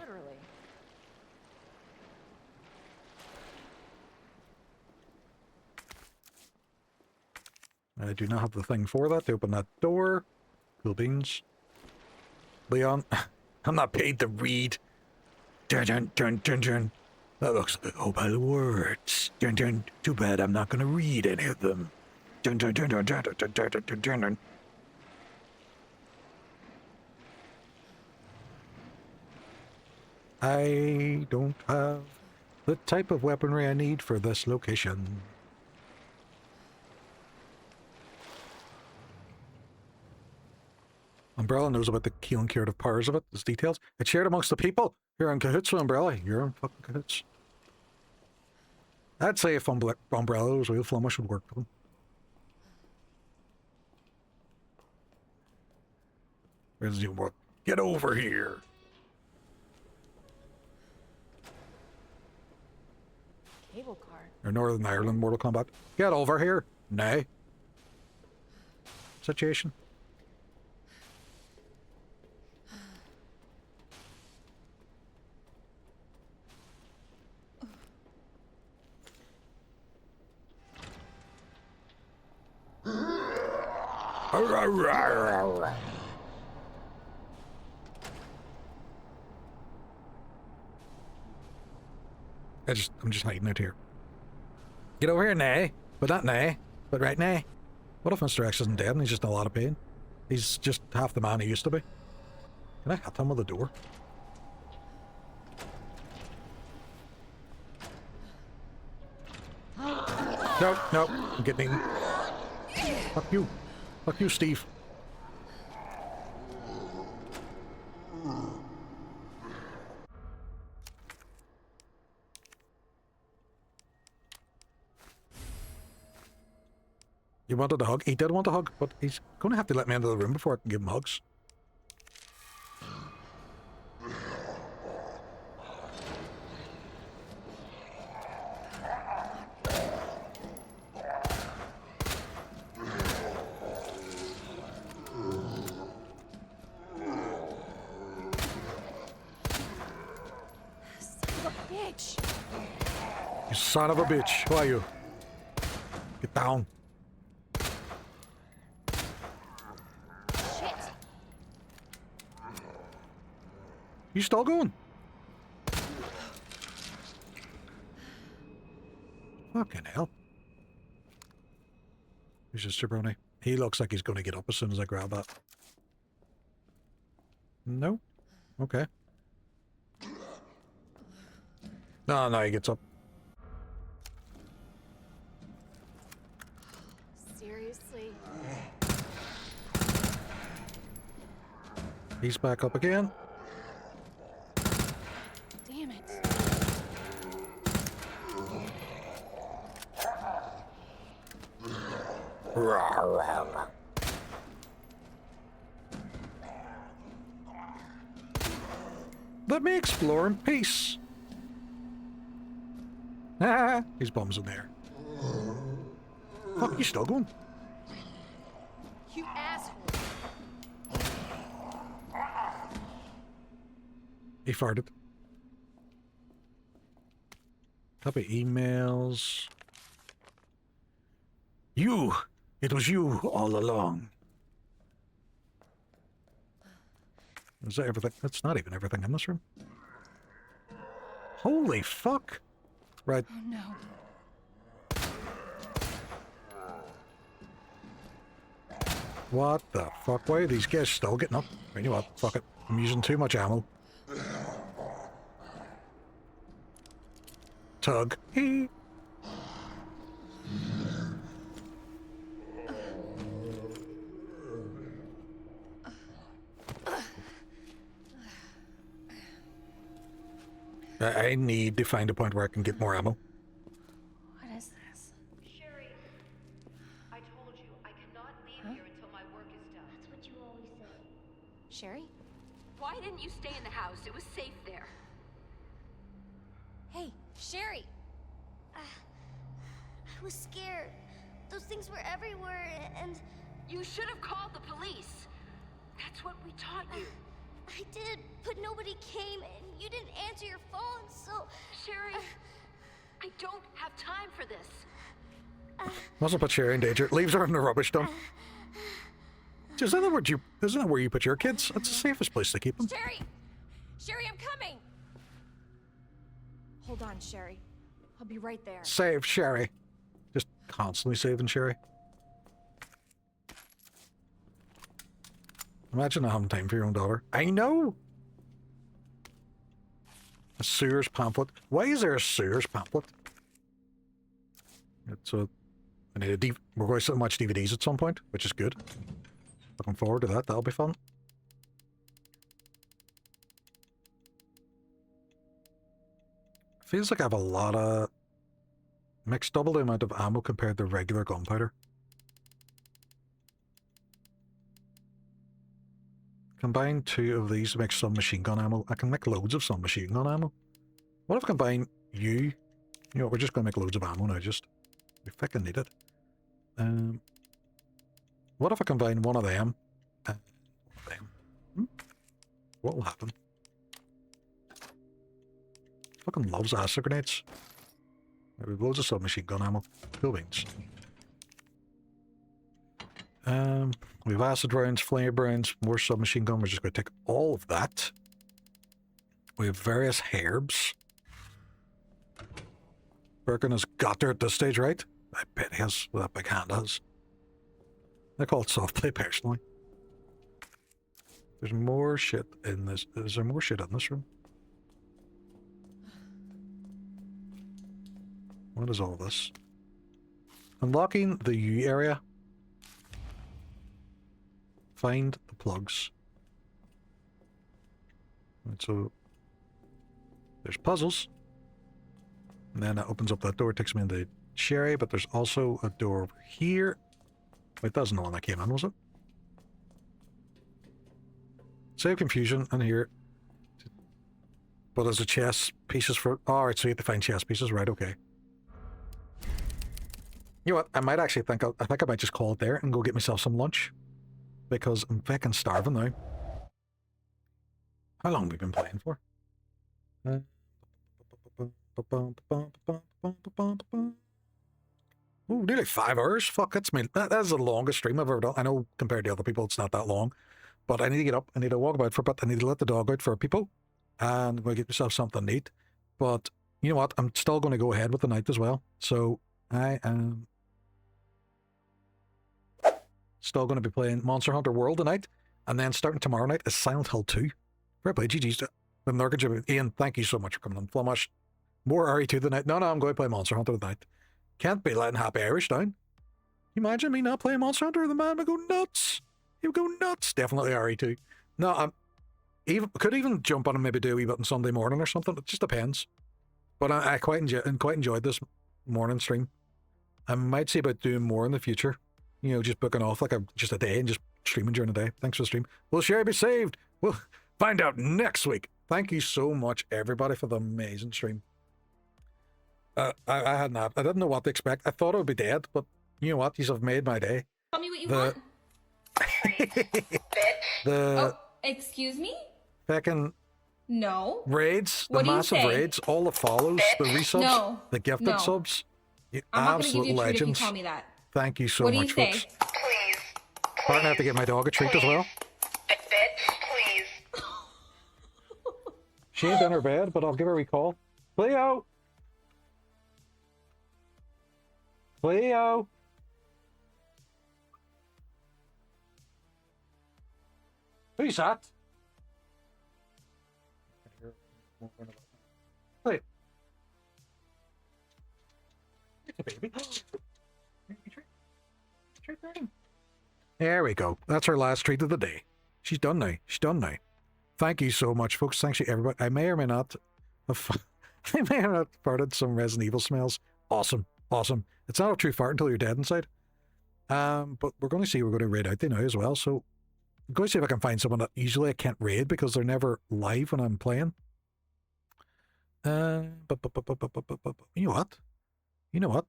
I do not have the thing for that to open that door. Cool beans. Leon, I'm not paid to read. Dun dun dun dun dun. That looks like a whole pile of words. Dun dun. Too bad I'm not gonna read any of them. Dun dun dun dun dun dun dun dun dun dun dun. I don't have the type of weaponry I need for this location. Umbrella knows about the healing curative powers of it. Its details. It's shared amongst the people. You're in cahoots with Umbrella. You're in fucking cahoots. I'd say if Umbrella was real, Flamash would work for them. Where's the work? Get over here. Cable car. Or Northern Ireland Mortal Kombat. Get over here. Nay. Situation. I'm just hiding out here. Get over here, nay. But not nay. But right nay. What if Mr. X isn't dead and he's just in a lot of pain? He's just half the man he used to be. Can I hit him with the door? No, no. I'm getting eaten. Fuck you. Fuck you, Steve. He wanted a hug. He did want a hug, but he's going to have to let me into the room before I can give him hugs. You son of a bitch. Who are you? Get down. Shit. You still going? Fucking hell. Who's this jabroni? He looks like he's going to get up as soon as I grab that. No? Okay. No, no, he gets up. Seriously? He's back up again. Damn it. Let me explore in peace. Ah, his bum's in there. Fuck, you still going? You asshole. He farted. Copy emails. You! It was you all along. Is that everything? That's not even everything in this room. Holy fuck! Right. Oh no. What the fuck? Why are these guys still getting up? You know what? Fuck it. I'm using too much ammo. tug. Hee. I need to find a point where I can get more ammo. What is this? Sherry, I told you, I cannot leave here until my work is done. That's what you always say. Sherry? Why didn't you stay in the house? It was safe there. Hey, Sherry! I was scared. Those things were everywhere, and... You should have called the police. That's what we taught you. I did, but nobody came, and you didn't answer your phone, so... Sherry, I don't have time for this. Mustn't put Sherry in danger. Leaves her in the rubbish dump. Isn't that where you put your kids? That's the safest place to keep them. Sherry! Sherry, I'm coming! Hold on, Sherry. I'll be right there. Save Sherry. Just constantly saving Sherry. Imagine not having time for your own daughter. I know! A Sears pamphlet. Why is there a Sears pamphlet? It's a... we're going to watch DVDs at some point, which is good. Looking forward to that. That'll be fun. Feels like I have a lot of... mixed double the amount of ammo compared to regular gunpowder. Combine 2 of these to make submachine gun ammo. I can make loads of submachine gun ammo. What if I combine you? You know, we're just going to make loads of ammo now, just. We fucking need it. What if I combine one of them and one of them? What will happen? Fucking loves acid grenades. We have loads of submachine gun ammo. Cool beans. We have acid rounds, flame rounds, more submachine gun. We're just going to take all of that. We have various herbs. Birkin has got there at this stage, right? I bet he has, with that big hand has. I call it soft play personally. There's more shit in this. Is there more shit in this room? What is all this? Unlocking the U area. Find the plugs. And so there's puzzles. And then that opens up that door, takes me into Sherry, but there's also a door over here. Wait, that wasn't the one that came in, was it? Save confusion in here. But there's a chess pieces for... Oh, alright, so you have to find chess pieces, right, okay. You know what, I might actually think... I think I might just call it there and go get myself some lunch. Because I'm fucking starving now. How long have we been playing for? Ooh, nearly 5 hours. Fuck, that's the longest stream I've ever done. I know compared to other people it's not that long. But I need to get up, I need to walk about for a bit, I need to let the dog out for people. And I'm going to get myself something to eat. But, you know what, I'm still going to go ahead with the night as well. So, I am... still going to be playing Monster Hunter World tonight. And then starting tomorrow night is Silent Hill 2. Fair play, GG's. Ian, thank you so much for coming on. Flamash, more RE2 tonight. No, I'm going to play Monster Hunter tonight. Can't be letting Happy Irish down. You imagine me not playing Monster Hunter? The man would go nuts. He would go nuts. Definitely RE2. No, could even jump on and maybe do a wee bit on Sunday morning or something. It just depends. But I quite enjoyed this morning stream. I might see about doing more in the future. You know, just booking off like just a day and just streaming during the day. Thanks for the stream. Will Sherry be saved? We'll find out next week. Thank you so much, everybody, for the amazing stream. I didn't know what to expect. I thought I would be dead, but you know what? You have made my day. Tell me what you want. Excuse me? Fucking No. raids, the What do you massive say? raids, all the follows, the resubs, No. the gifted No. subs. You I'm not going to absolute give you a treat if you legends. call me that. Thank you so What do much, you say? folks. I'm gonna have to get my dog a treat as well. She ain't in her bed, but I'll give her a wee call. Cleo! Cleo! Who's that? Wait. baby. There we go. That's our last treat of the day. She's done now. She's done now. Thank you so much, folks. Thanks to everybody. I may or may not have, I may or not farted some Resident Evil smells. Awesome. Awesome. It's not a true fart until you're dead inside. But we're going to see, we're going to raid out there now as well. So I'm going to see if I can find someone that usually I can't raid because they're never live when I'm playing. You know what? You know what?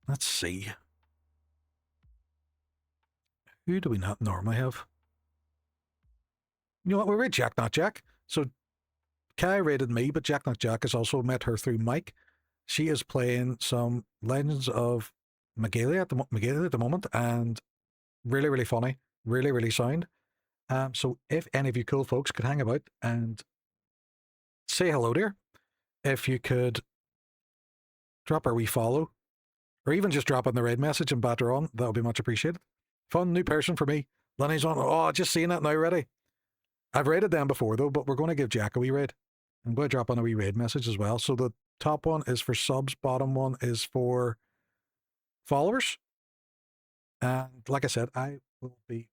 Let's see. Who do we not normally have? You know what? We raid Jack Not Jack. So Kai raided me, but Jack Not Jack has also met her through Mike. She is playing some Legends of Magalia at the moment, and really, really funny, really, really sound. So if any of you cool folks could hang about and say hello to her, if you could drop her a wee follow, or even just drop in the raid message and batter on, that would be much appreciated. Fun new person for me. Lenny's on. Oh, just seeing it now already. I've raided them before though, but we're going to give Jack a wee raid. I'm going to drop on a wee raid message as well. So the top one is for subs, bottom one is for followers. And like I said, I will be,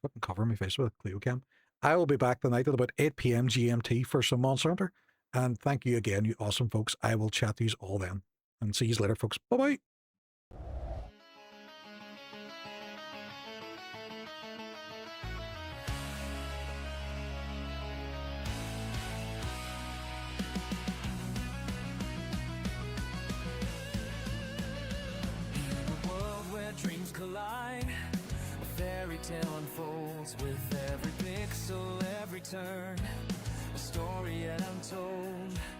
couldn't cover my face with a Clio cam. I will be back tonight at about 8 p.m. GMT for some Monster Hunter. And thank you again, you awesome folks. I will chat to you all then. And see you later, folks. Bye-bye. Dreams collide, a fairy tale unfolds with every pixel, every turn, a story yet untold.